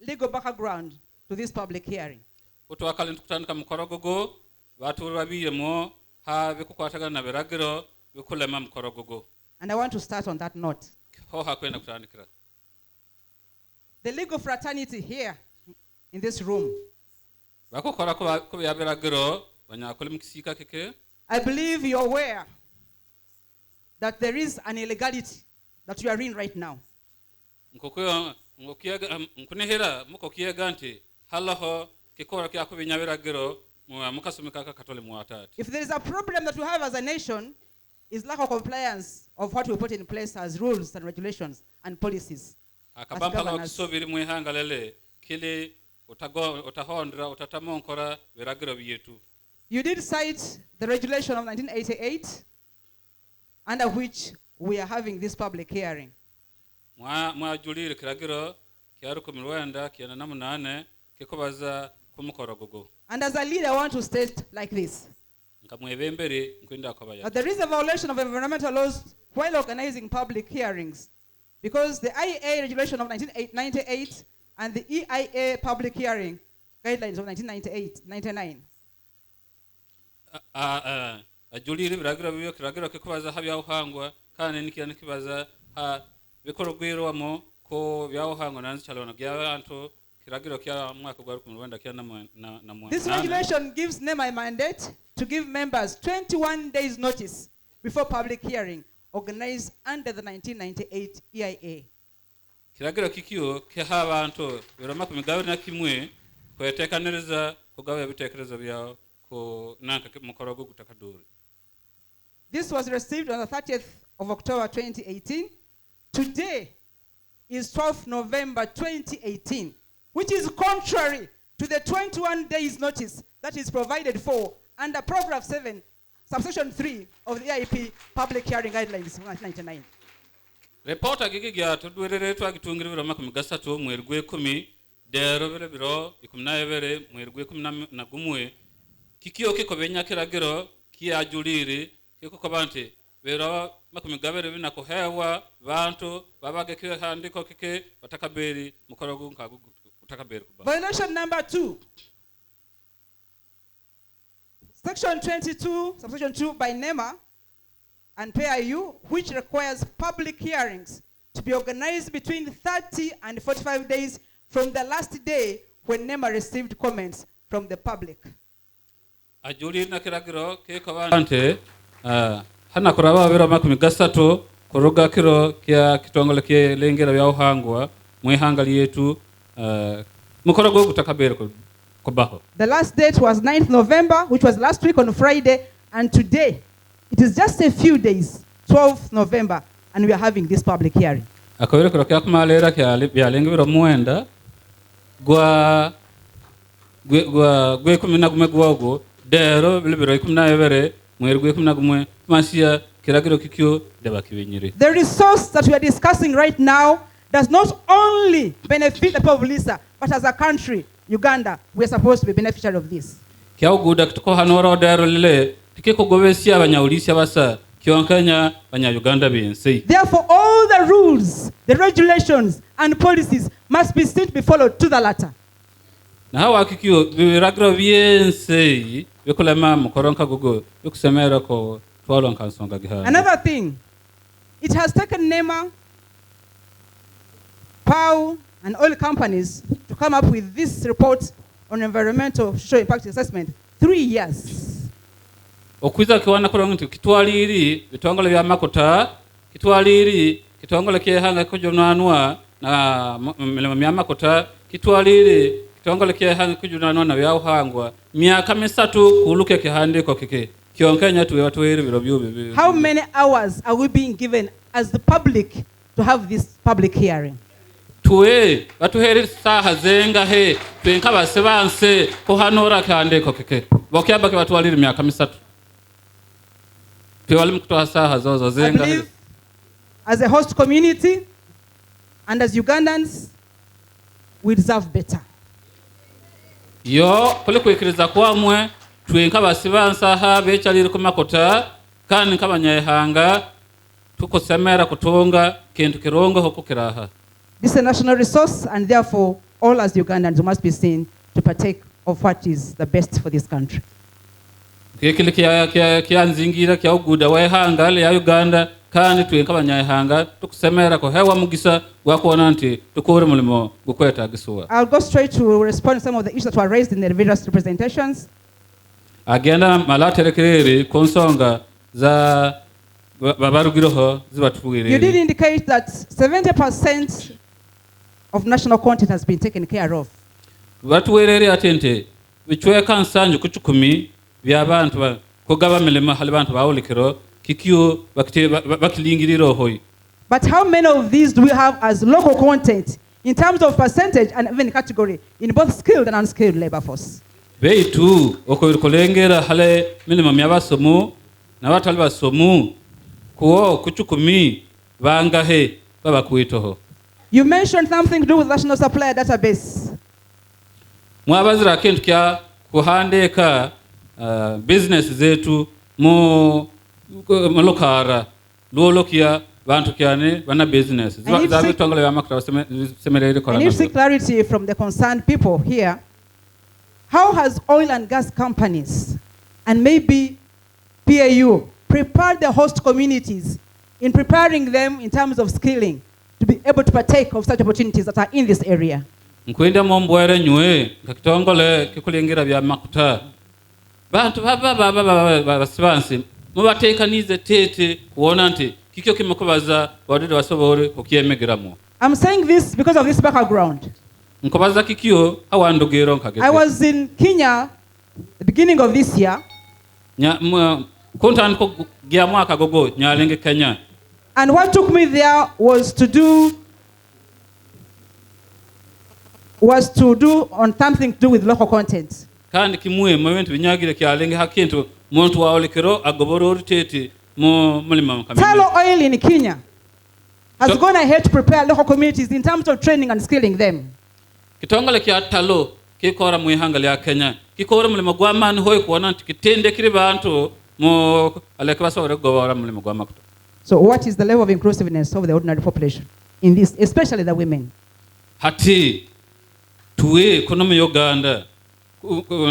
legal background to this public hearing. And I want to start on that note. The legal fraternity here in this room, I believe you're aware that there is an illegality that you are in right now. If there is a problem that we have as a nation, is lack of compliance of what we put in place as rules and regulations and policies. As governors. You did cite the regulation of 1988, under which we are having this public hearing. And as a leader, I want to state like this. There is a violation of environmental laws while organizing public hearings, because the IEA regulation of 1998 and the EIA public hearing guidelines of 1999. Ajuliri biragira biyo kiragira ko kubaza habyaho hangwa kandi nikirana kibaza ha bikorogwero mo ko byaho hangwa nanzi cyalona byabantu kiragira kya mwaka gwa Rwanda kya na This regulation gives them a mandate to give members 21 days notice before public hearing organized under the 1998 EIA. Kiragira kikiyo ke habantu biroma kumigabira na kimwe kwetekaniriza kugaba bitekerezo byao. This was received on the 30th of October 2018. Today is 12th November 2018, which is contrary to the 21 days notice that is provided for under paragraph 7, subsection 3 of the EIP public hearing guidelines 1999. Report agigya tudwerere twagitungirira makumigasatu mwergwe 10 dero bere biro 17 mwergwe 10 kikiyo kiko benya kiragiro kiajuliri kiko kobanti bero makumigabere binako hewa bantu babage kiyo handiko kike batakaberi mukorogu nkagu utakaberi kuba. Violation number 2. Section 22, subsection 2 by NEMA and PIU, which requires public hearings to be organized between 30 and 45 days from the last day when NEMA received comments from the public. Ajuliri na kiragiro ke kabante hana kuraba bero makumigasatu kuruga kiro kya kitongole ke lengera bya uhangwa mwihangali yetu mukorogo gutakabere kubaho. The last date was 9th November, which was last week on Friday, and today it is just a few days, 12th November, and we are having this public hearing. Akawere kya kumalera kya lengera muenda gwa kumina gumegwago dero bilibiro 17 mwergwe 11 masia kiragiro kikyo debakibenyire. The resource that we are discussing right now does not only benefit the people of Buliisa, but as a country, Uganda, we are supposed to be beneficiary of this. Kya guda kitoko hanoro dero lile tikiko gobesia abanyaulisia basa kyonkanya banya Uganda bense. Therefore all the rules, the regulations and policies must be seen to be followed to the letter. Na hawa kikiyo biragira biense bikulema mukoronka gugo bikusemera ko twalo nkansonga gihana. Another thing, it has taken NEMA, PAU and oil companies to come up with this report on environmental social impact assessment 3 years. Okwiza kiwana kurongo kitwaliri bitongole bya makota kitwaliri kitongole kihanga kujonanwa na milema bya makota kitwaliri kitongole kihanga kujonanwa na bya uhangwa miaka 3 kuluke kihandiko kike kionkenya tuwe watu wiri biro byube. How many hours are we being given as the public to have this public hearing? Tuwe watu heri saha zenga he twenka basebanse ko hanora kihandiko kike bokyaba ke watu waliri miaka 3 I believe as a host community and as Ugandans, we deserve better. Yo kule kwekiriza kwamwe twenka basibansa ha bechaliri kumakota kandi kabanyahanga tukosemera kutonga kintu kirongo hokukiraha. This is a national resource, and therefore all as Ugandans must be seen to partake of what is the best for this country. Kekile kya nzingira kya uguda wehanga ya Uganda kandi twenka banyahanga tukusemera ko hewa mugisa gwakona nti tukore mulimo gukweta gisuwa. I'll go straight to respond to some of the issues that were raised in the various representations. Agenda malaterekerere konsonga za babarugiroho zibatubwirere. You did indicate that 70% of national content has been taken care of. Batuwerere atente bichweka nsanju kuchukumi byabantu kugaba milima halibantu bawulikiro kikiyo bakilingiriro hoyi. But how many of these do we have as local content in terms of percentage and even category in both skilled and unskilled labor force? Beitu okoyirkolengera hale milima myabasomu na batali basomu kuo kuchukumi bangahe baba kuitoho. You mentioned something to do with national supplier database. Mwabazira kintu kya kuhandeka business zetu mu lokara luolokia bantu kyane bana business zabe twangala yamakra semerere I need to seek clarity from the concerned people here. How has oil and gas companies and maybe PAU prepared the host communities in preparing them in terms of skilling to be able to partake of such opportunities that are in this area? Nkwenda mombwere nywe kakitongole kikulingira bya makuta bantu basibansi mubatekanize tete kuona nti kikyo kimukubaza wadede wasobore okiemegeramo. I'm saying this because of this background. Nkubaza kikyo awandogero nkagete. I was in Kenya the beginning of this year. Kontan ko gya mwaka gogo nyalenge Kenya. And what took me there was to do on something to do with local content. Kandi kimwe moment binyagire kyalenge hakintu muntu waolekero agoboro tete mo mulima kamene. Talo Oil in Kenya has gone ahead to prepare local communities in terms of training and skilling them. Kitongole kya talo kikora muihanga ya Kenya kikora mulima gwamani hoy kuona kitende kiri bantu mo alekbaso regobora mulima gwamakuto. So what is the level of inclusiveness of the ordinary population in this, especially the women? Hati tuwe economy Uganda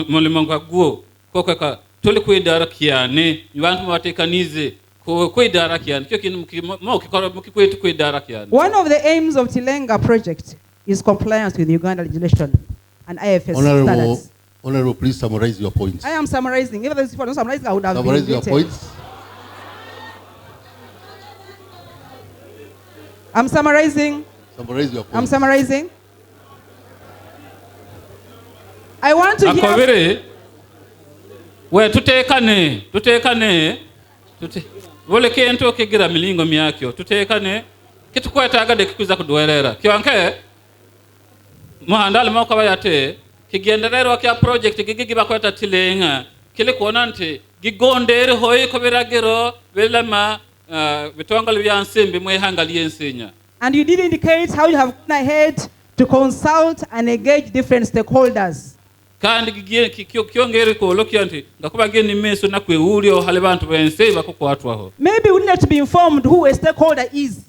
mulima ngwaguo kokaka tole kwidara kyane abantu batekanize kwidara kyane kyo kintu mo kikora mukikwetu kwidara kyane. One of the aims of Tilenga project is compliance with Uganda legislation and IFS standards. Honorable, please summarize your points. I am summarizing. If this was not summarizing, I would have summarize your points. I'm summarizing. Summarize your points. I'm summarizing. I want to hear. We tutekane wole kento kigira milingo myakyo tutekane kitukwetaga de kikuza kudwerera kyanke muhandala mako bayate kigenderero kya project gigiba kweta Tilenga kile kuona nti gigondere hoyi ko biragiro belama bitongole byansimbi mwehangaliye ensenya. And you did indicate how you have gone ahead to consult and engage different stakeholders. Kandi kiongere ko lokyanti ngakuba geni meso na kwehulio hale bantu bense bakokwatwaho. Maybe we need to be informed who a stakeholder is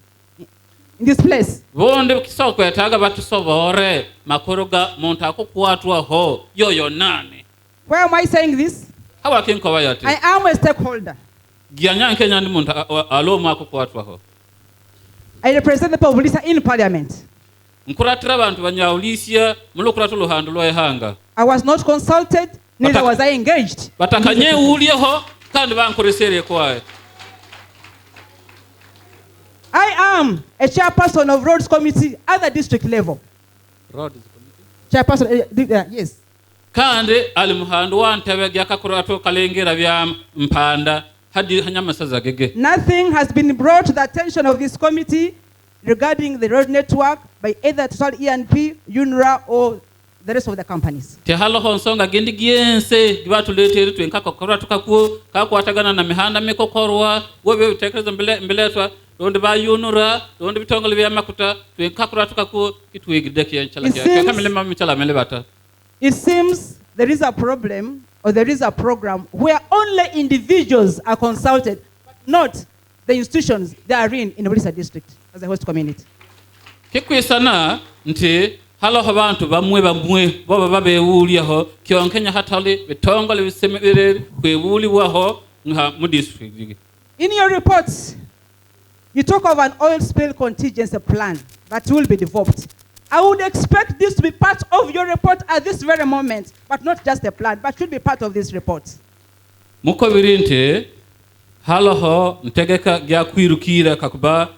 in this place. Bonde kisoko yataga batu sobore makoroga monta kokwatwaho yoyo nani. Why am I saying this? Hawa kinko bayati. I am a stakeholder. Gianyanke nyandi monta alo makokwatwaho. I represent the people of Buliisa in parliament. Nkuratira bantu banyaulisia mulokura tuluhando lwehanga. I was not consulted, neither was I engaged. Batakanye ulieho kandi bankoresere kwae. I am a chairperson of roads committee at the district level. Roads chairperson, yes. Kandi alimuhando wantebe gyakakurato kalengera bya mpanda hadi hanyamasaza gege. Nothing has been brought to the attention of this committee regarding the road network by either Total E&P, UNRA, or the rest of the companies. Tehalo honsonga gendi giense gibatu letere twenkako korwa tukaku kakwatagana na mihanda mikokorwa wobe utekereza mbeletwa donde ba UNRA donde bitongole bya makuta twenkakura tukaku kitwigideke yanchala kya kamilema michala melebata. It seems there is a problem or there is a program where only individuals are consulted, but not the institutions they are in Buliisa district as a host community. Kikwisana nti halo abantu bamwe baba babewuliaho kyonkenya hatali bitongole bisemere kwewuliwaho nga mu district. In your reports, you talk of an oil spill contingency plan that will be developed. I would expect this to be part of your report at this very moment, but not just a plan, but should be part of this report. Muko birinte haloho ntegeka gya kwirukira kakuba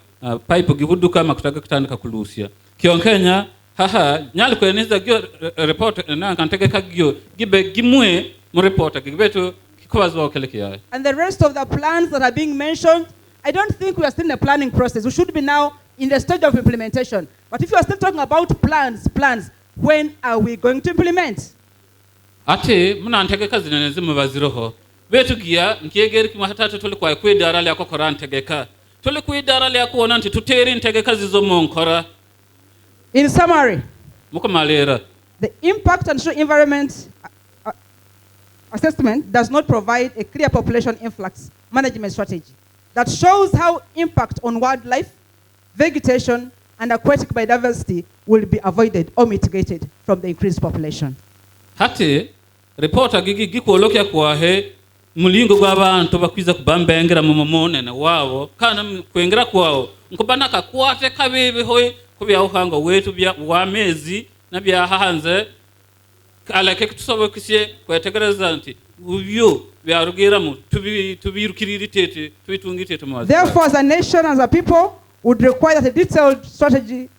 pipe gihuduka makutaka kutandika kulusia. Kyonkenya haha nyali kweneza gyo report na kanteka gyo gibe gimwe mu report gibeto kikwazo kelekia. And the rest of the plans that are being mentioned, I don't think we are still in the planning process. We should be now in the stage of implementation. But if you are still talking about plans, when are we going to implement? Ate muna ntegeka zinenezi mubaziroho. Betu gia nkiegeri kimahata tuli kwa idara ya kokora ntegeka. Tuli ku idara ya kuona nti tuteri ntegeka zizo monkora. In summary, mukamalera. The impact on social environment assessment does not provide a clear population influx management strategy that shows how impact on wildlife, vegetation, and aquatic biodiversity will be avoided or mitigated from the increased population. Hati reporter gikuolokia kwa he mulingo gw'abantu bakwiza kubambengera mu momone wabo kana kwengera kwao nkubanaka kwate kabibi hoyi kubya uhango wetu bya wamezi na bya hanze alake tusobokisye kwetegereza nti ubyo byarugira mu tubirukirira tubitungitete mu. Therefore, as a nation, as a people, would require that a detailed strategy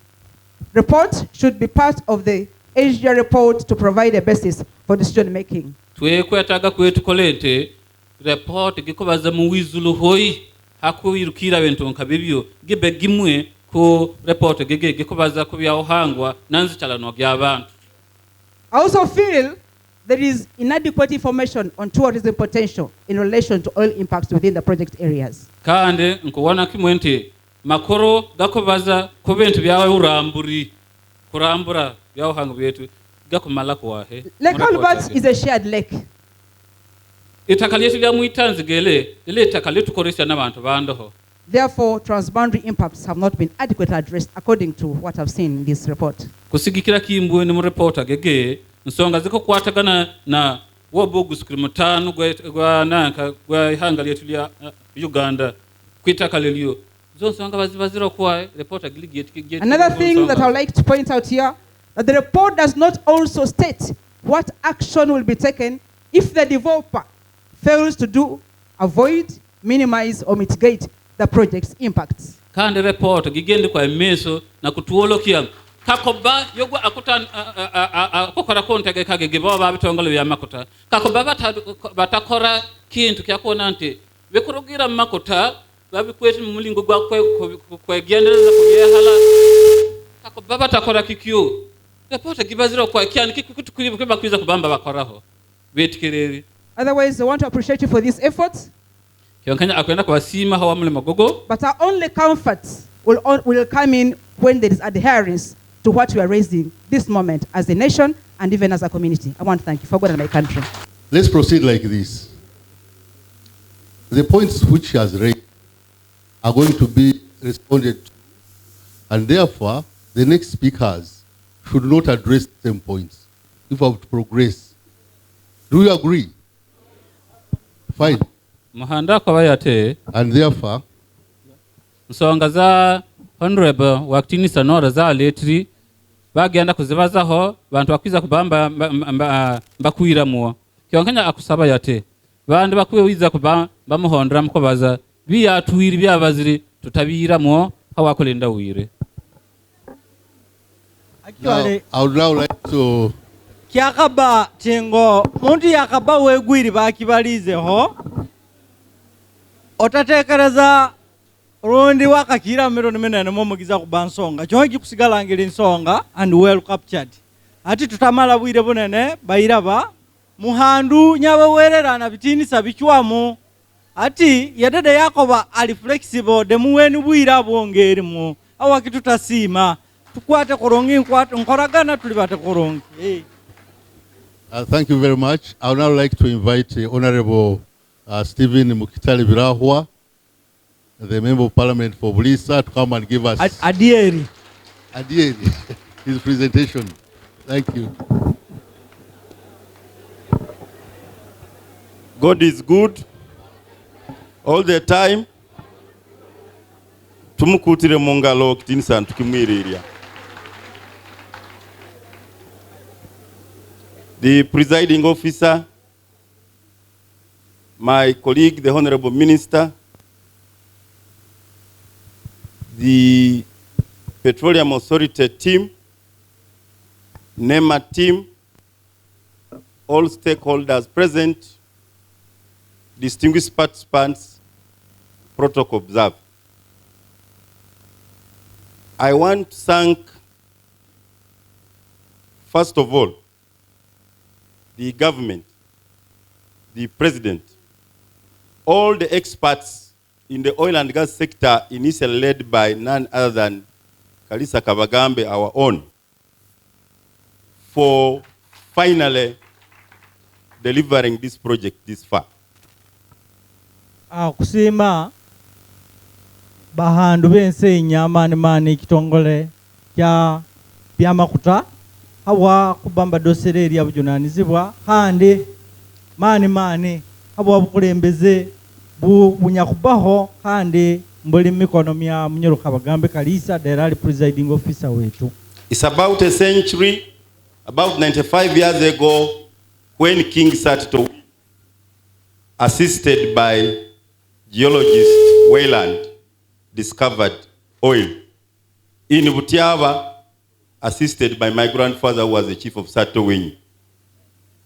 report should be part of the ESIA report to provide a basis for decision making. Twekwetaga kwetu kolete report gikubaza mu wizulu hoyi hakuyirukira bintu nkabibyo gibe gimwe ku report gikubaza kubya uhangwa nanzichalano gy'abantu. I also feel there is inadequate information on tourism potential in relation to oil impacts within the project areas. Kande nkuwana kimwente makoro gakubaza ku bintu byawe uramburi kurambura byawe hangu byetu gakumala kwahe. Lake Albert is a shared lake. Itakaliyetu lya muitanzi gele ile itakaliyetu koresha n'abantu bandoho. Therefore, transboundary impacts have not been adequately addressed according to what I've seen in this report. Kusigikira kimbwe ni mu report gege nsonga ziko kwatagana na wobogu skrimutano gwa nanka gwa ihanga lyetu lya Uganda kwitakalelyo zonsonga baziro kwa report giligi. Another thing that I would like to point out here, that the report does not also state what action will be taken if the developer fails to do, avoid, minimize or mitigate the project's impacts. Kandi report gigende kwa meso na kutuolokia kakoba yogwa akuta kokora kontege kagege baba bitongolo ya makuta kakoba batakora kintu kyakona nti bekurugira makuta babikwete mu mulingo gwa kwa gendereza kubyehala kakoba batakora kikyo report gibaziro kwa kyani kikutukuri bakwiza kubamba bakoraho betikireri. Otherwise, I want to appreciate you for these efforts. But our only comfort will come in when there is adherence to what we are raising this moment as a nation and even as a community. I want to thank you for God and my country. Let's proceed like this. The points which she has raised are going to be responded to, and therefore the next speakers should not address the same points if I have to progress. Do you agree? Fine. Mahanda kwa yate and therefore nsonga za honorable waktini sanora za letri bagenda kuzibazaho bantu bakwiza kubamba mbakwira muo kyonkanya akusaba yate bandi bakwiye wiza kubamba bamuhondera mukobaza biyatuwiri byabaziri tutabira muo hawakolinda wire. Now, I would now like to kyakaba chengo muntu yakaba wegwiri bakibalize ho otatekereza rondi wakakira mero menene momugiza kubansonga chongi kusigalangira insonga and well captured ati tutamala bwire bunene bayiraba muhandu nyaba wererana bitini sabichwamo ati yadede yakoba ali flexible de muweni bwira bwongeri mu awakitutasima tukwate korongi nkoragana tulibate korongi. Thank you very much. I would now like to invite Honorable Stephen Mukitali Birahwa, the Member of Parliament for Buliisa, to come and give us Adieri his presentation. Thank you. God is good all the time. Tumukutire mungalo kitinisa tukimwiriria. The presiding officer, my colleague, the Honorable Minister, the Petroleum Authority team, NEMA team, all stakeholders present, distinguished participants, protocol observed. I want to thank, first of all, the government, the president, all the experts in the oil and gas sector, initially led by none other than Kalisa Kabagambe, our own, for finally delivering this project this far. Kusima bahandu bense nyamani mani kitongole kya byamakuta hawa kubamba dosereri ya bujunanizibwa hande mani hawa bukulembeze bunyakubaho hande mbuli mikono mya Munyoro Kabagambe Kalisa Derali presiding officer wetu. It's about a century, about 95 years ago, when King Satto, assisted by geologist Wayland, discovered oil. In Butiaba, assisted by my grandfather who was the chief of Satto Winyi.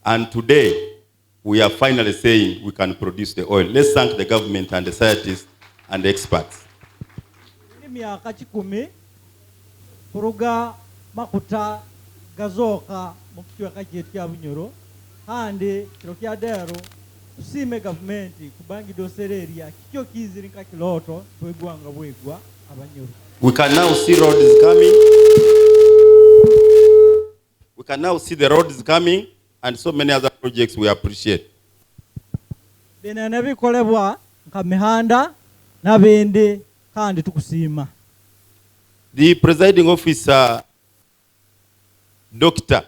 And today, we are finally saying we can produce the oil. Let's thank the government and the scientists and the experts. Miaka 10 kuruga makuta gazoka mukichweka chetu kya Bunyoro hande kirokya dero tusime government kubangi dosereria kicho kiziri nka kiloto twegwanga bwegwa Abanyoro. We can now see roads coming. We can now see the roads coming and so many other projects we appreciate. Bena nabikolebwa nka mihanda nabende kandi tukusima. The presiding officer, Doctor,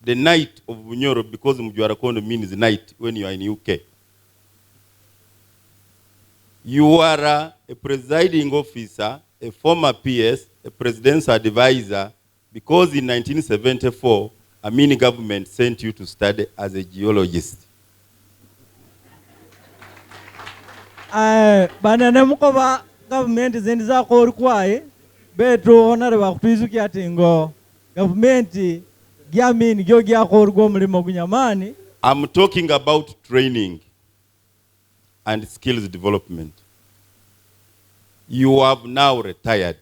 the night of Bunyoro, because Mujwarakondo means night when you are in UK. You are a presiding officer, a former PS, a presidential advisor, because in 1974, a mini government sent you to study as a geologist. Banana mukoba government zendiza ko kwaye beto honore bakutwizuki atingo government gyamini gyo gyakorwa mulimo gunyamani. I'm talking about training and skills development. You have now retired.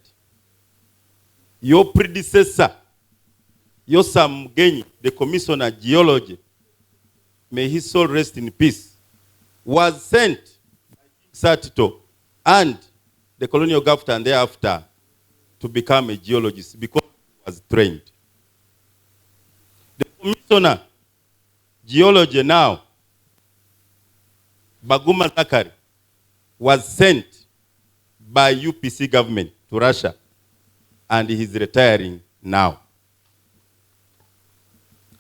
Your predecessor, Yosam Genyi, the commissioner geology, may his soul rest in peace, was sent by Satto and the colonial government thereafter to become a geologist because he was trained. The commissioner geology now, Baguma Zakari, was sent by UPC government to Russia and he is retiring now.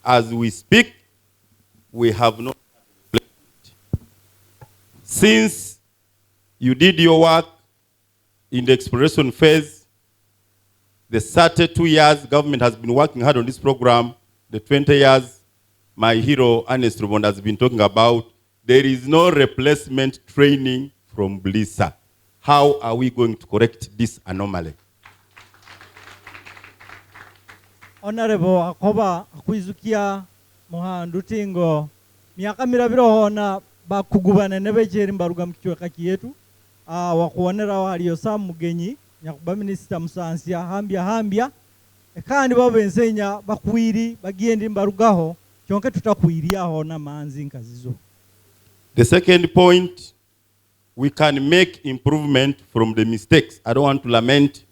As we speak, we have no replacement. Since you did your work in the exploration phase, the 32 years government has been working hard on this program, the 20 years my hero Ernest Rubonda has been talking about, there is no replacement training from Buliisa. How are we going to correct this anomaly? Honorable Akoba akwizukia muhandu tingo miaka mirabiro hona bakugubana nebejeri mbaruga mkichweka kiyetu wakuonera waliyo Sam Mugenyi nyakuba minister Musansia hambia kandi babensenya bakwiri bagiendi mbarugaho kyonke tutakwiriaho na manzi nkazizo. The second point, we can make improvement from the mistakes. I don't want to lament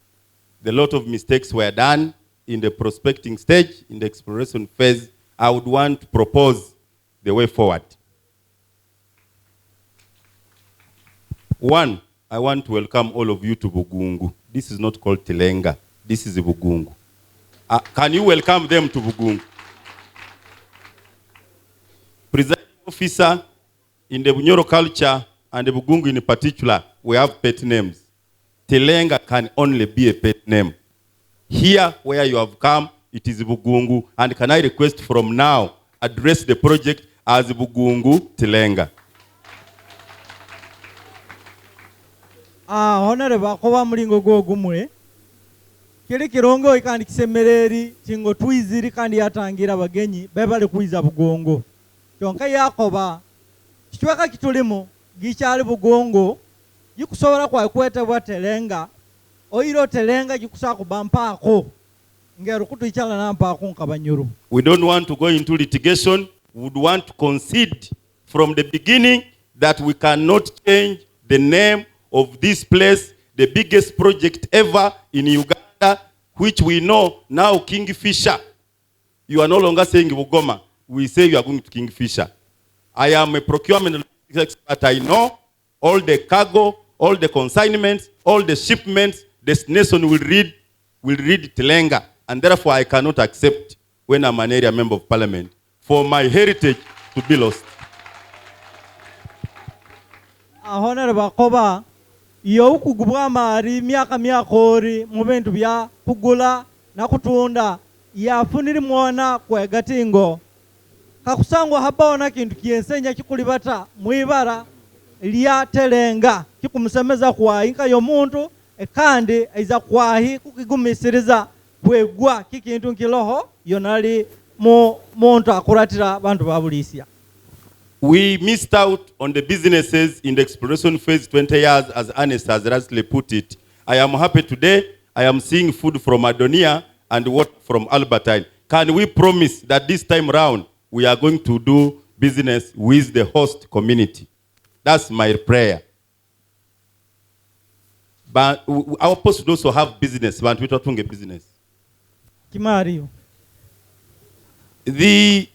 the lot of mistakes were done in the prospecting stage, in the exploration phase. I would want to propose the way forward. One, I want to welcome all of you to Bugungu. This is not called Tilenga. This is Bugungu. Can you welcome them to Bugungu? Presiding officer, in the Bunyoro culture, and the Bugungu in particular, we have pet names. Tilenga can only be a pet name. Here, where you have come, it is Bugungu. And can I request from now, address the project as Bugungu Tilenga. Honorable Akoba Mulingo go gumwe. kiri kirongo ikandi kisemereri kingo twiziri kandi yatangira abagenyi bebale kwiza bugongo kyonka yakoba kichweka kitulimo gikyali bugongo gikusobora kwa kwetebwa Tilenga oiro Tilenga gikusa kubampako ngero kutuyichala nampako nkabanyuru. We don't want to go into litigation. We would want to concede from the beginning that we cannot change the name of this place, the biggest project ever in Uganda, which we know now Kingfisher. You are no longer saying Bugoma. We say you are going to Kingfisher. I am a procurement expert. I know all the cargo, all the consignments, all the shipments, destination will read Tilenga. And therefore I cannot accept, when I'm an area member of parliament, for my heritage to be lost. Honorable Koba, iyo kugubwa mari miaka ori mu bintu bya kugula na kutunda yafuniri mwana kwa gatingo kakusangwa habona kintu kiensenya kikulibata mwibara lya Tilenga kikumusemeza kwa inka yo muntu ekandi aiza kwahi kukigumisiriza kwegwa kikintu nkiloho yonali mu muntu akuratira bantu ba Buliisa. We missed out on the businesses in the exploration phase 20 years, as Ernest has rightly put it. I am happy today. I am seeing food from Adonia and water from Albertine. Can we promise that this time round we are going to do business with the host community? That's my prayer. But our post should also have business, but we don't have business. Kimario. The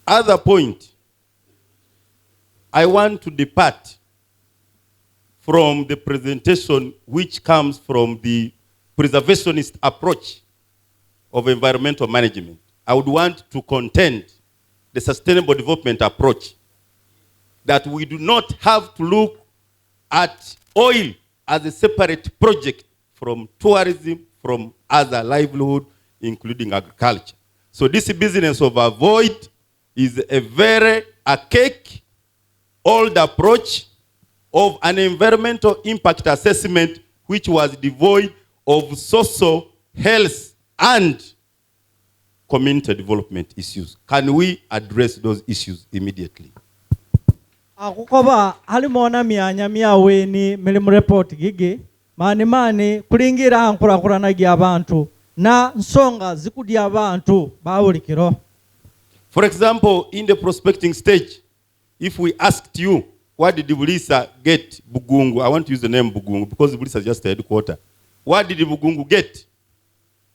other point, I want to depart from the presentation which comes from the preservationist approach of environmental management. I would want to contend the sustainable development approach, that we do not have to look at oil as a separate project from tourism, from other livelihood, including agriculture. So this business of avoid is a very archaic, old approach of an environmental impact assessment which was devoid of social, health, and community development issues. Can we address those issues immediately? Akukoba halimona myanya myaweni milimu report gigi mani kulingira hankurakurana gy'abantu na nsonga zikudi abantu babulikiro. For example, in the prospecting stage, if we asked you, what did Buliisa get Bugungu? I want to use the name Bugungu because Buliisa is just a headquarter. What did Bugungu get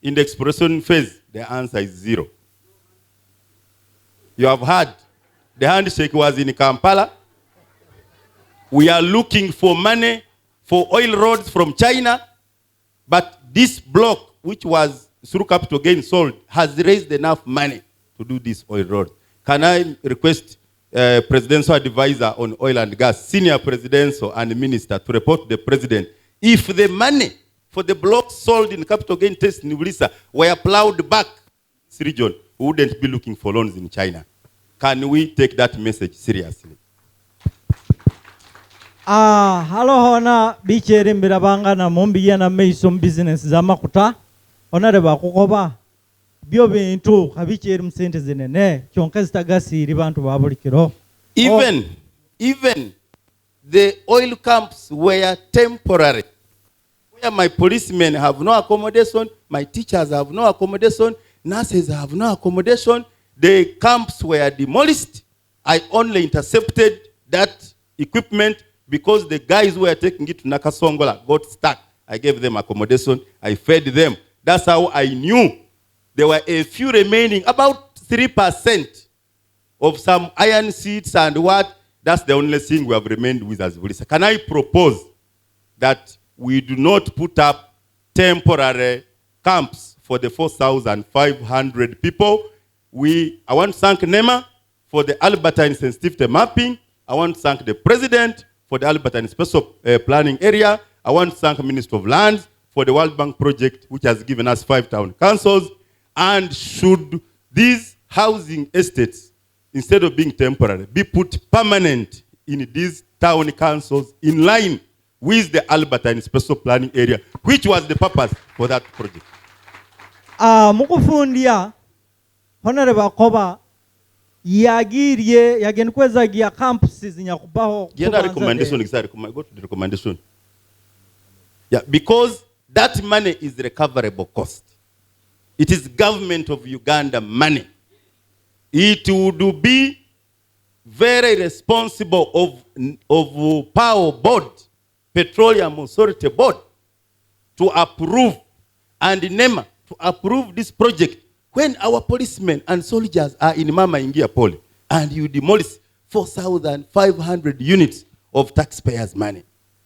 in the exploration phase? The answer is 0. You have heard the handshake was in Kampala. We are looking for money for oil roads from China, but this block, which was through capital gain sold, has raised enough money to do this oil road. Can I request presidential advisor on oil and gas, senior presidential and minister, to report to the president if the money for the blocks sold in capital gain test in Buliisa were plowed back this region, we wouldn't be looking for loans in China. Can we take that message seriously? Halo hona bicheri mbirabanga na mombiya na meisom business za makuta honorable kukoba bio bintu kabicheri msente zinene kyonka zitagasiri bantu babulikiro. Even the oil camps were temporary, where my policemen have no accommodation, my teachers have no accommodation, nurses have no accommodation. The camps were demolished. I only intercepted that equipment because the guys who were taking it to Nakasongola got stuck. I gave them accommodation. I fed them. That's how I knew there were a few remaining, about 3% of some iron seeds and what. That's the only thing we have remained with as Buliisa. Can I propose that we do not put up temporary camps for the 4,500 people? I want to thank NEMA for the Albertine sensitivity mapping. I want to thank the president for the Albertine special planning area. I want to thank the Minister of Lands for the World Bank project, which has given us 5 town councils. And should these housing estates, instead of being temporary, be put permanent in these town councils in line with the Albertine Special Planning Area, which was the purpose for that project. Mukufundia Honorable Koba yagirie yagenkweza gia campuses nyakubaho Genda recommendation exactly. Go to the recommendation. Yeah, because that money is recoverable cost. It is government of Uganda money. It would be very responsible of Power Board, Petroleum Authority Board, to approve, and NEMA to approve this project when our policemen and soldiers are in Mama Ingia Poli, and you demolish 4,500 units of taxpayers' money.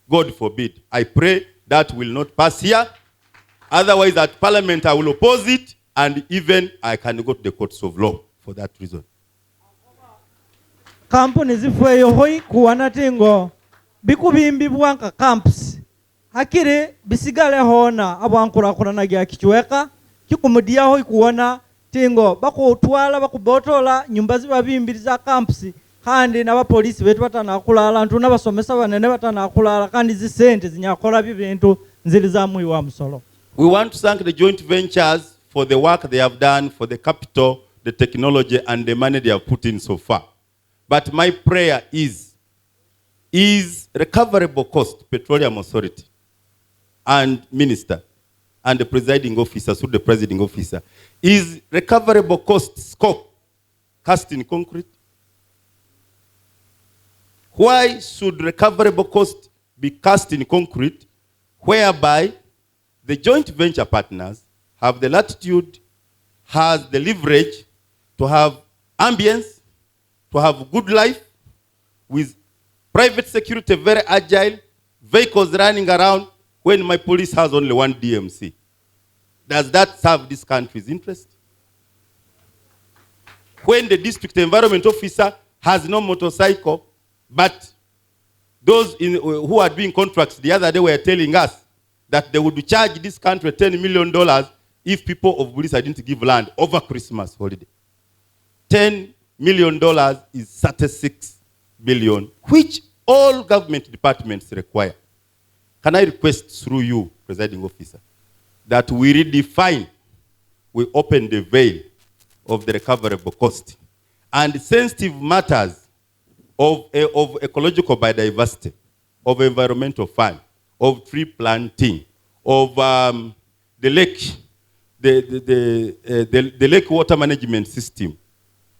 God forbid. I pray that will not pass here. Otherwise, at Parliament, I will oppose it, and even I can go to the courts of law for that reason. Companies ifwe yohoi kuwana tingo bikubimbi bwanka camps hakire bisigale hona abankura kurana gya kichweka kikumudia hoi kuwana tingo bako utwala bakubotola nyumba ziba bimbiri za camps kandi n'abapolisi betu batanakulala ntu n'abasomesa banene batanakulala kandi zisente zinyakola bibintu nzili za mwi wa musolo. We want to thank the joint ventures for the work they have done, for the capital, the technology, and the money they have put in so far. But my prayer is recoverable cost, Petroleum Authority, and Minister, and the presiding officer, through the presiding officer, is recoverable cost scope cast in concrete? Why should recoverable cost be cast in concrete, whereby the joint venture partners have the latitude, has the leverage to have ambience, to have good life, with private security very agile, vehicles running around, when my police has only one DMC? Does that serve this country's interest? When the district environment officer has no motorcycle, but those who are doing contracts the other day were telling us that they would charge this country $10 million if people of Buliisa didn't give land over Christmas holiday. $10 million is 36 billion, which all government departments require. Can I request through you, presiding officer, that we redefine, we open the veil of the recoverable cost and sensitive matters of ecological biodiversity, of environmental fund, of tree planting, of the lake, the lake water management system,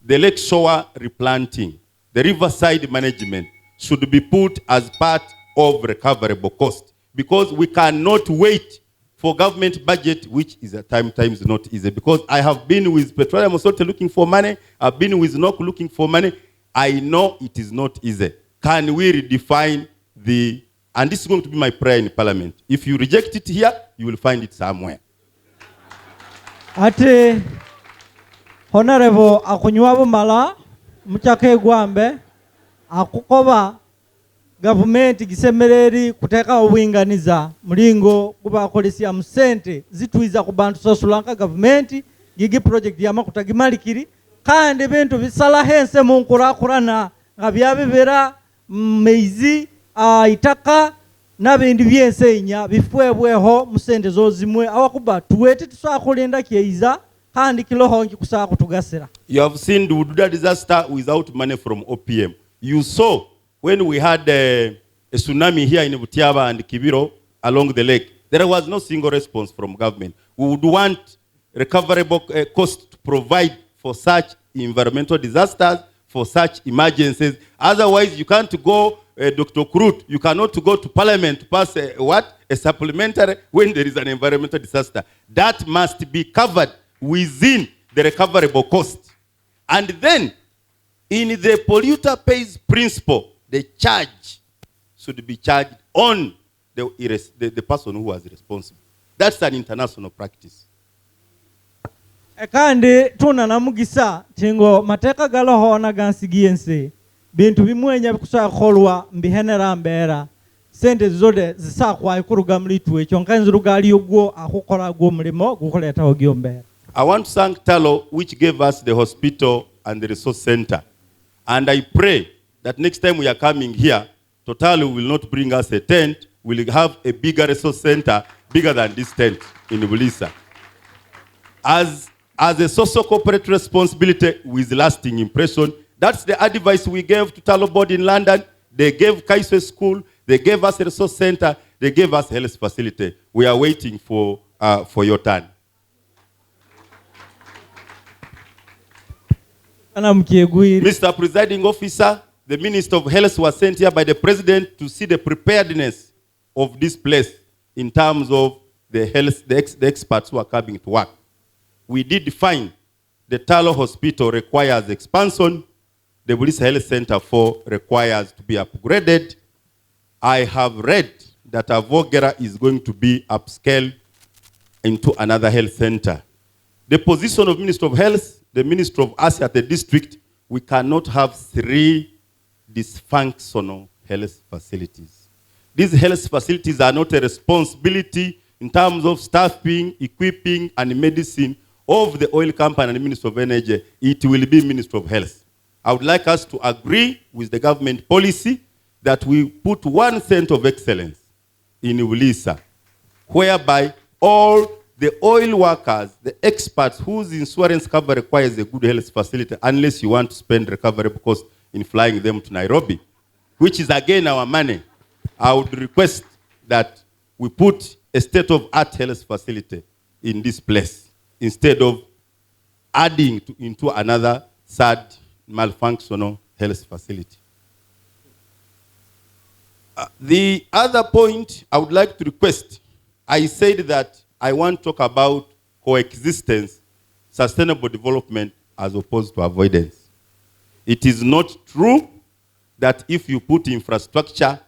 the lake shore replanting, the riverside management should be put as part of recoverable cost, because we cannot wait for government budget, which is at times not easy. Because I have been with Petroleum Authority looking for money, I've been with NOC looking for money. I know it is not easy. Can we redefine and this is going to be my prayer in Parliament. If you reject it here, you will find it somewhere. Ate Honorable akunywabu mala mchake gwambe akukoba government gisemereri kuteka uwinganiza mlingo kuba kolisi ya msente zituiza kubantu sosulanka government gigi project ya makuta gimalikiri kandi bintu bisala hense munkurakurana ngabyabibera meizi itaka nabindi byense inya bifwebweho musende zozimwe awakuba tuwete tusakulinda kieiza kandi kilohongi kusaka kutugasira. You have seen the Ududa disaster without money from OPM. You saw when we had a tsunami here in Butiaba and Kibiro along the lake, there was no single response from government. We would want recoverable cost to provide for such environmental disasters, for such emergencies. Otherwise, you can't go, Dr. Krut, you cannot go to Parliament to pass a supplementary when there is an environmental disaster. That must be covered within the recoverable cost. And then, in the polluter pays principle, the charge should be charged on the person who was responsible. That's an international practice. Kandi tuna namugisa tingo mateka galoho na gansigiense bintu bimwenya bikusa kholwa mbihenera mbera sente zode zisakwa ikuruga mlitu ekyo nkanzuru gali yogwo akukora gwo mulimo gukoleta ogyo mbera. I want to thank Talo, which gave us the hospital and the resource center. And I pray that next time we are coming here, Total will not bring us a tent, will have a bigger resource center, bigger than this tent in Buliisa. As a social corporate responsibility with lasting impression, that's the advice we gave to Talo Board in London. They gave Kaiswe School, they gave us a resource center, they gave us a health facility. We are waiting for your turn. Mr. Presiding Officer, the Minister of Health was sent here by the President to see the preparedness of this place in terms of the health, the experts who are coming to work. We did find the Talo Hospital requires expansion. The Buliisa Health Center 4 requires to be upgraded. I have read that Avogera is going to be upscaled into another health center. The position of Minister of Health, the Minister of ESIA at the district, we cannot have 3 dysfunctional health facilities. These health facilities are not a responsibility in terms of staffing, equipping, and medicine of the oil company and the Minister of Energy. It will be Minister of Health. I would like us to agree with the government policy that we put 1 center of excellence in Buliisa, whereby all the oil workers, the experts whose insurance cover requires a good health facility, unless you want to spend recoverable cost in flying them to Nairobi, which is again our money. I would request that we put a state-of-art health facility in this place instead of adding into another sad, malfunctional health facility. The other point I would like to request, I said that I want to talk about coexistence, sustainable development as opposed to avoidance. It is not true that if you put infrastructure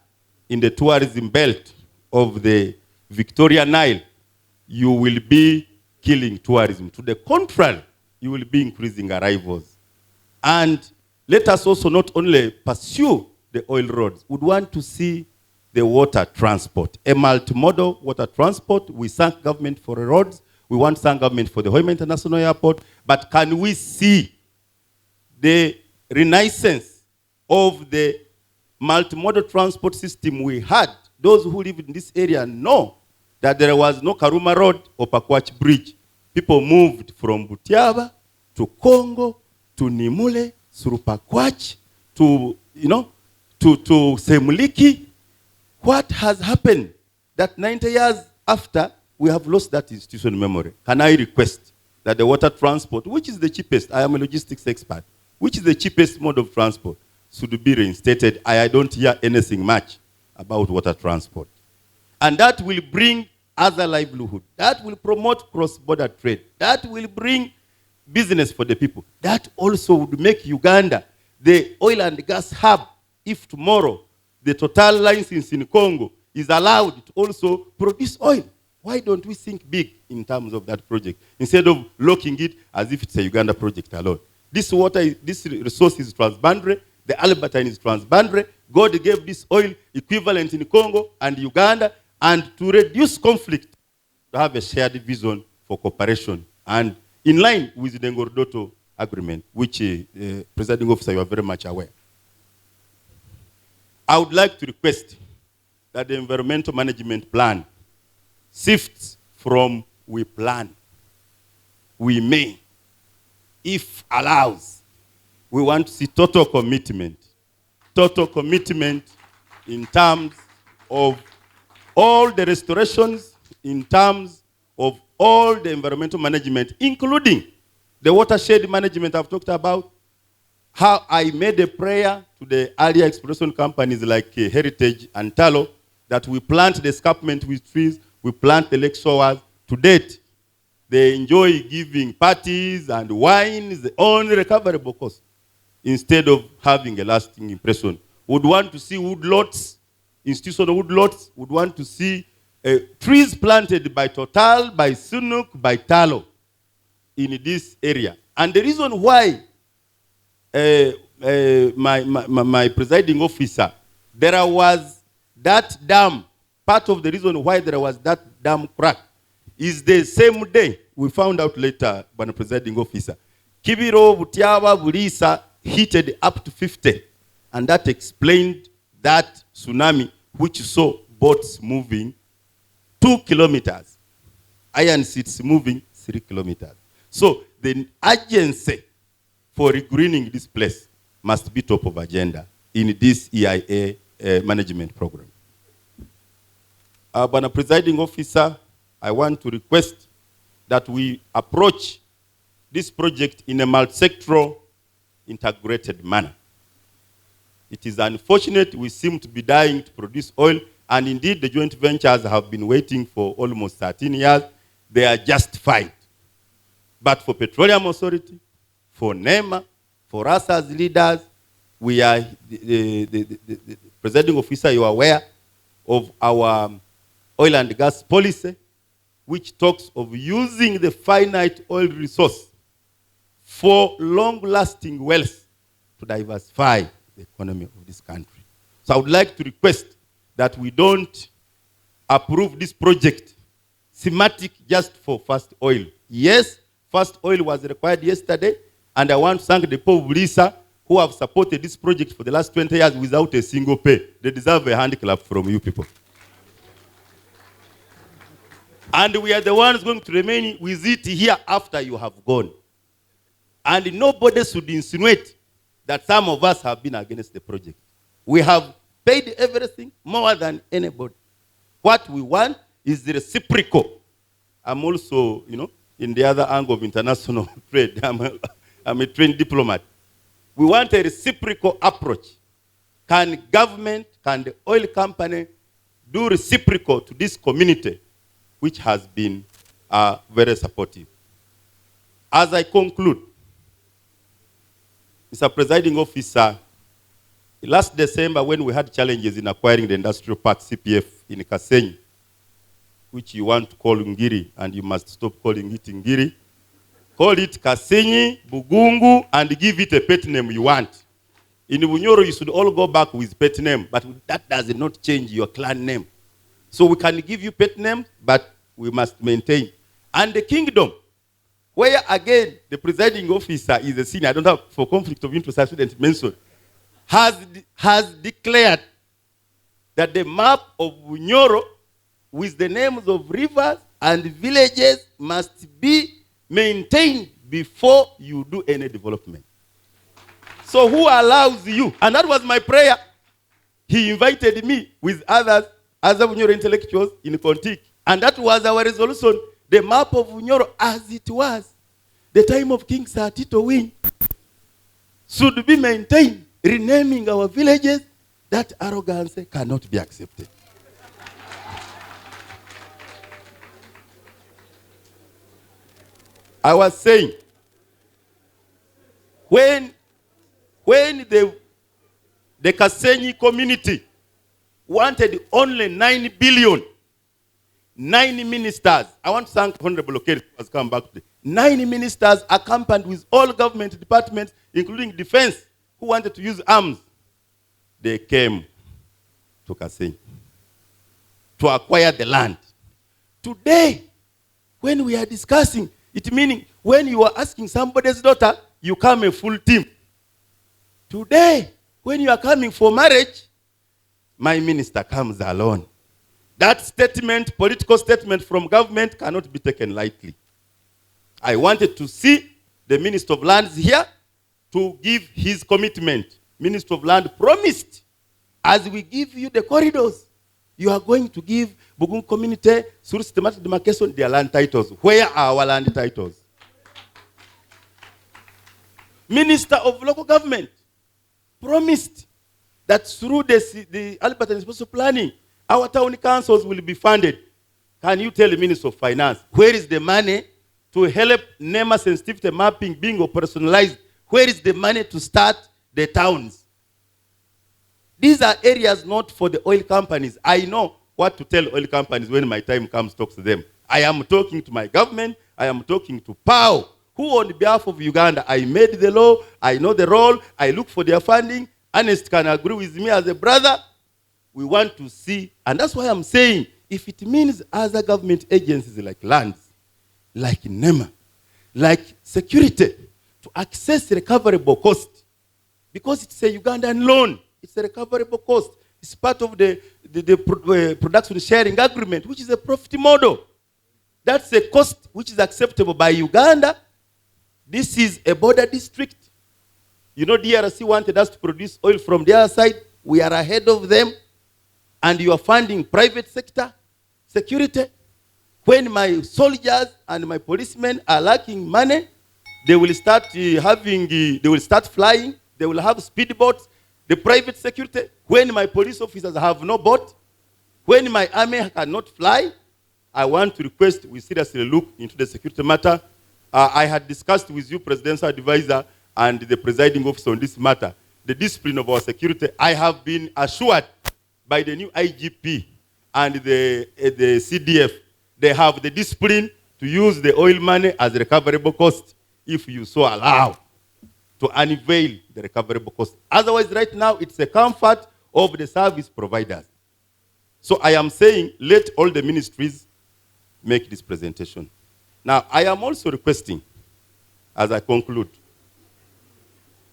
in the tourism belt of the Victoria Nile, you will be killing tourism. To the contrary, you will be increasing arrivals. And let us also not only pursue the oil roads, we would want to see the water transport, a multimodal water transport. We thank government for the roads. We want to thank government for the Hoima International Airport. But can we see the renaissance of the multimodal transport system we had? Those who live in this area know that there was no Karuma Road or Pakwach Bridge. People moved from Butiaba to Congo, to Nimule, through Pakwach, to, to Semuliki. What has happened that 90 years after, we have lost that institutional memory? Can I request that the water transport, which is the cheapest, I am a logistics expert, which is the cheapest mode of transport, should be reinstated? I don't hear anything much about water transport. And that will bring other livelihood. That will promote cross-border trade. That will bring business for the people. That also would make Uganda the oil and gas hub if tomorrow the Total license in Congo is allowed to also produce oil. Why don't we think big in terms of that project instead of looking it as if it's a Uganda project alone? This resource is transboundary. The Albertine is transboundary. God gave this oil equivalent in Congo and Uganda, and to reduce conflict, to have a shared vision for cooperation, and in line with the Ngordoto agreement, which Presiding Officer, you are very much aware. I would like to request that the environmental management plan shifts from we plan, we may, if allows. We want to see total commitment in terms of all the restorations, in terms of all the environmental management, including the watershed management I've talked about. How I made a prayer to the earlier exploration companies like Heritage and Talo that we plant the escarpment with trees, we plant the lake showers. To date, they enjoy giving parties and wines on recoverable cost instead of having a lasting impression. Would want to see woodlots, institutional woodlots, would want to see trees planted by Total, by Sunuk, by Talo in this area. And the reason why my presiding officer, there was that dam, part of the reason why there was that dam crack is the same day we found out later by the presiding officer. Kibiro, Butiaba, Buliisa heated up to 50, and that explained that tsunami which saw boats moving 2 kilometers. Iron seats moving 3 kilometers. So the urgency for regreening this place must be top of agenda in this EIA management program. Bwana Presiding Officer, I want to request that we approach this project in a multi-sectoral, integrated manner. It is unfortunate we seem to be dying to produce oil, and indeed the joint ventures have been waiting for almost 13 years. They are justified. But for Petroleum Authority, for NEMA, for us as leaders, we are, the Presiding Officer, you are aware of our oil and gas policy, which talks of using the finite oil resource for long-lasting wealth to diversify the economy of this country. So I would like to request that we don't approve this project thematic just for fast oil. Yes, fast oil was required yesterday, and I want to thank the people of Buliisa who have supported this project for the last 20 years without a single pay. They deserve a hand clap from you people. And we are the ones going to remain with it here after you have gone. And nobody should insinuate that some of us have been against the project. We have paid everything more than anybody. What we want is the reciprocal. I'm also, in the other angle of international trade. I'm a trained diplomat. We want a reciprocal approach. Can government, can the oil company do reciprocal to this community, which has been very supportive? As I conclude, Mr. Presiding Officer, last December when we had challenges in acquiring the industrial park CPF in Kasenyi, which you want to call Ngiri, and you must stop calling it Ngiri. Call it Kasenyi, Bugungu, and give it a pet name you want. In Bunyoro, you should all go back with pet name, but that does not change your clan name. So we can give you pet name, but we must maintain. And the kingdom, where again the presiding officer is a senior, I don't have, for conflict of interest, I shouldn't mention, has declared that the map of Bunyoro with the names of rivers and villages must be maintained before you do any development. So who allows you? And that was my prayer. He invited me with others, other Bunyoro intellectuals in Kontik. And that was our resolution. The map of Bunyoro as it was, the time of King Sir Tito Wing, should be maintained, renaming our villages. That arrogance cannot be accepted. I was saying, when the Kasenyi community wanted only 9 billion, 9 ministers, I want to thank Honorable Okeri who has come back today, 9 ministers accompanied with all government departments, including defense, who wanted to use arms. They came to Kasenyi to acquire the land. Today, when we are discussing, it meaning when you are asking somebody's daughter, you come a full team. Today, when you are coming for marriage, my minister comes alone. That statement, political statement from government, cannot be taken lightly. I wanted to see the Minister of Lands here to give his commitment. Minister of Land promised, as we give you the corridors, you are going to give Bugun community through systematic demarcation their land titles. Where are our land titles? Minister of Local Government promised that through the Albert and Special Planning, our town councils will be funded. Can you tell the Minister of Finance, where is the money to help NEMA sensitivity mapping being operationalized? Where is the money to start the towns? These are areas not for the oil companies. I know what to tell oil companies when my time comes to talk to them. I am talking to my government. I am talking to PAO, who on behalf of Uganda, I made the law, I know the role, I look for their funding. Ernest can agree with me as a brother. We want to see, and that's why I'm saying, if it means other government agencies like lands, like NEMA, like security, to access recoverable cost, because it's a Ugandan loan, it's a recoverable cost. It's part of the production sharing agreement, which is a profit model. That's a cost which is acceptable by Uganda. This is a border district. You know, DRC wanted us to produce oil from the other side. We are ahead of them. And you are funding private sector security. When my soldiers and my policemen are lacking money, they will start they will start flying. They will have speedboats. The private security, when my police officers have no boat, when my army cannot fly, I want to request we seriously look into the security matter. I had discussed with you, Presidential Advisor, and the presiding officer on this matter, the discipline of our security. I have been assured by the new IGP and the CDF, they have the discipline to use the oil money as a recoverable cost if you so allow to unveil the recoverable cost. Otherwise, right now, it's a comfort of the service providers. So I am saying, let all the ministries make this presentation. Now, I am also requesting, as I conclude,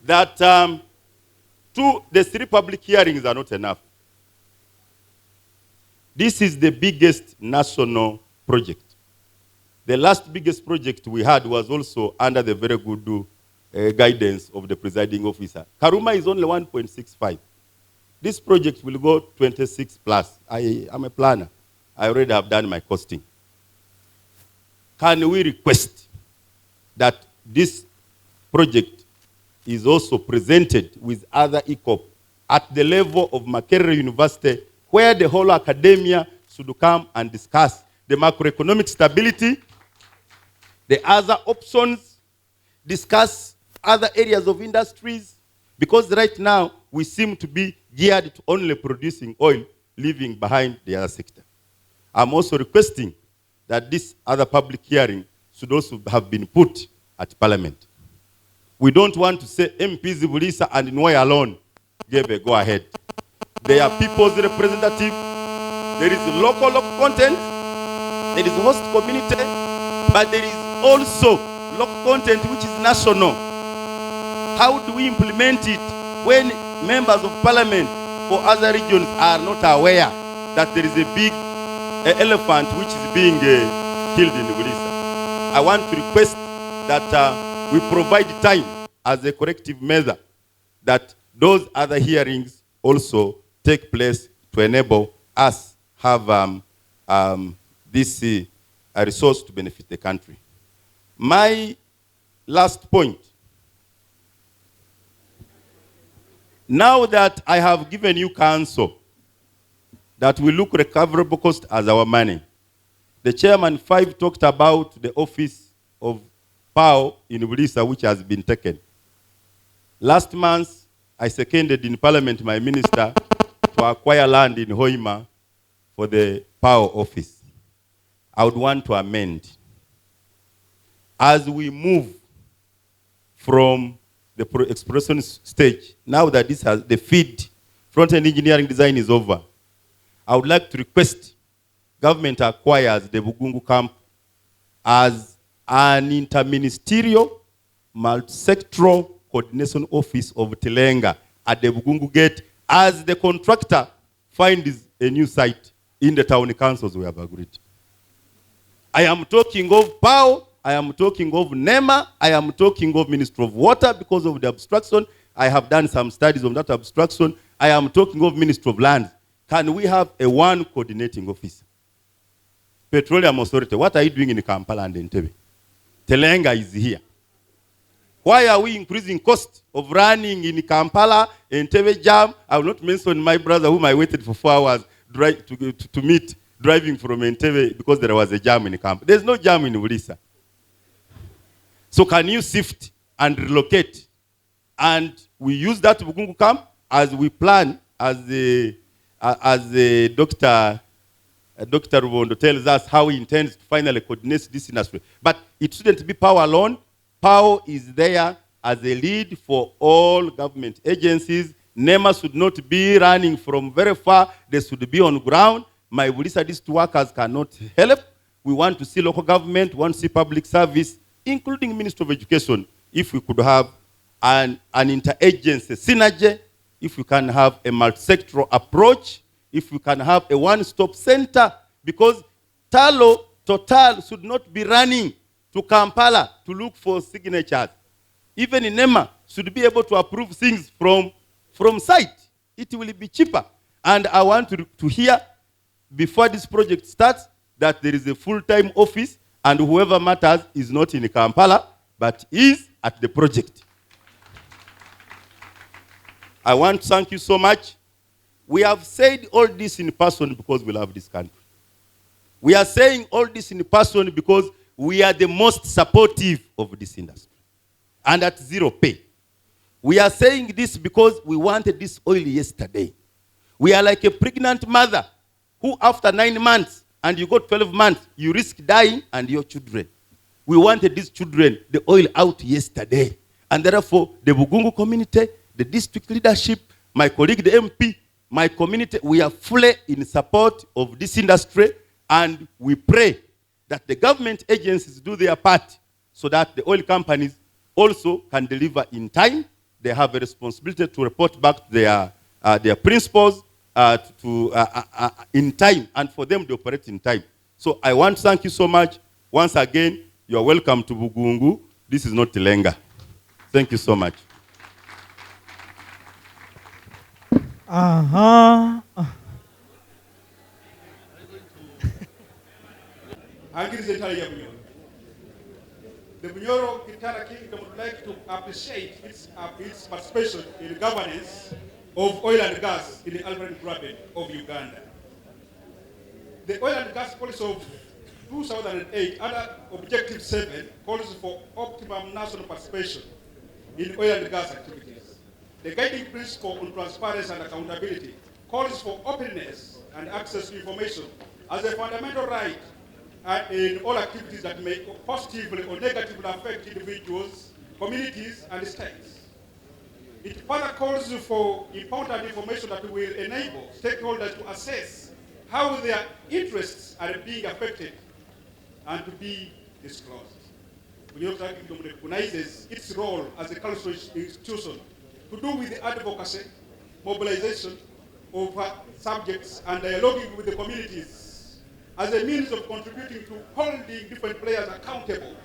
that the 3 public hearings are not enough. This is the biggest national project. The last biggest project we had was also under the very good guidance of the presiding officer. Karuma is only 1.65. This project will go 26 plus. I am a planner. I already have done my costing. Can we request that this project is also presented with other ECOP at the level of Makerere University, where the whole academia should come and discuss the macroeconomic stability, the other options, discuss other areas of industries, because right now we seem to be geared to only producing oil, leaving behind the other sector. I'm also requesting that this other public hearing should also have been put at Parliament. We don't want to say MPs Buliisa and Nwoya alone gave a go-ahead. They are people's representative. There is local content. There is host community. But there is also local content which is national. How do we implement it when members of parliament for other regions are not aware that there is a big elephant which is being killed in Buliisa? I want to request that we provide time as a corrective measure that those other hearings also take place to enable us have this a resource to benefit the country. My last point. Now that I have given you counsel that we look recoverable cost as our money, the chairman 5 talked about the office of PAO in Buliisa, which has been taken. Last month, I seconded in Parliament my minister to acquire land in Hoima for the PAO office. I would want to amend. As we move from the exploration stage, now that this has the feed, front-end engineering design is over, I would like to request government acquires the Bugungu camp as an interministerial, multi-sectoral coordination office of Tilenga at the Bugungu gate as the contractor finds a new site in the town councils we have agreed. I am talking of PAO, I am talking of NEMA, I am talking of Ministry of Water because of the obstruction. I have done some studies on that obstruction. I am talking of Ministry of Lands. Can we have a one coordinating officer? Petroleum Authority, what are you doing in Kampala and Entebbe? Tilenga is here. Why are we increasing cost of running in Kampala, Entebbe jam? I will not mention my brother whom I waited for 4 hours to meet driving from Entebbe because there was a jam in Kampala. There's no jam in Buliisa. So can you shift and relocate? And we use that Bugungu camp as we plan, as the Dr. Rubondo tells us how he intends to finally coordinate this industry. But it shouldn't be PAO alone. PAO is there as a lead for all government agencies. NEMA should not be running from very far. They should be on ground. My Buliisa district workers cannot help. We want to see local government, we want to see public service, including Ministry of Education, if we could have an interagency synergy, if we can have a multi-sectoral approach, if we can have a one-stop center, because Total should not be running to Kampala to look for signatures. Even NEMA should be able to approve things from site. It will be cheaper. And I want to hear, before this project starts, that there is a full-time office, and whoever matters is not in Kampala, but is at the project. I want to thank you so much. We have said all this in person because we love this country. We are saying all this in person because we are the most supportive of this industry, and at zero pay. We are saying this because we wanted this oil yesterday. We are like a pregnant mother who after 9 months and you got 12 months, you risk dying and your children. We wanted these children, the oil out yesterday. And therefore, the Bugungu community, the district leadership, my colleague, the MP, my community, we are fully in support of this industry, and we pray that the government agencies do their part so that the oil companies also can deliver in time. They have a responsibility to report back their principals in time, and for them to operate in time. So I want to thank you so much. Once again, you are welcome to Bugungu. This is not Tilenga. Thank you so much. The Bunyoro Kitara Kingdom would like to appreciate its participation in the governance of oil and gas in the Alfred Graben of Uganda. The oil and gas policy of 2008, under Objective 7, calls for optimum national participation in oil and gas activities. The guiding principle on transparency and accountability calls for openness and access to information as a fundamental right in all activities that may positively or negatively affect individuals, communities, and states. It further calls for important information that will enable stakeholders to assess how their interests are being affected and to be disclosed. Bunyoro Kingdom recognizes its role as a cultural institution to do with the advocacy, mobilization of subjects, and dialoguing with the communities as a means of contributing to holding different players accountable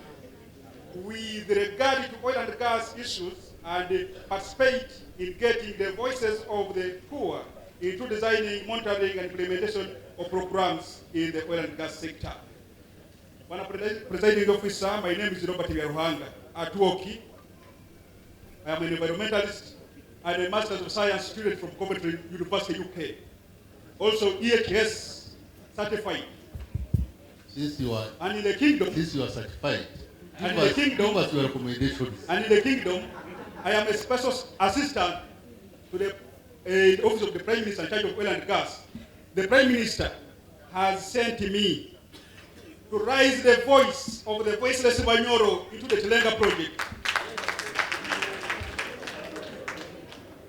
with regard to oil and gas issues, and participate in getting the voices of the poor into designing, monitoring, and implementation of programs in the oil and gas sector. Presiding Officer, my name is Robert Yaruhanga Atuoki. I am an environmentalist and a Master's of Science student from Coventry University, UK. Also EHS certified. Since you are, and in the kingdom, since you are certified, and in the kingdom, give us your recommendations. And in the kingdom, I am a special assistant to the Office of the Prime Minister in charge of oil and gas. The Prime Minister has sent me to raise the voice of the voiceless Bunyoro into the Tilenga project.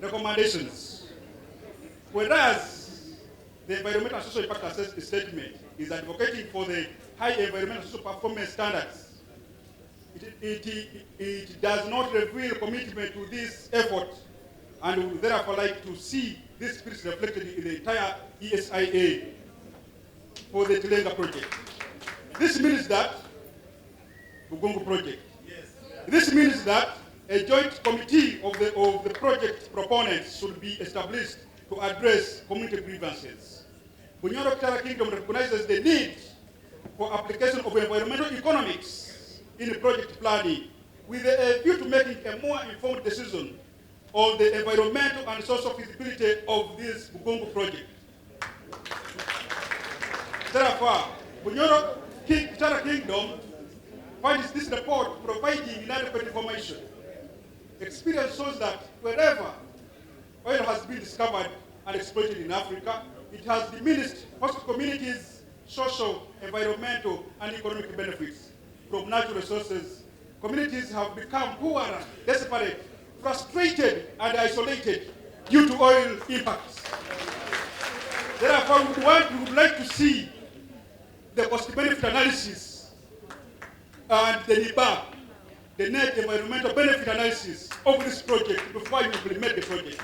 Recommendations. Whereas the Environmental and Social Impact Assessment Statement is advocating for the high environmental and social performance standards, it does not reveal commitment to this effort, and we would therefore like to see this spirit reflected in the entire ESIA for the Tilenga project. This means that Bugungu project. Yes. This means that a joint committee of the project proponents should be established to address community grievances. Bunyoro Kingdom recognizes the need for application of environmental economics in project planning with a view to making a more informed decision on the environmental and social feasibility of this Bugungu project. Therefore, Bunyoro Kingdom finds this report providing inadequate information. Experience shows that wherever oil has been discovered and exploited in Africa, it has diminished host communities' social, environmental, and economic benefits from natural resources. Communities have become poorer, desperate, frustrated, and isolated due to oil impacts. Therefore, we would like to see the cost-benefit analysis and the NEBA, the net environmental benefit analysis of this project before you implement the project.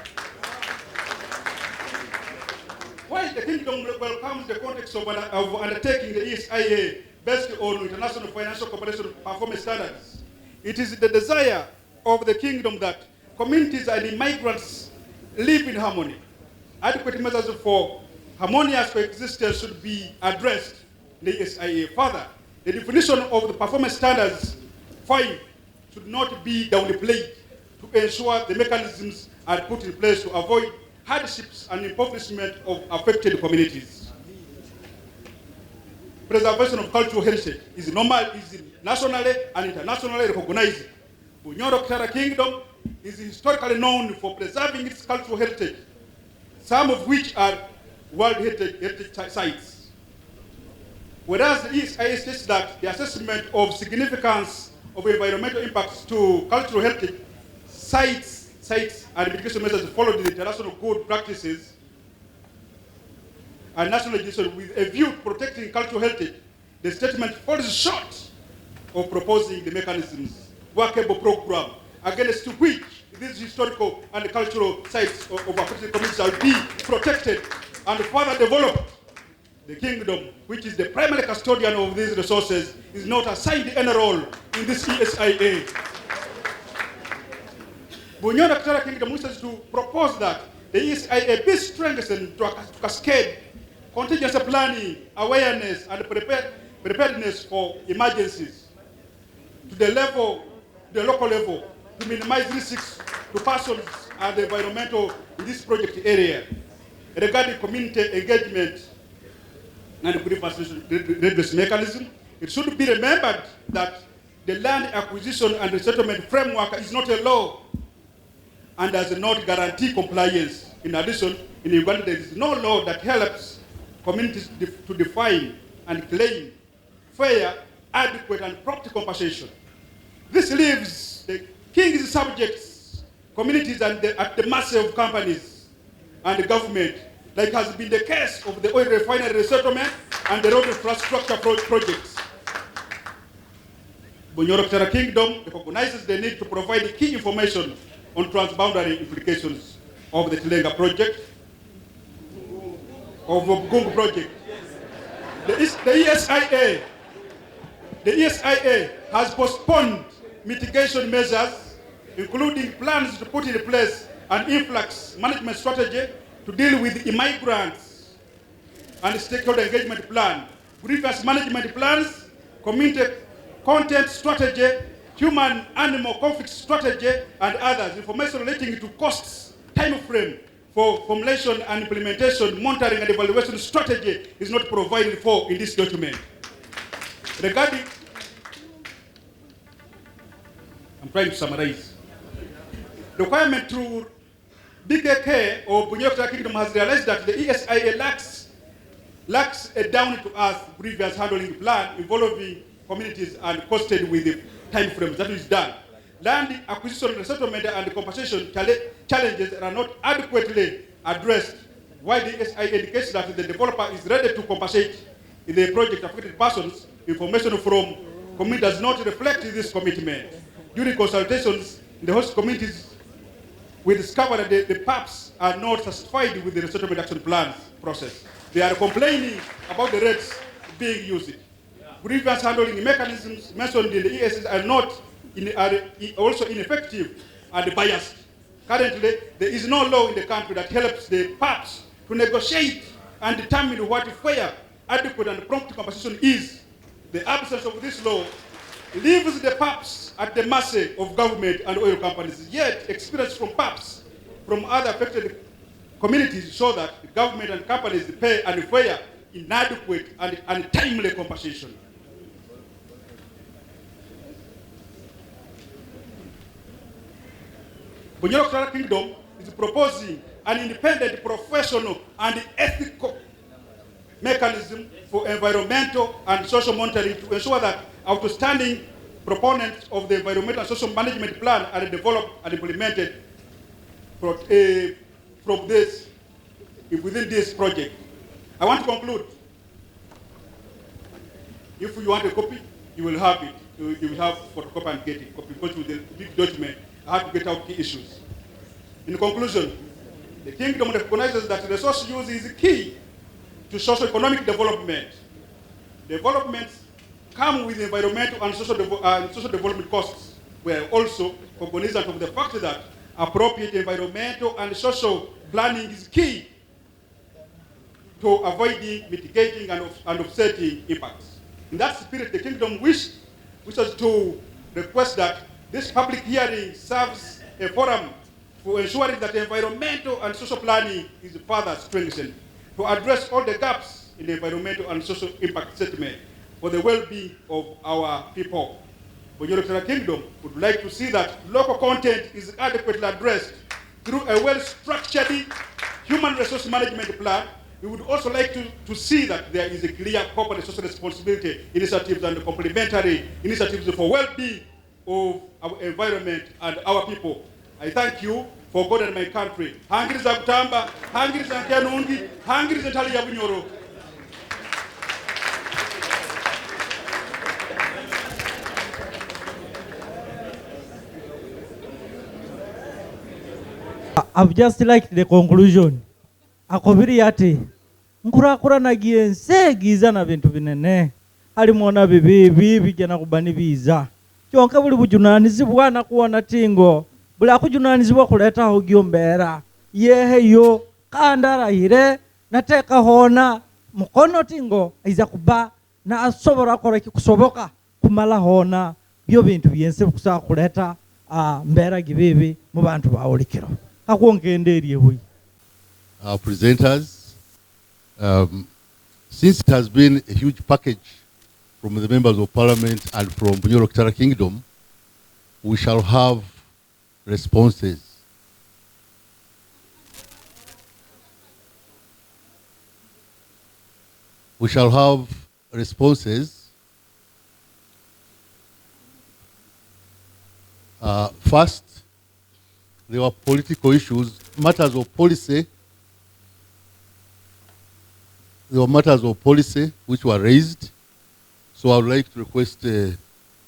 While the Kingdom welcomes the context of undertaking the ESIA based on international financial cooperation performance standards. It is the desire of the Kingdom that communities and immigrants live in harmony. Adequate measures for harmonious coexistence should be addressed in the ESIA. Further, the definition of the performance standards 5 should not be downplayed to ensure the mechanisms are put in place to avoid hardships and impoverishment of affected communities. Preservation of cultural heritage is nationally and internationally recognized. Bunyoro Kitara Kingdom is historically known for preserving its cultural heritage, some of which are World Heritage Sites. Whereas the ESIA states that the assessment of significance of environmental impacts to cultural heritage sites and mitigation measures follow the international good practices and national legislation with a view to protecting cultural heritage, the statement falls short of proposing the mechanisms, workable program, against which these historical and cultural sites of affected communities shall be protected and further developed. The Kingdom, which is the primary custodian of these resources, is not assigned any role in this ESIA. Bunyoro Kitara Kingdom wishes to propose that the ESIA be strengthened to cascade contingency planning, awareness, and preparedness for emergencies to the local level, to minimize risks to persons and the environmental in this project area. Regarding community engagement and grievance redress mechanism, it should be remembered that the land acquisition and resettlement framework is not a law and does not guarantee compliance. In addition, in Uganda, there is no law that helps communities to define and claim fair, adequate, and prompt compensation. This leaves the king's subjects, communities, and at the mercy of companies and the government, like has been the case of the oil refinery resettlement and the road infrastructure projects. Bunyoro Kitara Kingdom recognizes the need to provide key information on transboundary implications of the Tilenga project, of the Gungu project. The ESIA has postponed mitigation measures, including plans to put in place an influx management strategy to deal with immigrants and stakeholder engagement plan, grievance management plans, community content strategy, human-animal conflict strategy, and others. Information relating to costs, time frame for formulation and implementation, monitoring and evaluation strategy is not provided for in this document. Regarding, I'm trying to summarize. The requirement through BKK or Bunyoro Kitara Kingdom has realized that the ESIA lacks a down-to-earth grievance handling plan involving communities and costed with the time frames that is done. Land acquisition, resettlement, and compensation challenges are not adequately addressed, while the ESIA indicates that the developer is ready to compensate the project affected persons. Information from community does not reflect this commitment. During consultations in the host communities, we discovered that the PAPs are not satisfied with the resettlement action plans process. They are complaining about the rates being used. Grievance handling mechanisms mentioned in the ESS are also ineffective and biased. Currently, there is no law in the country that helps the PAPs to negotiate and determine what fair, adequate, and prompt compensation is. The absence of this law leaves the PAPs at the mercy of government and oil companies. Yet, experience from PAPs from other affected communities show that the government and companies pay unfair, inadequate, and untimely compensation. Bunyoro Kitara Kingdom is proposing an independent, professional, and ethical mechanism for environmental and social monitoring to ensure that outstanding proponents of the environmental and social management plan are developed and implemented within this project. I want to conclude. If you want a copy, you will have it. You will have photocopy and get it. Because with the big document, I have to get out key issues. In conclusion, the Kingdom recognizes that resource use is key to socio-economic development. Developments come with environmental and social development costs. We are also cognizant of the fact that appropriate environmental and social planning is key to avoiding, mitigating, and offsetting impacts. In that spirit, the Kingdom wishes to request that this public hearing serves a forum for ensuring that environmental and social planning is further strengthened to address all the gaps in the environmental and social impact statement for the well-being of our people. The Kingdom would like to see that local content is adequately addressed through a well-structured human resource management plan. We would also like to see that there is a clear corporate social responsibility initiatives and complementary initiatives for well-being of our environment and our people. I thank you for God and my country. Hangiri za kutamba, hangiri za kianungi, hangiri za tali ya bunyoro. I've just liked the conclusion. Akobiri ati nkura nagiye nse giza na bintu binene ali muona bibi bijana kubani biza kyonka buli bujunanizibwa na kuona tingo buli akujunanizibwa kuleta hogyo mbera yeheyo kandara hire nateka hona mukono tingo aiza kuba na asobora kora kikusoboka kumala hona byo bintu byense kusa kuleta mbera gibibi mu bantu baolikiro akwongenderiye huyi. Our presenters, since it has been a huge package from the members of parliament and from Bunyoro Kitara Kingdom, we shall have responses. We shall have responses. First, there were political issues, matters of policy. There were matters of policy which were raised. So I would like to request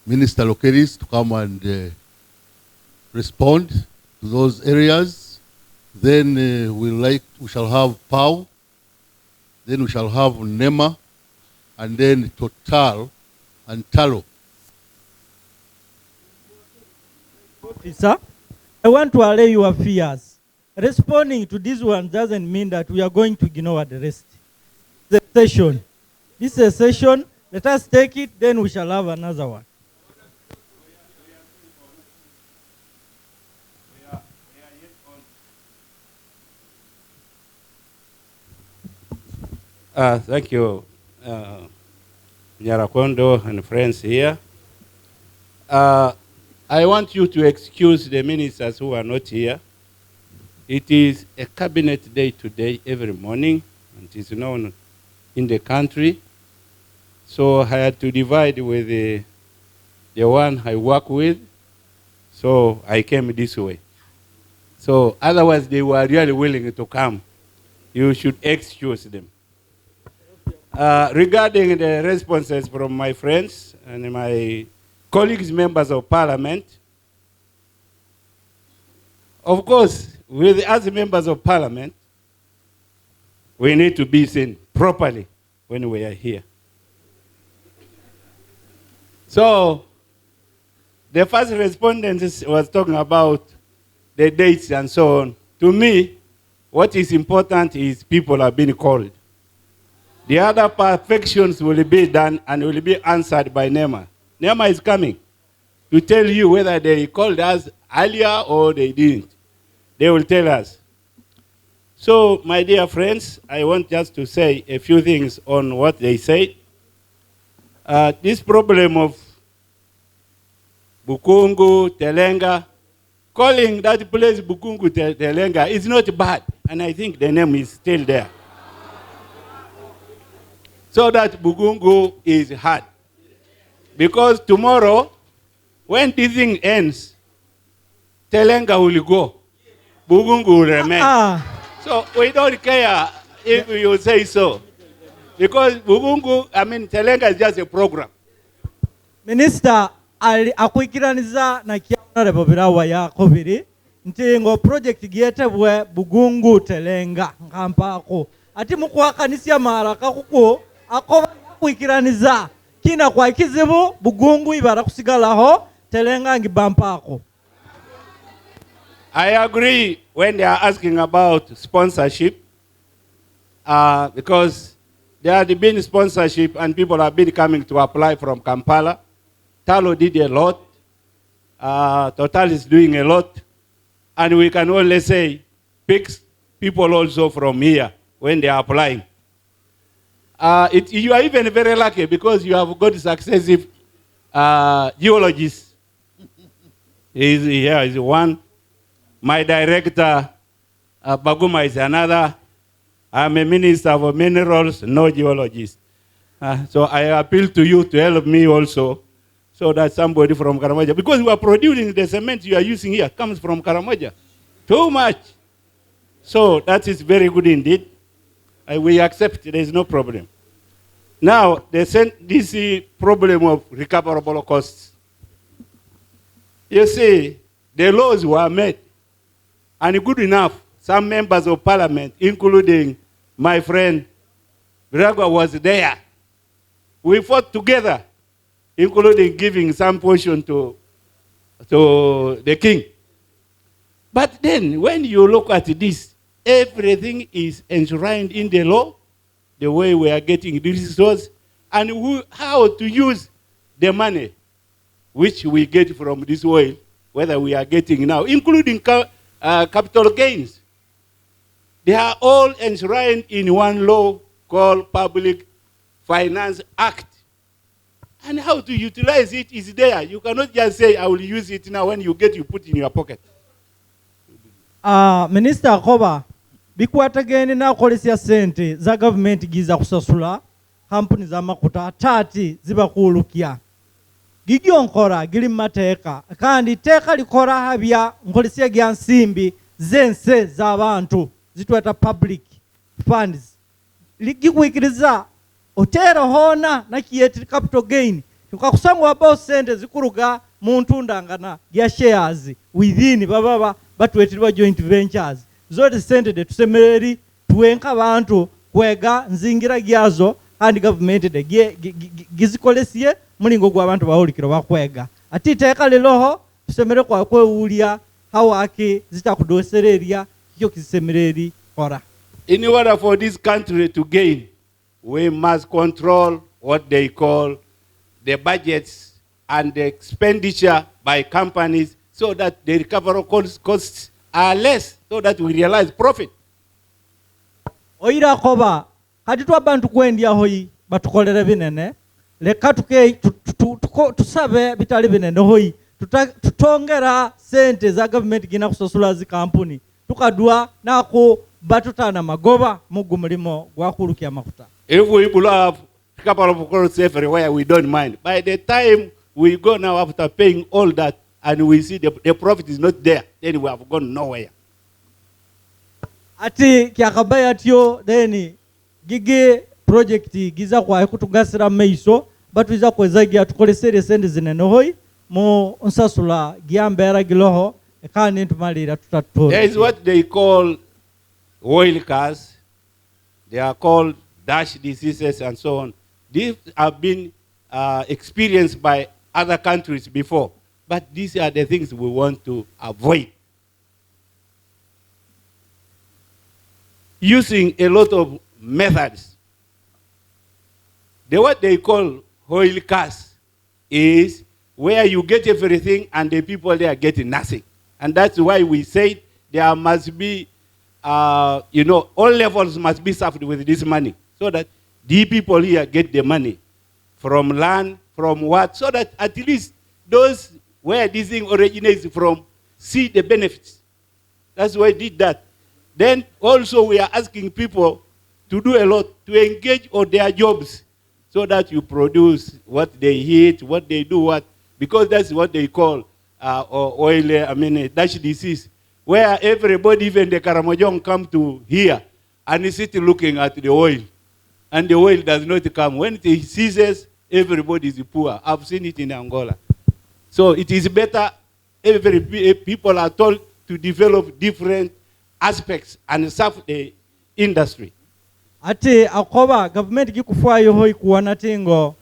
Minister Lokeris to come and respond to those areas. Then we shall have POW. Then we shall have NEMA, and then Total and Talo. Officer, I want to allay your fears. Responding to this one doesn't mean that we are going to ignore the rest. The session. This is a session. Let us take it, then we shall have another one. Thank you, Nyarakondo and friends here. I want you to excuse the ministers who are not here. It is a cabinet day today, every morning, and it is known in the country. So I had to divide with the one I work with, so I came this way. So otherwise they were really willing to come. You should excuse them. Regarding the responses from my friends and my colleagues, members of parliament, of course, as members of parliament, we need to be seen properly when we are here. So, the first respondent was talking about the dates and so on. To me, what is important is people are being called. The other perfections will be done and will be answered by NEMA. NEMA is coming to tell you whether they called us earlier or they didn't. They will tell us. So, my dear friends, I want just to say a few things on what they said. This problem of Bukungu, Tilenga, calling that place Bukungu, Tilenga is not bad. And I think the name is still there. So that Bukungu is hard. Because tomorrow, when this thing ends, Tilenga will go. Bukungu will remain. So we don't care if you say so. Because Bukungu, Tilenga is just a program. Minister, akwikiraniza na kiana birawa ya kobiri ntingo project gietebwe Bugungu Tilenga nkampako ati mukwakanisya mara kakuko akoba kwikiraniza kina kwa kizibu bugungu ibara kusigalaho Tilenga ngibampako. I agree when they are asking about sponsorship, because there had been sponsorship and people have been coming to apply from Kampala. Talo did a lot. Total is doing a lot. And we can only say, pick people also from here when they are applying. You are even very lucky because you have got successive geologists. Here is one. My director, Baguma, is another. I'm a minister of minerals, no geologist. So I appeal to you to help me also, so that somebody from Karamoja, because we are producing the cement you are using here, comes from Karamoja. Too much. So that is very good indeed. We accept, there is no problem. Now, this problem of recoverable costs. You see, the laws were made, and good enough, some members of parliament, including my friend Biragwa, was there. We fought together, including giving some portion to the king. But then, when you look at this, everything is enshrined in the law, the way we are getting the resources, and how to use the money which we get from this oil, whether we are getting now, including capital gains. They are all enshrined in one law called Public Finance Act. And how to utilize it is there. You cannot just say, I will use it now. When you get, you put in your pocket. Minister Koba, bikwata geni na kolisi ya sente za government giza kusasula kampuni za makuta tati ziba kuulukia. Gigyo nkora gili mateka kandi teka likora habya nkolisi ya gyansimbi zense za abantu zitwata public funds ligikwikiriza otera hona na kiyeti capital gain tukakusangwa about sente zikuruga muntu ndangana ya shares within baba batwetirwa joint ventures zote sente de tusemereri tuwenka abantu kwega nzingira gyazo and government de gizikolesiye mulingo gwa abantu bawulikiro bakwega ati teka leloho tusemere kwa kweulia hawaki zitakudosereria kyo kisemereri ora. In order for this country to gain, we must control what they call the budgets and the expenditure by companies so that the recovery costs are less, so that we realize profit. Oira koba, haditu abantu kwendia hoi batukolere binene, leka tusabe bitali binene hoi, tutongera sente za government gina kusosula zi kampuni, tukadua nako batutana magoba mugumulimo gwakulukia makuta. If we will have recovery costs everywhere, we don't mind. By the time we go now after paying all that, and we see the profit is not there, then we have gone nowhere. Ati kiakabaya tiyo deni gige project giza kwa kutugasira meiso batu iza kwezagi atukolesere sende zinene hoi mo nsasula giambera giloho ekani ntumalira tutatora. There is what they call oil cars. They are called dash diseases and so on. These have been experienced by other countries before. But these are the things we want to avoid. Using a lot of methods. What they call oil cars is where you get everything and the people there are getting nothing. And that's why we say there must be, all levels must be served with this money so that the people here get the money from land, from what, so that at least those where this thing originates from see the benefits. That's why I did that. Then also we are asking people to do a lot, to engage on their jobs so that you produce what they eat, what they do, because that's what they call dash disease, where everybody, even the Karamojong, come to here and sit looking at the oil. And the oil does not come. When it ceases, everybody is poor. I've seen it in Angola. So it is better people are told to develop different aspects and serve the industry. ate akoba government gikufayo hoyi kuwana tingo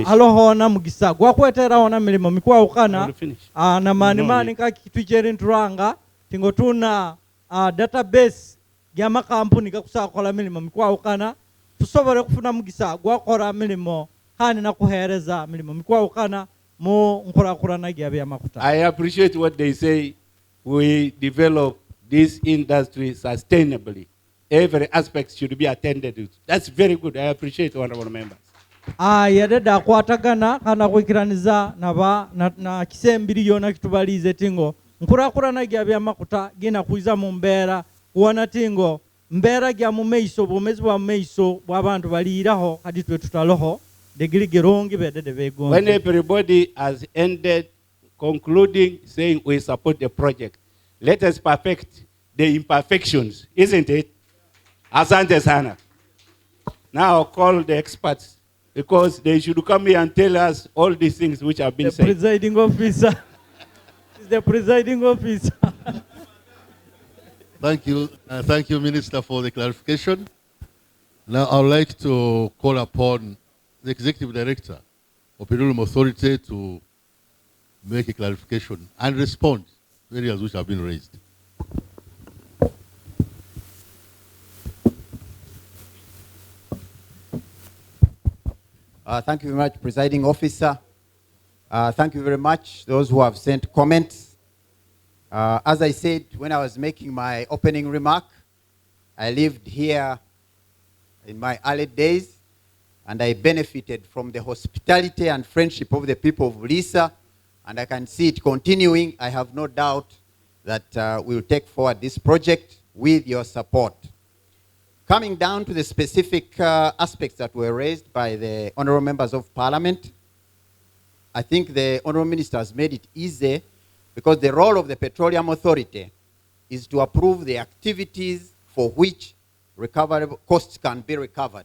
alohona mugisa gwakwetera ona milimo mikwa ukana na mani ka kitu cheri nturanga tingo tuna database gya makampuni gakusakola milimo mikwa ukana tusobore kufuna mugisa gwakora milimo kandi na kuhereza milimo mikwa ukana mo nkurakurana gya bya makuta. I appreciate what they say, we develop this industry sustainably. Every aspect should be attended to. That's very good. I appreciate honorable members. Yadeda kwatagana kana kwikiraniza na kisembiri yona kitubalize tingo nkurakurana gya bya makuta gina kuiza mu mbera kuona tingo mbera gya mu meiso bomezi bwa meiso bw'abantu baliraho kadi twe tutaloho degiligerongi bedede begonze. When everybody has ended concluding saying we support the project, let us perfect the imperfections, isn't it? Asante sana. Now call the experts, because they should come here and tell us all these things which have been said. The presiding officer is the presiding officer. Thank you, Minister, for the clarification. Now I would like to call upon the Executive Director of Petroleum Authority to make a clarification and respond to areas which have been raised. Thank you very much, Presiding Officer. Thank you very much, those who have sent comments. As I said when I was making my opening remark, I lived here in my early days, and I benefited from the hospitality and friendship of the people of Buliisa, and I can see it continuing. I have no doubt that we will take forward this project with your support. Coming down to the specific aspects that were raised by the honorable members of parliament, I think the honorable minister has made it easy, because the role of the Petroleum Authority is to approve the activities for which recoverable costs can be recovered.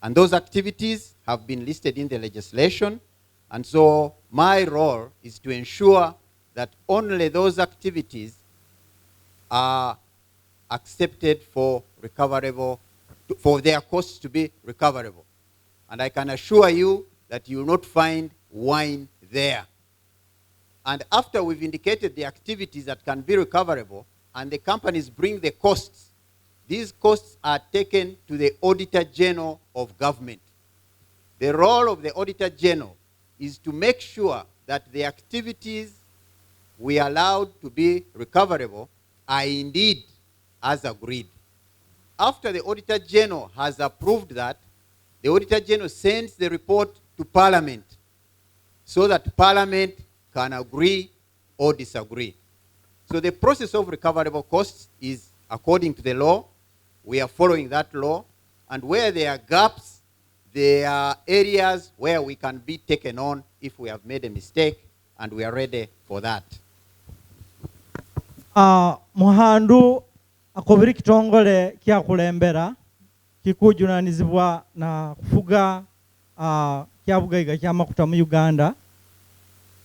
And those activities have been listed in the legislation, and so my role is to ensure that only those activities are accepted for recoverable, for their costs to be recoverable. And I can assure you that you will not find wine there. And after we've indicated the activities that can be recoverable, and the companies bring the costs, these costs are taken to the Auditor General of Government. The role of the Auditor General is to make sure that the activities we allowed to be recoverable are indeed as agreed. After the Auditor General has approved that, the Auditor General sends the report to Parliament so that Parliament can agree or disagree. So the process of recoverable costs is according to the law. We are following that law, and where there are gaps, there are areas where we can be taken on if we have made a mistake, and we are ready for that. Muhandu akobiri kitongole kya kulembera kikujunanizibwa na kufuga kya bugaiga kya makuta mu Uganda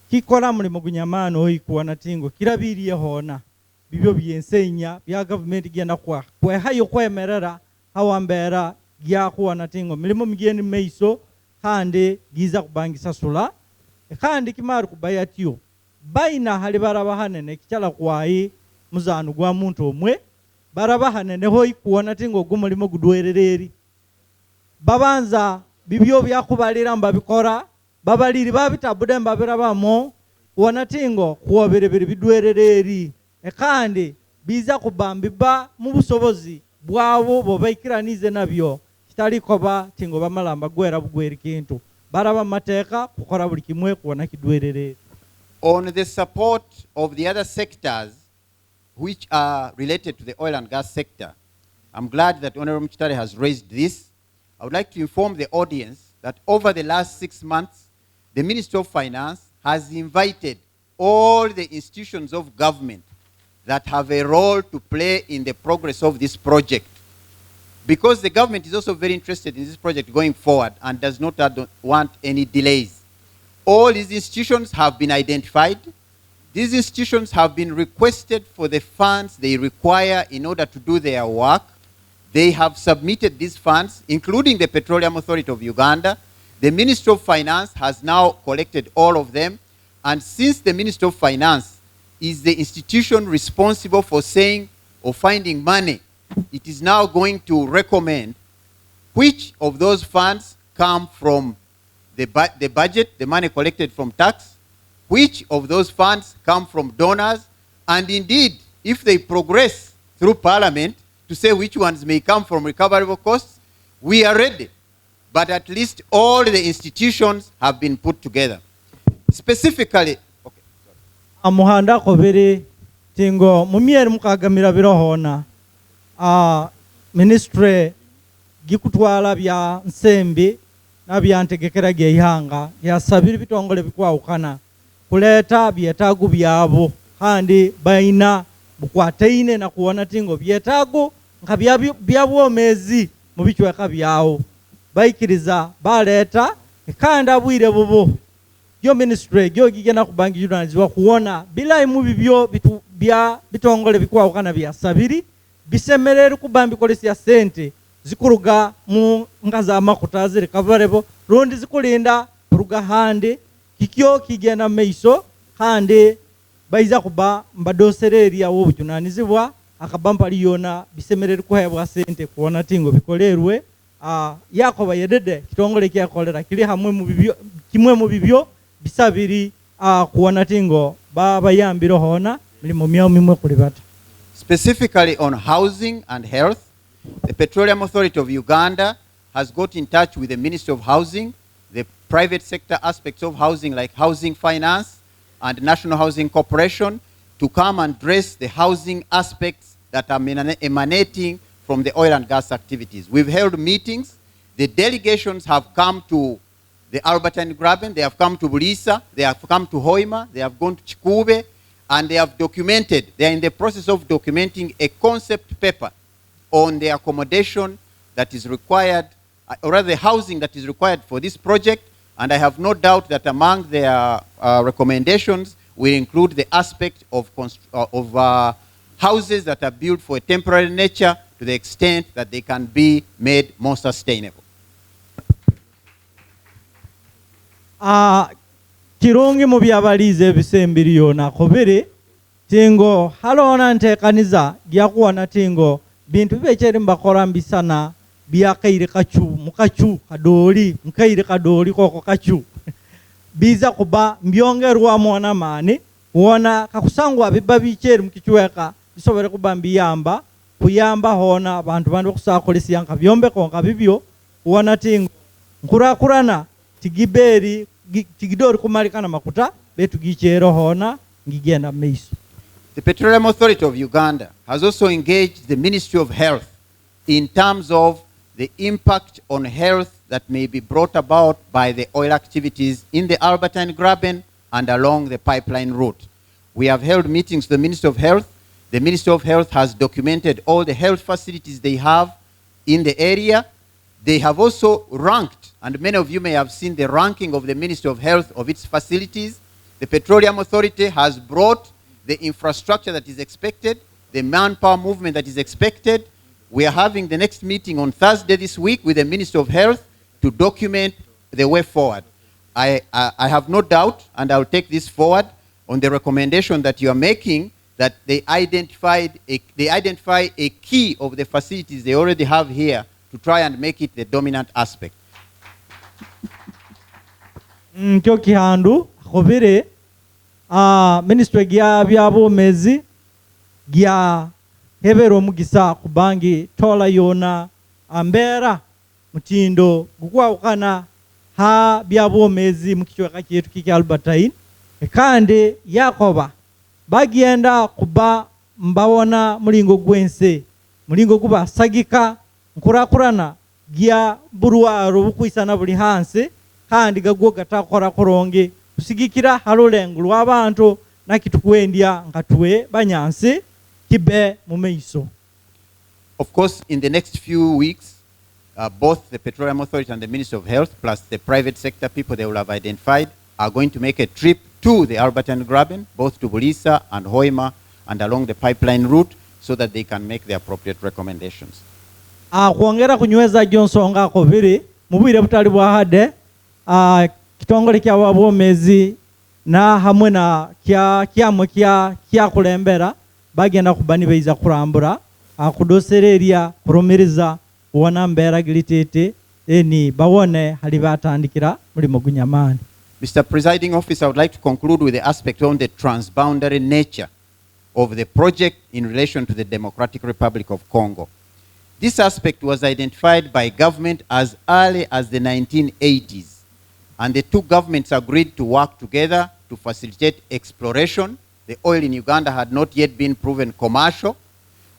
kikola mulimo gunyamano oyikuwa na tingo kirabiriye hona bibyo byensenya bya government genda kwa hayo kwemerera hawambera gya kuwa na tingo milimo migeni meiso kandi giza kubangisa sula kandi kimaru kubayatyo baina hali barabahanene kichala kwayi muzanu gwa muntu omwe barabahanene hoyi kuona tingo gumulimo gudwerereri babanza bibyo byakubalira mbabikora babaliri babitabude mbabirabamo kuona tingo kuoberebere bidwerereri kandi biza kubambiba mu busobozi bwabo bobaikiranize nabyo kitali koba tingo bamalamba gwera bugweri kintu baraba mateka kukora buli kimwe kuona kidwerereri. On the support of the other sectors which are related to the oil and gas sector, I'm glad that Honorable Mchitare has raised this. I would like to inform the audience that over the last 6 months, the Ministry of Finance has invited all the institutions of government that have a role to play in the progress of this project. Because the government is also very interested in this project going forward and does not want any delays. All these institutions have been identified. These institutions have been requested for the funds they require in order to do their work. They have submitted these funds, including the Petroleum Authority of Uganda. The Ministry of Finance has now collected all of them. And since the Ministry of Finance is the institution responsible for saying or finding money, it is now going to recommend which of those funds come from the budget, the money collected from tax, which of those funds come from donors, and indeed, if they progress through Parliament to say which ones may come from recoverable costs, we are ready. But at least all the institutions have been put together. Specifically, amuhanda kobere tingo mumiere mukagamira birohona ministry gikutwala bya nsembi na byantegekera gye ihanga yasabira bitongole bikwawukana kuleta byetagu byabo kandi baina bukwataine na kuona tingo byetagu nka byabwomezi mu bichweka byawo baikiriza baleta kandi abwire bubo yo ministry gyo gigena kubangi journalism kuona bila imubi byo bya bitongole bikwawukana byasabiri bisemerera kubambi kolesi ya sente zikuruga mu ngaza makuta ziri kavarebo rundi zikulinda kuruga hande kikyo kigena meiso hande baiza kuba mbadosereri ya wobujunanizibwa akabamba liyona bisemerera kuhebwa sente kuona tingo bikolerwe yakoba yedede kitongole kyakolera kili hamwe mu bibyo kimwe mu bibyo bisabiri kuona tingo baba yambiro hona milimo myao mimwe kulibata. Specifically on housing and health, the Petroleum Authority of Uganda has got in touch with the Ministry of Housing, the private sector aspects of housing like housing finance and National Housing Corporation to come and address the housing aspects that are emanating from the oil and gas activities. We've held meetings. The delegations have come to the Albertine Graben, they have come to Buliisa, they have come to Hoima, they have gone to Chikube, and they have documented, they are in the process of documenting a concept paper on the accommodation that is required, or rather the housing that is required for this project. And I have no doubt that among their recommendations will include the aspect of houses that are built for a temporary nature to the extent that they can be made more sustainable. Kirungi mu byabalize ebisembiriyo na kobere tingo halona ntekaniza gyakuwana tingo bintu bibekere mbakora mbisana byakaire kachu mukachu kadoli mkaire kadoli koko kachu biza kuba mbyongerwa mwana mane wona kakusangwa biba bikere mukichweka bisobere kuba mbiyamba kuyamba hona abantu bandi okusakolesi yanka byombe konka bibyo wona tingo nkurakurana tigiberi tigidori kumarikana makuta betu gichero hona ngigenda meiso. The Petroleum Authority of Uganda has also engaged the Ministry of Health in terms of the impact on health that may be brought about by the oil activities in the Albertine Graben and along the pipeline route. We have held meetings with the Ministry of Health. The Ministry of Health has documented all the health facilities they have in the area. They have also ranked, and many of you may have seen the ranking of the Ministry of Health of its facilities. The Petroleum Authority has brought the infrastructure that is expected, the manpower movement that is expected. We are having the next meeting on Thursday this week with the Ministry of Health to document the way forward. I have no doubt, and I'll take this forward on the recommendation that you are making, that they identify a key of the facilities they already have here to try and make it the dominant aspect. Kyo kihandu kobere ministry gya byabo mezi gya hebero mugisa kubangi tola yona ambera mutindo gukwawukana ha byabo mezi mukichweka kyetu kiki Albertine kandi yakoba bagenda kuba mbawona mulingo gwense mulingo kuba sagika nkurakurana gya buruwaro bukwisana buli hanse kandi gagwo gatakora koronge kusigikira halolengo lw'abantu nakitukwendya nkatwe banyansi kibe mu meiso. Of course, in the next few weeks, both the Petroleum Authority and the Ministry of Health, plus the private sector people they will have identified, are going to make a trip to the Albertine Graben, both to Buliisa and Hoima, and along the pipeline route, so that they can make the appropriate recommendations. kwongera kunyweza Johnsonga ko biri mubwire butali bwahade kitongole kya wabwomezi na hamwe na kyamwe kya kulembera bagenda kubani beiza kurambura akudosereria kurumiriza wona mbera gilitete eni bawone hali batandikira muri mugunyamani. Mr. Presiding Officer, I would like to conclude with the aspect on the transboundary nature of the project in relation to the Democratic Republic of Congo. This aspect was identified by government as early as the 1980s, and the two governments agreed to work together to facilitate exploration. The oil in Uganda had not yet been proven commercial,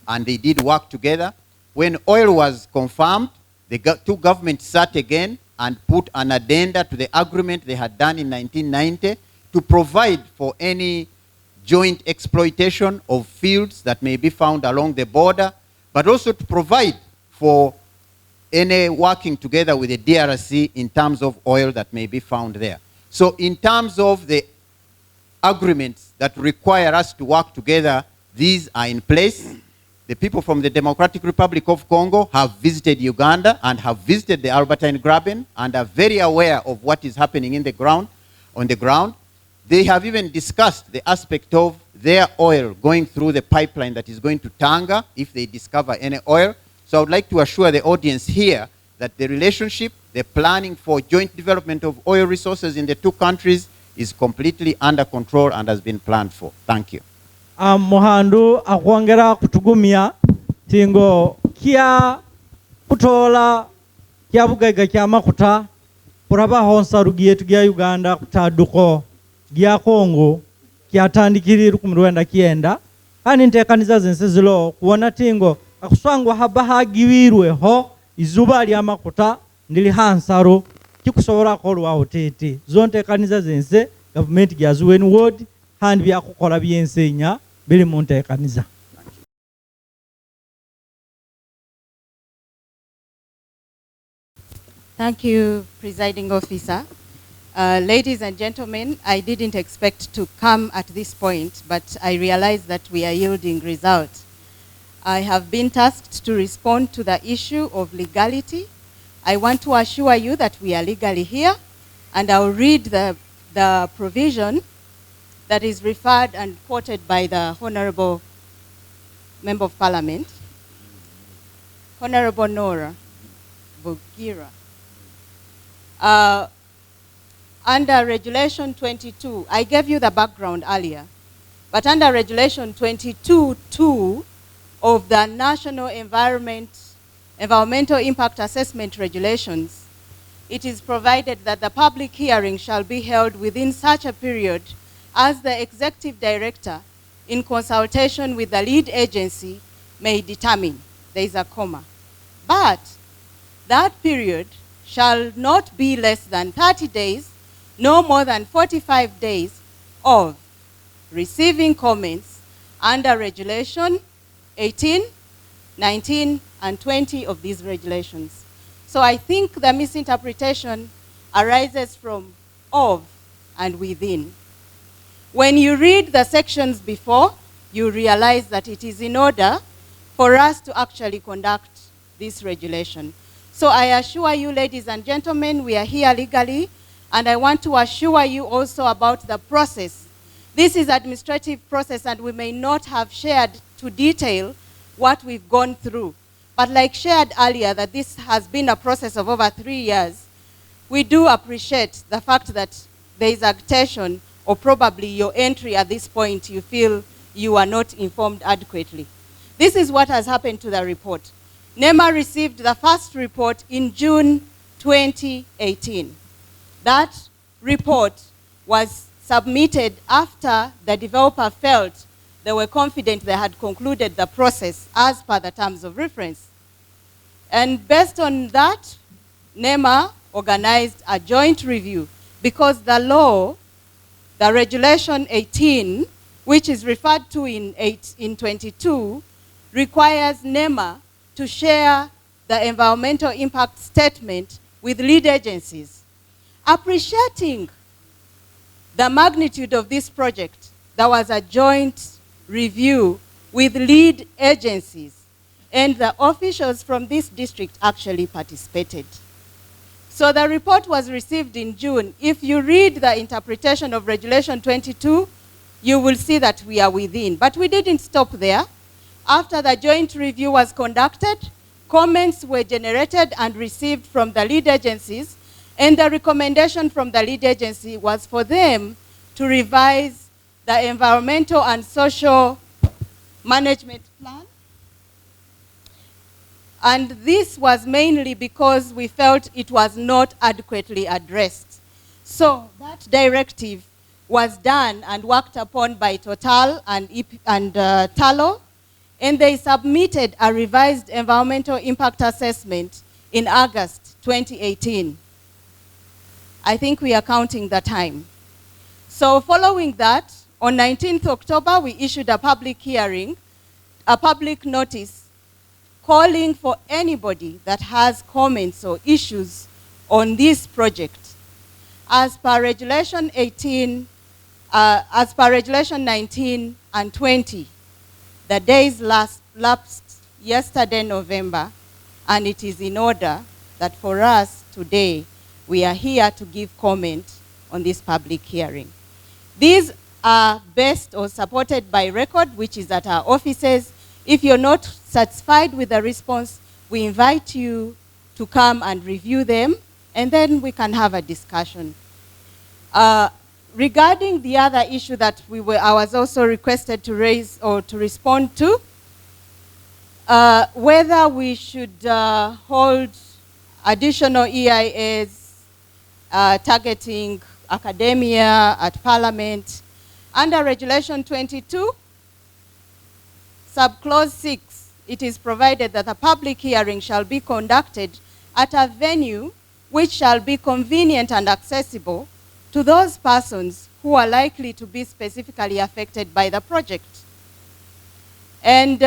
and they did work together. When oil was confirmed, the two governments sat again and put an addenda to the agreement they had done in 1990 to provide for any joint exploitation of fields that may be found along the border, but also to provide for any working together with the DRC in terms of oil that may be found there. So in terms of the agreements that require us to work together, these are in place. The people from the Democratic Republic of Congo have visited Uganda and have visited the Albertine Graben and are very aware of what is happening in the ground, on the ground. They have even discussed the aspect of their oil going through the pipeline that is going to Tanga if they discover any oil. So I would like to assure the audience here that the relationship, the planning for joint development of oil resources in the two countries is completely under control and has been planned for. Thank you. Muhandu akwongera kutugumia tingo kia kutola kia bugaiga kia makuta kuraba honsa rugiye tugia Uganda kutaduko gia Kongo kia tandikiriru kumruenda kienda hani ntekaniza zensezilo kuona tingo akuswangwa haba hagiwirwe ho izuba lya makuta ndili hansaro kikusobora kolwa hotete zonte kaniza zense government gya Zuwen Ward handi byakukola byensenya bili mu ntekaniza. Thank you, Presiding Officer. Ladies and gentlemen, I didn't expect to come at this point, but I realize that we are yielding results. I have been tasked to respond to the issue of legality. I want to assure you that we are legally here, and I'll read the provision that is referred and quoted by the Honorable Member of Parliament, Honorable Nora Bugira. Under Regulation 22, I gave you the background earlier, but under Regulation 22(2) of the National Environmental Impact Assessment Regulations, it is provided that the public hearing shall be held within such a period as the Executive Director, in consultation with the lead agency, may determine. There is a comma. But that period shall not be less than 30 days, no more than 45 days of receiving comments under Regulation 18, 19, and 20 of these regulations. So I think the misinterpretation arises from of and within. When you read the sections before, you realize that it is in order for us to actually conduct this regulation. So I assure you, ladies and gentlemen, we are here legally, and I want to assure you also about the process. This is administrative process, and we may not have shared to detail what we've gone through. But like shared earlier, that this has been a process of over 3 years, we do appreciate the fact that there is agitation, or probably your entry at this point, you feel you are not informed adequately. This is what has happened to the report. NEMA received the first report in June 2018. That report was submitted after the developer felt they were confident they had concluded the process as per the terms of reference. And based on that, NEMA organized a joint review because the law, the Regulation 18, which is referred to in 22, requires NEMA to share the environmental impact statement with lead agencies. Appreciating the magnitude of this project, there was a joint review with lead agencies. and the officials from this district actually participated. So the report was received in June. If you read the interpretation of Regulation 22, you will see that we are within. But we didn't stop there. After the joint review was conducted, comments were generated and received from the lead agencies, and the recommendation from the lead agency was for them to revise the environmental and social management plan. And this was mainly because we felt it was not adequately addressed. So that directive was done and worked upon by Total and Talo, and they submitted a revised environmental impact assessment in August 2018. I think we are counting the time. So following that, on 19th October, we issued a public hearing, a public notice calling for anybody that has comments or issues on this project. As per Regulation 18, as per Regulation 19 and 20, the days lapsed yesterday, November, and it is in order that for us today, we are here to give comment on this public hearing. These are based or supported by record, which is at our offices. If you're not satisfied with the response, we invite you to come and review them, and then we can have a discussion. Regarding the other issue that I was also requested to raise or to respond to, whether we should hold additional EIAs targeting academia at Parliament. Under Regulation 22, Subclause 6, it is provided that a public hearing shall be conducted at a venue which shall be convenient and accessible to those persons who are likely to be specifically affected by the project. And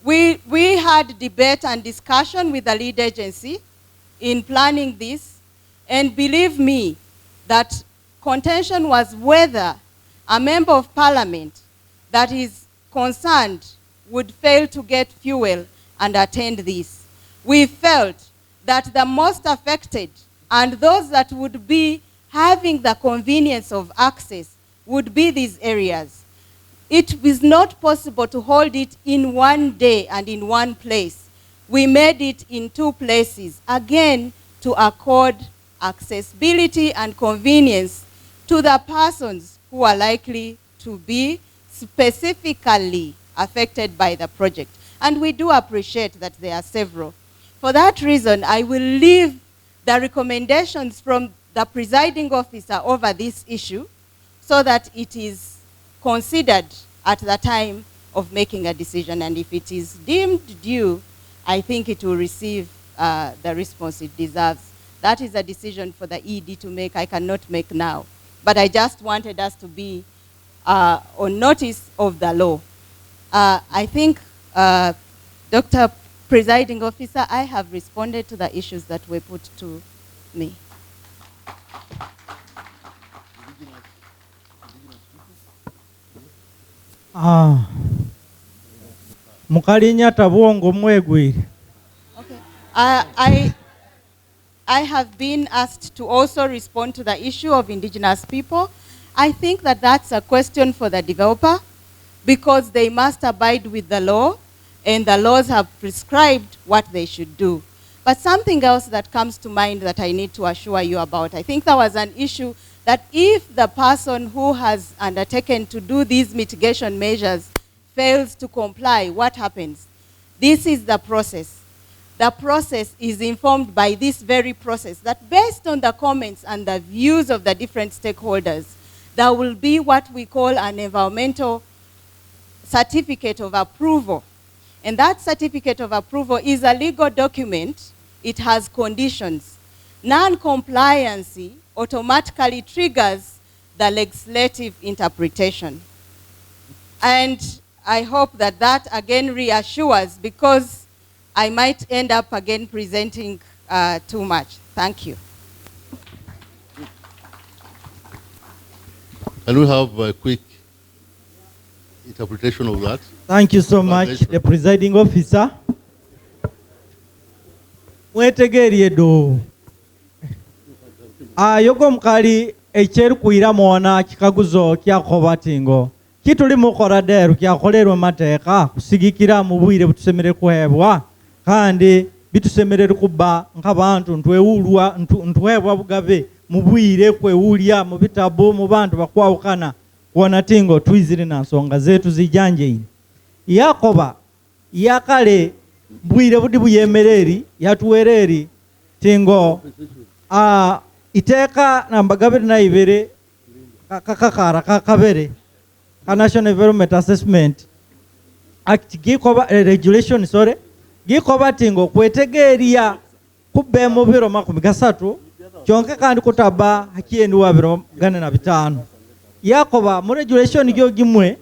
we had debate and discussion with the lead agency in planning this, and believe me that contention was whether a member of Parliament that is concerned would fail to get fuel and attend this. We felt that the most affected and those that would be having the convenience of access would be these areas. It is not possible to hold it in one day and in one place. We made it in two places, again, to accord accessibility and convenience to the persons who are likely to be specifically affected by the project. And we do appreciate that there are several. For that reason, I will leave the recommendations from the presiding officer over this issue so that it is considered at the time of making a decision. And if it is deemed due, I think it will receive the response it deserves. That is a decision for the ED to make. I cannot make now. But I just wanted us to be on notice of the law. I think, Dr. Presiding Officer, I have responded to the issues that were put to me. Mukalinya tabongo mwegwire. I have been asked to also respond to the issue of indigenous people. I think that that's a question for the developer because they must abide with the law and the laws have prescribed what they should do. But something else that comes to mind that I need to assure you about, I think there was an issue that if the person who has undertaken to do these mitigation measures fails to comply, what happens? This is the process. The process is informed by this very process that based on the comments and the views of the different stakeholders, there will be what we call an environmental certificate of approval. And that certificate of approval is a legal document. It has conditions. Non-compliance automatically triggers the legislative interpretation. And I hope that that again reassures because I might end up again presenting too much. Thank you. Can we have a quick interpretation of that. Thank you so much, the presiding officer. Mwetegerie do. Yogo mkali echeru kuira mwana kikaguzo kya kobatingo. Kituli mukora deru kya kolerwa mateka kusigikira mu bwire butusemere kuhebwa kandi bitusemerera kuba nk'abantu ntwebwa bugabe mu bwire kwewulya mu bitabo mu bantu bakwawukana kuona tingo twizire na nsonga zetu zijanje Yakoba yakale bwire budi buyemereri yatuwereri tingo iteka namba gabiri na ibere kakakara kakabere ka National Environment Assessment Act gikoba regulation sorry gikoba tingo kwetegeria kubbe mu biro 13 kyonke kandi kutaba hakiendi wa biro 45 Yakoba mu regulation gyo gimwe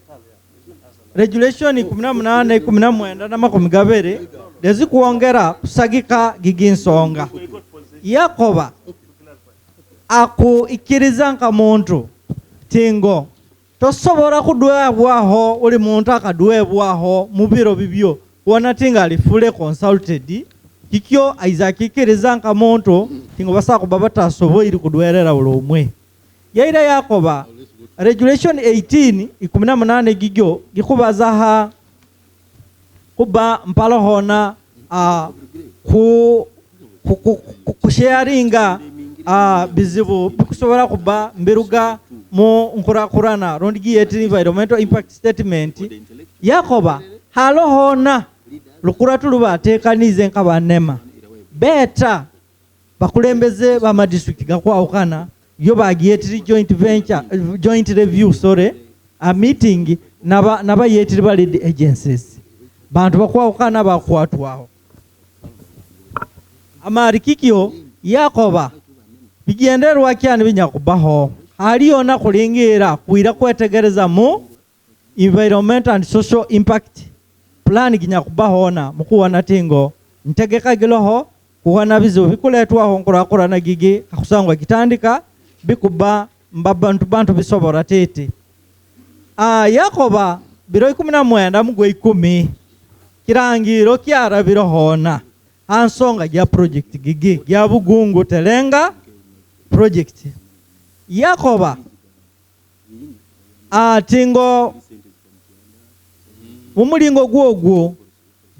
regulation 18 19 na 20 dezi kuongera kusagika giginsonga Yakoba aku ikiriza nka muntu tingo tosobora kudwebwaho uli muntu akadwebwaho mu biro bibyo wona tinga alifule consulted kikyo Isaac ikiriza nka muntu tingo basako babata soboiri kudwerera ulomwe yaira Yakoba regulation 18 gigyo gikubaza ha kuba mpalo hona ku sharinga bizibu bikusobora kuba mberuga mu nkurakurana rondi giyeti environmental impact statement Yakoba halo hona lukuratu lubatekanize nkabanema beta bakulembeze ba ma district gakwawukana yo bagiyetiri joint review a meeting naba yetiri ba lead agencies bantu bakwawukana bakwatwaho amari kikyo Yakoba bigenderwa kyane binyakubaho haliyo na kulingira kuira kwetegereza mu environment and social impact plan ginyakubaho na mukuwana tingo ntegeka giloho kuwana bizo bikuletwaho nkurakurana gigi akusangwa kitandika bikuba bantu bisobora tete Yakoba biro 19 mugwe 10 kirangiro kyara birohona ansonga ya project gigi ya bugungu Tilenga project Yakoba tingo umulingo gwogwo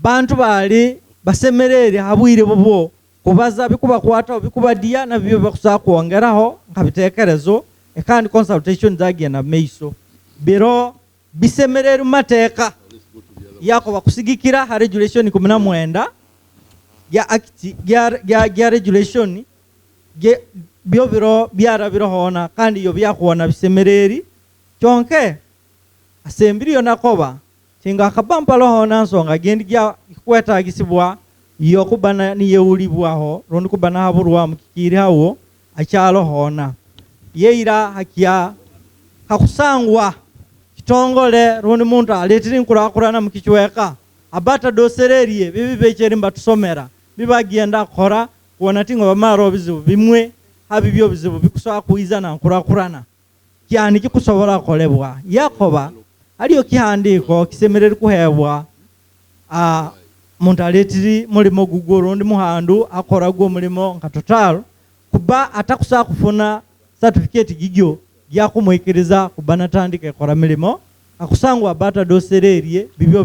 bantu bali basemerere habwire bubo kubaza bikuba kwata bikubadia na byo bakusa kuongeraho nkabitekerezo kandi consultation zagiye na meiso biro bisemerere mateka Yakoba kusigikira ha regulation 19 ya act ya regulation byo biro byara biro hona kandi yo byakuona bisemereri kyonke asembiriyo nakoba tinga akabampalo hona nsonga gendi gya kwetagisibwa yo kubana ni yeulibwaho rondi kubana haburwa mukikiri hawo akyalo hona yeira hakia hakusangwa kitongole rondi muntu aletiri nkurakurana mukichweka abata dosererie bibi beceri mbatusomera bibagenda kora kuona tingo bamaro bizibu bimwe habibyo bizibu bikusoba kuiza na nkurakurana kyani kikusobora kolebwa Yakoba aliyo kihandiko kisemerera kuhebwa muntu aletiri mulimo gugoro ndi muhandu akora gwo mulimo nka total kuba atakusa kufuna certificate gigyo gyakumwikiriza kuba natandika ekora milimo akusangwa bata dosererie bibyo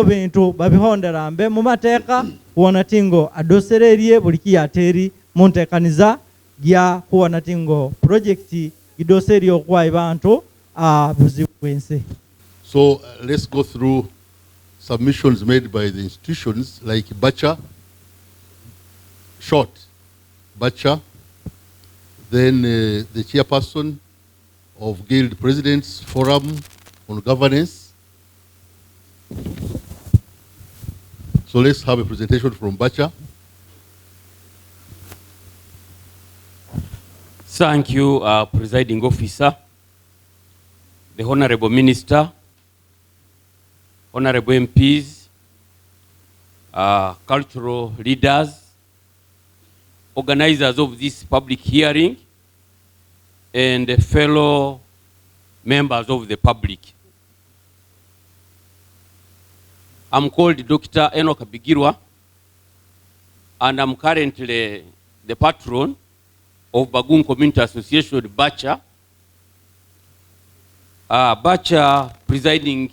bintu babihondera mbe mu mateka kuona tingo adosererie buliki yateri muntekaniza gya kuona tingo project idoseri okwa ibantu buzibwense. So let's go through submissions made by the institutions like Bacha, short Bacha, then the chairperson of Guild Presidents Forum on Governance. So let's have a presentation from Bacha. Thank you, Presiding Officer, the Honorable Minister, Honorable MPs, cultural leaders, organizers of this public hearing, and fellow members of the public. I'm called Dr. Enoch Bigirwa, and I'm currently the patron of Bagun Community Association, Bacha. Bacha presiding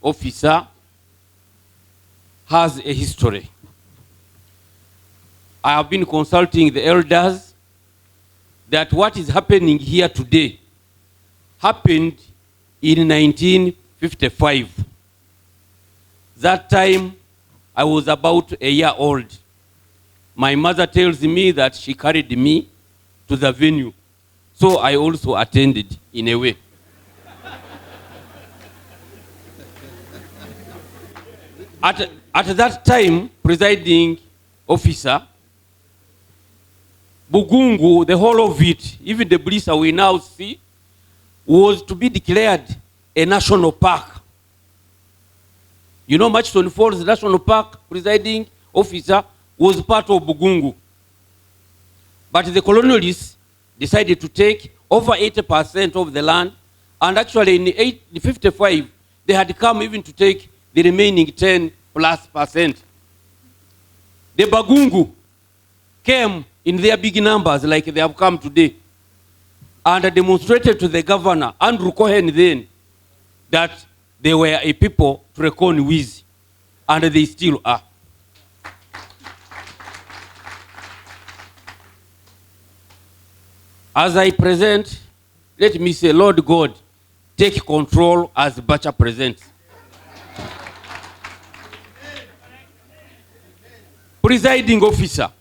officer has a history. I have been consulting the elders that what is happening here today happened in 1955. That time, I was about a year old. My mother tells me that she carried me to the venue. So I also attended in a way. At that time, presiding officer, Bugungu, the whole of it, even the Buliisa we now see, was to be declared a national park. You know, Murchison Falls National Park presiding officer was part of Bugungu. But the colonialists decided to take over 80% of the land, and actually in 1955, they had come even to take the remaining 10+%. The Bagungu came in their big numbers like they have come today and demonstrated to the governor, Andrew Cohen then, that they were a people to reckon with, and they still are. As I present, let me say, Lord God, take control as Bacha presents. Presiding officer.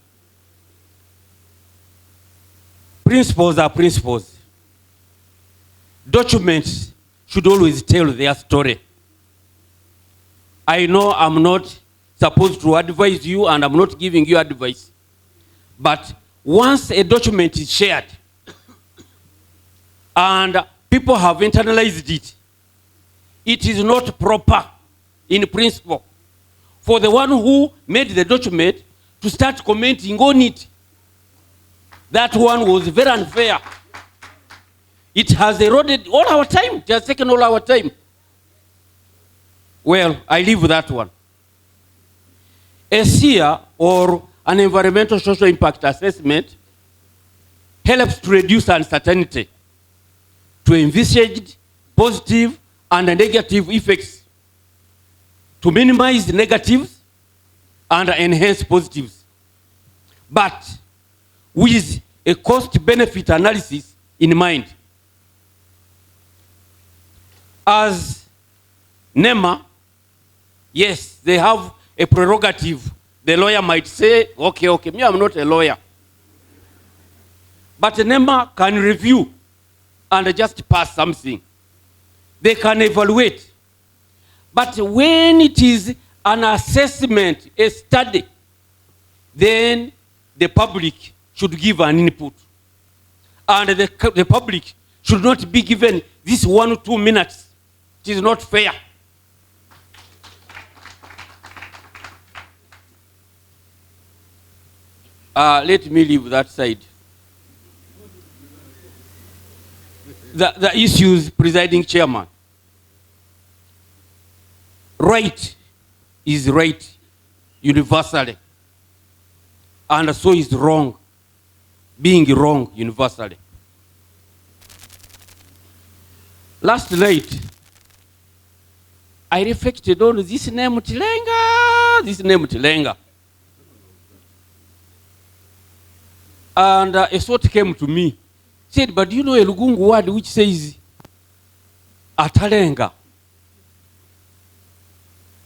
Principles are principles. Documents should always tell their story. I know I'm not supposed to advise you and I'm not giving you advice. But once a document is shared and people have internalized it, it is not proper in principle for the one who made the document to start commenting on it. That one was very unfair. It has eroded all our time. It has taken all our time. Well, I leave that one. ESIA, or an environmental social impact assessment, helps to reduce uncertainty, to envisage positive and negative effects, to minimize the negatives and enhance positives, but with a cost-benefit analysis in mind. As NEMA, yes, they have a prerogative. The lawyer might say, okay, me, I'm not a lawyer. But NEMA can review and just pass something. They can evaluate. But when it is an assessment, a study, then the public should give an input. And the public should not be given this 1 or 2 minutes. It is not fair. Let me leave that side. The issues, presiding chairman. Right is right universally. And so is wrong being wrong universally. Last night, I reflected on this name Tilenga. And a thought came to me. Said, but do you know a Lugungu word which says Atalenga?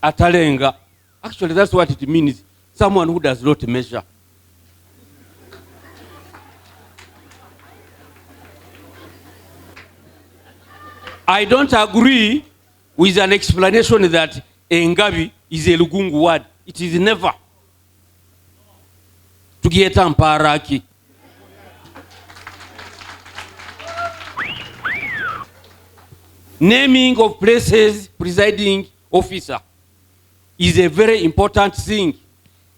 Atalenga. Actually, that's what it means. Someone who does not measure. I don't agree with an explanation that Engabi is a Lugungu word. It is never. Tugieta mparaki. Naming of places, presiding officer, is a very important thing.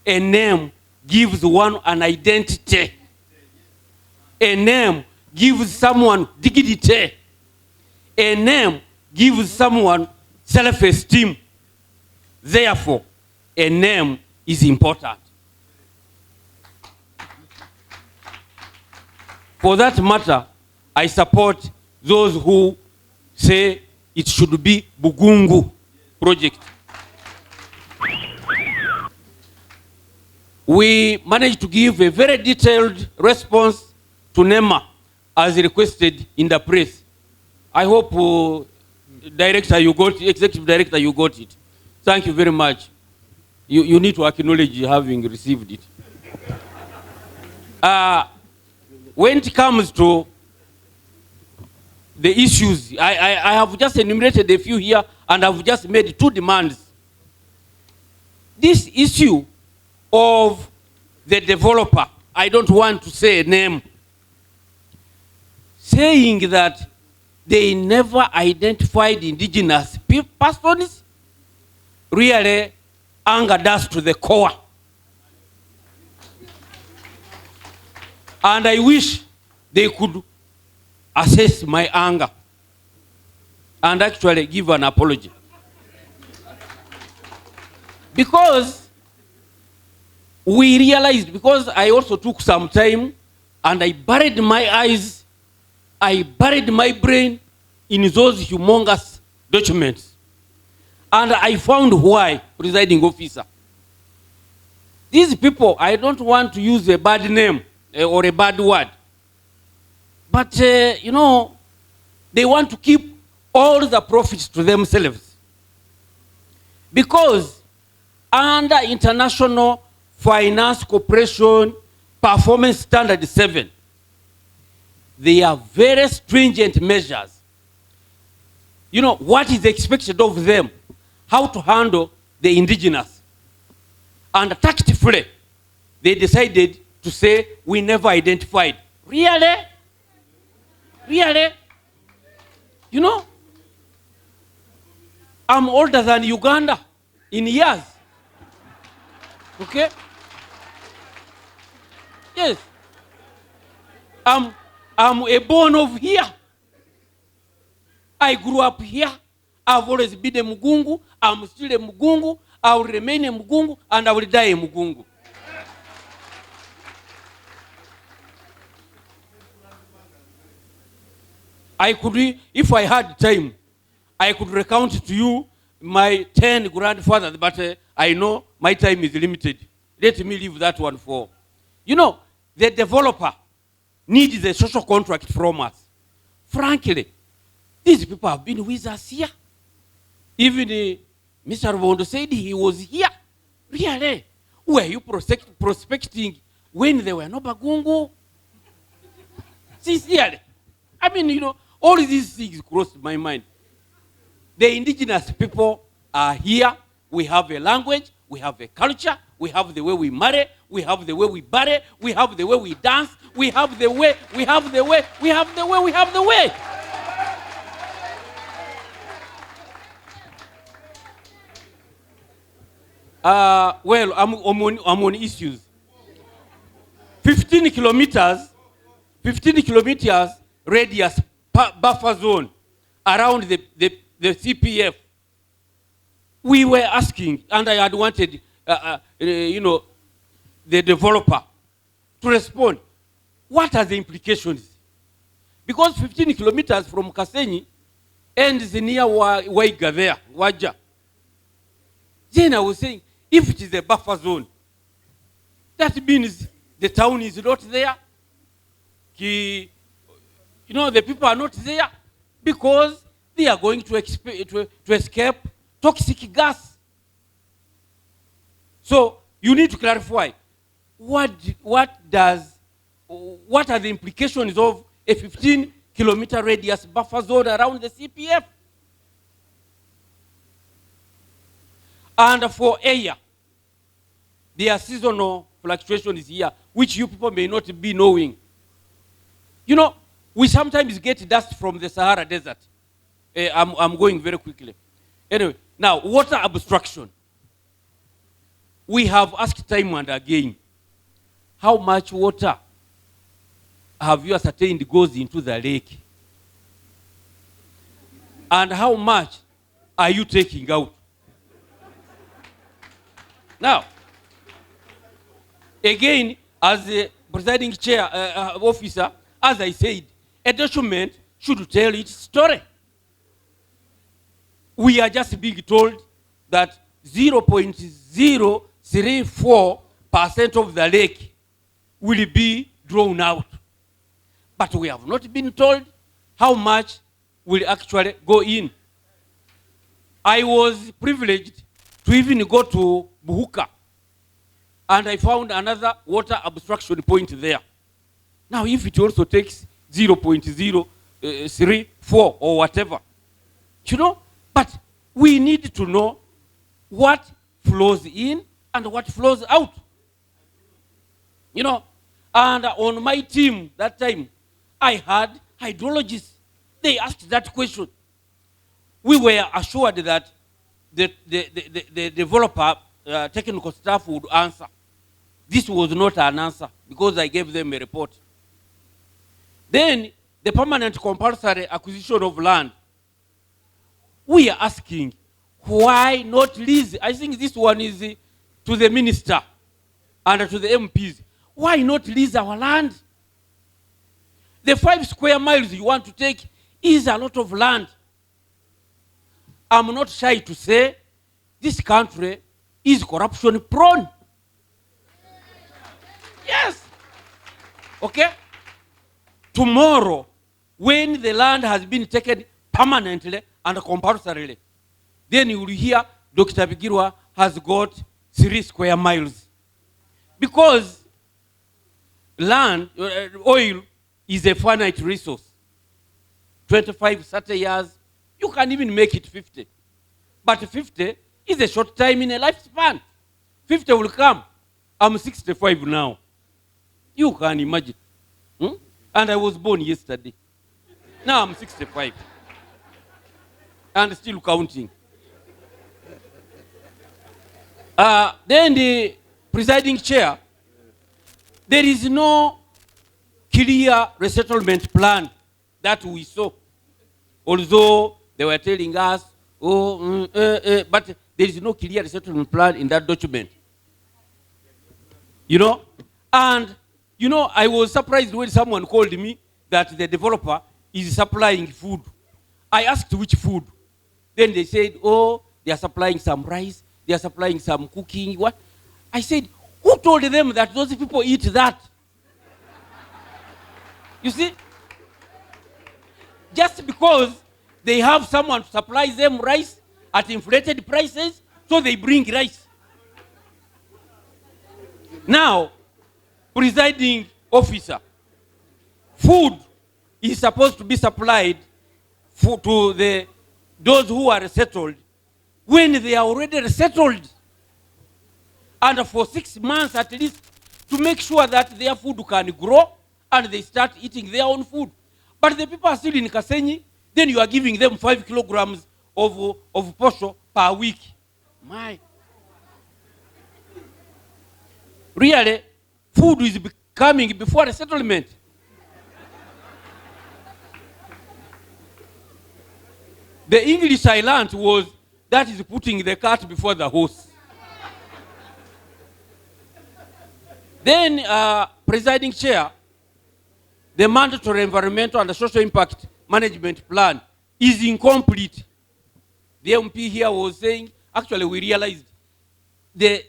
A name gives one an identity. A name gives someone dignity. A name gives someone self-esteem. Therefore, a name is important. For that matter, I support those who say it should be Bugungu project. We managed to give a very detailed response to NEMA as requested in the press. I hope, Director, you got it, Executive Director, you got it. Thank you very much. You need to acknowledge having received it. When it comes to the issues, I have just enumerated a few here, and I've just made 2 demands. This issue of the developer, I don't want to say a name, saying that they never identified indigenous persons, really angered us to the core. And I wish they could assess my anger and actually give an apology. Because we realized, because I also took some time and I buried my eyes, I buried my brain in those humongous documents. And I found why, presiding officer. These people, I don't want to use a bad name or a bad word. But, you know, they want to keep all the profits to themselves. Because under International Finance Corporation Performance Standard 7, there are very stringent measures. You know, what is expected of them, how to handle the indigenous. And tactfully, they decided to say, we never identified. Really? Really? You know, I'm older than Uganda in years. Okay? Yes. I'm a born of here. I grew up here. I've always been a Mugungu. I'm still a Mugungu. I will remain a Mugungu, and I will die a Mugungu. I could, if I had time, I could recount to you my 10 grandfathers, but I know my time is limited. Let me leave that one for. You know, the developer needs a social contract from us. Frankly, these people have been with us here. Even Mr. Vondo said he was here. Really? Were you prospecting when there were no Bagungu? Sincerely. I mean, you know, all these things crossed my mind. The indigenous people are here. We have a language. We have a culture. We have the way we marry. We have the way we bury. We have the way we dance. We have the way. We have the way. We have the way. We have the way. Well, I'm on issues. 15 kilometers radius buffer zone around the CPF. We were asking, and I had wanted, you know, the developer to respond. What are the implications? Because 15 kilometers from Kasenyi ends near Waiga there, Waja. Then I was saying, if it is a buffer zone, that means the town is not there. You know, the people are not there because they are going to escape toxic gas. So you need to clarify what are the implications of a 15-kilometer radius buffer zone around the CPF? And for Eia, there are seasonal fluctuations here, which you people may not be knowing. You know, we sometimes get dust from the Sahara Desert. I'm going very quickly. Anyway, now, water abstraction. We have asked time and again, how much water have you ascertained goes into the lake? And how much are you taking out? Now, again, as the presiding chair officer, as I said, a document should tell its story. We are just being told that 0.034% of the lake will be drawn out. But we have not been told how much will actually go in. I was privileged to even go to Buhuka, and I found another water abstraction point there. Now, if it also takes 0.034 or whatever, you know, but we need to know what flows in and what flows out. You know, and on my team that time, I had hydrologists. They asked that question. We were assured that the developer, technical staff would answer. This was not an answer because I gave them a report. Then the permanent compulsory acquisition of land. We are asking, why not lease? I think this one is to the minister and to the MPs. Why not lease our land? The 5 square miles you want to take is a lot of land. I'm not shy to say this country is corruption prone. Yes. Okay? Tomorrow, when the land has been taken permanently and compulsorily, then you will hear Dr. Bigirwa has got 3 square miles. Because land, oil is a finite resource. 25, 30 years, you can even make it 50. But 50 is a short time in a lifespan. 50 will come. I'm 65 now. You can imagine. And I was born yesterday. Now I'm 65. And still counting. Then the presiding chair, there is no clear resettlement plan that we saw. Although they were telling us, but there is no clear resettlement plan in that document. You know? And, you know, I was surprised when someone called me that the developer is supplying food. I asked which food. Then they said, oh, they are supplying some rice, they are supplying some cooking. What? I said, who told them that those people eat that? You see? Just because they have someone to supply them rice at inflated prices, so they bring rice. Now, presiding officer, food is supposed to be supplied to those who are resettled when they are already resettled. And for 6 months at least, to make sure that their food can grow and they start eating their own food. But the people are still in Kasenyi, then you are giving them 5 kilograms of posho per week. My. Really, food is coming before resettlement. The English I learned was that is putting the cart before the horse. Then, presiding chair, the mandatory environmental and social impact management plan is incomplete. The MP here was saying, actually we realized the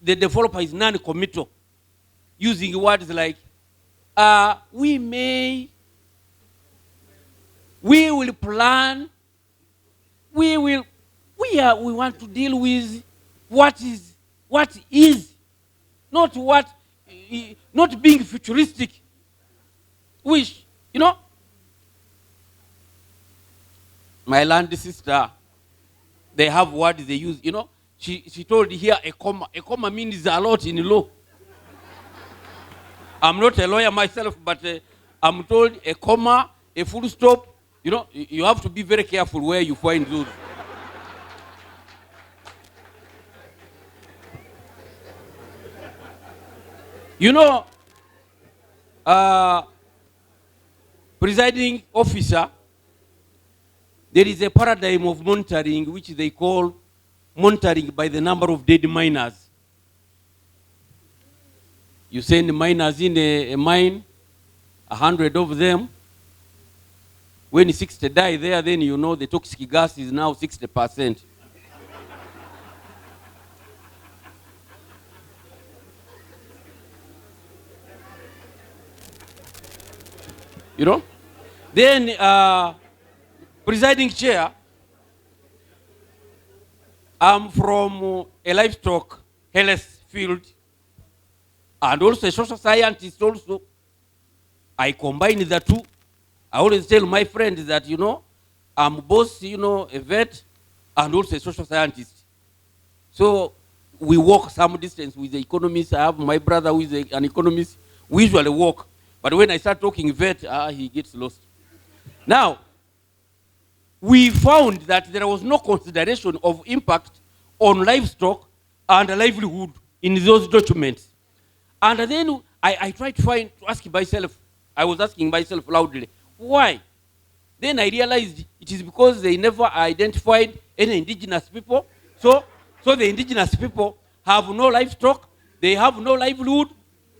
developer is non-committal, using words like, we will plan, we want to deal with what is, not being futuristic. Which, you know, my land sister, they have words they use, you know, she told here a comma. A comma means a lot in law. I'm not a lawyer myself, but I'm told a comma, a full stop, you know, you have to be very careful where you find those. You know, presiding officer, there is a paradigm of monitoring which they call monitoring by the number of dead miners. You send miners in a mine, 100 of them. When 60 die there, then you know the toxic gas is now 60%. You know? Then, presiding chair, I'm from a livestock health field and also a social scientist also. I combine the two. I always tell my friends that, you know, I'm both, you know, a vet and also a social scientist. So we walk some distance with the economists. I have my brother who is an economist. We usually walk. But when I start talking vet, he gets lost. Now, we found that there was no consideration of impact on livestock and livelihood in those documents. And then I tried to ask myself, I was asking myself loudly, why? Then I realized it is because they never identified any indigenous people. So the indigenous people have no livestock, they have no livelihood,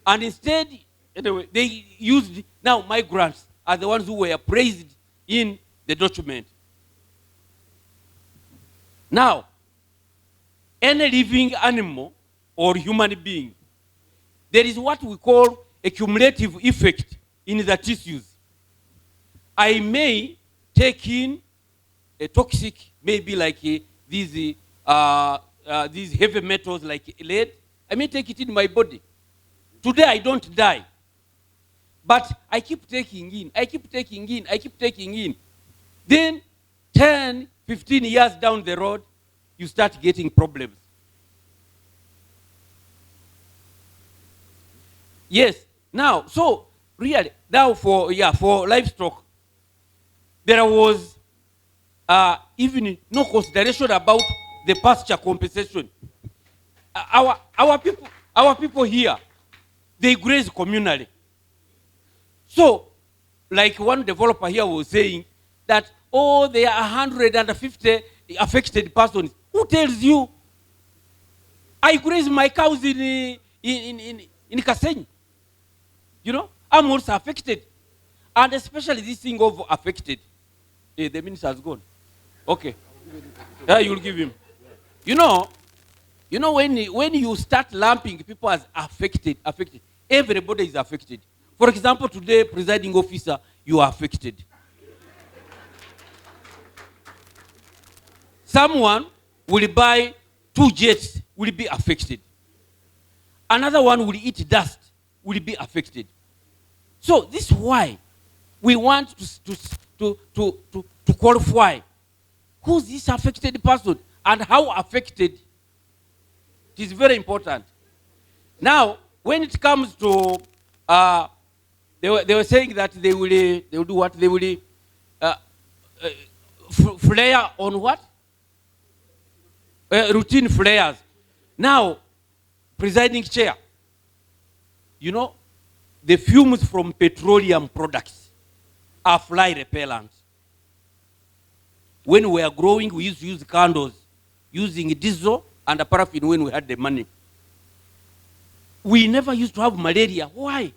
and instead, anyway, they used, now migrants are the ones who were praised in the document. Now, any living animal or human being, there is what we call a cumulative effect in the tissues. I may take in a toxic, maybe like these heavy metals like lead. I may take it in my body. Today I don't die. But I keep taking in, I keep taking in, I keep taking in. Then 10, 15 years down the road, you start getting problems. Yes, now, so really, now for livestock, there was even no consideration about the pasture compensation. Our people here, they graze communally. So, like one developer here was saying that, oh, there are 150 affected persons. Who tells you? I graze my cows in Kasenyi. You know, I'm also affected. And especially this thing of affected. The minister has gone. Okay. Yeah, you'll give him. You know when you start lumping people as affected, everybody is affected. For example, today, presiding officer, you are affected. Someone will buy 2 jets, will be affected. Another one will eat dust, will be affected. So this is why we want to qualify who's this affected person and how affected. It is very important. Now, when it comes to, they were saying that they will do what? They will flare on what? Routine flares. Now, presiding chair, you know, the fumes from petroleum products are fly repellent. When we were growing, we used to use candles using diesel and paraffin when we had the money. We never used to have malaria. Why?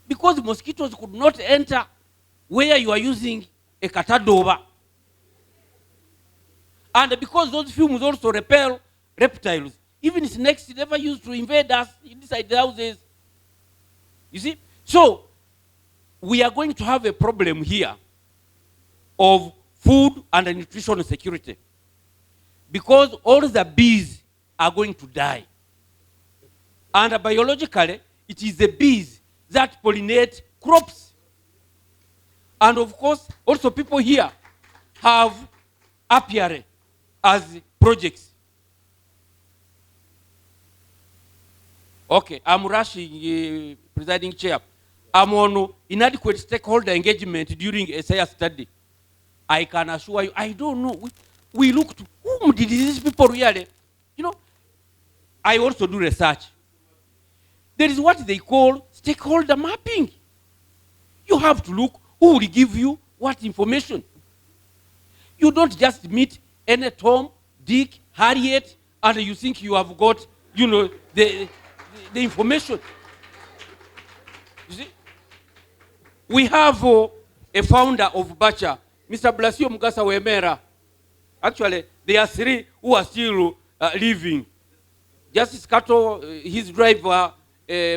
Because mosquitoes could not enter where you are using a katadoba. And because those fumes also repel reptiles. Even snakes never used to invade us inside the houses. You see? So, we are going to have a problem here of food and nutrition security. Because all the bees are going to die. And biologically, it is the bees that pollinate crops. And of course, also people here have apiary as projects. Okay, I'm rushing, presiding chair. I'm on inadequate stakeholder engagement during ESIA study. I can assure you, I don't know. We looked, whom did these people really? You know, I also do research. There is what they call stakeholder mapping. You have to look who will give you what information. You don't just meet any Tom, Dick, Harriet, and you think you have got, you know, the information. You see? We have a founder of Bacha, Mr. Blasio Mugasa Wemera. Actually, there are 3 who are still living. Justice Kato, his driver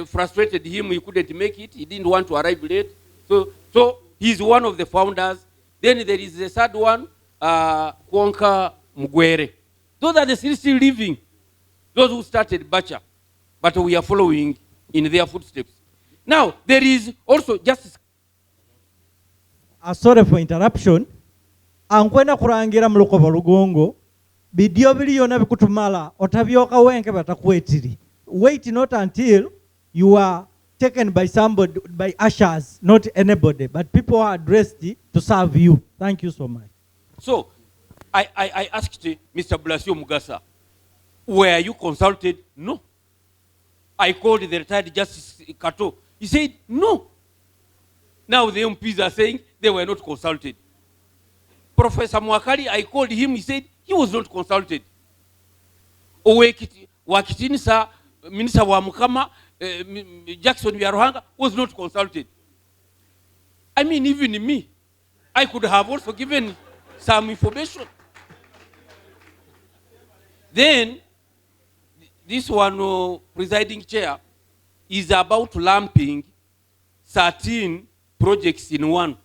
frustrated him, he couldn't make it, he didn't want to arrive late. So he's one of the founders. Then there is the third one, Kwonka Mugwere. Those are the 3 still living, those who started Bacha, but we are following in their footsteps. Now, there is also Justice. Sorry for interruption. Ankwenda kurangira mulukoba lugongo. Bidio biliona bikutumala. Otabyoka wenke batakwetiri. Wait not until you are taken by somebody, by ushers, not anybody, but people are addressed to serve you. Thank you so much. So, I asked Mr. Blasio Mugasa, were you consulted? No. I called the retired Justice Kato. He said, no. Now the MPs are saying they were not consulted. Professor Mwakali, I called him, he said he was not consulted. Wakitini sa Minister wa Mukama, Jackson Yaruhanga was not consulted. I mean, even me, I could have also given some information. Then, this one, presiding chair, is about lumping 13 projects in one.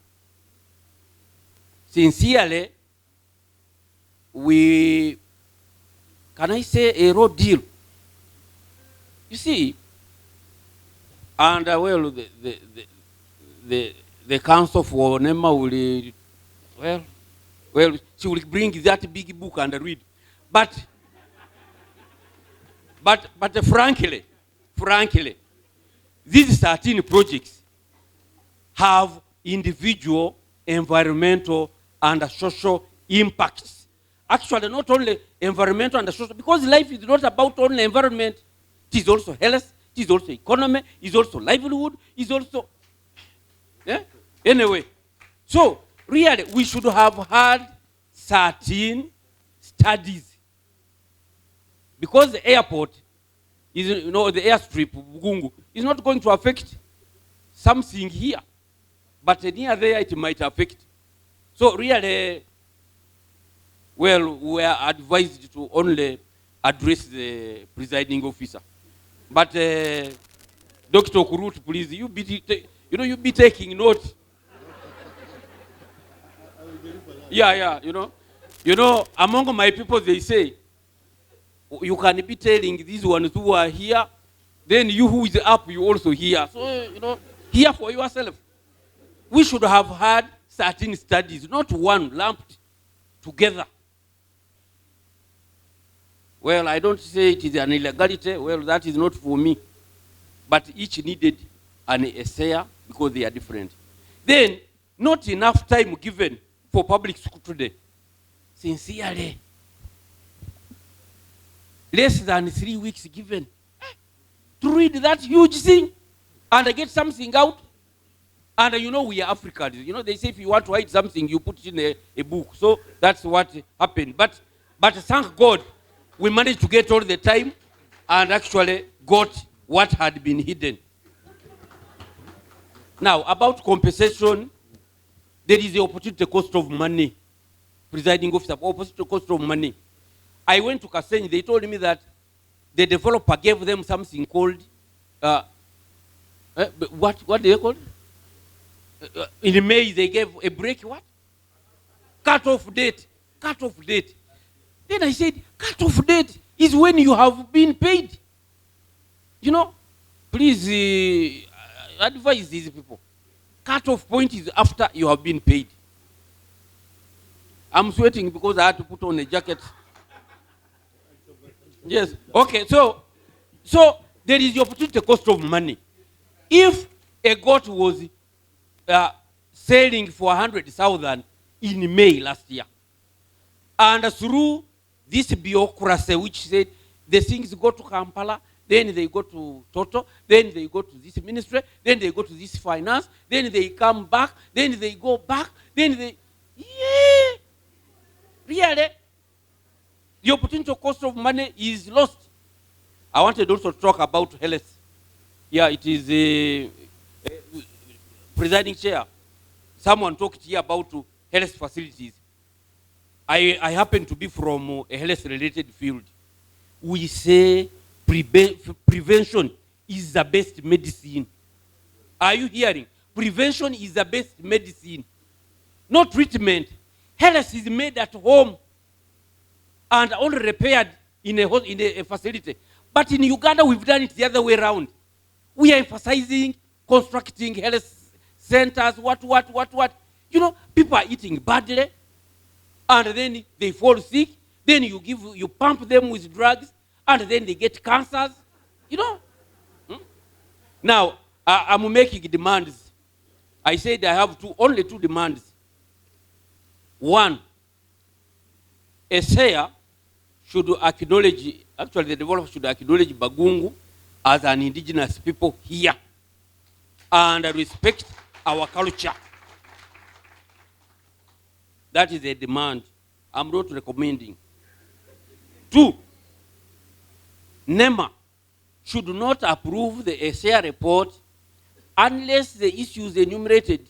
Sincerely, can I say a road deal? You see, and well, the Council for NEMA will, well, she will bring that big book and read. But frankly, these 13 projects have individual, environmental, and social impacts. Actually, not only environmental and social, because life is not about only environment. It is also health, it is also economy, it is also livelihood, it is also... Yeah? Anyway, so really, we should have had 13 studies. Because the airport is, you know, the airstrip, Bugungu, is not going to affect something here. But near there, it might affect. So really, well, we are advised to only address the presiding officer. But Dr. Kurut, please, you be taking note. Yeah, you know, among my people, they say, you can be telling these ones who are here, then you who is up, you also hear. So, you know, hear for yourself. We should have had 13 studies, not one lumped together. Well, I don't say it is an illegality. Well, that is not for me. But each needed an ESIA because they are different. Then, not enough time given for public school today. Sincerely. Less than 3 weeks given to read that huge thing and get something out. And you know, we are Africans. You know, they say if you want to hide something, you put it in a book. So that's what happened. But thank God, we managed to get all the time and actually got what had been hidden. Now, about compensation, there is the opportunity cost of money. Presiding officer, opportunity cost of money. I went to Kasenyi, they told me that the developer gave them something called, what do they call it? In May, they gave a break, what? Cut-off date. Then I said, cut-off date is when you have been paid. You know, please advise these people. Cut-off point is after you have been paid. I'm sweating because I had to put on a jacket. Yes, okay, so there is the opportunity cost of money. If a goat was selling for 100,000 in May last year, and through this bureaucracy which said the things go to Kampala, then they go to Toto, then they go to this ministry, then they go to this finance, then they come back, then they go back, then they... Yeah! Really? the opportunity cost of money is lost. I wanted also to talk about health. Yeah, it is a presiding chair. Someone talked here about health facilities. I happen to be from a health-related field. We say prevention is the best medicine. Are you hearing? Prevention is the best medicine. Not treatment. Health is made at home and only repaired in a facility. But in Uganda, we've done it the other way around. We are emphasizing constructing health centers, what. You know, people are eating badly, and then they fall sick. Then you pump them with drugs, and then they get cancers. You know. Now, I'm making demands. I said I have only two demands. One, ESIA should acknowledge, actually the developer should acknowledge Bagungu as an indigenous people here and respect our culture. That is a demand. I'm not recommending. Two, NEMA should not approve the ESIA report unless the issues enumerated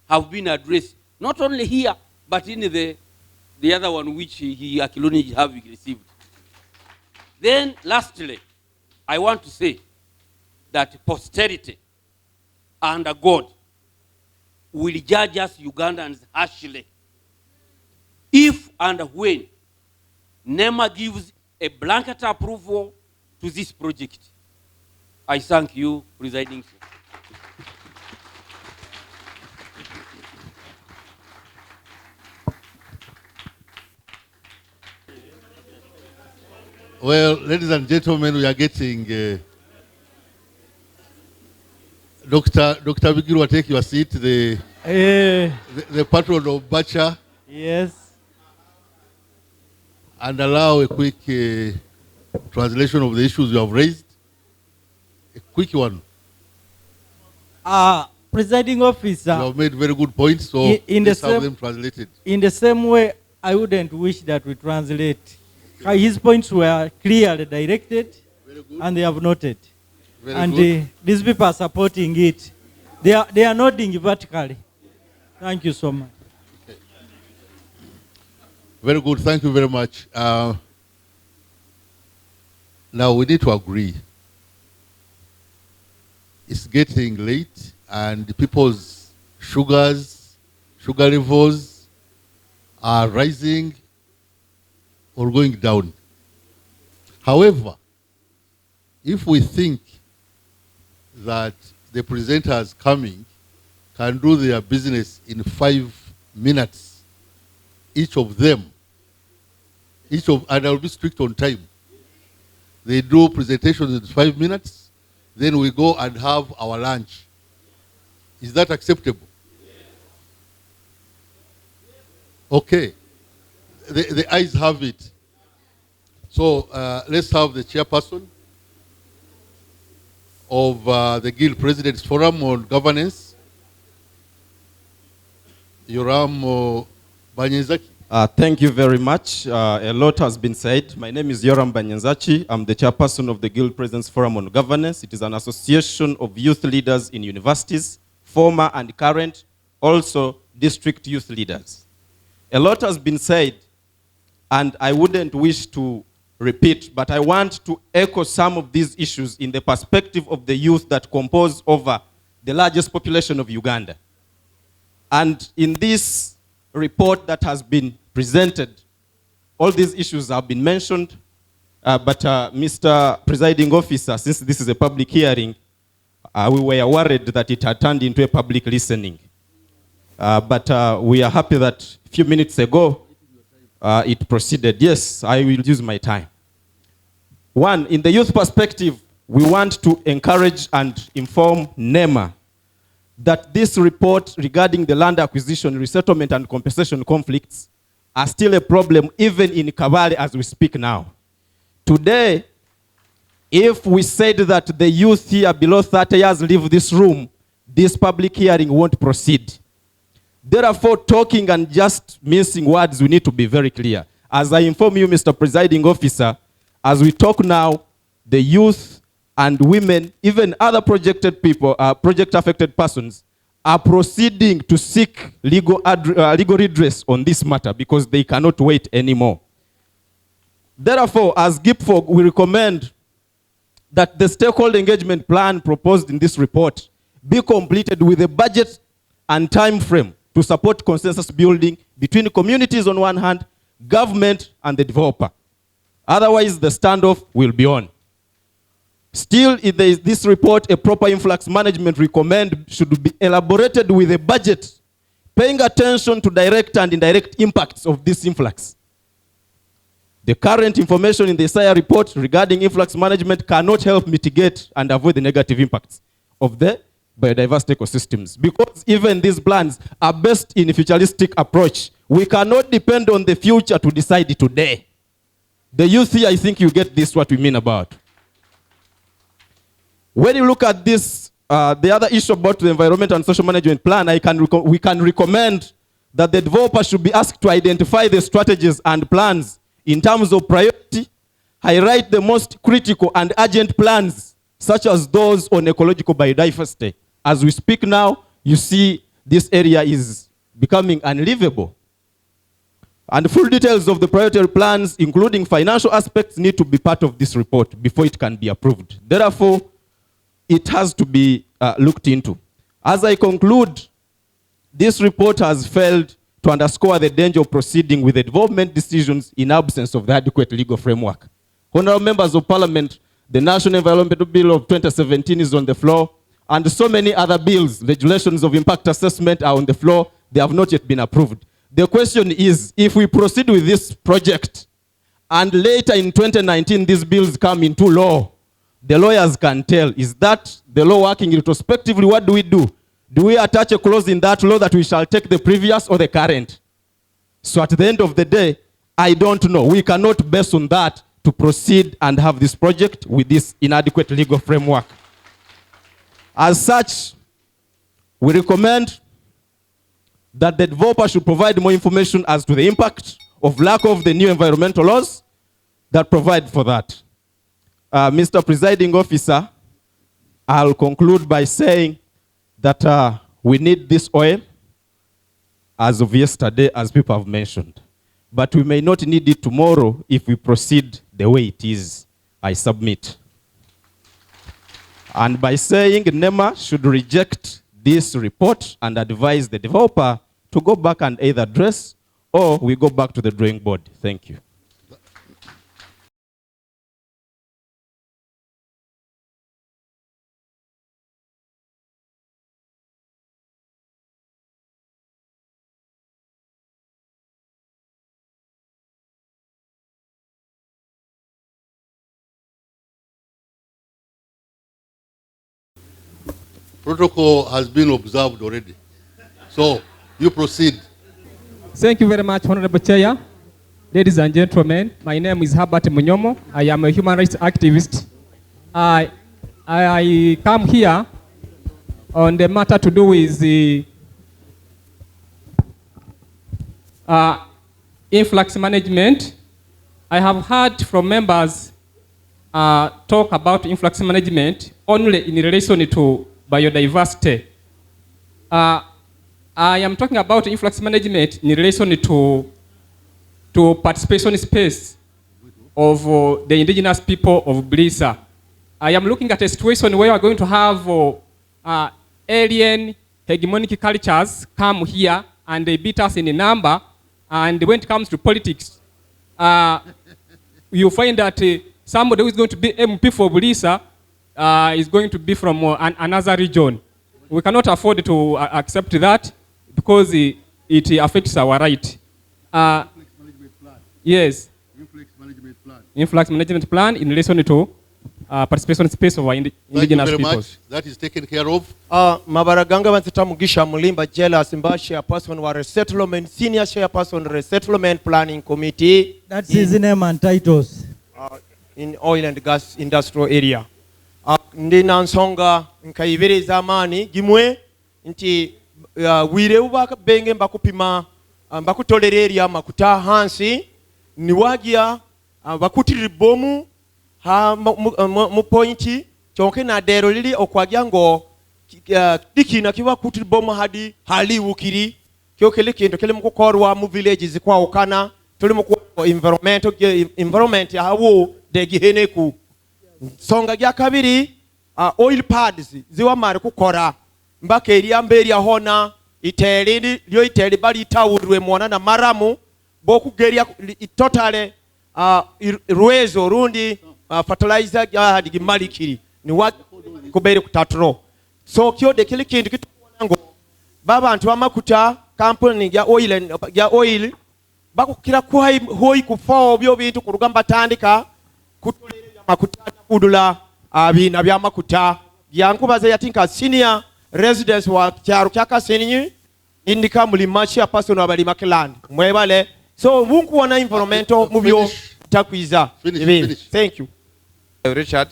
have been addressed, not only here, but in the other one which he acknowledged having received. Then, lastly, I want to say that posterity and God will judge us Ugandans harshly if and when NEMA gives a blanket approval to this project. I thank you, Presiding Chair. Well, ladies and gentlemen, we are getting Dr. Bigiru, take your seat. The patron of Bacha. Yes. And allow a quick translation of the issues you have raised. A quick one. Presiding officer. You have made very good points, so let's have them translated. In the same way, I wouldn't wish that we translate. His points were clearly directed, and they have noted. These people are supporting it. They are nodding vertically. Thank you so much. Okay. Very good. Thank you very much. Now we need to agree. It's getting late, and people's sugar levels are rising or going down. However, if we think that the presenters coming can do their business in 5 minutes, each of them, and I'll be strict on time. They do presentations in 5 minutes, then we go and have our lunch. Is that acceptable? Okay. The ayes have it. So let's have the chairperson of the Guild Presidents Forum on Governance, Yoram Banyenzachi. Thank you very much. A lot has been said. My name is Yoram Banyenzachi. I'm the chairperson of the Guild Presidents Forum on Governance. It is an association of youth leaders in universities, former and current, also district youth leaders. A lot has been said, and I wouldn't wish to repeat, but I want to echo some of these issues in the perspective of the youth that compose over the largest population of Uganda. And in this report that has been presented, all these issues have been mentioned, but Mr. Presiding Officer, since this is a public hearing, we were worried that it had turned into a public listening. But we are happy that a few minutes ago, it proceeded. Yes, I will use my time. One, in the youth perspective, we want to encourage and inform NEMA that this report regarding the land acquisition, resettlement, and compensation conflicts are still a problem even in Kabale as we speak now. Today, if we said that the youth here below 30 years leave this room, this public hearing won't proceed. Therefore, talking and just mincing words, we need to be very clear. As I inform you, Mr. Presiding Officer, as we talk now, the youth and women, even other projected people, project-affected persons, are proceeding to seek legal redress on this matter because they cannot wait anymore. Therefore, as GIPFOG, we recommend that the stakeholder engagement plan proposed in this report be completed with a budget and time frame to support consensus building between communities on one hand, government and the developer. Otherwise, the standoff will be on. Still, if there is this report, a proper influx management recommend should be elaborated with a budget, paying attention to direct and indirect impacts of this influx. The current information in the ESIA report regarding influx management cannot help mitigate and avoid the negative impacts of the biodiversity ecosystems, because even these plans are based in a futuristic approach. We cannot depend on the future to decide it today. The youth here, I think you get this, what we mean about. When you look at this, the other issue about the environment and social management plan, we can recommend that the developer should be asked to identify the strategies and plans in terms of priority, highlight the most critical and urgent plans, such as those on ecological biodiversity. As we speak now, you see this area is becoming unlivable. And full details of the priority plans, including financial aspects, need to be part of this report before it can be approved. Therefore, it has to be looked into. As I conclude, this report has failed to underscore the danger of proceeding with the development decisions in absence of the adequate legal framework. Honorable members of Parliament, the National Environmental Bill of 2017 is on the floor, and so many other bills, regulations of impact assessment are on the floor. They have not yet been approved. The question is, if we proceed with this project, and later in 2019 these bills come into law, the lawyers can tell, is that the law working retrospectively? What do we do? Do we attach a clause in that law that we shall take the previous or the current? So at the end of the day, I don't know. We cannot base on that to proceed and have this project with this inadequate legal framework. As such, we recommend that the developer should provide more information as to the impact of lack of the new environmental laws that provide for that. Mr. Presiding Officer, I'll conclude by saying that we need this oil as of yesterday, as people have mentioned. But we may not need it tomorrow if we proceed the way it is. I submit. And by saying NEMA should reject this report and advise the developer to go back and either address or we go back to the drawing board. Thank you. Protocol has been observed already. So you proceed. Thank you very much, Honorable Chair. Ladies and gentlemen, my name is Herbert Munyomo. I am a human rights activist. I come here on the matter to do with the influx management. I have heard from members talk about influx management only in relation to biodiversity. I am talking about influx management in relation to participation space of the indigenous people of Buliisa. I am looking at a situation where we are going to have alien hegemonic cultures come here and they beat us in a number, and when it comes to politics, you find that somebody who is going to be MP for Buliisa is going to be from another region. We cannot afford to accept that because it affects our right. Yes. Influx management plan in relation to participation space of our indigenous peoples. Much. That is taken care of. Mabaraganga Mansita Mugisha Mulimba Jela Simba chairperson wa Resettlement, senior chairperson Resettlement Planning Committee. That's his name and titles. In oil and gas industrial area. Ndina nsonga nkaibiri zamani gimwe nti wire ubaka benge mbakupima mbakutolera area makuta hansi niwagia bakutirira bomu ha mu pointi chonke na dero lili okwagia ngo dikina kiwa kutirira bomu hadi hali wukiri kyo kile kintu kile mukukorwa mu villages kwa okana tuli mu environment hawo de giheneku songa gya kabiri oil pads ziwa mari kukora mbaka eriambe ya hona iteli lyo iteli bali tawurwe mwana na maramu boku geria totale ruezo rundi fertilizer ya digi malikiri ni wat kubere kutatro so kyo de kile kintu kitwango baba antu amakuta company ya oil bakukira kuhai hoi kufao byo bintu kurugamba tandika kutolera makuta kudula abina bya makuta yankubaze yatinka senior residents wa kyaro kyaka senyi indika mulimachi ya person abali makland mwebale so mungu wana environmental mubyo takwiza thank you Richard,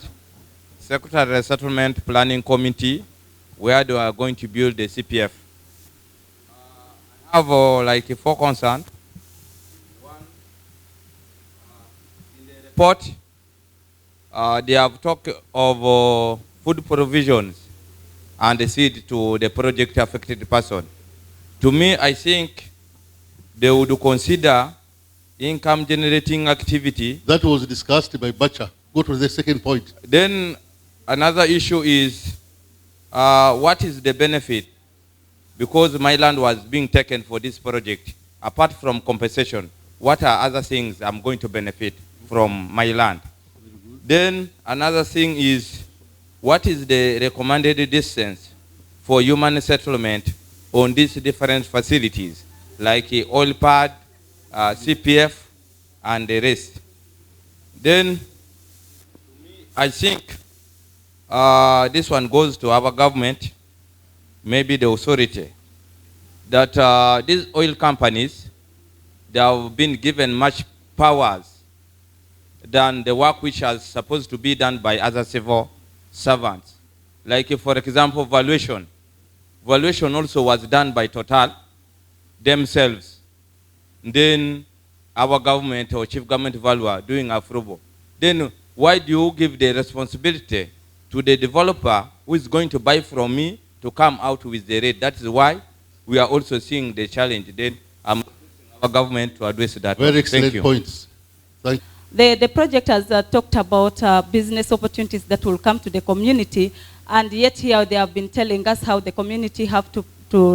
Secretary Resettlement Planning Committee, where they are going to build the CPF. I have like 4 concerns. One, in the report, they have talked of food provisions and the seed to the project affected person. To me, I think they would consider income generating activity. That was discussed by Bacha. Go to the second point. Then another issue is what is the benefit? Because my land was being taken for this project. Apart from compensation, what are other things I'm going to benefit from my land? Then another thing is, what is the recommended distance for human settlement on these different facilities, like oil pad, CPF, and the rest? Then I think this one goes to our government, maybe the authority, that these oil companies, they have been given much powers than the work which is supposed to be done by other civil servants. Like, for example, valuation. Valuation also was done by Total themselves. Then our government or chief government valuer doing approval. Then why do you give the responsibility to the developer who is going to buy from me to come out with the rate? That is why we are also seeing the challenge. Then I'm asking our government to address that. Very excellent points. Thank you. The project has talked about business opportunities that will come to the community, and yet here they have been telling us how the community have to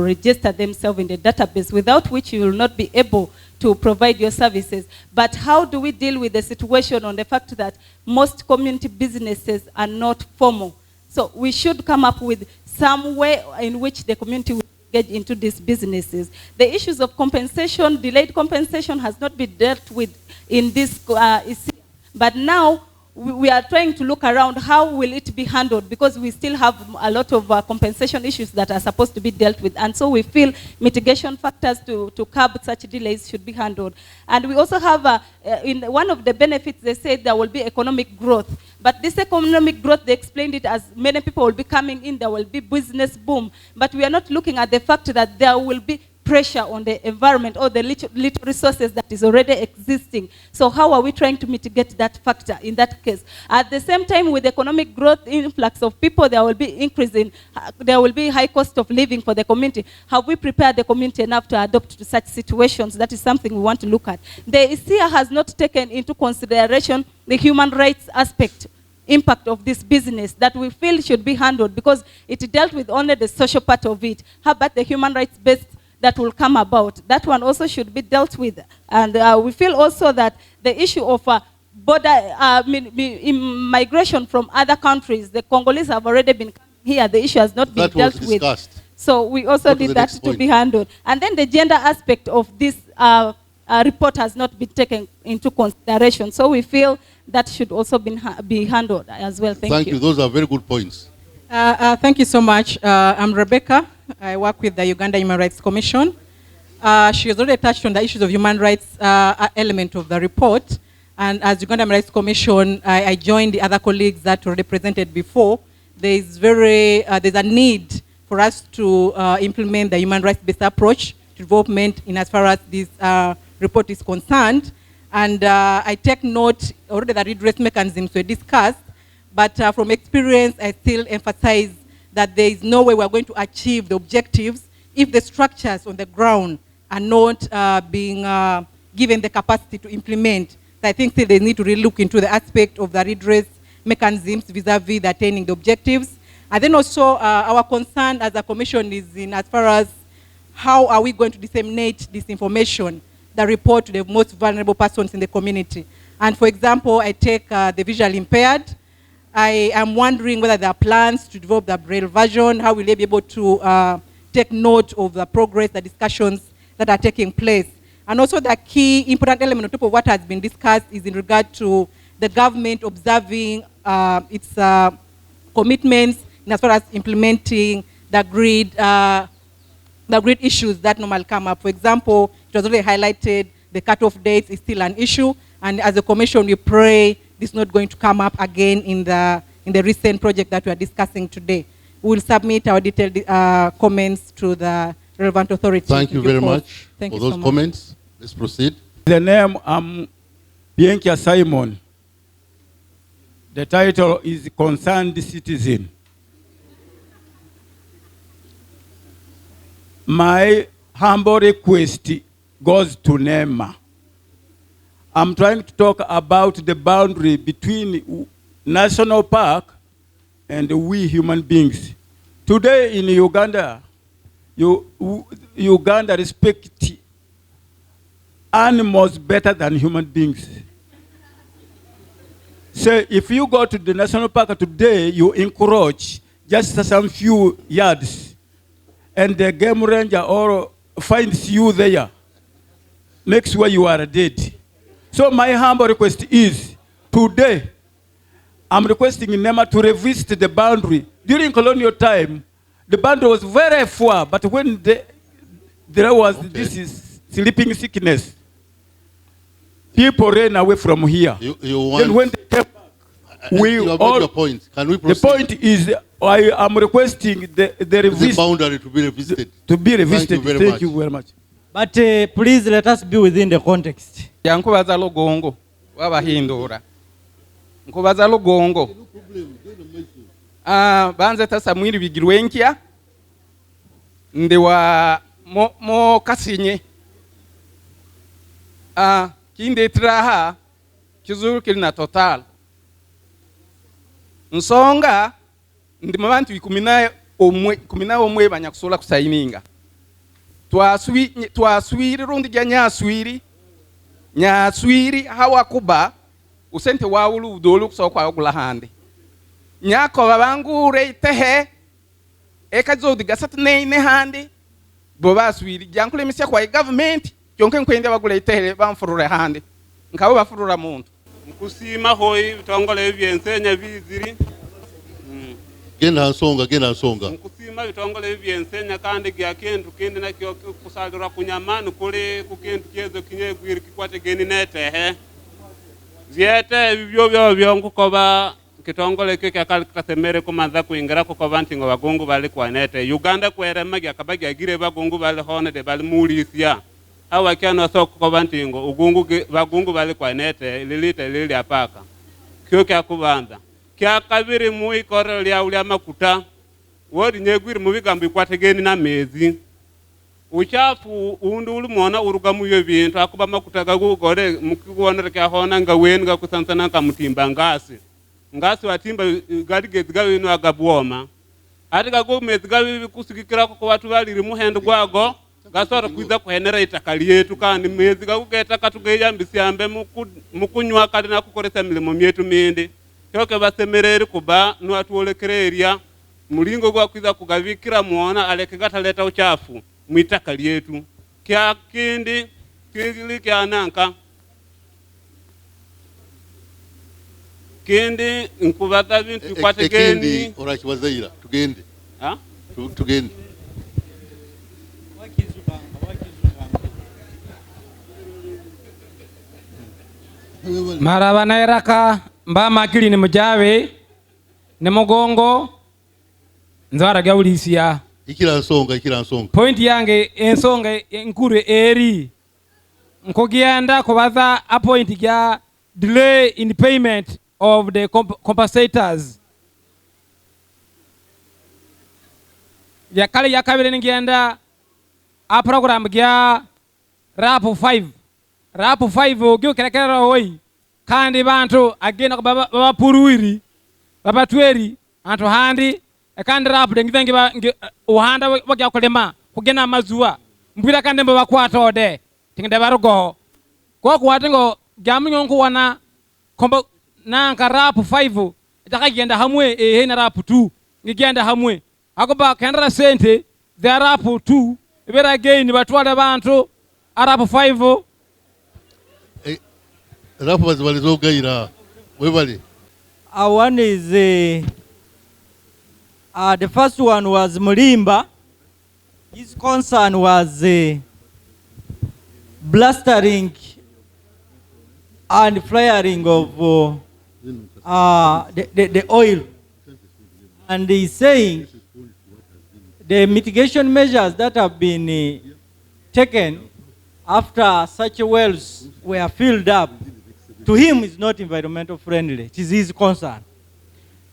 register themselves in the database, without which you will not be able to provide your services. But how do we deal with the situation on the fact that most community businesses are not formal? So we should come up with some way in which the community will engage into these businesses. The issues of compensation, delayed compensation, has not been dealt with in this ESIA. But now we are trying to look around how will it be handled, because we still have a lot of compensation issues that are supposed to be dealt with. And so we feel mitigation factors to curb such delays should be handled. And we also have, in one of the benefits, they said there will be economic growth. But this economic growth, they explained it as many people will be coming in, there will be business boom. But we are not looking at the fact that there will be pressure on the environment or the little resources that is already existing. So how are we trying to mitigate that factor in that case? At the same time, with economic growth, influx of people, there will be increase in, there will be high cost of living for the community. Have we prepared the community enough to adopt to such situations? That is something we want to look at. The ESIA has not taken into consideration the human rights aspect impact of this business that we feel should be handled, because it dealt with only the social part of it. How about the human rights based that will come about? That one also should be dealt with. And we feel also that the issue of border migration from other countries, the Congolese have already been coming here. The issue has not been dealt with. So we also need that to be handled. And then the gender aspect of this report has not been taken into consideration. So we feel that should also be handled as well. Thank you. Those are very good points. Thank you so much. I'm Rebecca. I work with the Uganda Human Rights Commission. She has already touched on the issues of human rights element of the report. And as Uganda Human Rights Commission, I joined the other colleagues that were represented before. There's a need for us to implement the human rights-based approach to development in as far as this report is concerned. And I take note already that redress mechanisms were discussed, but from experience, I still emphasize that there is no way we're going to achieve the objectives if the structures on the ground are not being given the capacity to implement. So I think still they need to really look into the aspect of the redress mechanisms vis-a-vis the attaining the objectives. And then also our concern as a commission is in as far as how are we going to disseminate this information, the report to the most vulnerable persons in the community. And for example, I take the visually impaired. I am wondering whether there are plans to develop the Braille version, how will they be able to take note of the progress, the discussions that are taking place. And also the key important element on top of what has been discussed is in regard to the government observing its commitments in as far as implementing the grid issues that normally come up. For example, it was already highlighted the cutoff dates is still an issue, and as a commission we pray this is not going to come up again in the recent project that we are discussing today. We will submit our detailed comments to the relevant authorities. Thank you very much for those comments. Let's proceed. The name Bienkia Simon. The title is Concerned Citizen. My humble request goes to NEMA. I'm trying to talk about the boundary between national park and we human beings. Today in Uganda, Uganda respects animals better than human beings. So if you go to the national park today, you encroach just some few yards, and the game ranger or finds you there, makes sure you are dead. So my humble request is, today, I'm requesting NEMA to revisit the boundary. During colonial time, the boundary was very far, but when there was this sleeping sickness, people ran away from here. Then when they came back, you have got your point. Can we proceed? The point is, I am requesting the boundary to be revisited. Thank you very much. But please let us be within the context. Yankubaza lugongo wabahindura nkubaza lugongo banze tasa mwiri bigirwenkya ndi wa mo kasinye kinde traha kizuru kilina total nsonga ndi mabantu 11 omwe banyakusola kusayininga twaswiri rundi ja nyaswiri hawakuba usente wawulu udolu kusokwa ogula hande nyako babangure itehe ekazodi gasat ne hande bo baswiri jankule misya kwa government jonke nkwende bagula itehe bamfurure hande nkabo bafurura muntu nkusima hoyi bitongole byensenya biziri genda nsonga nkusima bitongole byensenya kandi gyakendu kindi nakyo kusalira kunyamani kule kukendu kyezo kinyegwiri kikwate geni netehe ziete bibyo byonkukoba kitongole kike kalikasemere kumanza kuingira kukoba ntingo bagungu bali kwanete Uganda kwerema gyakabagya gire bagungu bali hone de bali mulisia awa kyano so kukoba ntingo bagungu bali kwanete lili apaka kyo kyakubanza kya kabiri mu ikoro lya uli amakuta wodi nyegwiri mu bigambo ikwategeni na mezi uchafu undu uli muona uruga mu yo bintu akuba makuta gagugore mukibonera kya hona nga wenga kusansana ka mutimba ngasi watimba gadigezi gabino agabwoma ati gagomezi gabi kusikikira ko watu bali muhendo gwago gasora kwiza kuhenera itakali yetu kandi mezi gagugeta katugeyambisiambe mukunywa kali na kukoresa milimo myetu mindi kyoke basemereri kuba nwatuolekereria mulingo gwa kwiza kugabikira muona alekegata leta uchafu mwitakali yetu kya kindi kigili kya nanka kindi nkubaza bintu kwategeni orakibazaira tugende tugende maraba nairaka mba makili ni mujawe ni mugongo nzara gya Buliisa ikira nsonga point yange ensonga nkuru eri nkugenda kubaza a point ya delay in payment of the compensators. Ya kale ya kabiri ngenda a program ya RAP 5. RAP 5 gyo kerekera hoyi kandi bantu agenda baba puruiri baba tweri antu handi kandi RAP dengi uhanda bagya kulema kugena mazuwa mbira kandi mba bakwata ode tingende barugo ko kwatingo gamunyo nkuwana komba nanka RAP 5 takagenda hamwe na RAP 2 ngigenda hamwe akoba kendra sente the RAP 2 ibera again batwala bantu RAP 5 RAP bazibalizogaira webali. One is the first one was Mulimba. His concern was blastering and flaring of the oil. And he's saying the mitigation measures that have been taken after such wells were filled up, to him is not environmental friendly. It is his concern.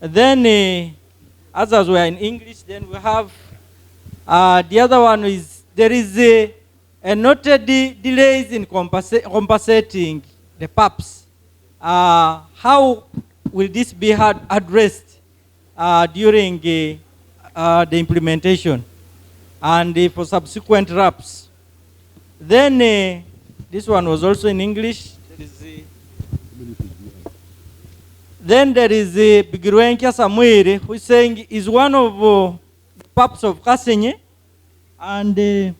And then others were in English. Then we have the other one is there is a noted delays in compensating the PAPs. How will this be addressed during the implementation and for subsequent RAPs? Then this one was also in English. Then there is Bigirwenkia Samuere, who is saying is one of the PAPs of Kasenye, and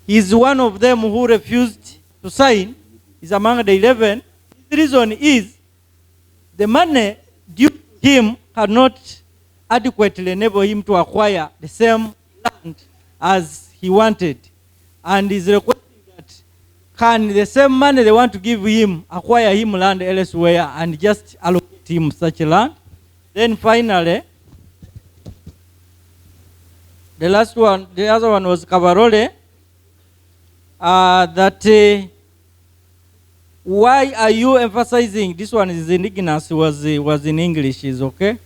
he's one of them who refused to sign. He's among the 11. The reason is the money due to him had not adequately enabled him to acquire the same land as he wanted. And he's requesting that can the same money they want to give him acquire him land elsewhere and just allocate him such land. Then finally, the last one, the other one was Kabarole, that why are you emphasizing, this one is indigenous, was in English, is okay.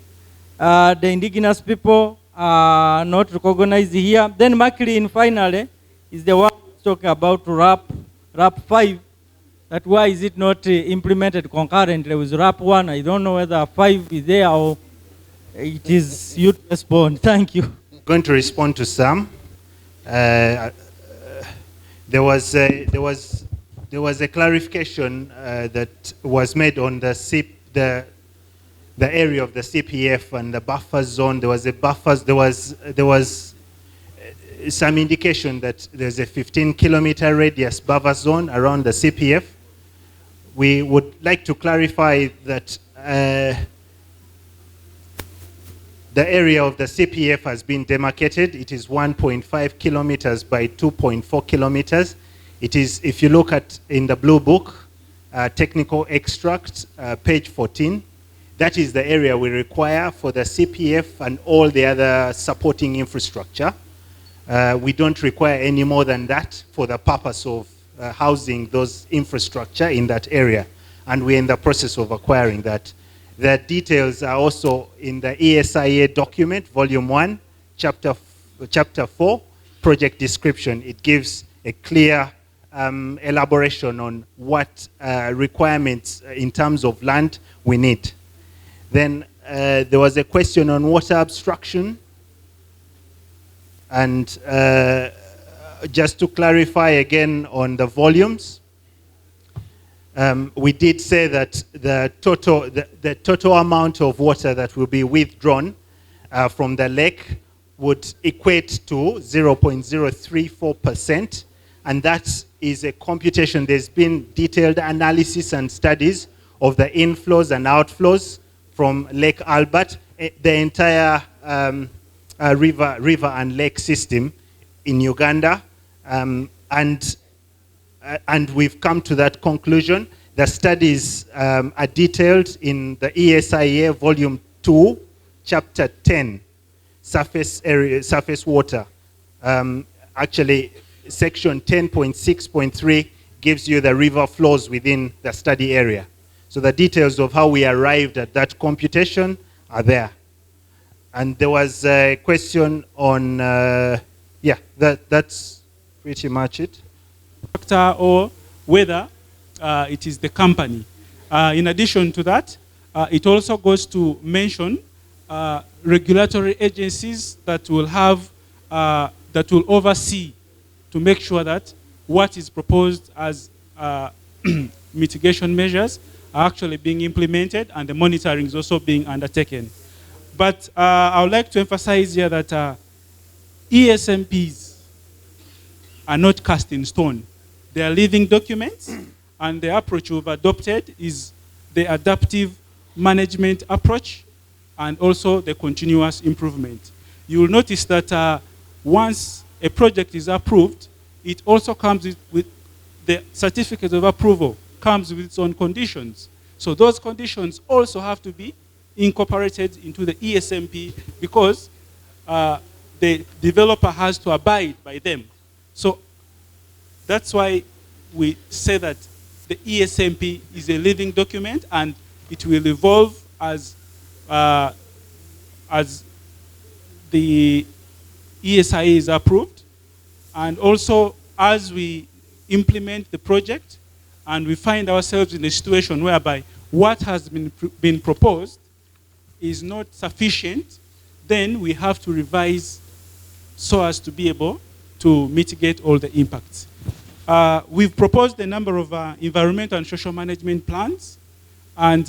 The indigenous people are not recognized here. Then Maclean finally is the one talking about RAP 5, that why is it not implemented concurrently with RAP 1? I don't know whether 5 is there or it is you to respond. Thank you. I'm going to respond to some. There was a clarification that was made on the area of the CPF and the buffer zone. There was a buffers. There was some indication that there's a 15-kilometer radius buffer zone around the CPF. We would like to clarify that the area of the CPF has been demarcated. It is 1.5 kilometers by 2.4 kilometers. It is, if you look at in the blue book, technical extract, page 14, that is the area we require for the CPF and all the other supporting infrastructure. We don't require any more than that for the purpose of housing those infrastructure in that area. And we're in the process of acquiring that. The details are also in the ESIA document, volume 1, chapter 4, project description. It gives a clear elaboration on what requirements in terms of land we need. Then there was a question on water abstraction. And just to clarify again on the volumes, we did say that the total amount of water that will be withdrawn from the lake would equate to 0.034%, and that is a computation. There's been detailed analysis and studies of the inflows and outflows from Lake Albert, the entire river and lake system in Uganda, and we've come to that conclusion. The studies are detailed in the ESIA volume 2, chapter 10, surface area, surface water. Actually, section 10.6.3 gives you the river flows within the study area. So the details of how we arrived at that computation are there. And there was a question on, that's pretty much it. Factor or whether it is the company. In addition to that, it also goes to mention regulatory agencies that will have, that will oversee to make sure that what is proposed as mitigation measures are actually being implemented and the monitoring is also being undertaken. But I would like to emphasize here that ESMPs are not cast in stone. They are living documents, and the approach we've adopted is the adaptive management approach and also the continuous improvement. You will notice that once a project is approved, it also comes with the certificate of approval, comes with its own conditions. So those conditions also have to be incorporated into the ESMP because the developer has to abide by them. So that's why we say that the ESMP is a living document and it will evolve as the ESIA is approved, and also as we implement the project and we find ourselves in a situation whereby what has been proposed is not sufficient, then we have to revise so as to be able to mitigate all the impacts. We've proposed a number of environmental and social management plans, and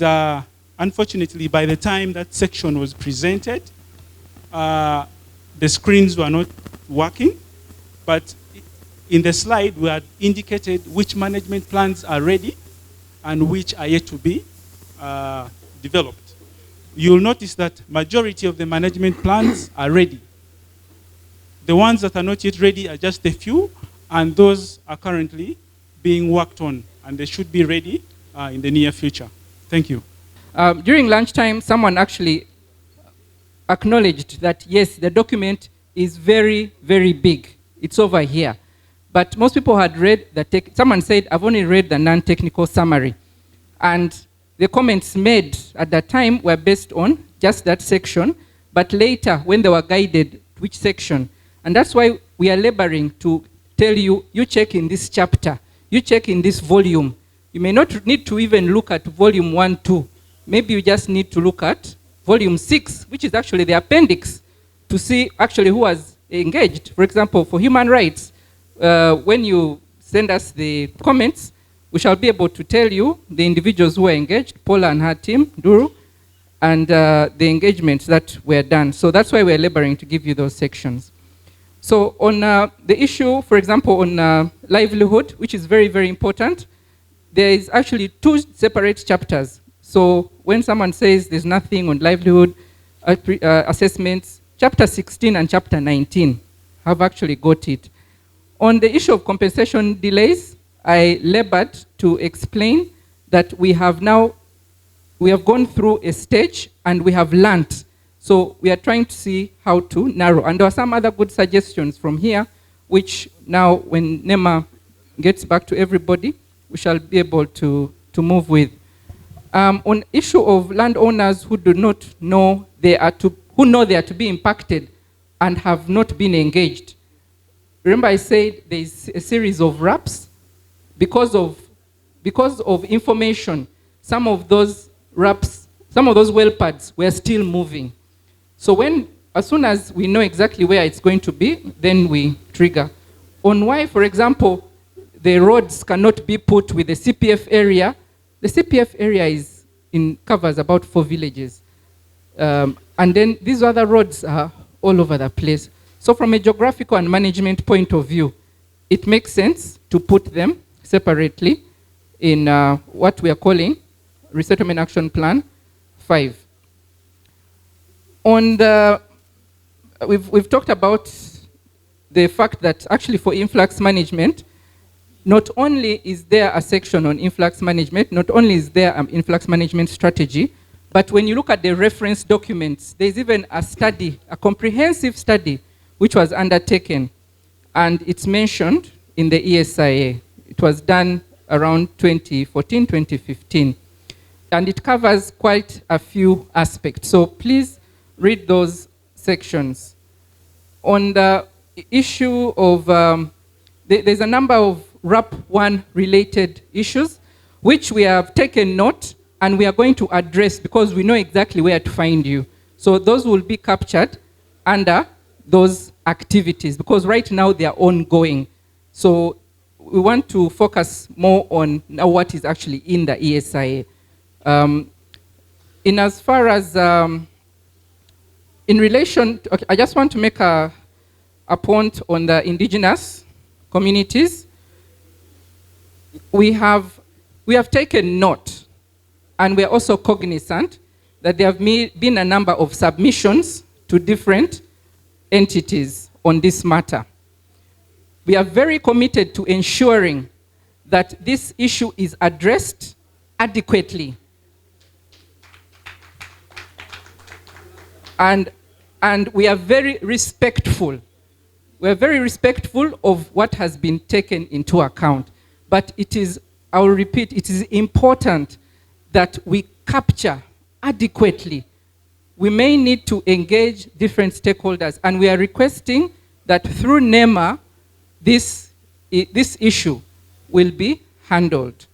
unfortunately, by the time that section was presented, the screens were not working, but in the slide, we had indicated which management plans are ready and which are yet to be developed. You'll notice that majority of the management plans are ready. The ones that are not yet ready are just a few, and those are currently being worked on, and they should be ready in the near future. Thank you. During lunchtime, someone actually acknowledged that, yes, the document is very, very big. It's over here. But most people had read someone said, I've only read the non-technical summary. And the comments made at that time were based on just that section, but later when they were guided, which section. And that's why we are laboring to tell you, you check in this chapter, you check in this volume. You may not need to even look at volume 1, 2. Maybe you just need to look at volume 6, which is actually the appendix, to see actually who was engaged. For example, for human rights, when you send us the comments, we shall be able to tell you the individuals who were engaged, Paula and her team, Duru, and the engagements that were done. So that's why we're laboring to give you those sections. So on the issue, for example, on livelihood, which is very, very important, there is actually 2 separate chapters. So when someone says there's nothing on livelihood assessments, chapter 16 and chapter 19 have actually got it. On the issue of compensation delays, I labored to explain that we have gone through a stage and we have learnt. So we are trying to see how to narrow. And there are some other good suggestions from here, which now when NEMA gets back to everybody, we shall be able to move with. On issue of landowners who do not know who know they are to be impacted and have not been engaged. Remember I said there is a series of RAPs. Because of information, some of those RAPs, some of those well pads were still moving. So as soon as we know exactly where it's going to be, then we trigger. On why, for example, the roads cannot be put with the CPF area, the CPF area covers about 4 villages. And then these other roads are all over the place. So from a geographical and management point of view, it makes sense to put them separately in what we are calling Resettlement Action Plan 5. We've talked about the fact that actually for influx management, not only is there a section on influx management, not only is there an influx management strategy, but when you look at the reference documents, there's even a study, a comprehensive study, which was undertaken, and it's mentioned in the ESIA. It It was done around 2014, 2015. And it covers quite a few aspects. So please read those sections. On the issue of, there's a number of RAP1 related issues, which we have taken note and we are going to address because we know exactly where to find you. So those will be captured under those activities because right now they are ongoing. So we want to focus more on what is actually in the ESIA. In as far as, in relation, okay, I just want to make a point on the indigenous communities. We have taken note, and we are also cognizant that there have been a number of submissions to different entities on this matter. We are very committed to ensuring that this issue is addressed adequately. And we are very respectful. We are very respectful of what has been taken into account. But it is, I will repeat, it is important that we capture adequately. We may need to engage different stakeholders, and we are requesting that through NEMA, this issue will be handled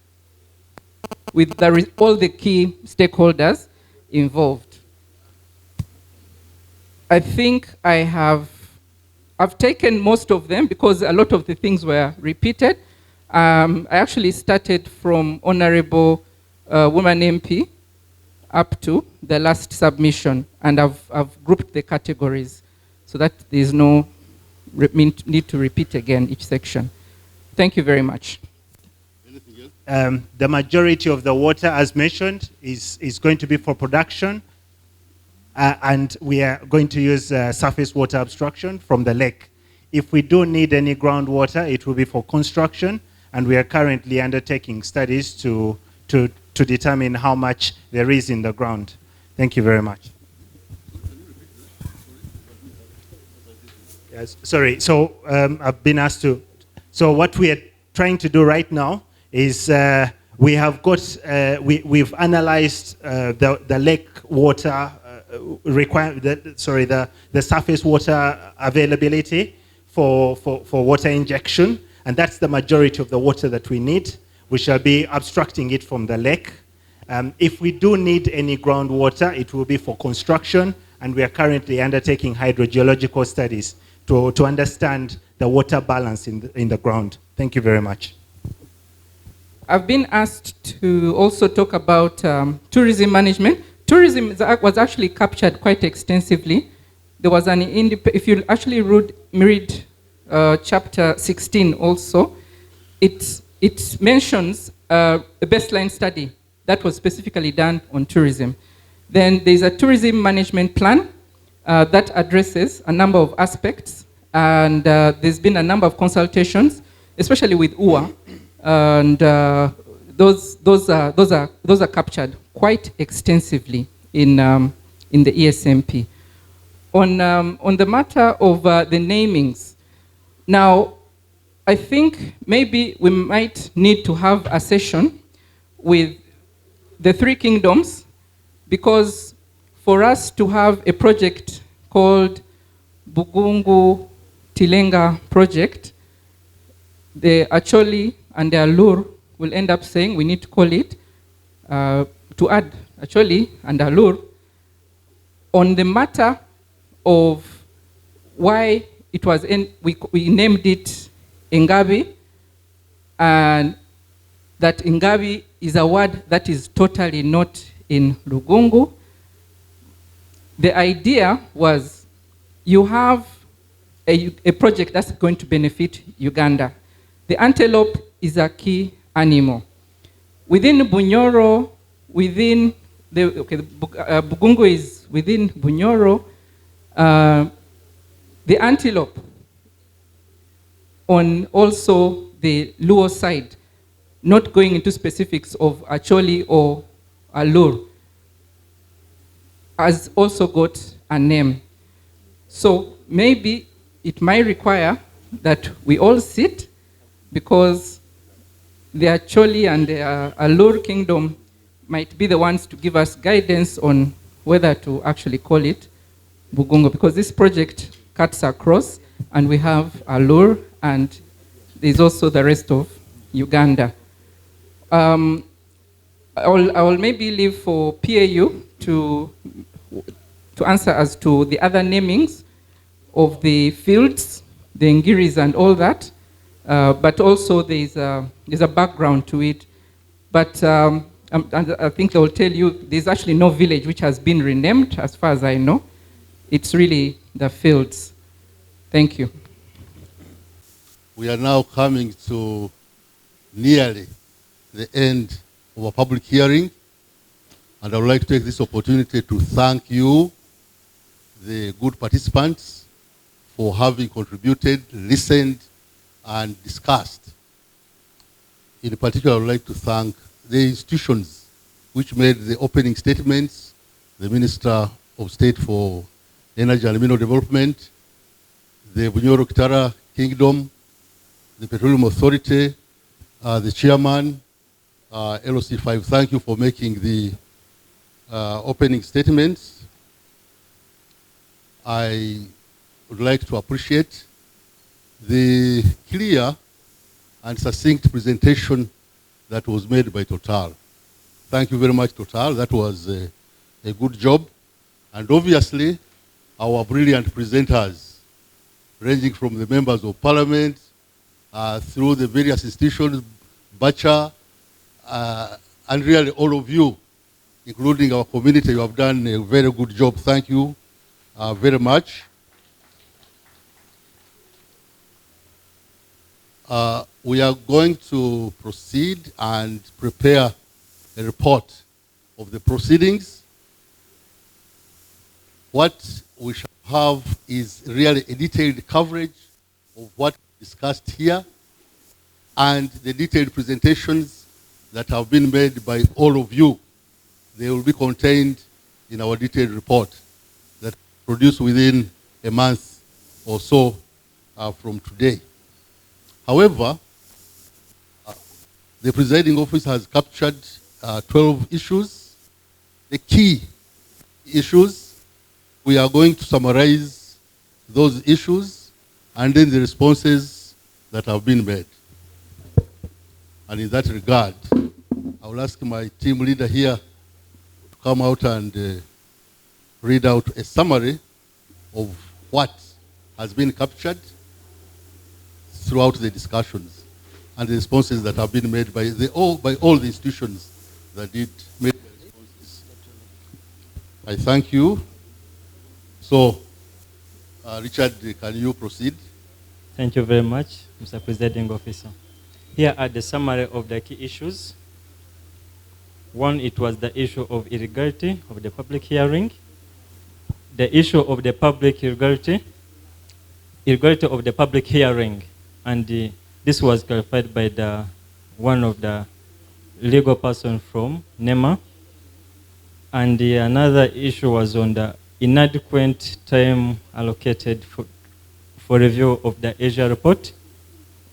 with all the key stakeholders involved. I think I've taken most of them because a lot of the things were repeated. I actually started from Honorable Woman MP up to the last submission, and I've grouped the categories so that there's no need to repeat again each section. Thank you very much. The majority of the water, as mentioned, is going to be for production, and we are going to use surface water abstraction from the lake. If we do need any groundwater, it will be for construction, and we are currently undertaking studies to determine how much there is in the ground. Thank you very much. Yes, sorry, so I've been asked to, so what we are trying to do right now is we have got, we've analyzed the lake water the surface water availability for water injection, and that's the majority of the water that we need. We shall be abstracting it from the lake. If we do need any groundwater, it will be for construction, and we are currently undertaking hydrogeological studies to understand the water balance in the ground. Thank you very much. I've been asked to also talk about tourism management. Tourism was actually captured quite extensively. There was an, if you actually read chapter 16 also, it mentions a baseline study that was specifically done on tourism. Then there's a tourism management plan that addresses a number of aspects, and there's been a number of consultations, especially with UA, and those are captured quite extensively in the ESMP. On the matter of the namings, now I think maybe we might need to have a session with the three kingdoms, because for us to have a project called Bugungu Tilenga project, the Acholi and the Alur will end up saying we need to call it, to add Acholi and Alur, on the matter of why it was we named it Ngabi, and that Ngabi is a word that is totally not in Lugungu. The idea was you have a project that's going to benefit Uganda. The antelope is a key animal. Within Bunyoro, within Bugungu is within Bunyoro, the antelope on also the Luo side, not going into specifics of Acholi or Alur, has also got a name. So maybe it might require that we all sit, because the Acholi and the Alur Kingdom might be the ones to give us guidance on whether to actually call it Bugungo, because this project cuts across, and we have Alur, and there's also the rest of Uganda. I will maybe leave for PAU to answer as to the other namings of the fields, the Ngiris and all that, but also there's a background to it. But and I think they will tell you there's actually no village which has been renamed, as far as I know. It's really the fields. Thank you. We are now coming to nearly the end of a public hearing, and I would like to take this opportunity to thank you, the good participants, for having contributed, listened, and discussed. In particular, I would like to thank the institutions which made the opening statements, the Minister of State for Energy and Mineral Development, the Bunyoro Kitara Kingdom, the Petroleum Authority, the Chairman, LOC5. Thank you for making the opening statements. I would like to appreciate the clear and succinct presentation that was made by Total. Thank you very much, Total. That was a good job. And obviously, our brilliant presenters, ranging from the members of parliament, through the various institutions, Bacha, and really all of you, including our community, you have done a very good job. Thank you very much. We are going to proceed and prepare a report of the proceedings. What we shall have is really a detailed coverage of what we discussed here and the detailed presentations that have been made by all of you. They will be contained in our detailed report that will be produced within a month or so from today. However, the presiding office has captured 12 issues. The key issues, we are going to summarize those issues and then the responses that have been made. And in that regard, I will ask my team leader here to come out and read out a summary of what has been captured throughout the discussions and the responses that have been made by all the institutions that did make the responses. I thank you. So, Richard, can you proceed? Thank you very much, Mr. Presiding Officer. Here are the summary of the key issues. One, it was the issue of illegality of the public hearing. The issue of the public illegality of the public hearing, and this was clarified by one of the legal person from NEMA. And another issue was on the inadequate time allocated for review of the ESIA report.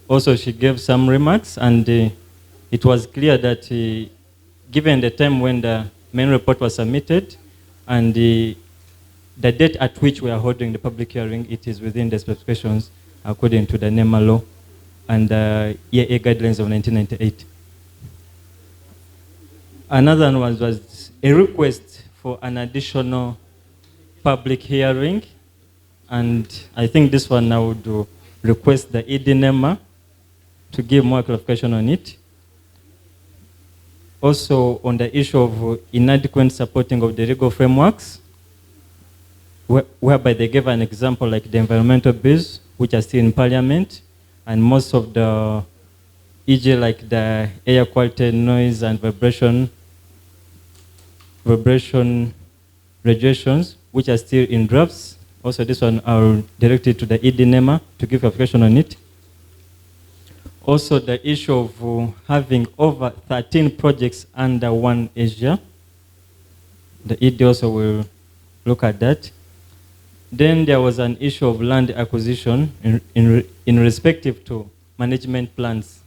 Also, she gave some remarks, and it was clear that given the time when the main report was submitted and the date at which we are holding the public hearing, it is within the specifications according to the NEMA law and the EIA guidelines of 1998. Another one was a request for an additional public hearing, and I think this one I would request the ED NEMA to give more clarification on it. Also, on the issue of inadequate supporting of the legal frameworks, whereby they gave an example like the environmental bills, which are still in Parliament, and most of the, e.g. like the air quality, noise, and vibration regulations, which are still in drafts. Also, this one I'll direct it to the ED NEMA to give clarification on it. Also, the issue of having over 13 projects under one ESIA. The ED also will look at that. Then there was an issue of land acquisition in respective to management plans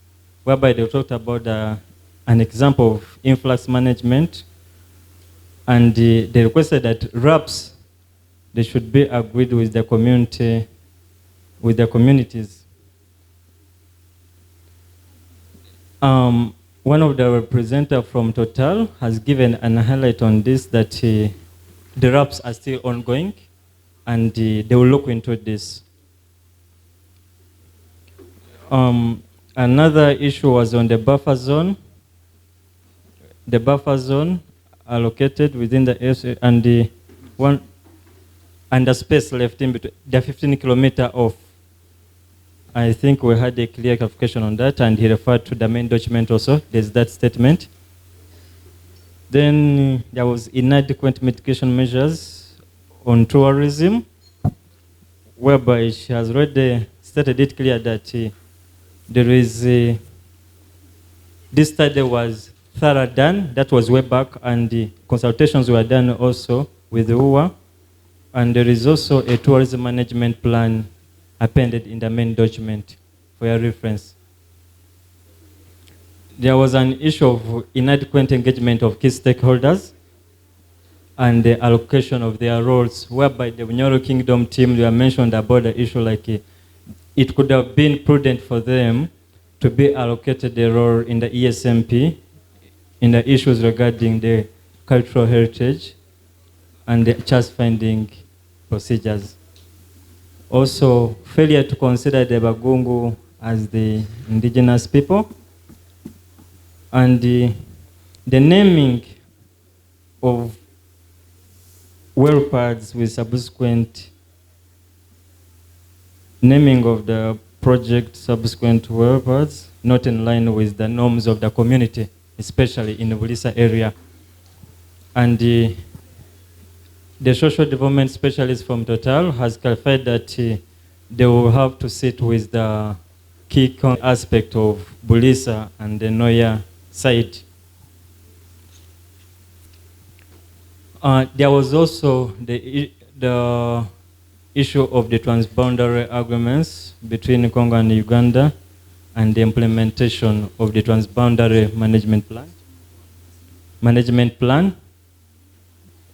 whereby they talked about an example of influx management, and they requested that RAPs, they should be agreed with the community, with the communities. One of the representatives from Total has given an highlight on this, that the RAPs are still ongoing, and they will look into this. Another issue was on the buffer zone. The buffer zone allocated within the ESIA, and the space left in between, the 15 kilometer off. I think we had a clear clarification on that, and he referred to the main document also. There's that statement. Then there was inadequate mitigation measures on tourism, whereby she has already stated it clear that there is this study was thorough done, that was way back, and the consultations were done also with the UWA, and there is also a tourism management plan appended in the main document for your reference. There was an issue of inadequate engagement of key stakeholders and the allocation of their roles, whereby the Bunyoro Kingdom team, they were mentioned about the issue like it could have been prudent for them to be allocated a role in the ESMP in the issues regarding the cultural heritage and the charge finding procedures. Also, failure to consider the Bagungu as the indigenous people, and the naming of well pads with subsequent naming of the project subsequent well pads not in line with the norms of the community, especially in the Buliisa area. And the social development specialist from Total has clarified that they will have to sit with the key aspect of Buliisa and the Nwoya side. There was also the issue of the transboundary agreements between Congo and Uganda and the implementation of the transboundary management plan.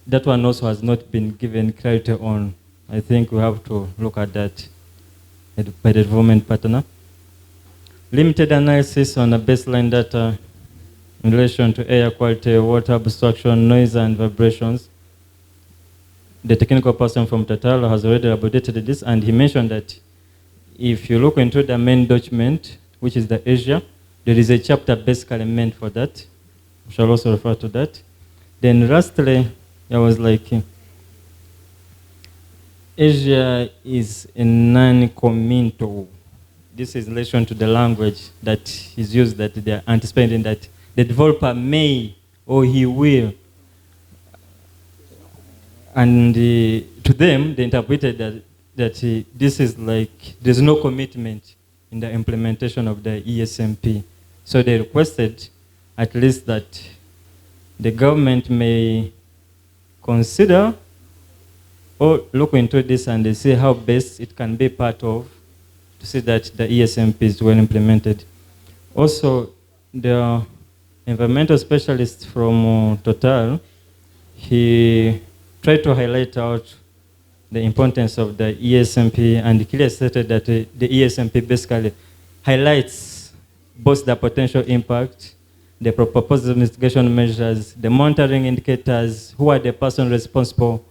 That one also has not been given clarity on. I think we have to look at that by the development partner. Limited analysis on the baseline data in relation to air quality, water obstruction, noise and vibrations. The technical person from Total has already updated this, and he mentioned that if you look into the main document, which is the ESIA, there is a chapter basically meant for that. We shall also refer to that. Then lastly, I was like, ESIA is a non-commental. This is in relation to the language that is used, that they are anticipating that the developer may or he will. And to them, they interpreted that this is like, there's no commitment in the implementation of the ESMP. So they requested at least that the government may consider or look into this and they see how best it can be part of to see that the ESMP is well implemented. Also, the environmental specialist from Total, he tried to highlight out the importance of the ESMP, and he clearly stated that the ESMP basically highlights both the potential impact, the proposed mitigation measures, the monitoring indicators, who are the person responsible,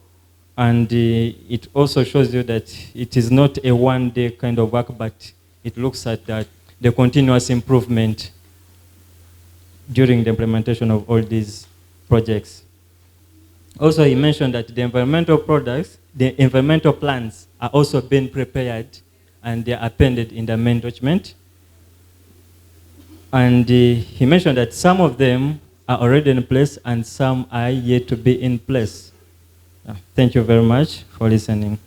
and it also shows you that it is not a one-day kind of work, but it looks at that the continuous improvement during the implementation of all these projects. Also, he mentioned that the environmental products, the environmental plans are also being prepared and they are appended in the main document. And he mentioned that some of them are already in place and some are yet to be in place. Thank you very much for listening.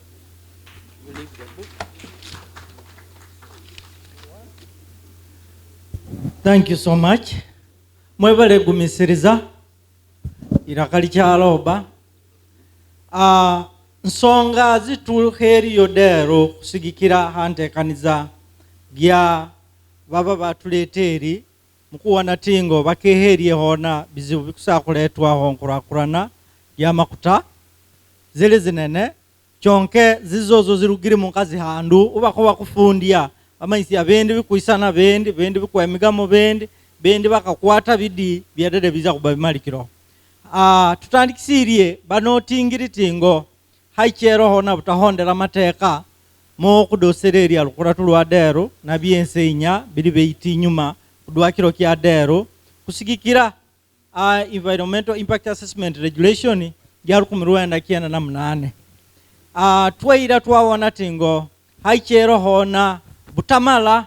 Thank you so much. Mwebale gumisiriza irakali kyaloba nsonga zituheriyo dero kusigikira hantekaniza bya baba batuleteri mukuwana tingo bakeherie hona bizibu bikusa kuletwa honkurakurana ya makuta zile zinene chonke zizozo zirugiri munkazi handu ubako bakufundia amaisi abendi bikuisana bendi bikwemigamo bendi bakakwata bidi byadede biza kubabimalikiro tutandikisirie banotingiri tingo haichero hona butahondera mateka mo kudosereria lukuratu lwa dero na byensenya bili beiti nyuma kudwakiro kya dero kusigikira environmental impact assessment regulation yarukumirwenda kiana na mnane twaira twawona tingo haichero hona butamala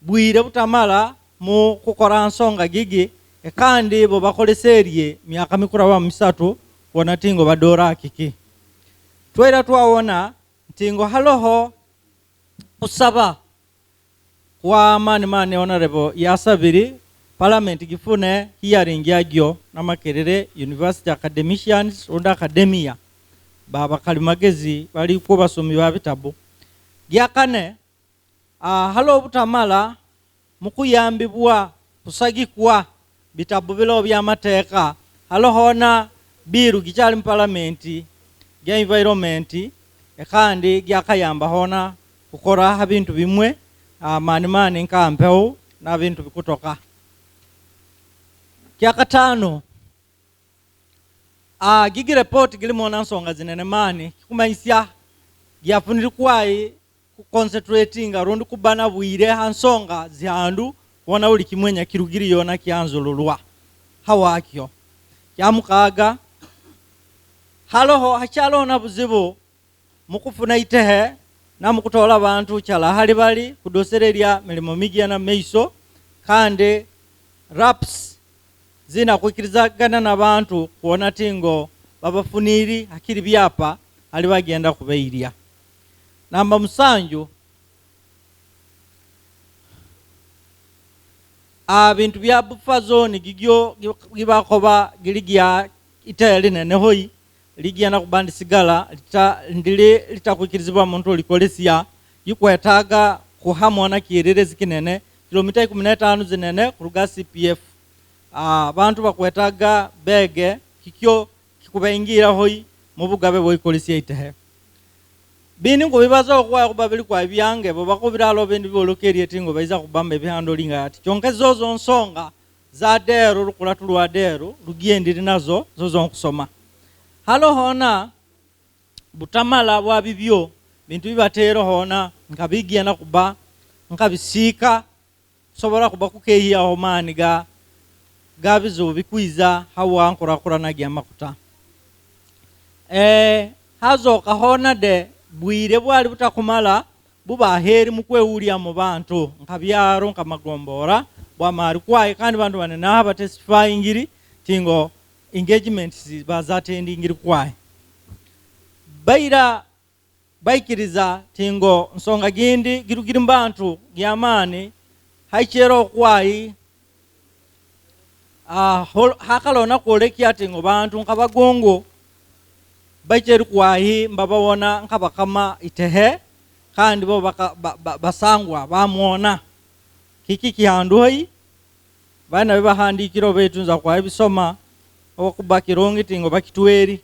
bwire butamala mu kukora nsonga gigi kandi bo bakoleserie myaka mikura wa misatu wona tingo badora kiki twaira twawona tingo haloho usaba kwa mani honorable yasabiri parliament gifune hearing yagyo namakerere university academicians unda academia baba kalimagezi bali ko basomi ba bitabu gyakane halo butamala mukuyambibwa kusagikwa bitabu bilo bya mateka halo hona biru gichali mu parliament gya environment kandi gyakayamba hona kukora bintu bimwe mani nkampeo na bintu bikutoka kyakatano gigi report gilimona nsonga zinene mani kumaisya gyafuniri kwai concentrating around kubana bwire hansonga zihandu wona uli kimwenya kirugiri yona kyanzululwa hawakyo kyamukaga haloho hachalo na buzibu mukufuna itehe na mukutola abantu chala hali bali kudosereria milimo migi na meiso kandi raps zina kwikiriza gana na bantu kuona tingo babafuniri hakiri byapa ali bagenda kubeiria namba musanju bintu bya buffer zone gigyo gibakoba giligia itali nene hoyi ligia na kubandi sigala litakwikirizibwa muntu likolesia yikwetaga kuhamona kierere zikinene kilomita 15 zinene kuruga CPF abantu bakwetaga bege kikyo kikubaingira hoyi mu bugabe boyikolesia itehe bini ngo bibazo kwa kubabili kwa byange bo bakubiralo bendi bolokerie tingo baiza kubamba ebihando linga ati chonke zozo nsonga za dero rukulatu lwa dero rugiendiri nazo zozo nkusoma halo hona butamala bwa bibyo bintu bibatero hona nkabigia na kuba nkabisika sobora kuba kukeya homani gabizo bikwiza hawa ankora na gya makuta hazo kahona de bwire bwali butakumala buba heri mukweulya mu bantu nkabyaro nkamagombora bwa mari kwaye kandi bantu banene aba testifying ngiri tingo engagements bazatendi ngiri kwaye baira baikiriza tingo nsonga gindi girugiri mbantu gyamani haichero kwayi hakalona kolekya tingo bantu nkabagongo baicheri kwayi mbabawona nkabakama itehe kandi bo basangwa bamuona kiki kihanduhoi bana bebahandikiro betunza kwayi bisoma okubakirongi tingo bakitweri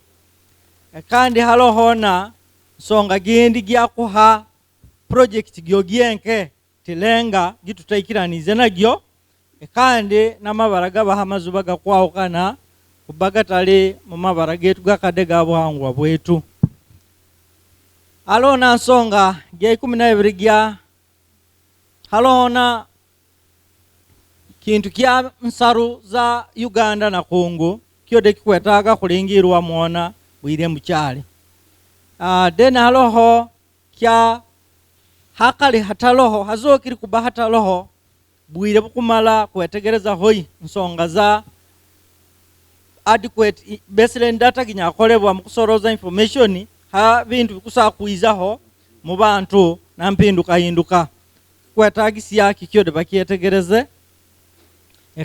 kandi halo hona songa gendi gyakuha project gyogyenke Tilenga gitutaikiranize nagyo kandi namabaraga bahamazuba gakwaho kana kubagatale mu mabara getu gakadega buhangwa bwetu alona nsonga gya 12 gya halona kintu kya nsaru za Uganda na Congo kyode kikwetaga kulingirwa muona bwire mukyale then haloho kya hakali hataloho hazokiri kuba hataloho bwire bukumala kwetegereza hoyi nsonga za adequate baseline data ginyakolebwa mukusoroza information ha bintu bikusa kuizaho mu bantu na mpinduka hinduka kwetagisia kikyode bakietegereze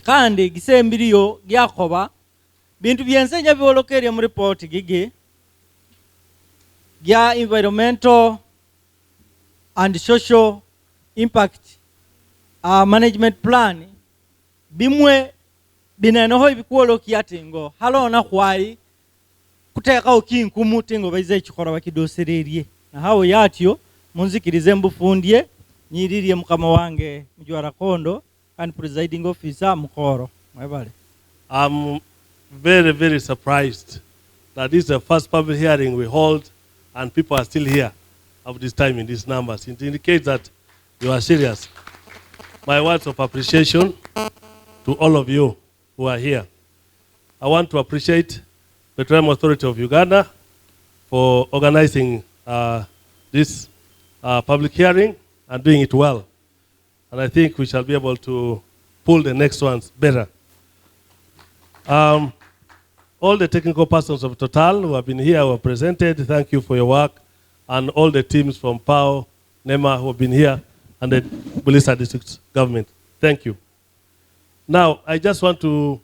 kandi gisembiriyo gyakoba bintu byensenya byolokerie mu report gigi gya environmental and social impact management plan bimwe binenoho ibikuolo kiatingo halona kwai kuteka okinkumu tingo baize ekikora bakidosererie na hawo yatyo munzikirize mbufundye nyiririe mukama wange mjwara kondo and presiding officer mukoro mwebale. I'm very, very surprised that this is the first public hearing we hold and people are still here of this time in these numbers. It indicates that you are serious. My words of appreciation to all of you who are here. I want to appreciate the Petroleum Authority of Uganda for organizing this public hearing and doing it well. And I think we shall be able to pull the next ones better. All the technical persons of Total who have been here, who have presented, thank you for your work. And all the teams from PAO, NEMA who have been here, and the Buliisa District Government. Thank you. Now, I just want to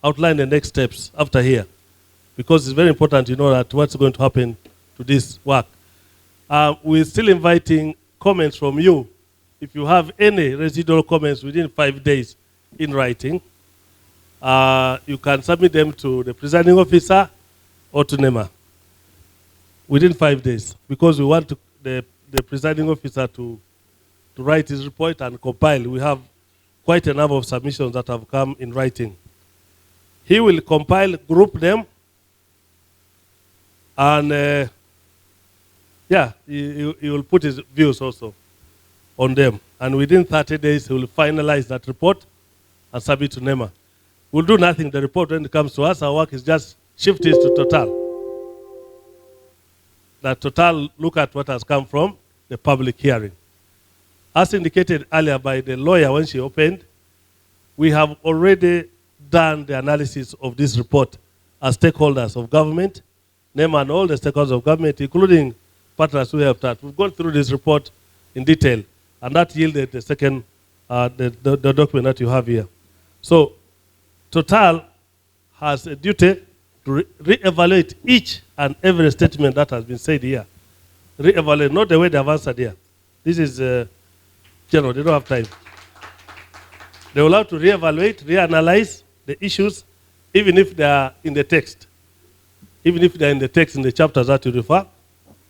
outline the next steps after here, because it's very important to know that what's going to happen to this work. We're still inviting comments from you. If you have any residual comments within 5 days in writing, you can submit them to the presiding officer or to NEMA within 5 days, because we want the presiding officer to write his report and compile. We have quite a number of submissions that have come in writing. He will compile, group them, and he will put his views also on them. And within 30 days, he will finalize that report and submit to NEMA. We'll do nothing. The report, when it comes to us, our work is just shift it to Total. That Total look at what has come from the public hearing. As indicated earlier by the lawyer when she opened, we have already done the analysis of this report as stakeholders of government, NEMA and all the stakeholders of government, including partners who have that. We've gone through this report in detail, and that yielded the second, the document that you have here. So, Total has a duty to re-evaluate each and every statement that has been said here. Re-evaluate, not the way they have answered here. This is general, they don't have time. They will have to re-evaluate, re-analyze the issues, even if they are in the text. Even if they are in the text in the chapters that you refer,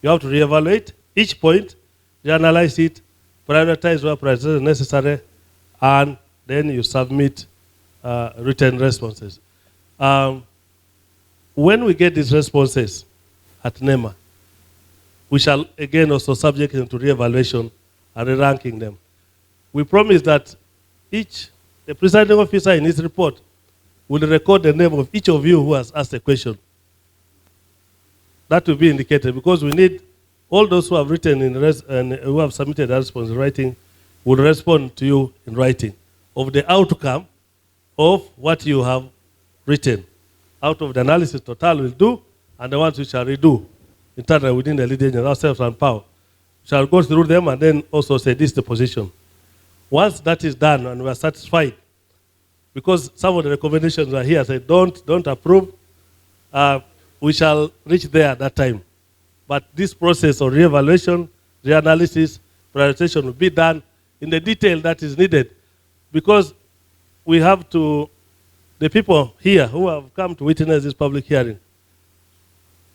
you have to re-evaluate each point, re-analyze it, prioritize where prioritization is necessary, and then you submit written responses. When we get these responses at NEMA, we shall again also subject them to re-evaluation and re-ranking them. We promise that the presiding officer in his report will record the name of each of you who has asked a question. That will be indicated, because we need all those who have written and who have submitted a response in writing will respond to you in writing of the outcome of what you have written. Out of the analysis Total will do, and the ones we shall redo internally within the lead agency, ourselves and PAO. We shall go through them and then also say this is the position. Once that is done and we are satisfied, because some of the recommendations are here, say don't approve, we shall reach there at that time. But this process of re-evaluation, re-analysis, prioritization will be done in the detail that is needed, because we have to, the people here who have come to witness this public hearing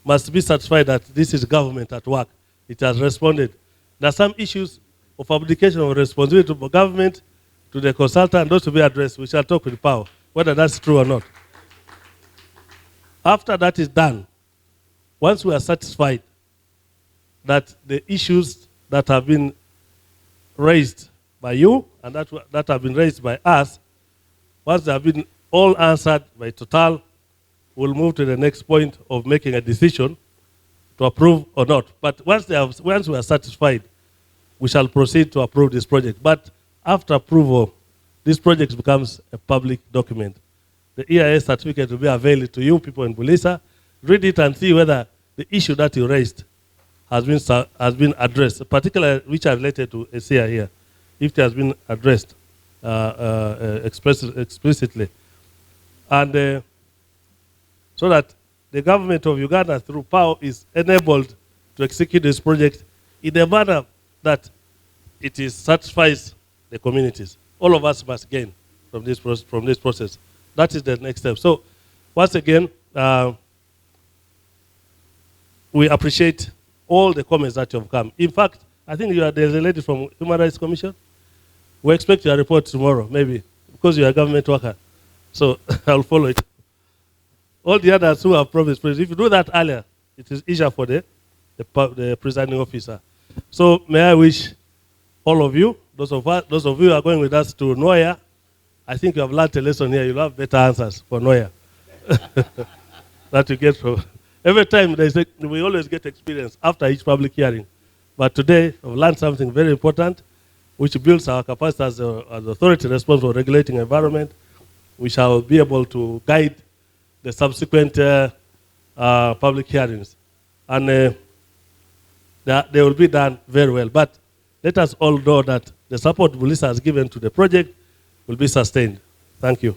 must be satisfied that this is government at work. It has responded. There are some issues of abdication of responsibility to government, to the consultant, those to be addressed. We shall talk with PAO, whether that's true or not. After that is done, once we are satisfied that the issues that have been raised by you and that have been raised by us, once they have been all answered by Total, we'll move to the next point of making a decision to approve or not. But once we are satisfied, we shall proceed to approve this project. But after approval, this project becomes a public document. The EIS certificate will be available to you people in Buliisa. Read it and see whether the issue that you raised has been addressed, particularly which are related to ESIA here, if it has been addressed explicitly. And so that the government of Uganda through PAO is enabled to execute this project in a manner that it satisfies the communities. All of us must gain from this process. That is the next step. So once again, we appreciate all the comments that have come. In fact, I think there's a lady from Human Rights Commission. We expect your report tomorrow, maybe, because you're a government worker. So I'll follow it. All the others who have promised, if you do that earlier, it is easier for the presiding officer. So may I wish all of you, those of you who are going with us to Nwoya, I think you have learned a lesson here. You'll have better answers for Nwoya. That you get from. Every time we always get experience after each public hearing. But today, we've learned something very important, which builds our capacity as the authority responsible for regulating environment. We shall be able to guide the subsequent public hearings. And they will be done very well. But let us all know that the support Buliisa has given to the project will be sustained. Thank you.